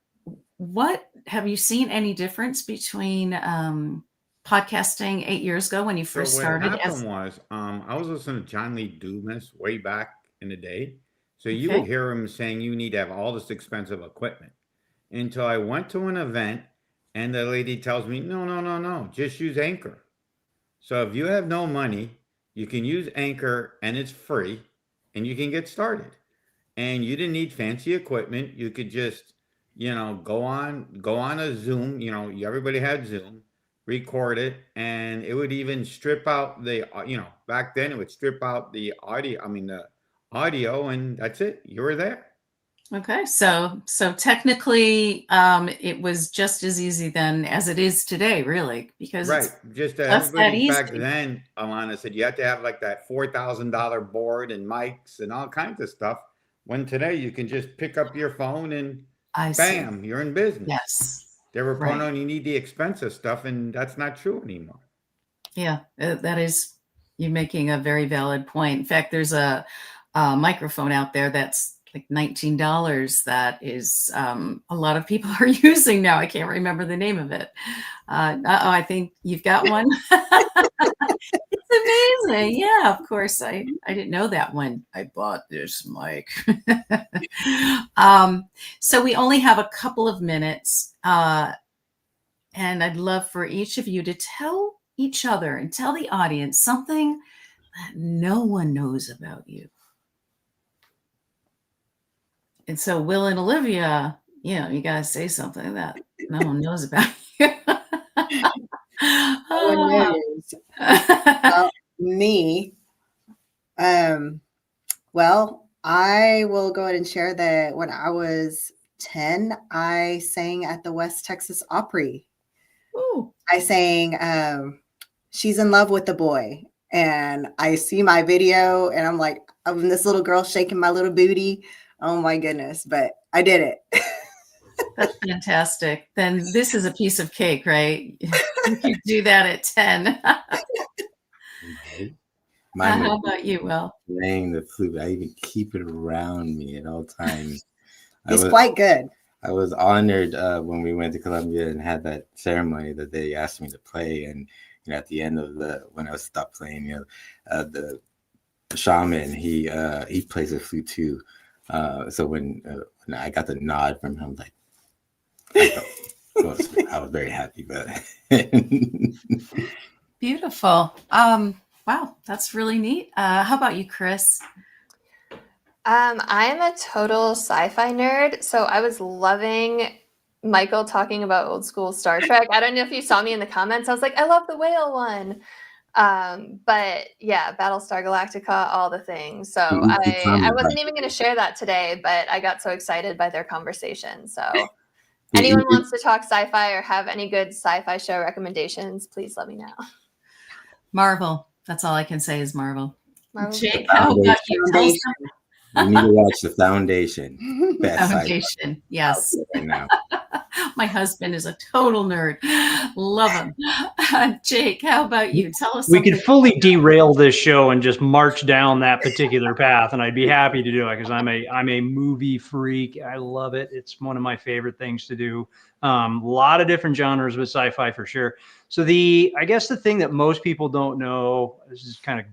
what have you seen any difference between podcasting 8 years ago when you first started? What happened was, I was listening to John Lee Dumas way back in the day. So you would hear them saying you need to have all this expensive equipment. Until I went to an event and the lady tells me, no, just use Anchor. So if you have no money, you can use Anchor and it's free and you can get started. And you didn't need fancy equipment. You could just, go on a Zoom, everybody had Zoom, record it, and it would even strip out the, back then it would strip out the audio, and that's it. You were there. Okay, so technically, it was just as easy then as it is today, really, because right. it's Just just that everybody easy. back then, Alana said you had to have like that $4,000 board and mics and all kinds of stuff. When today you can just pick up your phone and bam, you're in business. Yes. They were Right. putting on you need the expensive stuff, and that's not true anymore. Yeah, that is, you're making a very valid point. In fact, there's a microphone out there that's like $19 that is a lot of people are using now. I can't remember the name of it. I think you've got one. It's amazing. Yeah, of course. I didn't know that one. I bought this mic. So we only have a couple of minutes, and I'd love for each of you to tell each other and tell the audience something that no one knows about you. And so Will and Olivia, you got to say something that no one knows about you. No one knows about me. Well, I will go ahead and share that when I was 10, I sang at the West Texas Opry. Ooh. I sang She's in Love with the Boy. And I see my video and I'm like, I'm this little girl shaking my little booty. Oh my goodness. But I did it. That's fantastic. Then this is a piece of cake, right? You could do that at 10. How about you, Will? Playing the flute. I even keep it around me at all times. He's quite good. I was honored when we went to Columbia and had that ceremony that they asked me to play. And at the end of when I stopped playing, the shaman, he plays the flute too. So when I got the nod from him, like I was very happy. But beautiful. Wow, that's really neat. How about you, Chris? I'm a total sci-fi nerd, so I was loving Michael talking about old school Star Trek. I don't know if you saw me in the comments. I was like, I love the whale one. But yeah, Battlestar Galactica, all the things. So I wasn't even going to share that today, but I got so excited by their conversation. So anyone wants to talk sci-fi or have any good sci-fi show recommendations, please let me know. Marvel. That's all I can say is Marvel. Jake, how about you? Tell us something. You need to watch The Foundation. Best Foundation, yes. Right now. My husband is a total nerd. Love him. Jake, how about you? Tell us something. We could fully derail this show and just march down that particular path, and I'd be happy to do it because I'm a movie freak. I love it. It's one of my favorite things to do. A lot of different genres with sci-fi for sure. So I guess the thing that most people don't know, this is kind of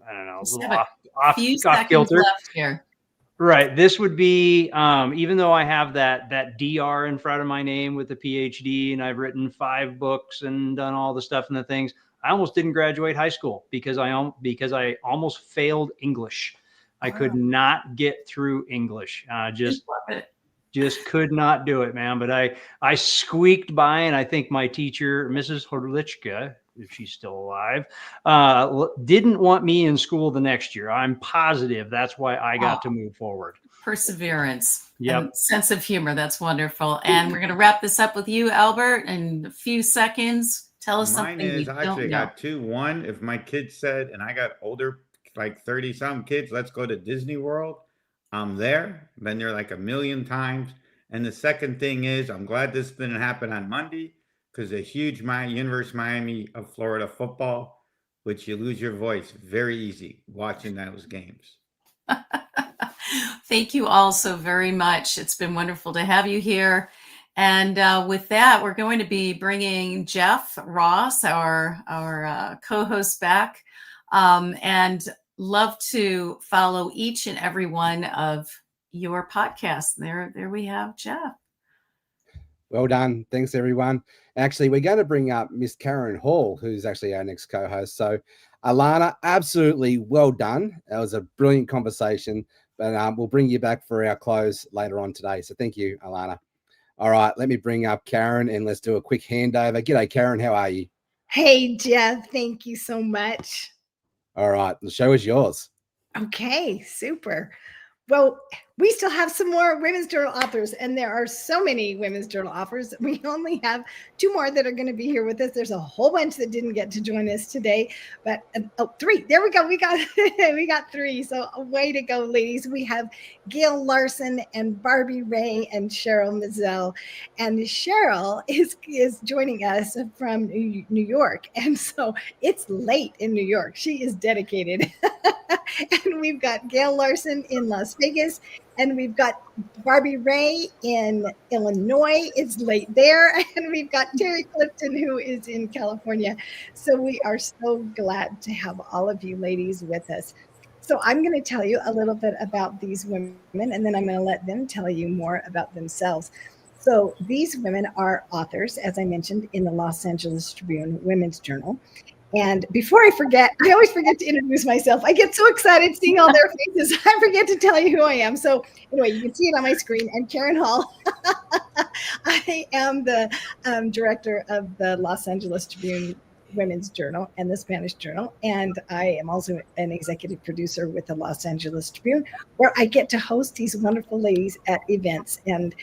I don't know, a little off kilter. Left here. Right. This would be, even though I have that DR in front of my name with the PhD, and I've written 5 books and done all the stuff and the things, I almost didn't graduate high school because I almost failed English. I could not get through English. Just could not do it, man. But I squeaked by, and I think my teacher, Mrs. Horlichka, if she's still alive, didn't want me in school the next year. I'm positive that's why I got to move forward. Perseverance. Yep. And sense of humor. That's wonderful. And we're going to wrap this up with you, Albert, in a few seconds. Tell us something we don't know. I got 2. One, if my kids said, and I got older, like 30-some kids, let's go to Disney World, I'm there. Been there like 1,000,000 times. And the second thing is, I'm glad this didn't happen on Monday, because a huge University of Miami of Florida football, which you lose your voice very easy watching those games. Thank you all so very much. It's been wonderful to have you here. And with that, we're going to be bringing Jeff Ross, our co-host, back. And love to follow each and every one of your podcasts. There we have Jeff. Well done. Thanks, everyone. Actually, we're going to bring up Miss Karen Hall, who's actually our next co-host. So, Alana, absolutely well done. That was a brilliant conversation, but we'll bring you back for our close later on today. So thank you, Alana. All right, let me bring up Karen and let's do a quick handover. G'day, Karen. How are you? Hey, Jeff. Thank you so much. All right, the show is yours. Okay, super. Well, we still have some more Women's Journal authors, and there are so many Women's Journal authors. We only have 2 more that are going to be here with us. There's a whole bunch that didn't get to join us today, but 3. There we go. We got 3. So way to go, ladies. We have Gail Larson and Barbie Ray and Cheryl Mazzell. And Cheryl is joining us from New York. And so it's late in New York. She is dedicated. And we've got Gail Larson in Las Vegas, and we've got Barbie Ray in Illinois. It's late there. And we've got Terry Clifton, who is in California. So we are so glad to have all of you ladies with us. So I'm going to tell you a little bit about these women, and then I'm going to let them tell you more about themselves. So these women are authors, as I mentioned, in the Los Angeles Tribune Women's Journal. And before I forget, I always forget to introduce myself. I get so excited seeing all their faces. I forget to tell you who I am. So anyway, you can see it on my screen. I'm Karen Hall. I am the director of the Los Angeles Tribune Women's Journal and the Spanish Journal. And I am also an executive producer with the Los Angeles Tribune, where I get to host these wonderful ladies at events. And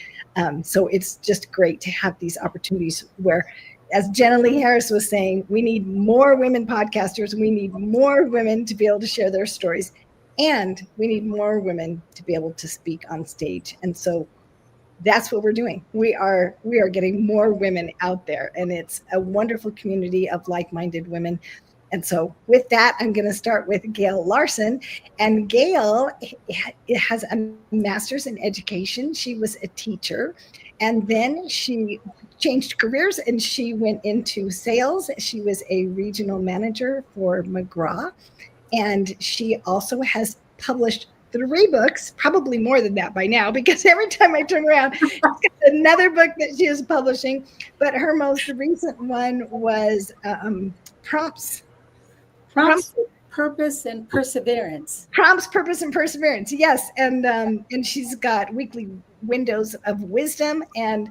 so it's just great to have these opportunities where, as Jenilee Harris was saying, we need more women podcasters. We need more women to be able to share their stories. And we need more women to be able to speak on stage. And so that's what we're doing. We are getting more women out there. And it's a wonderful community of like-minded women. And so with that, I'm going to start with Gail Larson. And Gail has a master's in education. She was a teacher. And then she changed careers and she went into sales. She was a regional manager for McGraw. And she also has published 3 books, probably more than that by now, because every time I turn around, she's got another book that she is publishing. But her most recent one was Prompts, Purpose and Perseverance. Prompts, Purpose, and Perseverance. Yes, and she's got weekly windows of wisdom and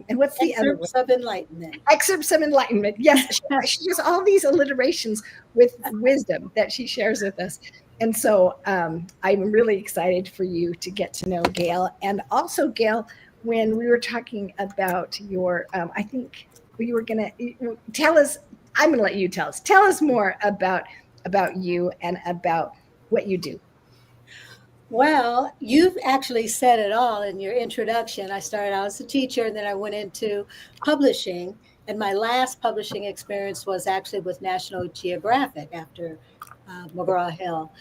what's the other one? Excerpts of Enlightenment. Excerpts of Enlightenment. Yes, she has all these alliterations with wisdom that she shares with us. And so I'm really excited for you to get to know Gail. And also, Gail, when we were talking about your, I think you were going to tell us, I'm going to let you tell us. Tell us more about you and about what you do. Well, you've actually said it all in your introduction. I started out as a teacher, and then I went into publishing. And my last publishing experience was actually with National Geographic after McGraw-Hill.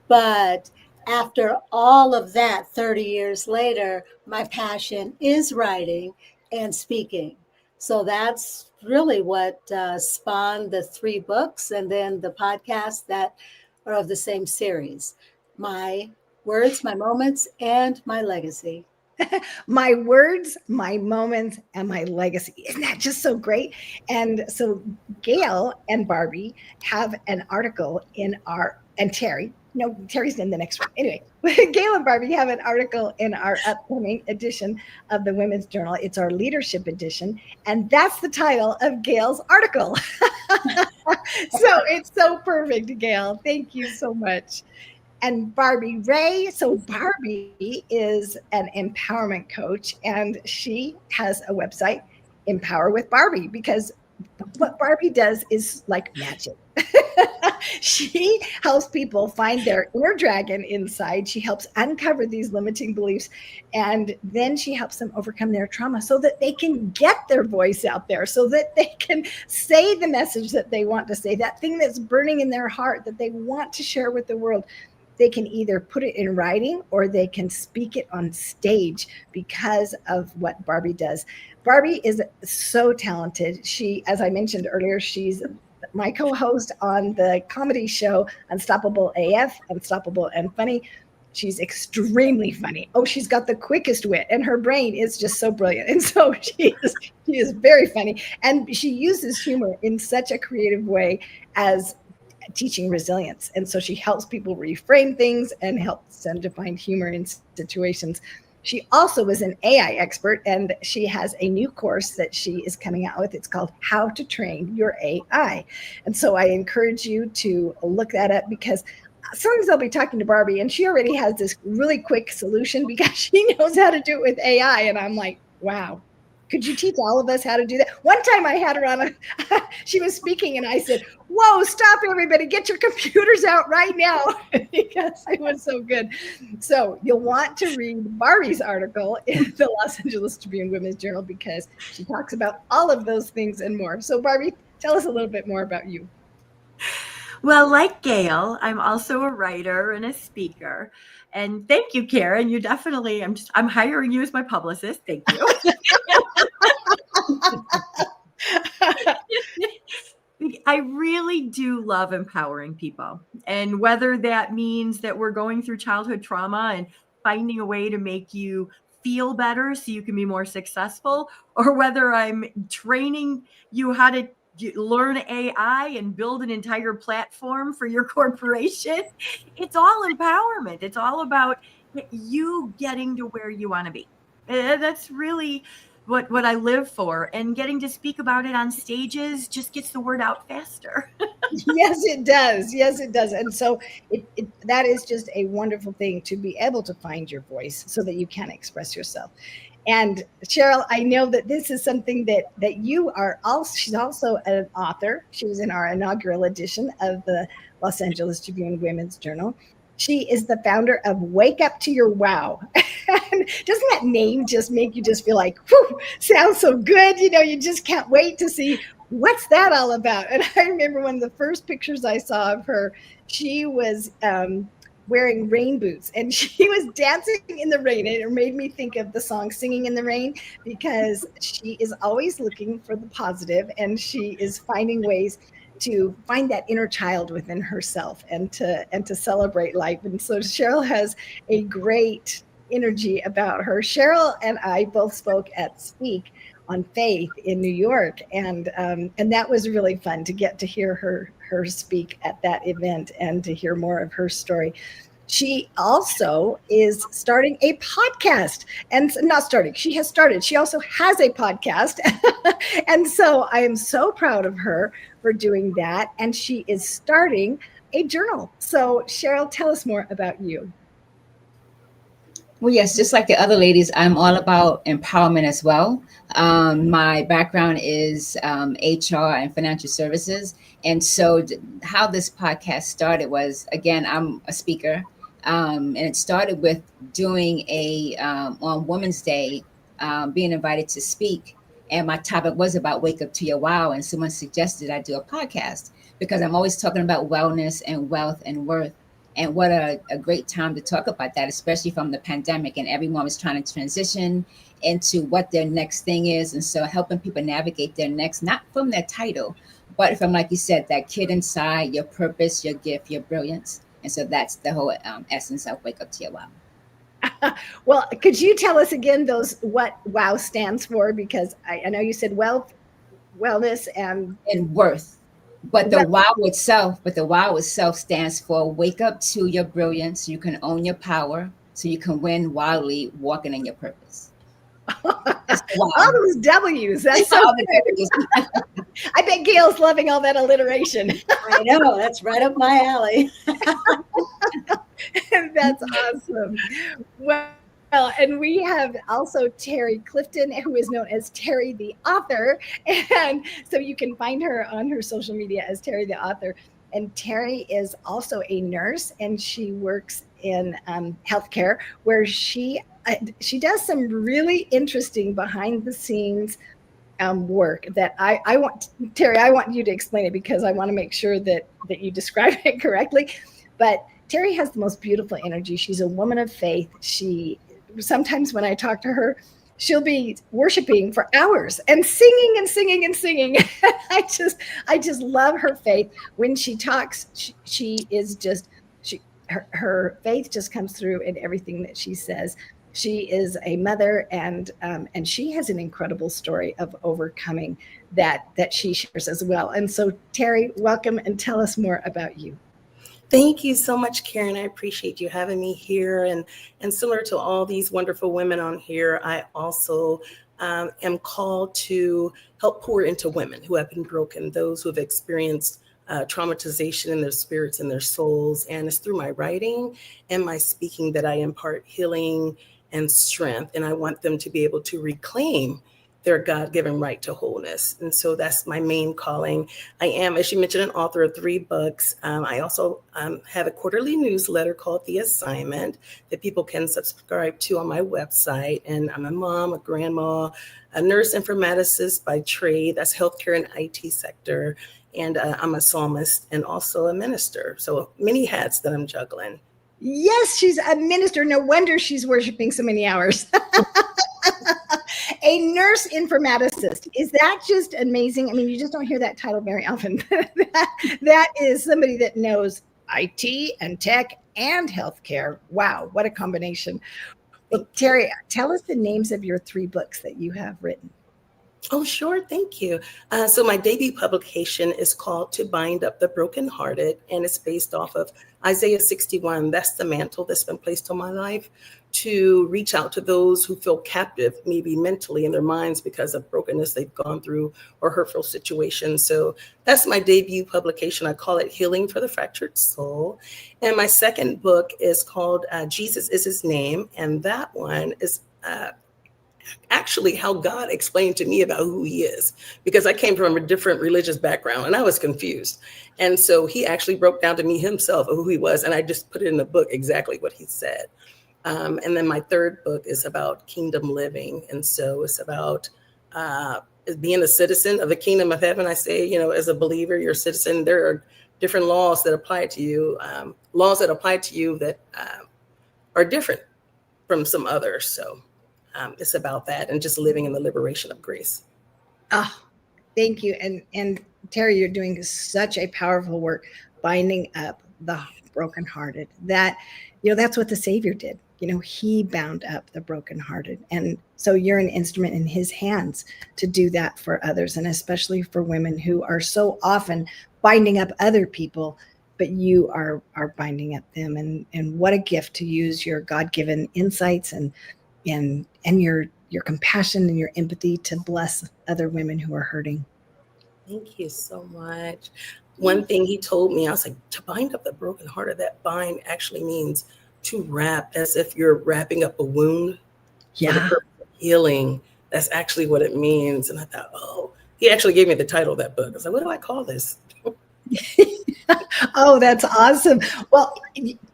But after all of that, 30 years later, my passion is writing and speaking. So that's really what spawned the 3 books and then the podcasts that are of the same series. My words, my moments, and my legacy. My words, my moments, and my legacy. Isn't that just so great? And so Gail and Barbie have an article in our, and Terry, no, Terry's in the next one. Anyway, Gail and Barbie have an article in our upcoming edition of the Women's Journal. It's our leadership edition. And that's the title of Gail's article. So it's so perfect, Gail. Thank you so much. And Barbie Ray. So Barbie is an empowerment coach, and she has a website, Empower with Barbie, because what Barbie does is like magic. She helps people find their inner dragon inside. She helps uncover these limiting beliefs, and then she helps them overcome their trauma so that they can get their voice out there, so that they can say the message that they want to say, that thing that's burning in their heart that they want to share with the world. They can either put it in writing or they can speak it on stage because of what Barbie does. Barbie is so talented. She, as I mentioned earlier, she's my co-host on the comedy show Unstoppable AF, Unstoppable and Funny. She's extremely funny. Oh, she's got the quickest wit, and her brain is just so brilliant. And so she is very funny, and she uses humor in such a creative way as teaching resilience. And so she helps people reframe things and helps them to find humor in situations. She also is an AI expert, and she has a new course that she is coming out with. It's called How to Train Your AI. And so I encourage you to look that up, because sometimes I'll be talking to Barbie and she already has this really quick solution because she knows how to do it with AI. And I'm like, wow, could you teach all of us how to do that? One time I had her on she was speaking and I said, whoa, stop everybody, get your computers out right now, because it was so good. So you'll want to read Barbie's article in the Los Angeles Tribune Women's Journal, because she talks about all of those things and more. So Barbie, tell us a little bit more about you. Well, like Gail, I'm also a writer and a speaker. And thank you, Karen. You definitely, I'm hiring you as my publicist. Thank you. I really do love empowering people. And whether that means that we're going through childhood trauma and finding a way to make you feel better so you can be more successful, or whether I'm training you how to learn AI and build an entire platform for your corporation. It's all empowerment. It's all about you getting to where you want to be. That's really what I live for. And getting to speak about it on stages just gets the word out faster. Yes, it does. Yes, it does. And so that is just a wonderful thing, to be able to find your voice so that you can express yourself. And Cheryl, I know that this is something that you are also, she's also an author. She was in our inaugural edition of the Los Angeles Tribune Women's Journal. She is the founder of Wake Up to Your Wow. And doesn't that name just make you just feel like, whew, sounds so good? You know, you just can't wait to see what's that all about. And I remember one of the first pictures I saw of her, she was wearing rain boots and she was dancing in the rain. And it made me think of the song Singing in the Rain, because she is always looking for the positive, and she is finding ways to find that inner child within herself and to celebrate life. And so Cheryl has a great energy about her. Cheryl and I both spoke at Speak on Faith in New York, and that was really fun to get to hear her speak at that event and to hear more of her story. She also is starting a podcast, and not starting, she has started. She also has a podcast. And so I am so proud of her for doing that. And she is starting a journal. So Cheryl, tell us more about you. Well, yes, just like the other ladies, I'm all about empowerment as well. My background is HR and financial services. And so how this podcast started was, again, I'm a speaker. And it started with doing on Women's Day, being invited to speak. And my topic was about Wake Up to Your Wow. And someone suggested I do a podcast, because I'm always talking about wellness and wealth and worth. And what a great time to talk about that, especially from the pandemic, and everyone was trying to transition into what their next thing is. And so helping people navigate their next, not from their title, but from, like you said, that kid inside, your purpose, your gift, your brilliance. And so that's the whole essence of Wake Up to Your Wow. Well, could you tell us again what WOW stands for? Because I know you said wealth, wellness, and worth. But the wow itself stands for wake up to your brilliance, so you can own your power, so you can win wildly walking in your purpose. All those W's. That's so good. I bet Gail's loving all that alliteration. I know, that's right up my alley. That's awesome. Well, and we have also Terry Clifton, who is known as Terry the Author. And so you can find her on her social media as Terry the Author. And Terry is also a nurse, and she works in healthcare, where she does some really interesting behind the scenes work that I want, Terry, I want you to explain it, because I want to make sure that you describe it correctly. But Terry has the most beautiful energy. She's a woman of faith. Sometimes when I talk to her, she'll be worshiping for hours and singing and singing and singing. I just love her faith. When she talks, she is just, her faith just comes through in everything that she says. She is a mother, and she has an incredible story of overcoming that she shares as well. And so, Terry, welcome, and tell us more about you. Thank you so much, Karen. I appreciate you having me here. And similar to all these wonderful women on here, I also am called to help pour into women who have been broken, those who have experienced traumatization in their spirits and their souls. And it's through my writing and my speaking that I impart healing and strength. And I want them to be able to reclaim their God-given right to wholeness. And so that's my main calling. I am, as you mentioned, an author of 3 books. I also have a quarterly newsletter called The Assignment that people can subscribe to on my website. And I'm a mom, a grandma, a nurse informaticist by trade. That's healthcare and IT sector. And I'm a psalmist and also a minister. So many hats that I'm juggling. Yes, she's a minister. No wonder she's worshiping so many hours. A nurse informaticist. Is that just amazing? I mean, you just don't hear that title very often. that is somebody that knows IT and tech and healthcare. Wow, what a combination. Well, Terry, tell us the names of your 3 books that you have written. Oh, sure. Thank you. So my debut publication is called To Bind Up the Brokenhearted, and it's based off of Isaiah 61. That's the mantle that's been placed on my life to reach out to those who feel captive, maybe mentally in their minds because of brokenness they've gone through or hurtful situations. So that's my debut publication. I call it Healing for the Fractured Soul. And my second book is called Jesus is His Name. And that one is actually how God explained to me about who he is, because I came from a different religious background and I was confused. And so he actually broke down to me himself of who he was. And I just put it in the book exactly what he said. And then my third book is about kingdom living. And so it's about being a citizen of the kingdom of heaven. I say, you know, as a believer, you're a citizen. There are different laws that apply to you, that are different from some others. So it's about that and just living in the liberation of grace. Oh, thank you. And Terry, you're doing such a powerful work binding up the brokenhearted. That, you know, that's what the Savior did. You know, he bound up the brokenhearted. And so you're an instrument in his hands to do that for others, and especially for women who are so often binding up other people, but you are binding up them. And what a gift to use your God-given insights and your compassion and your empathy to bless other women who are hurting. Thank you so much. One thing he told me, I was like, to bind up the brokenhearted, that bind actually means to wrap, as if you're wrapping up a wound. Yeah. For the purpose of healing. That's actually what it means. And I thought, oh, he actually gave me the title of that book. I was like, what do I call this? Oh, that's awesome. Well,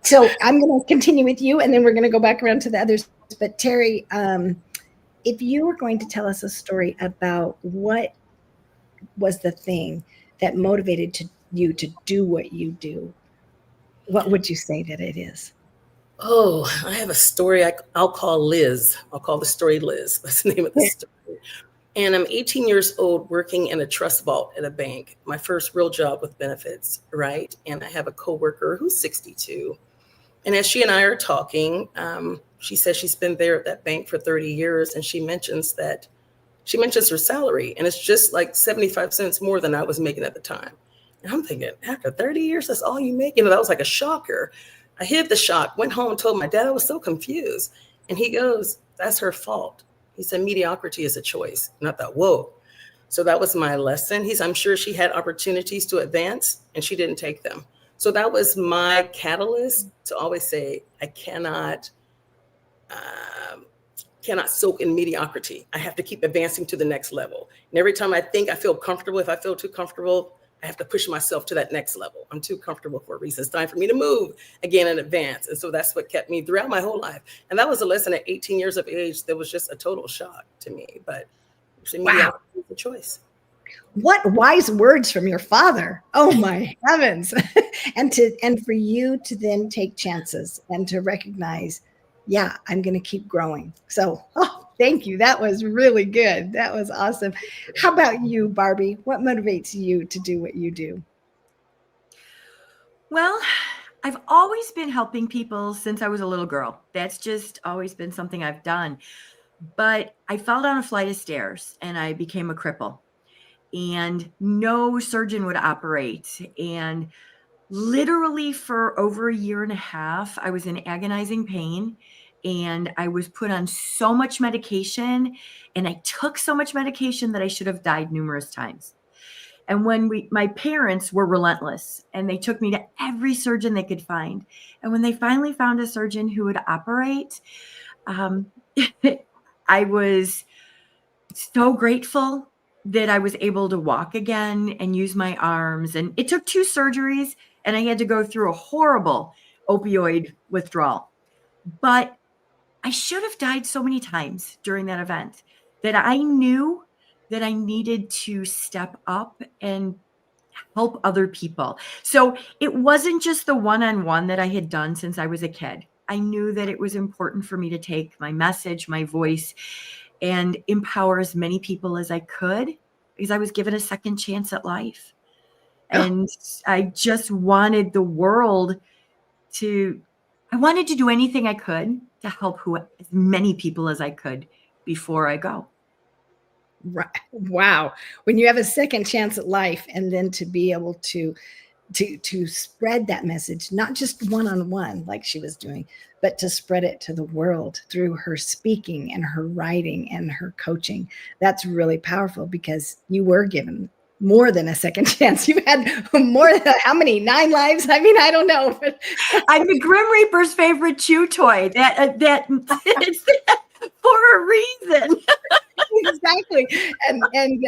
so I'm going to continue with you, and then we're going to go back around to the others. But Terry, if you were going to tell us a story about what was the thing that motivated you to do what you do, what would you say that it is? Oh, I have a story I'll call Liz. I'll call the story Liz. That's the name of the story. And I'm 18 years old working in a trust vault at a bank, my first real job with benefits, right? And I have a coworker who's 62. And as she and I are talking, she says she's been there at that bank for 30 years. And she mentions her salary. And it's just like 75 cents more than I was making at the time. And I'm thinking, after 30 years, that's all you make? You know, that was like a shocker. I hid the shock, went home and told my dad I was so confused. And he goes, that's her fault. He said, mediocrity is a choice. And I thought, whoa. So that was my lesson. I'm sure she had opportunities to advance and she didn't take them. So that was my catalyst to always say, I cannot soak in mediocrity. I have to keep advancing to the next level. And every time I think I feel comfortable, if I feel too comfortable, I have to push myself to that next level. I'm too comfortable for a reason. It's time for me to move again and advance. And so that's what kept me throughout my whole life. And that was a lesson at 18 years of age that was just a total shock to me. But wow, was a choice. What wise words from your father. Oh my heavens. and for you to then take chances and to recognize, yeah, I'm going to keep growing. So Thank you. That was really good. That was awesome. How about you, Barbie? What motivates you to do what you do? Well, I've always been helping people since I was a little girl. That's just always been something I've done. But I fell down a flight of stairs and I became a cripple. And no surgeon would operate. And literally for over a year and a half, I was in agonizing pain. And I was put on so much medication. And I took so much medication that I should have died numerous times. And when my parents were relentless and they took me to every surgeon they could find. And when they finally found a surgeon who would operate, I was so grateful that I was able to walk again and use my arms. And it took 2 surgeries and I had to go through a horrible opioid withdrawal. But I should have died so many times during that event that I knew that I needed to step up and help other people. So it wasn't just the one-on-one that I had done since I was a kid. I knew that it was important for me to take my message, my voice, and empower as many people as I could because I was given a second chance at life. And I just wanted the world I wanted to do anything I could to help as many people as I could before I go. Right. Wow. When you have a second chance at life and then to be able to spread that message, not just one-on-one like she was doing, but to spread it to the world through her speaking and her writing and her coaching. That's really powerful because you were given more than a second chance. You had more than how many? 9 lives? I mean, I don't know. I'm the Grim Reaper's favorite chew toy. That it's for a reason. Exactly. And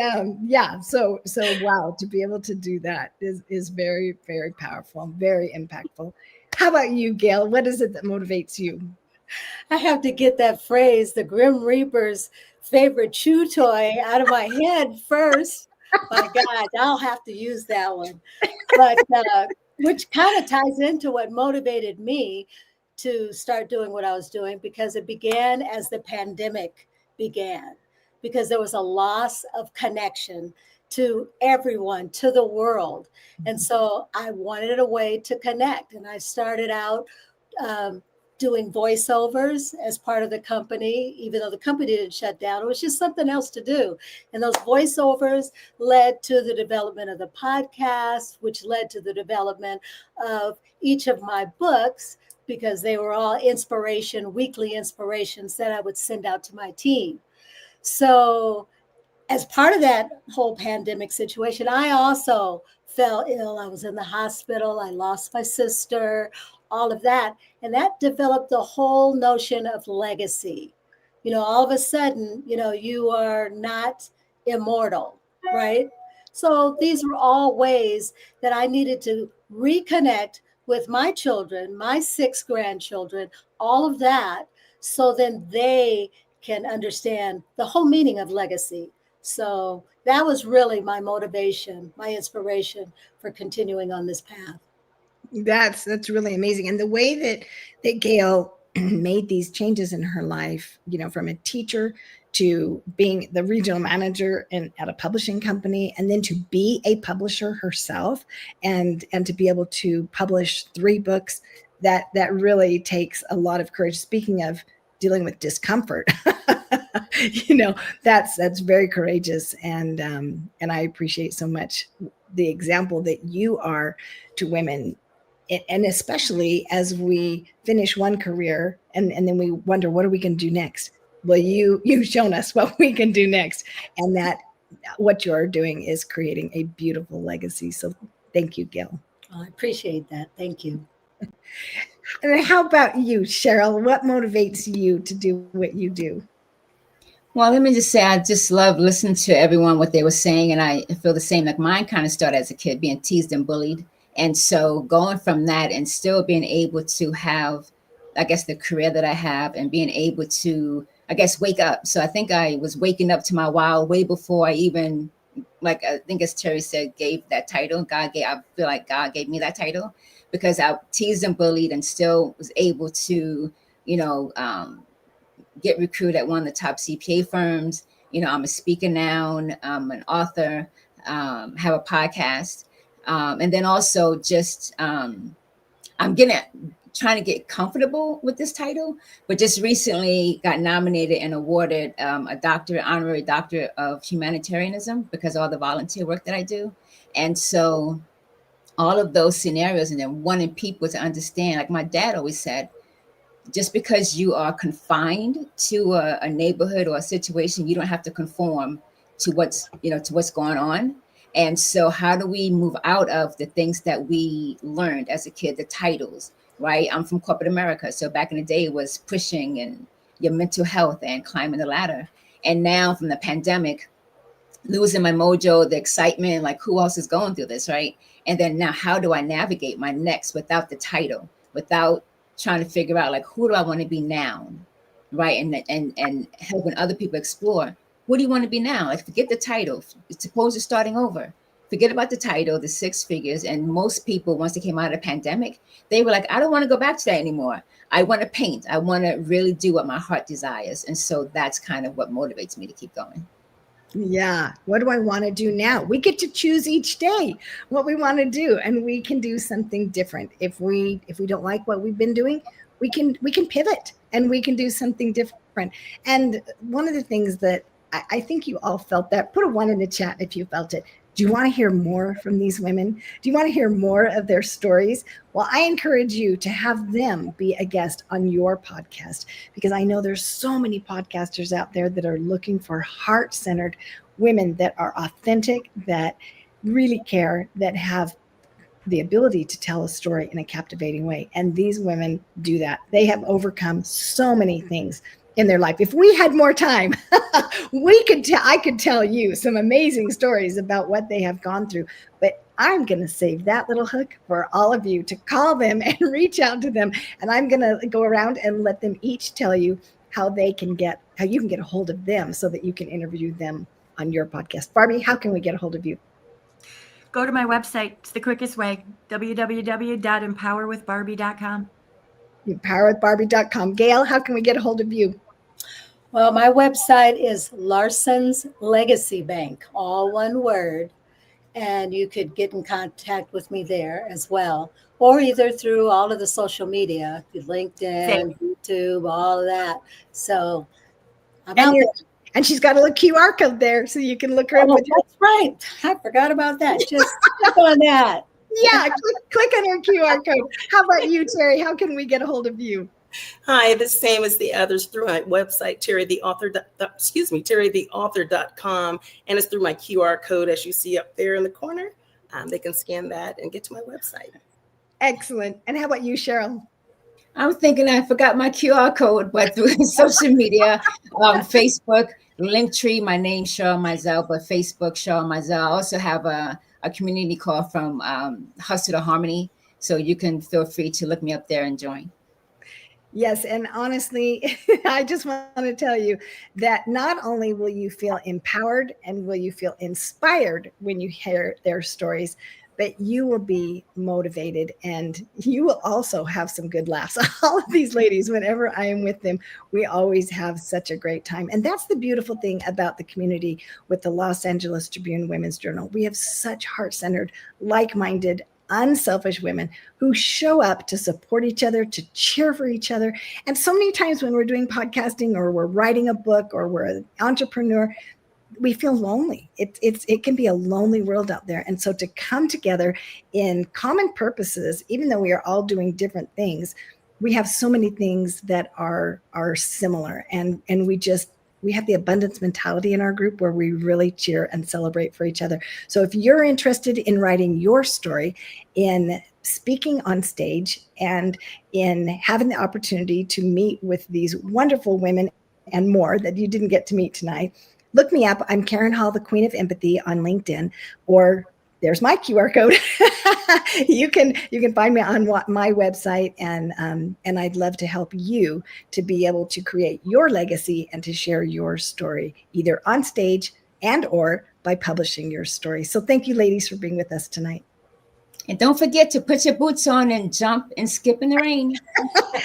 yeah, so wow, to be able to do that is very, very powerful, very impactful. How about you, Gail? What is it that motivates you? I have to get that phrase, the Grim Reaper's favorite chew toy, out of my head first. My God, I'll have to use that one. But which kind of ties into what motivated me to start doing what I was doing, because it began as the pandemic began, because there was a loss of connection to everyone, to the world. And so I wanted a way to connect. And I started out doing voiceovers as part of the company, even though the company didn't shut down. It was just something else to do. And those voiceovers led to the development of the podcast, which led to the development of each of my books, because they were all weekly inspirations that I would send out to my team. So as part of that whole pandemic situation, I also fell ill. I was in the hospital. I lost my sister, all of that. And that developed the whole notion of legacy. All of a sudden, you are not immortal, right? So these were all ways that I needed to reconnect with my children, my 6 grandchildren, all of that, so then they can understand the whole meaning of legacy. So that was really my motivation, my inspiration for continuing on this path. That's really amazing. And the way that Gail made these changes in her life, from a teacher to being the regional manager at a publishing company, and then to be a publisher herself and to be able to publish 3 books, that really takes a lot of courage. Speaking of dealing with discomfort, that's very courageous. And I appreciate so much the example that you are to women. And especially as we finish one career and then we wonder, what are we going to do next? Well, you've shown us what we can do next. And that what you're doing is creating a beautiful legacy. So thank you, Gail. Oh, I appreciate that. Thank you. And how about you, Cheryl? What motivates you to do what you do? Well, let me just say, I just love listening to everyone, what they were saying. And I feel the same, like mine kind of started as a kid, being teased and bullied. And so going from that and still being able to have, I guess, the career that I have and being able to, I guess, wake up. So I think I was waking up to my wow way before I even, like, I think as Terry said, gave that title. I feel like God gave me that title because I teased and bullied and still was able to, get recruited at one of the top CPA firms. You know, I'm a speaker now, I'm an author, have a podcast. And then also just, I'm trying to get comfortable with this title, but just recently got nominated and awarded a honorary doctorate of humanitarianism because of all the volunteer work that I do. And so all of those scenarios, and then wanting people to understand, like my dad always said, just because you are confined to a neighborhood or a situation, you don't have to conform to what's going on. And so how do we move out of the things that we learned as a kid, the titles, right? I'm from corporate America. So back in the day, it was pushing and your mental health and climbing the ladder. And now from the pandemic, losing my mojo, the excitement, like who else is going through this, right? And then now how do I navigate my next without the title, without trying to figure out like, who do I want to be now, right? And helping other people explore, what do you want to be now? Like forget the title, suppose you're starting over. Forget about the title, the 6 figures. And most people, once they came out of the pandemic, they were like, I don't want to go back to that anymore. I want to paint. I want to really do what my heart desires. And so that's kind of what motivates me to keep going. Yeah. What do I want to do now? We get to choose each day what we want to do, and we can do something different. If we don't like what we've been doing, we can pivot and we can do something different. And one of the things that I think you all felt, that put a 1 in the chat if you felt it. Do you want to hear more from these women? Do you want to hear more of their stories? Well, I encourage you to have them be a guest on your podcast, because I know there's so many podcasters out there that are looking for heart-centered women that are authentic, that really care, that have the ability to tell a story in a captivating way. And these women do that. They have overcome so many things in their life. If we had more time, I could tell you some amazing stories about what they have gone through, but I'm going to save that little hook for all of you to call them and reach out to them. And I'm going to go around and let them each tell you how you can get a hold of them so that you can interview them on your podcast. Barbie, how can we get a hold of you? Go to my website. It's the quickest way, www.empowerwithbarbie.com. Empowerwithbarbie.com. Gail, how can we get a hold of you? Well, my website is Larson's Legacy Bank, all one word. And you could get in contact with me there as well, or either through all of the social media, LinkedIn, YouTube, all of that. So I'm out there. And she's got a little QR code there, so you can look her up. That's right. I forgot about that. Just click on that. Yeah, click on her QR code. How about you, Terry? How can we get a hold of you? Hi, the same as the others, through my website, terrytheauthor.com, and it's through my QR code, as you see up there in the corner. They can scan that and get to my website. Excellent. And how about you, Cheryl? I'm thinking I forgot my QR code, but through social media, Facebook, Linktree, my name, Cheryl Mizell, but Facebook, Cheryl Mizell. I also have a community call from Hustle to Harmony, so you can feel free to look me up there and join. Yes, and honestly, I just want to tell you that not only will you feel empowered and will you feel inspired when you hear their stories, but you will be motivated and you will also have some good laughs. All of these ladies, whenever I am with them, we always have such a great time. And that's the beautiful thing about the community with the Los Angeles Tribune Women's Journal. We have such heart-centered, like-minded, unselfish women who show up to support each other, to cheer for each other. And so many times when we're doing podcasting or we're writing a book or we're an entrepreneur, we feel lonely. It can be a lonely world out there. And so to come together in common purposes, even though we are all doing different things, we have so many things that are similar. And we have the abundance mentality in our group where we really cheer and celebrate for each other. So if you're interested in writing your story, in speaking on stage, and in having the opportunity to meet with these wonderful women and more that you didn't get to meet tonight, look me up. I'm Karen Hall, the Queen of Empathy on LinkedIn, or there's my QR code. You can find me on my website, and I'd love to help you to be able to create your legacy and to share your story either on stage and or by publishing your story. So thank you, ladies, for being with us tonight. And don't forget to put your boots on and jump and skip in the rain.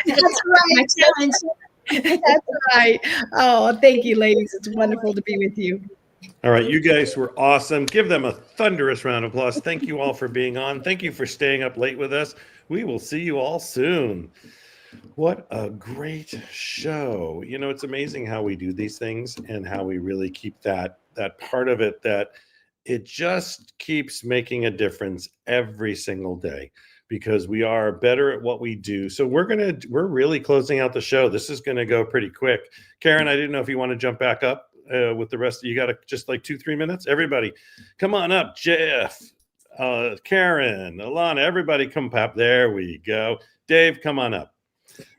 That's right. My challenge. That's right. Oh, thank you, ladies. It's wonderful to be with you. All right, you guys were awesome. Give them a thunderous round of applause. Thank you all for being on. Thank you for staying up late with us. We will see you all soon. What a great show. You know, it's amazing how we do these things and how we really keep that part of it, that it just keeps making a difference every single day, because we are better at what we do. So we're really closing out the show. This is going to go pretty quick. Karen, I didn't know if you want to jump back up with the rest of you. Got just like 2-3 minutes. Everybody come on up. Jeff, Karen, Alana, everybody come up. There we go. Dave, come on up.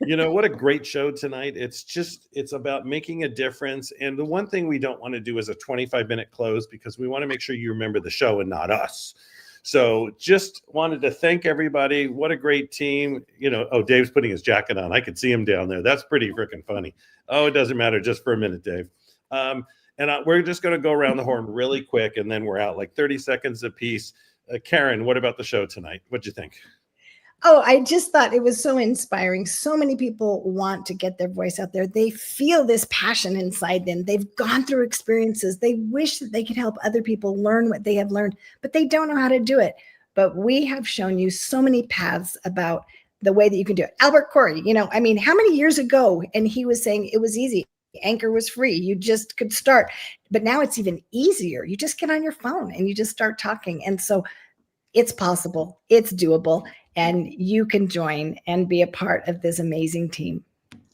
You know, what a great show tonight. It's about making a difference. And the one thing we don't want to do is a 25-minute close, because we want to make sure you remember the show and not us. So just wanted to thank everybody. What a great team. You know, oh, Dave's putting his jacket on. I could see him down there. That's pretty freaking funny. Oh, it doesn't matter. Just for a minute, Dave. We're just going to go around the horn really quick, and then we're out, like 30 seconds apiece. Karen, what about the show tonight? What'd you think? Oh, I just thought it was so inspiring. So many people want to get their voice out there. They feel this passion inside them. They've gone through experiences. They wish that they could help other people learn what they have learned, but they don't know how to do it. But we have shown you so many paths about the way that you can do it. Albert Corey, you know, I mean, how many years ago? And he was saying it was easy. Anchor was free. You just could start. But now it's even easier. You just get on your phone and you just start talking. And so it's possible. It's doable. And you can join and be a part of this amazing team.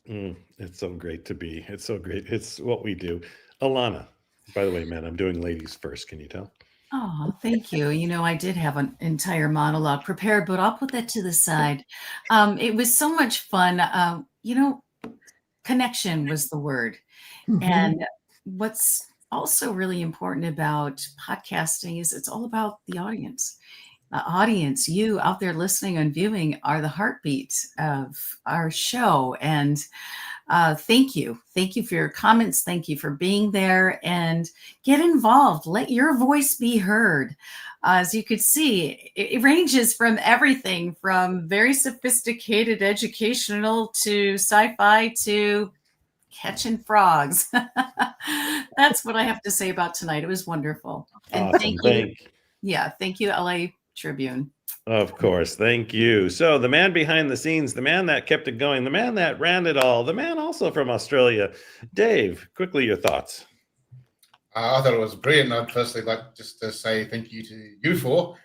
It's so great to be. It's so great. It's what we do. Alana, by the way, man, I'm doing ladies first. Can you tell? Oh, thank you. You know, I did have an entire monologue prepared, but I'll put that to the side. It was so much fun. You know, connection was the word. Mhm. And what's also really important about podcasting is it's all about the audience. The audience, you out there listening and viewing, are the heartbeat of our show. And thank you. Thank you for your comments. Thank you for being there, and get involved. Let your voice be heard. As you could see, it ranges from everything from very sophisticated educational to sci-fi to catching frogs. That's what I have to say about tonight. It was wonderful. And Awesome. thank you, LA Tribune. Of course. Thank you. So the man behind the scenes, the man that kept it going, the man that ran it all, the man also from Australia, Dave, quickly your thoughts. I thought it was brilliant. I'd firstly like just to say thank you to you four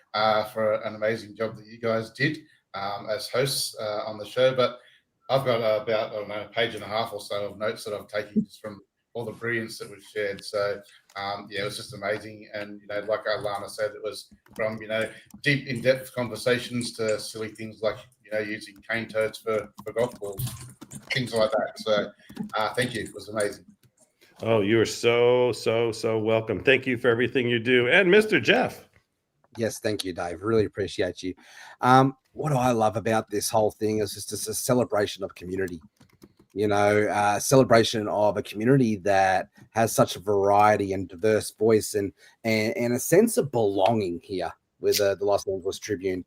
for an amazing job that you guys did as hosts on the show. But I've got about, I don't know, a page and a half or so of notes that I've taken just from all the brilliance that was shared. So yeah, it was just amazing. And, you know, like Alana said, it was from, you know, deep in-depth conversations to silly things like, you know, using cane toads for golf balls, things like that. So thank you. It was amazing. Oh, you are so welcome. Thank you for everything you do. And Mr. Jeff. Yes, thank you, Dave. Really appreciate you. What I love about this whole thing is just it's a celebration of community. You know, celebration of a community that has such a variety and diverse voice and a sense of belonging here with the Los Angeles Tribune.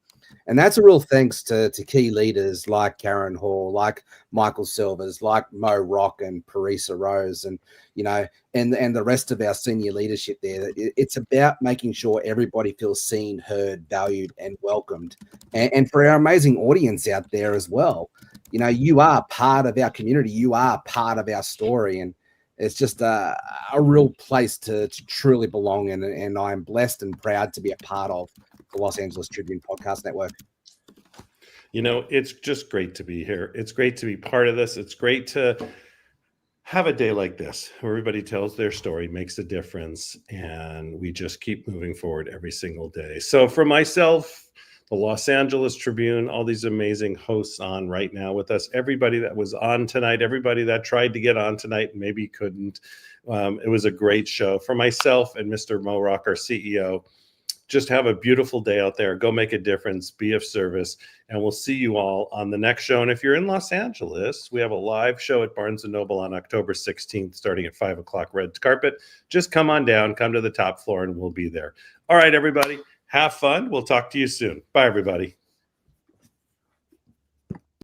And that's a real thanks to key leaders like Karen Hall, like Michael Silvers, like Mo Rock and Parisa Rose, and, you know, and the rest of our senior leadership there. It's about making sure everybody feels seen, heard, valued, and welcomed. And for our amazing audience out there as well, you know, you are part of our community. You are part of our story. And it's just a real place to truly belong in. And I'm blessed and proud to be a part of the Los Angeles Tribune Podcast Network. You know, it's just great to be here. It's great to be part of this. It's great to have a day like this where everybody tells their story, makes a difference, and we just keep moving forward every single day. So for myself, the Los Angeles Tribune, all these amazing hosts on right now with us, everybody that was on tonight, everybody that tried to get on tonight and maybe couldn't. It was a great show. For myself and Mr. Mo Rock, our CEO, just have a beautiful day out there. Go make a difference, be of service, and we'll see you all on the next show. And if you're in Los Angeles, we have a live show at Barnes & Noble on October 16th, starting at 5 o'clock, red carpet. Just come on down, come to the top floor, and we'll be there. All right, everybody, have fun. We'll talk to you soon. Bye, everybody.